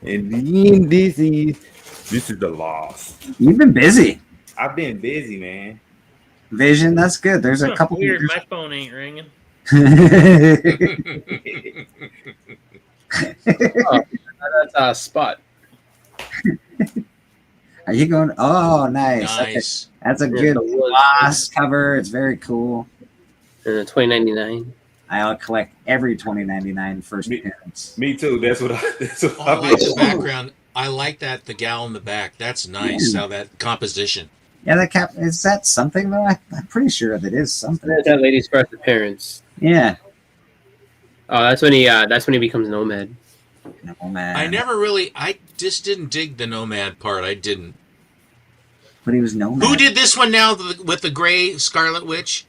And this is the loss. You've been busy. I've been busy, man. Vision, that's good. There's a couple. Weird. My phone ain't ringing. That's Spot. Are you going? Oh, nice. Nice. That's a good gloss cover. It's very cool. And $20.99. I'll collect every $20.99 first appearance. Me too. That's what I like the background. I like that, the gal in the back. That's nice. How that composition. Yeah, that cap is that something though? I'm pretty sure that is something. That's that lady's first appearance. Yeah. Oh, that's when he becomes Nomad. Nomad. I just didn't dig the Nomad part. I didn't. But he was Nomad. Who did this one now with the gray Scarlet Witch?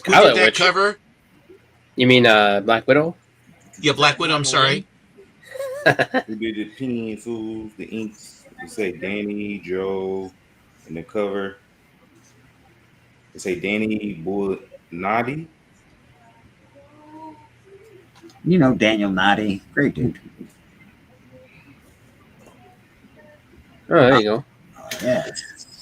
Who did that cover? You mean Black Widow? Yeah, Black Widow. I'm sorry. Who did the pencils, the inks? You say Danny, Joe, and the cover. They say Danny Bulnati. You know Daniel Noddy. Great dude. Oh, there you go. Yeah.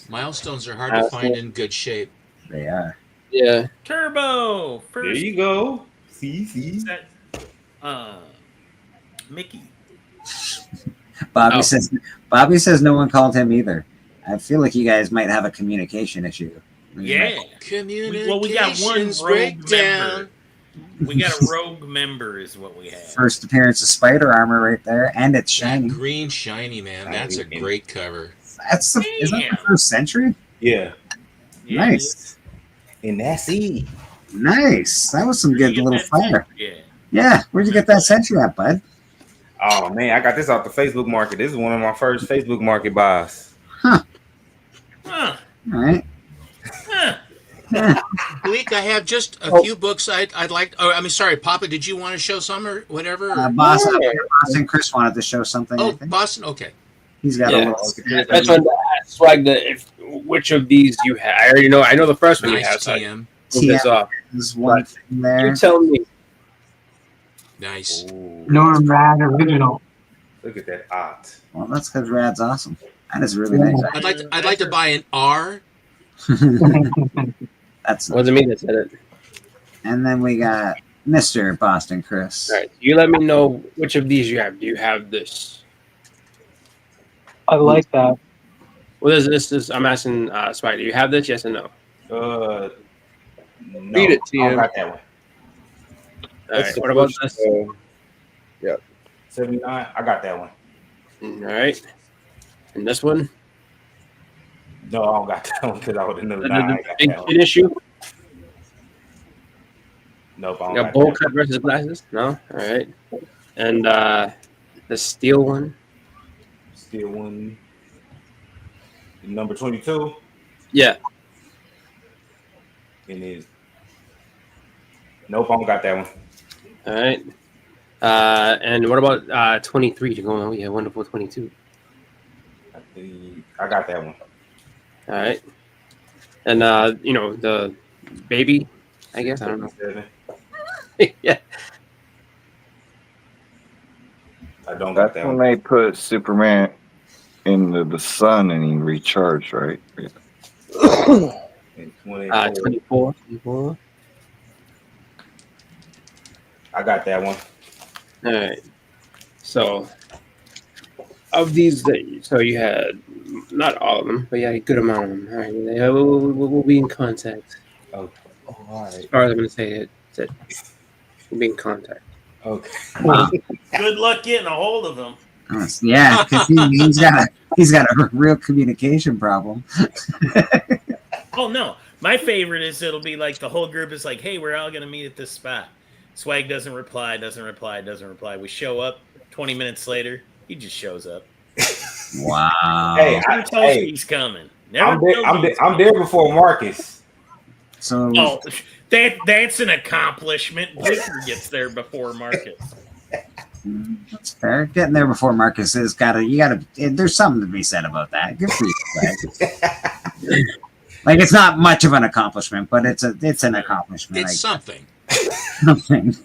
Milestones are hard to find in good shape. They are. Yeah. Turbo. First. There you go. See. Mickey. Bobby says no one called him either. I feel like you guys might have a communication issue. Yeah. Well, we got one rogue member. We got a rogue member is what we have. First appearance of Spider Armor right there, and it's shiny. That green shiny, man. That's a great cover. Is that the first century? Yeah. Nice. And that's it. Nice. That was some good little fire. Yeah. Yeah. Where'd you get that century at, bud? Oh man, I got this off the Facebook market. This is one of my first Facebook market buys. Huh. Huh. All right. Huh. Bleak, I have just a few books I'd like. Oh, I mean, sorry, Papa. Did you want to show some or whatever? Boston Chris wanted to show something. Oh, Boston. Okay. He's got a little. That's when to ask Swag which of these you have. I already know. I know the first one you have. TM. TM off. There's one thing there. You tell me. Nice. Norm Rad original. Look at that art. Well, that's because Rad's awesome. That is really nice. I'd like to buy an R. That's wasn't me that said it. And then we got Mr. Boston Chris. All right, you let me know which of these you have. Do you have this? I like that. Well, this. I'm asking Spike. Do you have this? Yes or no? No. Read it, TM. I got that one. All right. What about this? Yeah. 79. I got that one. All right. And this one? No, I don't got that one because I would have known. The big kid issue? Nope. I don't got bowl cut versus glasses? No? All right. And the steel one? Steel one. Number 22? Yeah. It is. Nope, I don't got that one. All right. And what about 23 to go on? Yeah, wonderful 22. I got that one. All right. And, the baby, I guess. I don't know. Yeah. I don't got That's that when one. they put Superman into the sun and he recharged, right? In 24. 24. I got that one. All right. So of these, so you had not all of them, but you had a good amount of them. All right, we'll be in contact. Oh, all right. As far as I'm going to say it, that we'll be in contact. Okay. Good luck getting a hold of him. Yeah, because he's got a real communication problem. Oh no, my favorite is it'll be like the whole group is like, "Hey, we're all gonna meet at this spot." Swag doesn't reply. We show up. 20 minutes later, he just shows up. Wow. Hey, Never tells me he's coming. I'm there before Marcus. So Oh, that's an accomplishment. Bleeker gets there before Marcus. That's fair. Getting there before Marcus is there's something to be said about that. Good for you, Swag. Like, it's not much of an accomplishment, but it's an accomplishment. It's something. Something.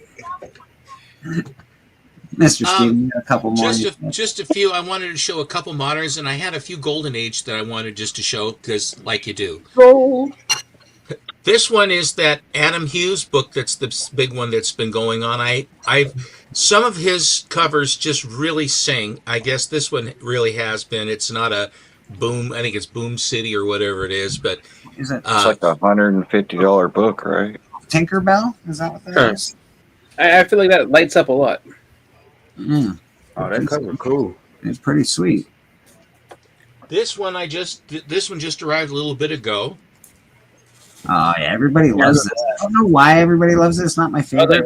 Mr. Steven, a couple more. Just a few. I wanted to show a couple moderns, and I had a few Golden Age that I wanted just to show because, like you do. Gold. This one is that Adam Hughes book. That's the big one that's been going on. Some of his covers just really sing. I guess this one really has been. It's not a Boom. I think it's Boom City or whatever it is. But is it? It's like $150 book, right? Tinkerbell? Is that what that is? I feel like that lights up a lot. Mm. Oh, that cover cool. It's pretty sweet. this one just arrived a little bit ago. Oh yeah, everybody loves this. I don't know why everybody loves this. It's not my favorite.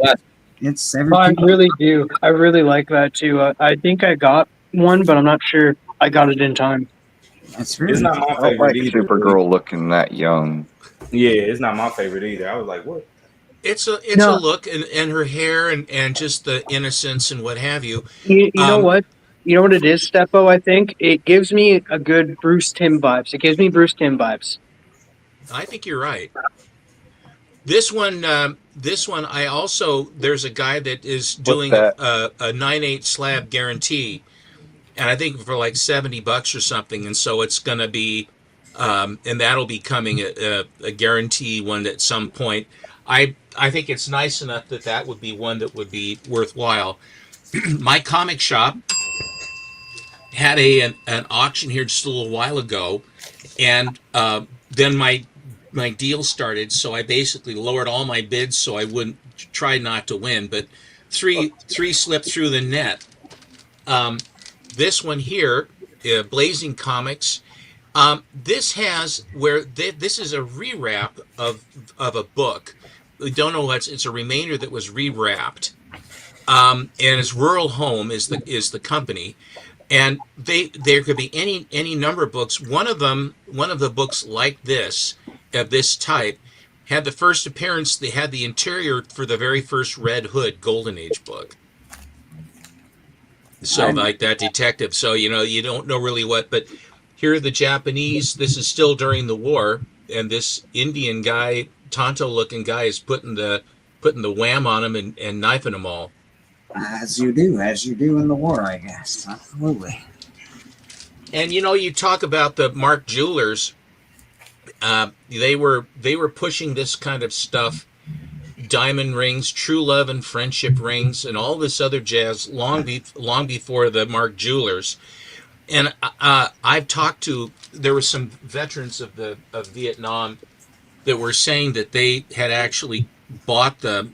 It's I everything. really do. I really like that too. I think I got one, but I'm not sure I got it in time. It's It's not my I don't favorite like either. Supergirl looking that young. Yeah, it's not my favorite either. I was like, what? It's a look and her hair and just the innocence and what have you. You know what? You know what it is, Steppo? I think it gives me a good Bruce Timm vibes. It gives me Bruce Timm vibes. I think you're right. This one, I also, there's a guy that is doing a 9/8 slab guarantee, and I think for like $70 or something, and so it's going to be, and that'll be coming a guarantee one at some point. I think it's nice enough that would be one that would be worthwhile. My comic shop had an auction here just a little while ago, and then my deal started, so I basically lowered all my bids so I wouldn't try not to win, but three slipped through the net. This one here, Blazing Comics, this has this is a rewrap of a book. We don't know it's a remainder that was rewrapped, and it's Rural Home is the company. And there could be any number of books. One of the books like this, of this type, had the first appearance. They had the interior for the very first Red Hood Golden Age book. So like that detective. So you don't know really what, but here are the Japanese. This is still during the war, and this Indian guy, Tonto-looking guy, is putting the wham on him and knifing them all. As you do in the war, I guess. Absolutely. And you talk about the Mark Jewelers. They were pushing this kind of stuff, diamond rings, true love and friendship rings, and all this other jazz long before the Mark Jewelers. And I've talked to, there were some veterans of Vietnam that were saying that they had actually bought the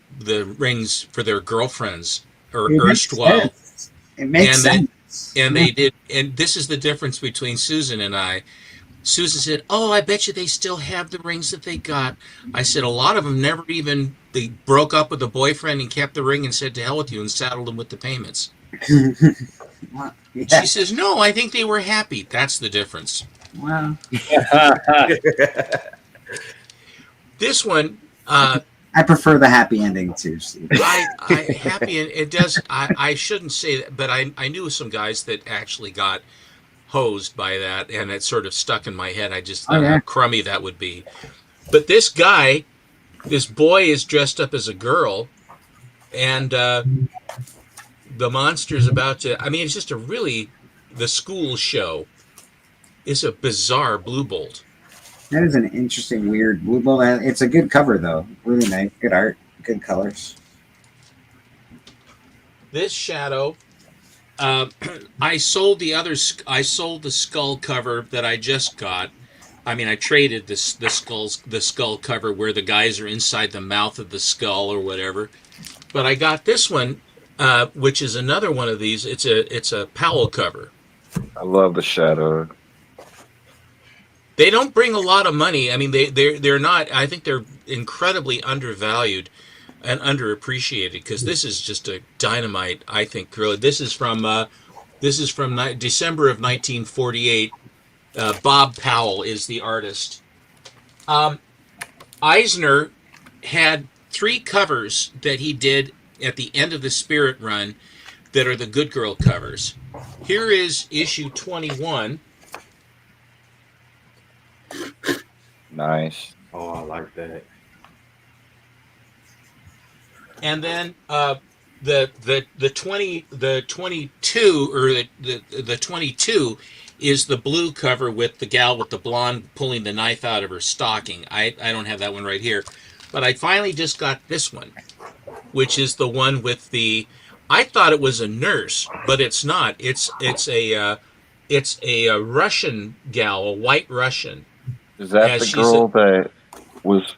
rings for their girlfriends or erstwhile. It makes sense. And they did. And this is the difference between Susan and I. Susan said, "Oh, I bet you they still have the rings that they got." I said, "A lot of them they broke up with a boyfriend and kept the ring and said to hell with you and saddled them with the payments." Yeah. She says, "No, I think they were happy." That's the difference. Well, this one, I prefer the happy ending too, Steve. happy, and it does. I shouldn't say that, but I knew some guys that actually got hosed by that, and it sort of stuck in my head. I just thought how crummy that would be. But this boy is dressed up as a girl, and the monster's about to. I mean, it's just the school show. It's a bizarre Blue Bolt. That is an interesting, weird blue bolt. It's a good cover though. Really nice, good art, good colors. This shadow, I sold the skull cover that I just got. I mean, I traded the skull cover where the guys are inside the mouth of the skull or whatever. But I got this one, which is another one of these. It's a Powell cover. I love the shadow. They don't bring a lot of money. I mean, they're not. I think they're incredibly undervalued and underappreciated because this is just a dynamite. I think really. This is from December of 1948. Bob Powell is the artist. Eisner had 3 covers that he did at the end of the Spirit run that are the Good Girl covers. Here is issue 21. Nice. Oh, I like that. And then the 22 or the 22 is the blue cover with the gal with the blonde pulling the knife out of her stocking. I don't have that one right here, but I finally just got this one, which is the one with the. I thought it was a nurse, but it's not. It's a Russian gal, a white Russian. Is that the girl that was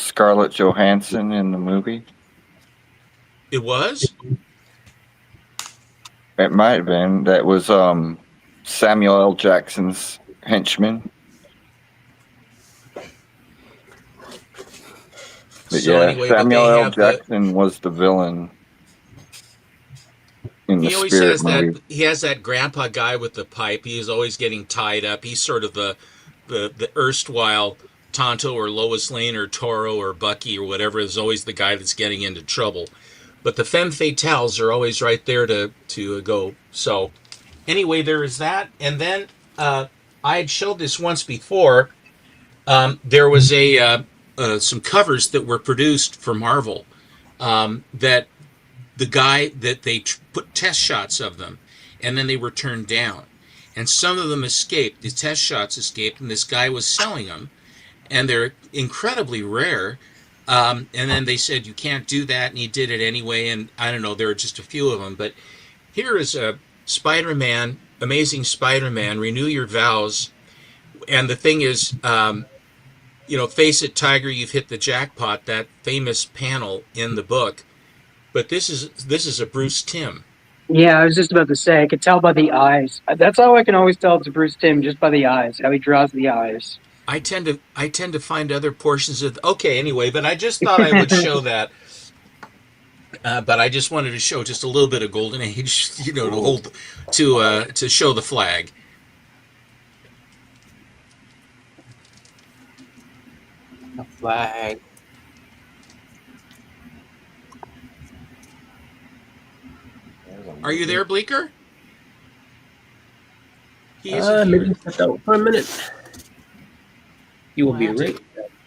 Scarlett Johansson in the movie? It was? It might have been. That was Samuel L. Jackson's henchman. But So yeah, anyway, but Samuel they L. have Jackson was the villain in the He always Spirit has movie. that. He has that grandpa guy with the pipe. He is always getting tied up. He's sort of the erstwhile Tonto or Lois Lane or Toro or Bucky or whatever is always the guy that's getting into trouble. But the femme fatales are always right there to go. So anyway, there is that. And then I had showed this once before. There was some covers that were produced for Marvel that the guy that they put test shots of them, and then they were turned down. And some of them escaped. The test shots escaped, and this guy was selling them, and they're incredibly rare. And then they said, you can't do that, and he did it anyway, and I don't know, there are just a few of them. But here is a Spider-Man, Amazing Spider-Man, Renew Your Vows. And the thing is, face it, Tiger, you've hit the jackpot, that famous panel in the book. But this is a Bruce Timm. Yeah, I was just about to say, I could tell by the eyes. That's how I can always tell it's a Bruce Timm, just by the eyes, how he draws the eyes. I tend to find other portions of. Okay, anyway, but I just thought I would show that. But I just wanted to show just a little bit of Golden Age, to show the flag. The flag. Are you there, Bleeker? He maybe step out for a minute. You will be right.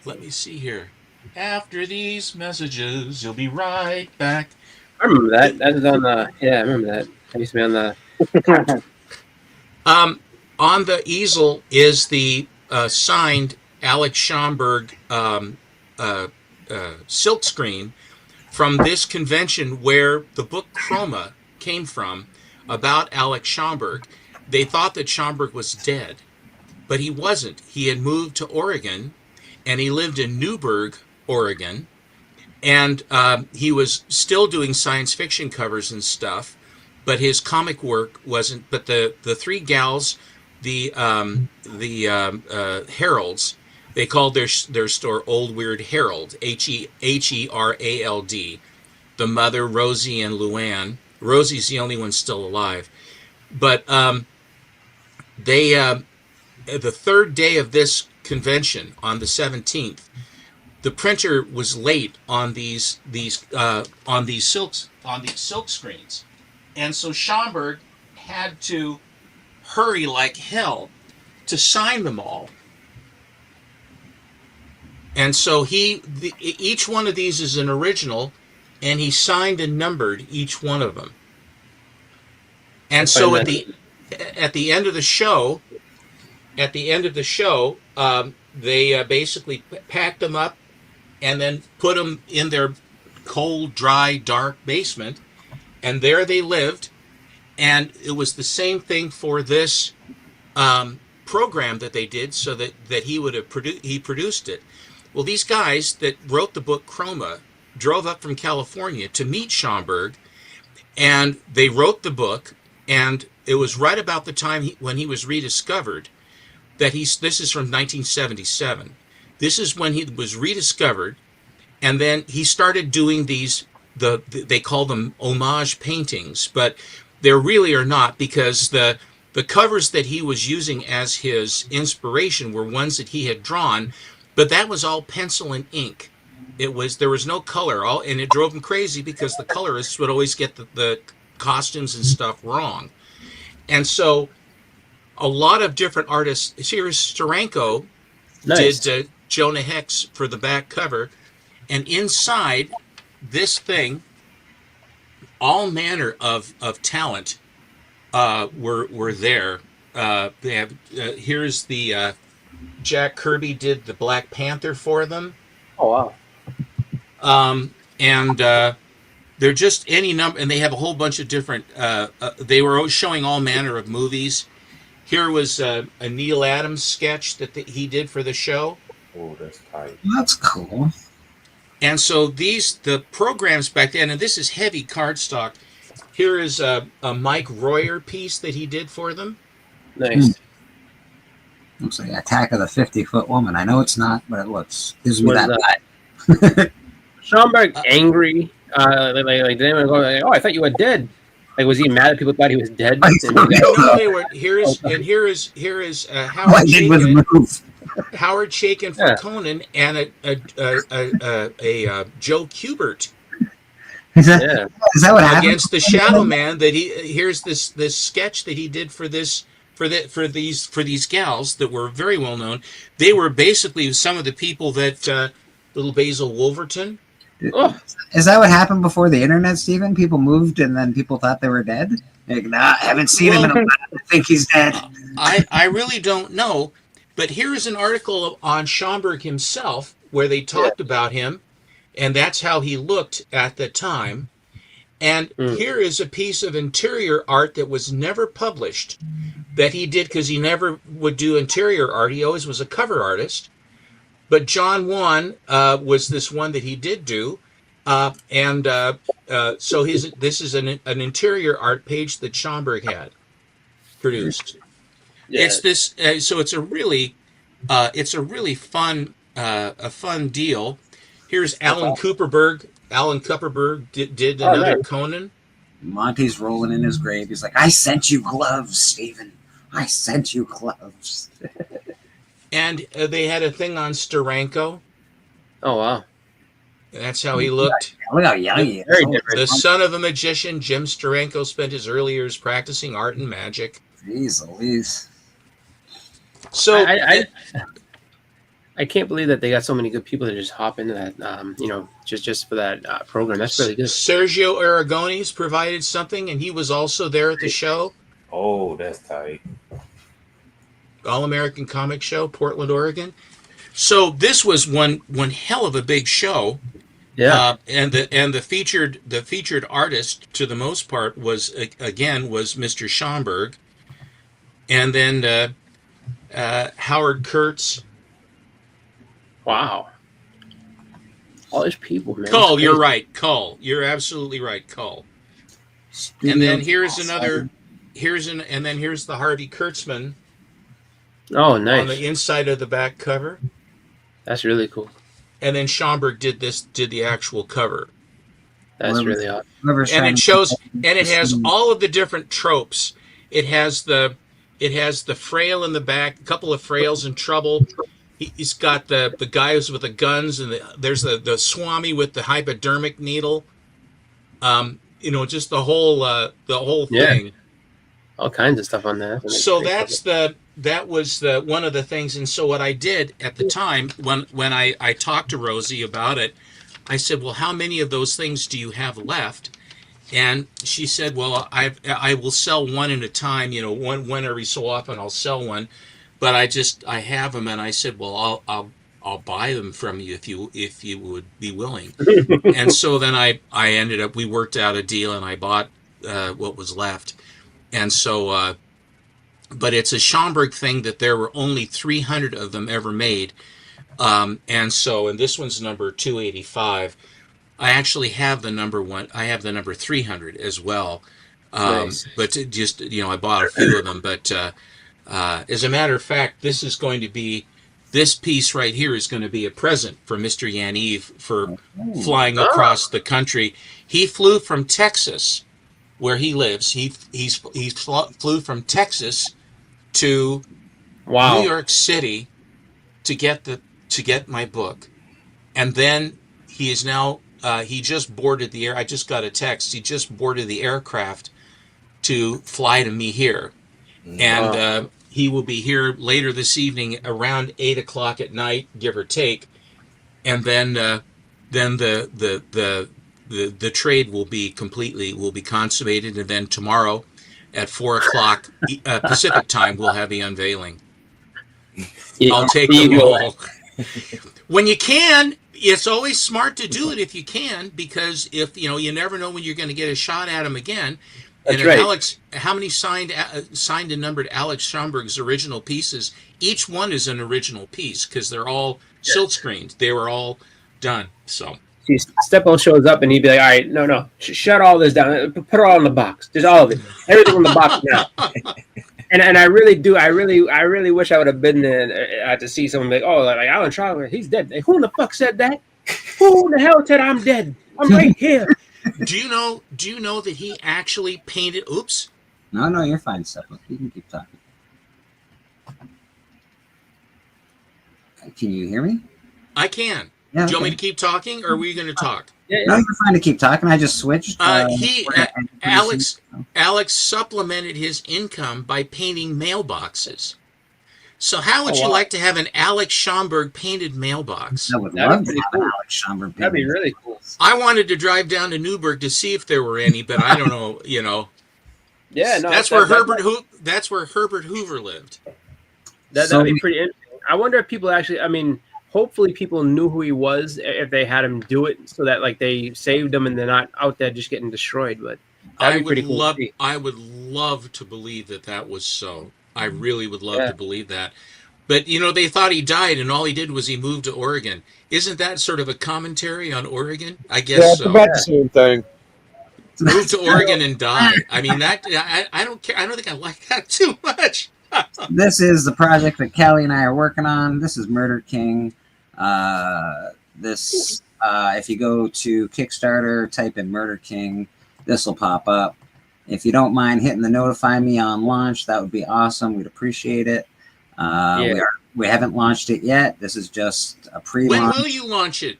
Let me see here. After these messages, you'll be right back. I remember that. That is on the. Yeah, I remember that. I used to be on the. On the easel is the signed Alex Schomburg silk screen from this convention where the book Chroma came from about Alex Schomburg. They thought that Schomburg was dead, but he wasn't. He had moved to Oregon, and he lived in Newberg, Oregon, and he was still doing science fiction covers and stuff, but his comic work wasn't. But the three gals, the Heralds, they called their store Old Weird Herald, Herald. The mother, Rosie, and Luann. Rosie's the only one still alive. But they, the third day of this convention, on the 17th, the printer was late on these silk screens, and so Schomburg had to hurry like hell to sign them all. And so each one of these is an original. and he signed and numbered each one of them. And so at the end of the show, they basically packed them up and then put them in their cold, dry, dark basement, and there they lived. And it was the same thing for this program that they did, so that he would have produced it. Well, these guys that wrote the book Chroma drove up from California to meet Schomburg, and they wrote the book. And it was right about the time when he was rediscovered that this is from 1977. This is when he was rediscovered, and then he started doing these. They call them homage paintings, but they really are not, because the covers that he was using as his inspiration were ones that he had drawn, but that was all pencil and ink. There was no color, and it drove him crazy because the colorists would always get the costumes and stuff wrong. And so a lot of different artists, here's Steranko did Jonah Hex for the back cover, and inside this thing, all manner of talent were there. They have here's the Jack Kirby did the Black Panther for them. Oh wow! And they're just any number, and they have a whole bunch of different. They were showing all manner of movies. Here was a Neil Adams sketch that he did for the show. Oh, that's tight. That's cool. And so the programs back then, and this is heavy cardstock. Here is a Mike Royer piece that he did for them. Nice. Looks like Attack of the 50-Foot Woman. I know it's not, but it gives me that vibe. Schomburg angry? Like did anyone go like, oh, I thought you were dead? Like, was he mad that people thought he was dead? No, they were. Here is Howard Chaykin. Howard Chaykin for Conan, and a Joe Kubert. Is that what happened? Against the Shadow Man? Here's this sketch that he did for these gals that were very well known. They were basically some of the people that little Basil Wolverton. Is that what happened before the internet, Stephen? People moved and then people thought they were dead? Like, nah, I haven't seen him in a while. I think he's dead. I really don't know. But here is an article on Schomburg himself where they talked about him, and that's how he looked at the time. And here is a piece of interior art that was never published that he did, because he never would do interior art. He always was a cover artist. But John Wan was this one that he did do. So this is an interior art page that Schomburg had produced. Yeah. It's this, so it's a really fun deal. Here's Alan Kupperberg. Alan Kupperberg did another Conan. Monty's rolling in his grave. He's like, I sent you gloves, Stephen. I sent you gloves. And they had a thing on Steranko. Oh, wow. That's how he looked. Look how young he is. Very different. The son of a magician, Jim Steranko spent his early years practicing art and magic. Jeez Louise. So I can't believe that they got so many good people to just hop into that, just for that program. That's really good. Sergio Aragones provided something, and he was also there at the show. Oh, that's tight. All-American Comic Show, Portland, Oregon. So this was one hell of a big show. Yeah. And the featured artist, to the most part, was Mr. Schomburg, and then Howard Kurtz. Wow. All these people, man. Cull, you're right. Cull, you're absolutely right. Cull. And then here's the Harvey Kurtzman. Oh, nice. On the inside of the back cover. That's really cool. And then Schomburg did the actual cover. That's really awesome. And it has all of the different tropes. It has the frail in the back, a couple of frails in trouble. He's got the guys with the guns, and there's the Swami with the hypodermic needle. Just the whole thing. All kinds of stuff on that. So that was one of the things. And so what I did at the time when I talked to Rosie about it, I said, well, how many of those things do you have left? And she said, well, I will sell one at a time, one every so often I'll sell one, but I have them. And I said, well, I'll buy them from you if you would be willing. And so then I ended up, we worked out a deal and I bought what was left. And so, but it's a Schomburg thing that there were only 300 of them ever made. And this one's number 285. I actually have the number one. I have the number 300 as well. Nice. But just, I bought a few of them. But as a matter of fact, this piece right here is going to be a present for Mr. Yaniv for flying across the country. He flew from Texas, where he lives. He flew from Texas to New York City to get my book, and then he is now. He just boarded the air. I just got a text. He just boarded the aircraft to fly to me here, and he will be here later this evening around 8 o'clock at night, give or take, and then the trade will be consummated, and then tomorrow at 4 o'clock Pacific time we'll have the unveiling. I'll take them all when you can. It's always smart to do it if you can, because if you never know when you're going to get a shot at him again. That's and right. Alex, how many signed and numbered Alex Schomburg's original pieces? Each one is an original piece because they're all silk screened. They were all done. So See, Steppo shows up and he'd be like, "All right, no, shut all this down. Put it all in the box. Just all of it. Everything in the box now." And I really wish I would have been there to see someone like, "Oh, like Alan Schomburg, he's dead." Like, who in the fuck said that? Who in the hell said I'm dead? I'm right here. Do you know that he actually painted? Oops. No, you're fine, Steppo. You can keep talking. Can you hear me? I can. Yeah, Do you want me to keep talking, or are we going to talk? No, you're fine to keep talking. I just switched. Alex supplemented his income by painting mailboxes. So how would you like to have an Alex Schomburg painted mailbox? I would love to have an Alex Schomburg. That'd be really cool. I wanted to drive down to Newburgh to see if there were any, but I don't know. Yeah, no, that's where Herbert Hoover lived. That'd be pretty interesting. I wonder if people actually. I mean, hopefully people knew who he was if they had him do it, so that like they saved him and they're not out there just getting destroyed. But that'd be pretty cool. I would love to believe that was so. I really would love to believe that. But, they thought he died and all he did was he moved to Oregon. Isn't that sort of a commentary on Oregon? I guess it's so. about the same thing. Moved to Oregon and died. I mean, I don't care. I don't think I like that too much. This is the project that Callie and I are working on. This is Murder King. If you go to Kickstarter, type in Murder King, this will pop up. If you don't mind hitting the notify me on launch, that would be awesome. We'd appreciate it. We haven't launched it yet. This is just a pre-launch. When will you launch it?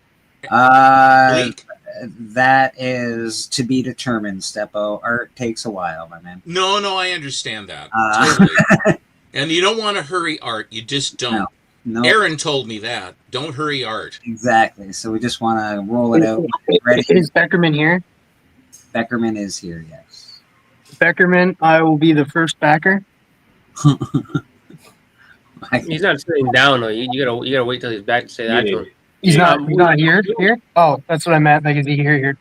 That is to be determined, Steppo. Art takes a while, my man. No, I understand that. Totally. And you don't want to hurry art. You just don't. No. Aaron told me that. Don't hurry art. Exactly. So we just want to roll it out. Is Beckerman here? Beckerman is here, yes. Beckerman, I will be the first backer. He's not sitting down though. You gotta wait till he's back to say that to him. He's not here. Here? Oh, that's what I meant. Like, is he here?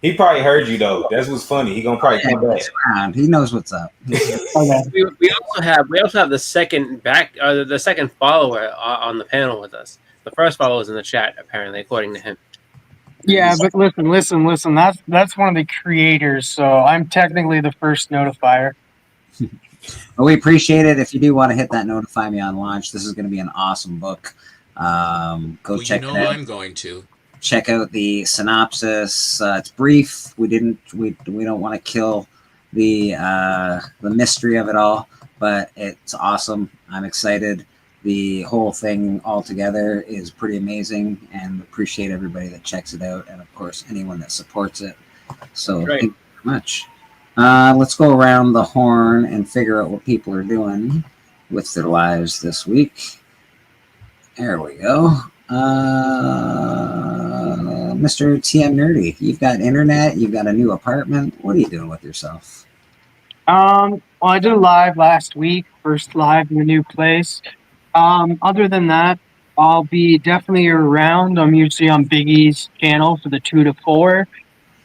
He probably heard you though. That's what's funny. He gonna probably come back. He knows what's up. We also have the second follower on the panel with us. The first follower is in the chat, apparently, according to him. Yeah, but listen. That's one of the creators, so I'm technically the first notifier. Well, we appreciate it. If you do want to hit that notify me on launch, this is going to be an awesome book. Check it out. I'm going to check out the synopsis. It's brief. We don't want to kill the mystery of it all, but it's awesome. I'm excited. The whole thing altogether is pretty amazing, and appreciate everybody that checks it out, and of course anyone that supports it. So thank you very much. Let's go around the horn and figure out what people are doing with their lives this week. There we go. Mr. TM Nerdy, you've got internet, you've got a new apartment. What are you doing with yourself? Well, I did a live last week, first live in the new place. Other than that, I'll be definitely around. I'm usually on Biggie's channel for the 2 to 4.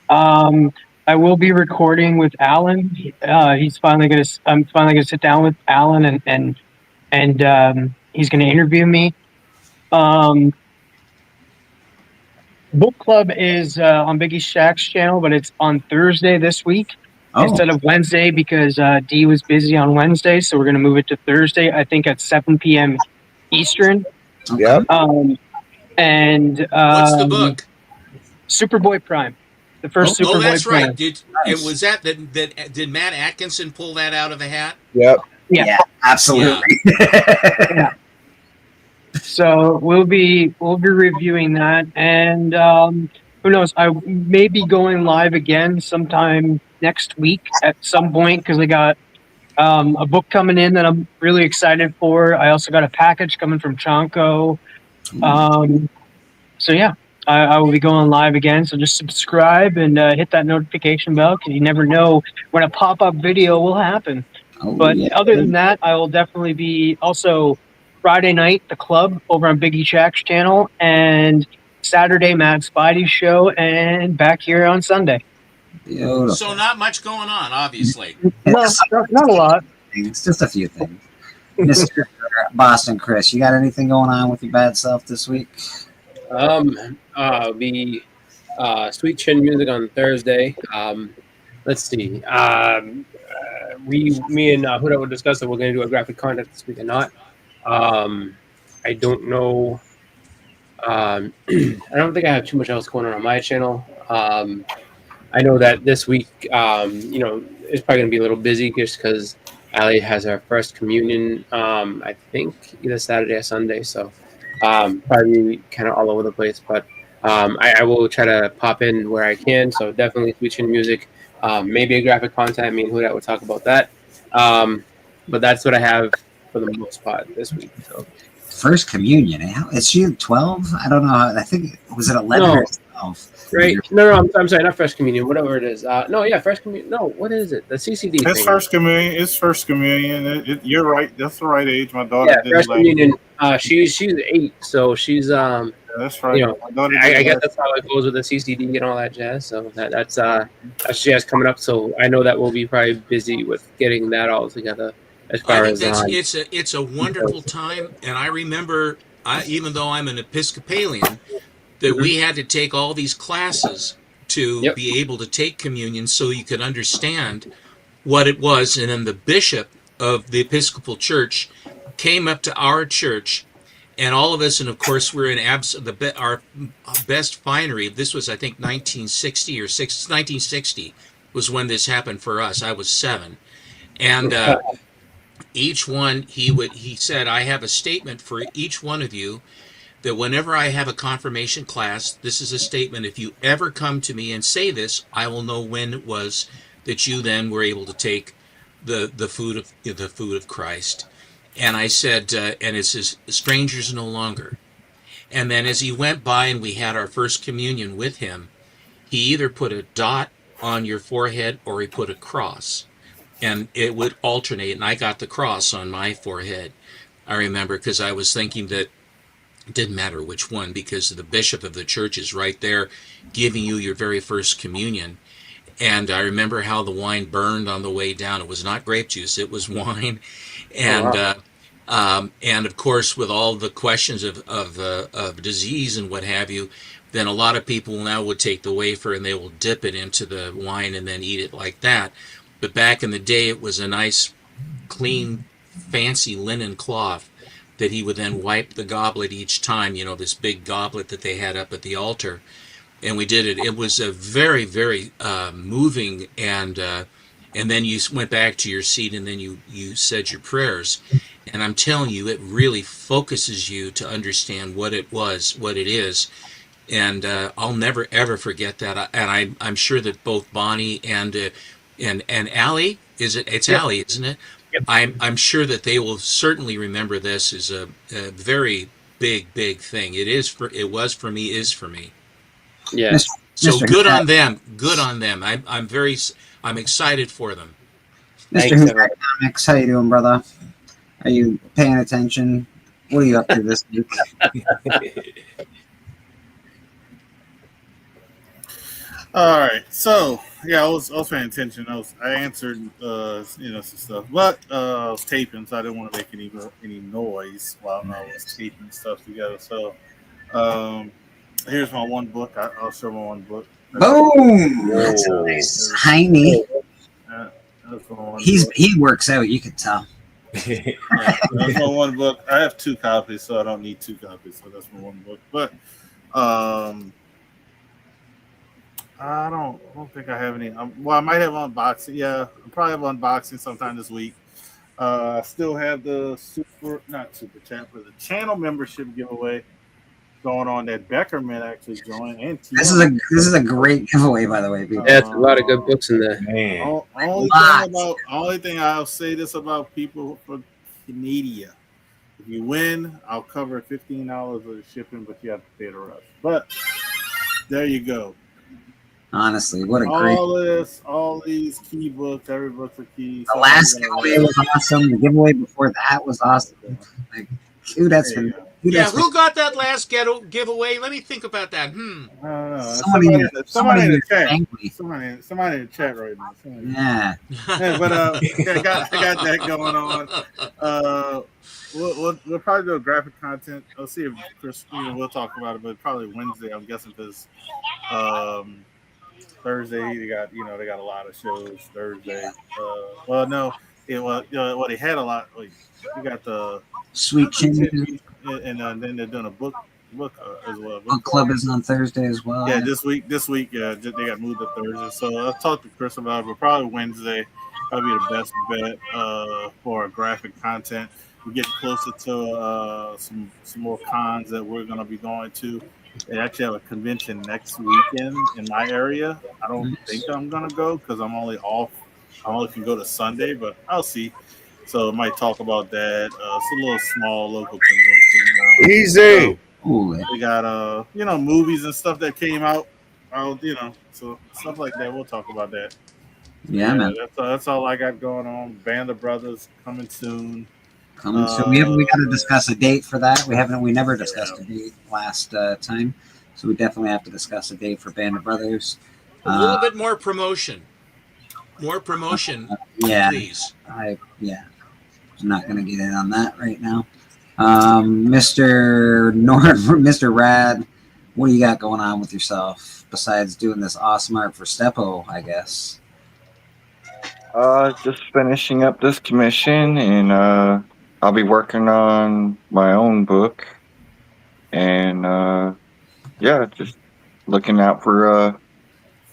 I will be recording with Alan. I'm finally gonna sit down with Alan and he's gonna interview me. Book club is on Biggie Shack's channel, but it's on Thursday this week instead of Wednesday because Dee was busy on Wednesday, so we're gonna move it to Thursday. I think at 7 p.m. Eastern. Yep. And What's the book? Superboy Prime, the first Superboy that's Prime. right. Was that did Matt Atkinson pull that out of the hat? Yep. Yeah, absolutely. Yeah. So we'll be reviewing that, and who knows? I may be going live again sometime next week at some point because I got a book coming in that I'm really excited for. I also got a package coming from Chonko. So yeah, I will be going live again. So just subscribe and hit that notification bell because you never know when a pop-up video will happen. But other than that, I will definitely be also Friday night, the club over on Biggie Shack's channel, and Saturday, Mad Spidey's show, and back here on Sunday. So not much going on, obviously. No, not a lot. It's just a few things. Mr. Boston Chris, you got anything going on with your bad self this week? The Sweet Chin Music on Thursday. Let's see. Me and Huda will discuss if we're going to do a graphic content this week or not. I don't know. I don't think I have too much else going on my channel. I know that this week, it's probably going to be a little busy just because Allie has her first communion, I think either Saturday or Sunday. So probably kind of all over the place. But I will try to pop in where I can. So definitely Sweet Chin Music. Maybe a graphic content. Me and Huda will talk about that. But that's what I have for the most part this week. So. First communion. Is she 12? I don't know. I think was it 11 or 12? Right? No. I'm sorry. Not First Communion. Whatever it is. First Communion. No, what is it? The CCD. It's thing. First Communion. It's First Communion. You're right. That's the right age. My daughter did First it Communion. She's 8, so she's That's right. I guess that's how it goes with the CCD and all that jazz. So that's jazz coming up. So I know that we'll be probably busy with getting that all together. As far as it's a wonderful time, and I remember, even though I'm an Episcopalian, that we had to take all these classes to be able to take communion, so you could understand what it was. And then the bishop of the Episcopal Church came up to our church, and all of us, and of course we're in our best finery. This was, I think, 1960 was when this happened for us. I was 7, and each one he said, I have a statement for each one of you, that whenever I have a confirmation class, this is a statement. If you ever come to me and say this, I will know when it was that you then were able to take the food of Christ. And I said, and it says, strangers no longer. And then as he went by and we had our first communion with him, he either put a dot on your forehead or he put a cross. And it would alternate, and I got the cross on my forehead. I remember, because I was thinking that it didn't matter which one, because the bishop of the church is right there giving you your very first communion. And I remember how the wine burned on the way down. It was not grape juice, it was wine. And and of course, with all the questions of disease and what have you, then a lot of people now would take the wafer and they will dip it into the wine and then eat it like that. But back in the day, it was a nice, clean, fancy linen cloth that he would then wipe the goblet each time, this big goblet that they had up at the altar. And we did it. It was a very, very moving, and then you went back to your seat and then you said your prayers. And I'm telling you, it really focuses you to understand what it is. And I'll never, ever forget that. And I'm sure that both Bonnie and Allie, it's Allie, isn't it? Yep. I'm sure that they will certainly remember this as a very big thing. It was for me, is for me. Yeah. So Mr. good Cat. on them. Good on them. I'm excited for them. Mr. Who Got Comics, how you doing, brother? Are you paying attention? What are you up to this week? All right, so yeah, I was paying attention. I answered some stuff, but I was taping, so I didn't want to make any noise while I was taping stuff together. So here's my one book. I'll show my one book. Boom! That's a nice hiney. That's my one book. He works out. You can tell. Yeah, that's my one book. I have 2 copies, so I don't need 2 copies. So that's my one book. But I don't think I have any. Well, I might have unboxing. Yeah, I'll probably have unboxing sometime this week. I still have the not super chat, but the channel membership giveaway going on that Beckerman actually joined. And This is a great giveaway, by the way, people. That's a lot of good books in there. Only thing I'll say this about people for Canada. If you win, I'll cover $15 of the shipping, but you have to pay the rest. But there you go. Honestly, what a great. All these key books, every book's a key. The last giveaway was awesome. The giveaway before that was awesome. Like, who Who got that last giveaway? Let me think about that. I don't know. Somebody in in the chat. angry. Somebody in the chat right now. Yeah. But I got that going on. We'll probably do a graphic content. I'll see if Christina will talk about it, but probably Wednesday. I'm guessing because Thursday they got a lot of shows Thursday. They had a lot. Like, you got the Sweet Chin, and then they're doing a book as well. Book club is on Thursday as well. Yeah, this week, they got moved to Thursday. So I'll talk to Chris about it, but probably Wednesday probably the best bet for graphic content. We're getting closer to some more cons that we're going to be going to. They actually have a convention next weekend in my area. I don't think I'm going to go because I'm only off. I only can go to Sunday, but I'll see. So I might talk about that. It's a little small local convention. Easy. We got movies and stuff that came out. So stuff like that. We'll talk about that. Yeah, man. That's all I got going on. Band of Brothers coming soon. So we got to discuss a date for that. We never discussed a date last time, so we definitely have to discuss a date for Band of Brothers. A little bit more promotion. More promotion, please. I'm not going to get in on that right now. Mr. Rad, what do you got going on with yourself besides doing this awesome art for Stepo, I guess? Just finishing up this commission, and I'll be working on my own book, and just looking out for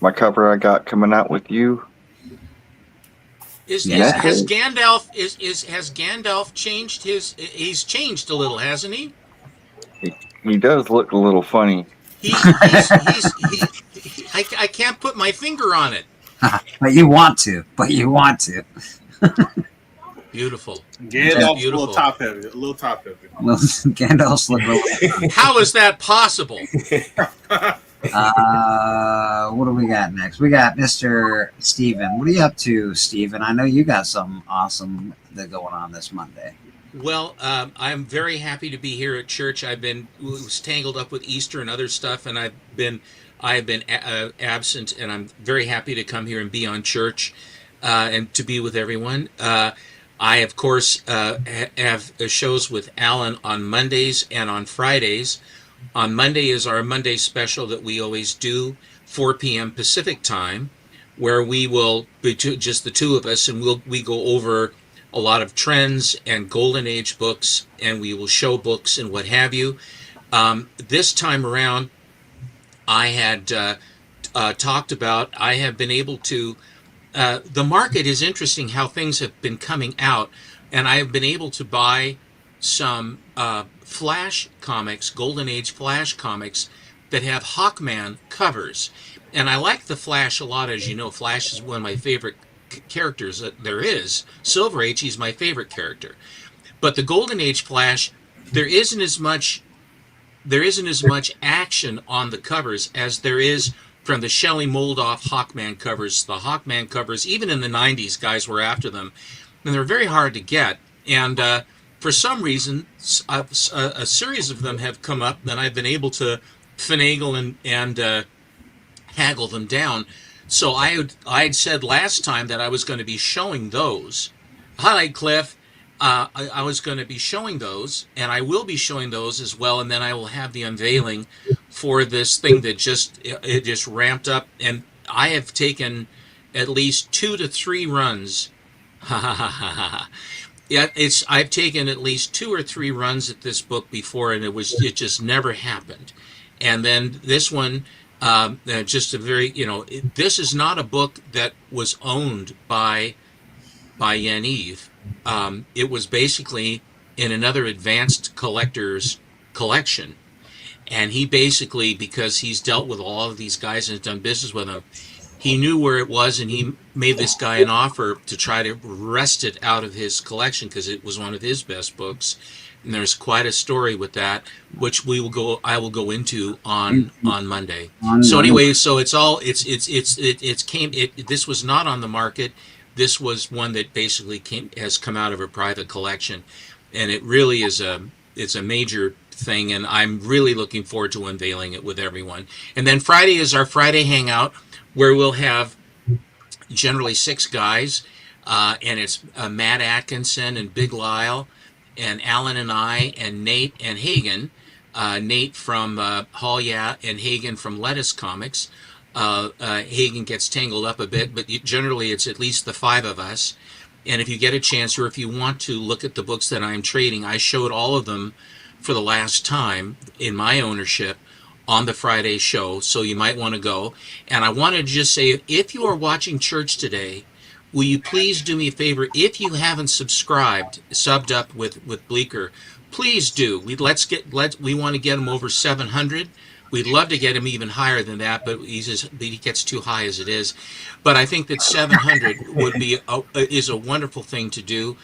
my cover I got coming out with you. Has Gandalf changed his? He's changed a little, hasn't he? He does look a little funny. I can't put my finger on it. But you want to. Beautiful. Gandalf's a little top heavy. Gandalf's look really. How is that possible? What do we got next? We got Mr. Steven. What are you up to, Steven? I know you got something awesome that going on this Monday. Well, I'm very happy to be here at church. Was tangled up with Easter and other stuff, and I've been absent, and I'm very happy to come here and be on church and to be with everyone. I, of course, have shows with Alan on Mondays and on Fridays. On Monday is our Monday special that we always do, 4 p.m. Pacific time, where we will be just the two of us, and we go over a lot of trends and golden age books, and we will show books and what have you. This time around, I had talked about, I have been able to, the market is interesting how things have been coming out, and I have been able to buy some Flash comics, Golden Age Flash comics that have Hawkman covers. And I like the Flash a lot. As you know, Flash is one of my favorite characters that there is. Silver Age, he's my favorite character. But the Golden Age Flash, there isn't as much there isn't as much action on the covers as there is from the Shelley Moldoff Hawkman covers. The Hawkman covers, even in the 90s, guys were after them, and they're very hard to get. And for some reason, a series of them have come up, and I've been able to finagle and haggle them down. So I had said last time that I was going to be showing those. Hi, Cliff. I was going to be showing those, and I will be showing those as well, and then I will have the unveiling for this thing that it just ramped up, and I have taken at least 2 to 3 runs. Yeah, I've taken at least 2 or 3 runs at this book before, and it just never happened. And then this one, just a very, this is not a book that was owned by Yaniv. It was basically in another advanced collector's collection. And he basically, because he's dealt with all of these guys and has done business with them, he knew where it was, and he made this guy an offer to try to wrest it out of his collection because it was one of his best books. And there's quite a story with that, which I will go into on Monday. So anyway, so this was not on the market. This was one that basically has come out of a private collection, and it really is it's a major thing, and I'm really looking forward to unveiling it with everyone. And then Friday is our Friday hangout, where we'll have generally 6 guys, and it's Matt Atkinson and Big Lyle and Alan and I and Nate and Hagen. Nate from Hall Yeah and Hagen from Lettuce Comics. Hagen gets tangled up a bit, but generally it's at least the 5 of us. And if you get a chance, or if you want to look at the books that I'm trading, I showed all of them for the last time in my ownership on the Friday show, so you might want to go. And I wanted to just say, if you are watching church today, will you please do me a favor? If you haven't subbed up with Bleecker, please do. We want to get him over 700. We'd love to get him even higher than that, but he gets too high as it is. But I think that 700 is a wonderful thing to do.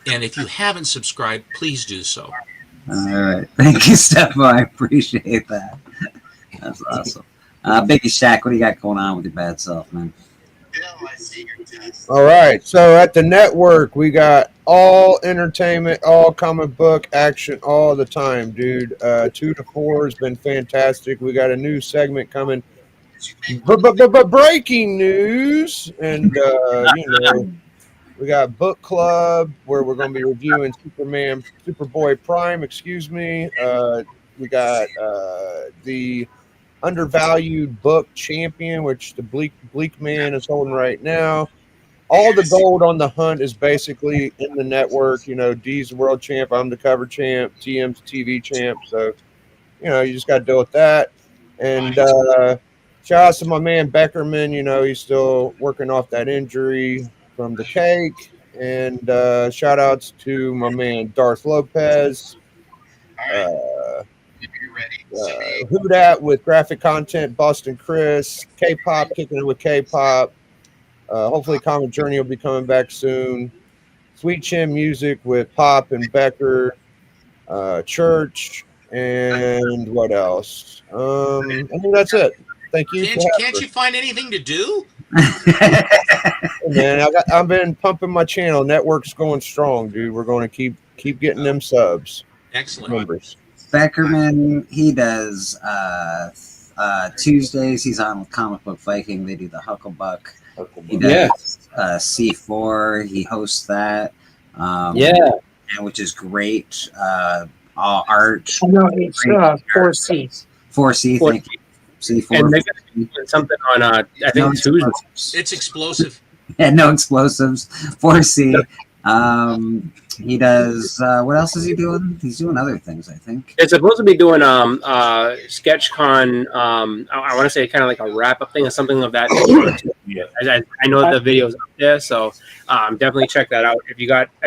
And if you haven't subscribed, please do so. All right. Thank you, Stefan. I appreciate that. That's awesome. Biggie Shack, what do you got going on with your bad self, man? All right. So at the network, we got all entertainment, all comic book action all the time, dude. 2 to 4 has been fantastic. We got a new segment coming. But breaking news. And, we got book club where we're going to be reviewing Superboy Prime, we got the undervalued book champion, which the Bleak Man is holding right now. All the gold on the hunt is basically in the network. D's the world champ, I'm the cover champ, TM's TV champ. So, you just got to deal with that. And shout out to my man Beckerman. He's still working off that injury from the cake. And shout outs to my man Darth Lopez. Who Dat with graphic content, Boston Chris, K-pop kicking it with K-pop. Hopefully Comic Journey will be coming back soon. Sweet Chin Music with Pop and Becker, Church, and what else? I think that's it. Thank you. Can't you find anything to do? Man, I've been pumping my channel. Network's going strong, dude. We're going to keep getting them subs. Excellent. Members. Beckerman, he does Tuesdays. He's on Comic Book Viking. They do the Hucklebuck. He does C4. He hosts that. And which is great. All art. No, it's 4C. 4C. Thank you. C4. And they're going to do something on I think Tuesday. It's explosive. Yeah, no explosives. 4C. He does. What else is he doing? He's doing other things, I think. It's supposed to be doing SketchCon. I want to say kind of like a wrap up thing or something of that nature. Yeah, I know the video's up there, so definitely check that out. If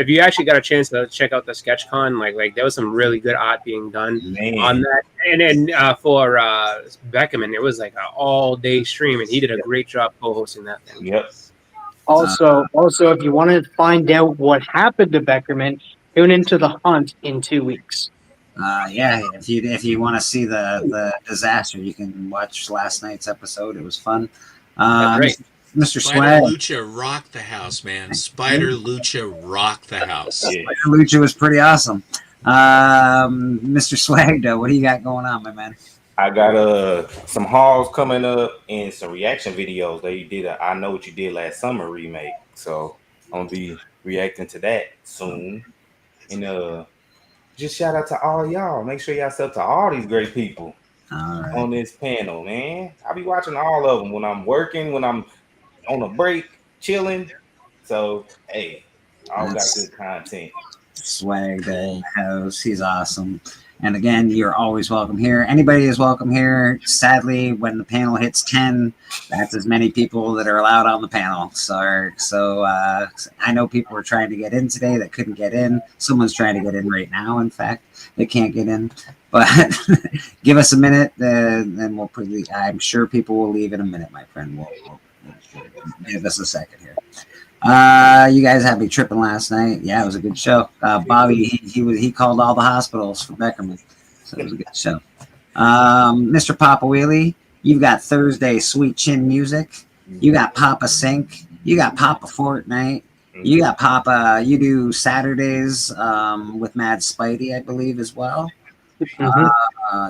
you actually got a chance to check out the SketchCon, like there was some really good art being done on that. And then for Beckerman, it was like an all day stream, and he did a great job co-hosting that thing. Yep. Also, if you want to find out what happened to Beckerman, tune into the hunt in 2 weeks. Yeah, if you want to see the disaster, you can watch last night's episode. It was fun. That's Mr. Spider Swag. Lucha rocked the house, man. Spider Lucha rocked the house. Yeah. Lucha was pretty awesome. Mr. Swagdo, what do you got going on, my man? I got some hauls coming up and some reaction videos. They did a I Know What You Did Last Summer remake. So I'm gonna be reacting to that soon. And just shout out to all y'all. Make sure y'all sub to all these great people on this panel, man. I'll be watching all of them when I'm working, when I'm on a break, chilling. So hey, all got good content. Swag in the house. He's awesome. And again, you're always welcome here. Anybody is welcome here. Sadly, when the panel hits 10, that's as many people that are allowed on the panel. So I know people were trying to get in today that couldn't get in. Someone's trying to get in right now, in fact. They can't get in. But give us a minute, and we'll put. I'm sure people will leave in a minute, my friend. We'll give us a second here. You guys had me tripping last night. Yeah, it was a good show. Bobby, he called all the hospitals for Beckerman, so it was a good show. Mr. Papa Wheelie, you've got Thursday Sweet Chin Music. You got Papa Sync. You got Papa Fortnite. You got Papa. You do Saturdays with Mad Spidey, I believe, as well.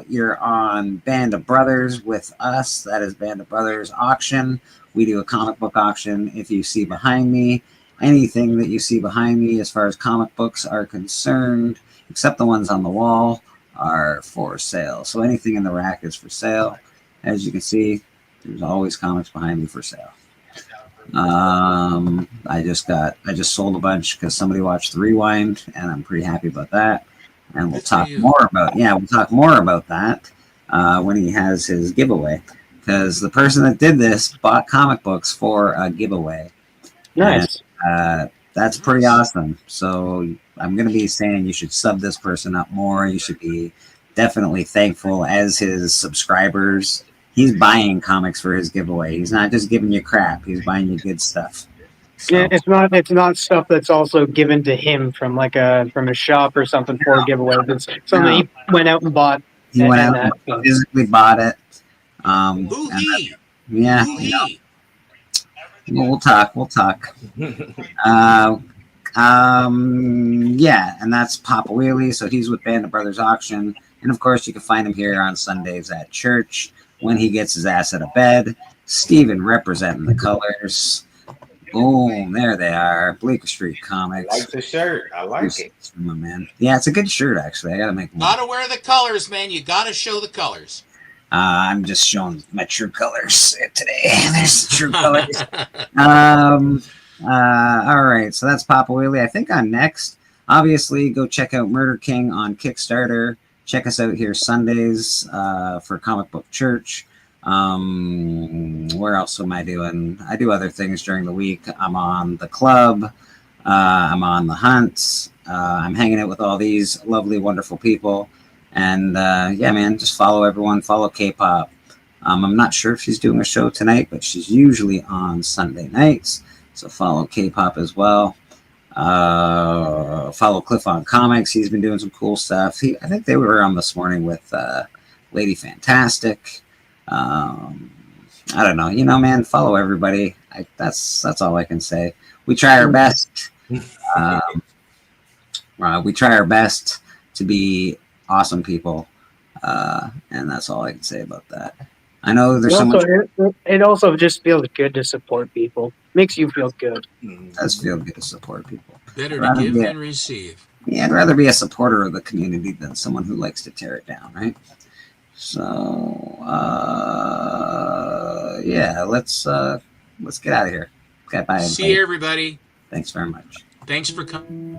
You're on Band of Brothers with us. That is Band of Brothers auction. We do a comic book auction. If you see behind me, anything that you see behind me as far as comic books are concerned, except the ones on the wall, are for sale. So anything in the rack is for sale. As you can see, there's always comics behind me for sale. I just sold a bunch because somebody watched the rewind, and I'm pretty happy about that. And we'll talk more about that when he has his giveaway, because the person that did this bought comic books for a giveaway. Nice. And, that's pretty awesome. So I'm going to be saying you should sub this person up more. You should be definitely thankful as his subscribers. He's buying comics for his giveaway. He's not just giving you crap. He's buying you good stuff. Yeah, it's not stuff that's also given to him from a shop or something for a giveaway. It's something he went out and bought. He went out and physically bought it. Yeah. We'll talk. Yeah, and that's Papa Wheelie. So he's with Band of Brothers Auction. And of course, you can find him here on Sundays at church when he gets his ass out of bed. Steven representing the colors. Boom, there they are. Bleecker Street Comics. I like the shirt. I like it. My man. Yeah, it's a good shirt, actually. I got to make one. Gotta wear the colors, man. You gotta show the colors. I'm just showing my true colors today. There's the true colors. All right, so that's Papa Wheelie. I think I'm next. Obviously, go check out Murder King on Kickstarter. Check us out here Sundays for Comic Book Church. Where else am I doing? I do other things during the week. I'm on the club. I'm on the hunts. I'm hanging out with all these lovely, wonderful people. And yeah, man, just follow everyone. Follow K-pop. I'm not sure if she's doing a show tonight, but she's usually on Sunday nights. So follow K-pop as well. Follow Cliff on Comics. He's been doing some cool stuff. I think they were on this morning with Lady Fantastic. I don't know. Man, follow everybody. That's all I can say. We try our best. We try our best to be awesome people, and that's all I can say about that. I know there's so much. It also just feels good to support people. Makes you feel good. It does feel good to support people. Better to give than receive. Yeah, I'd rather be a supporter of the community than someone who likes to tear it down, right? So yeah, let's get out of here. Okay, bye. See you, everybody. Thanks very much. Thanks for coming.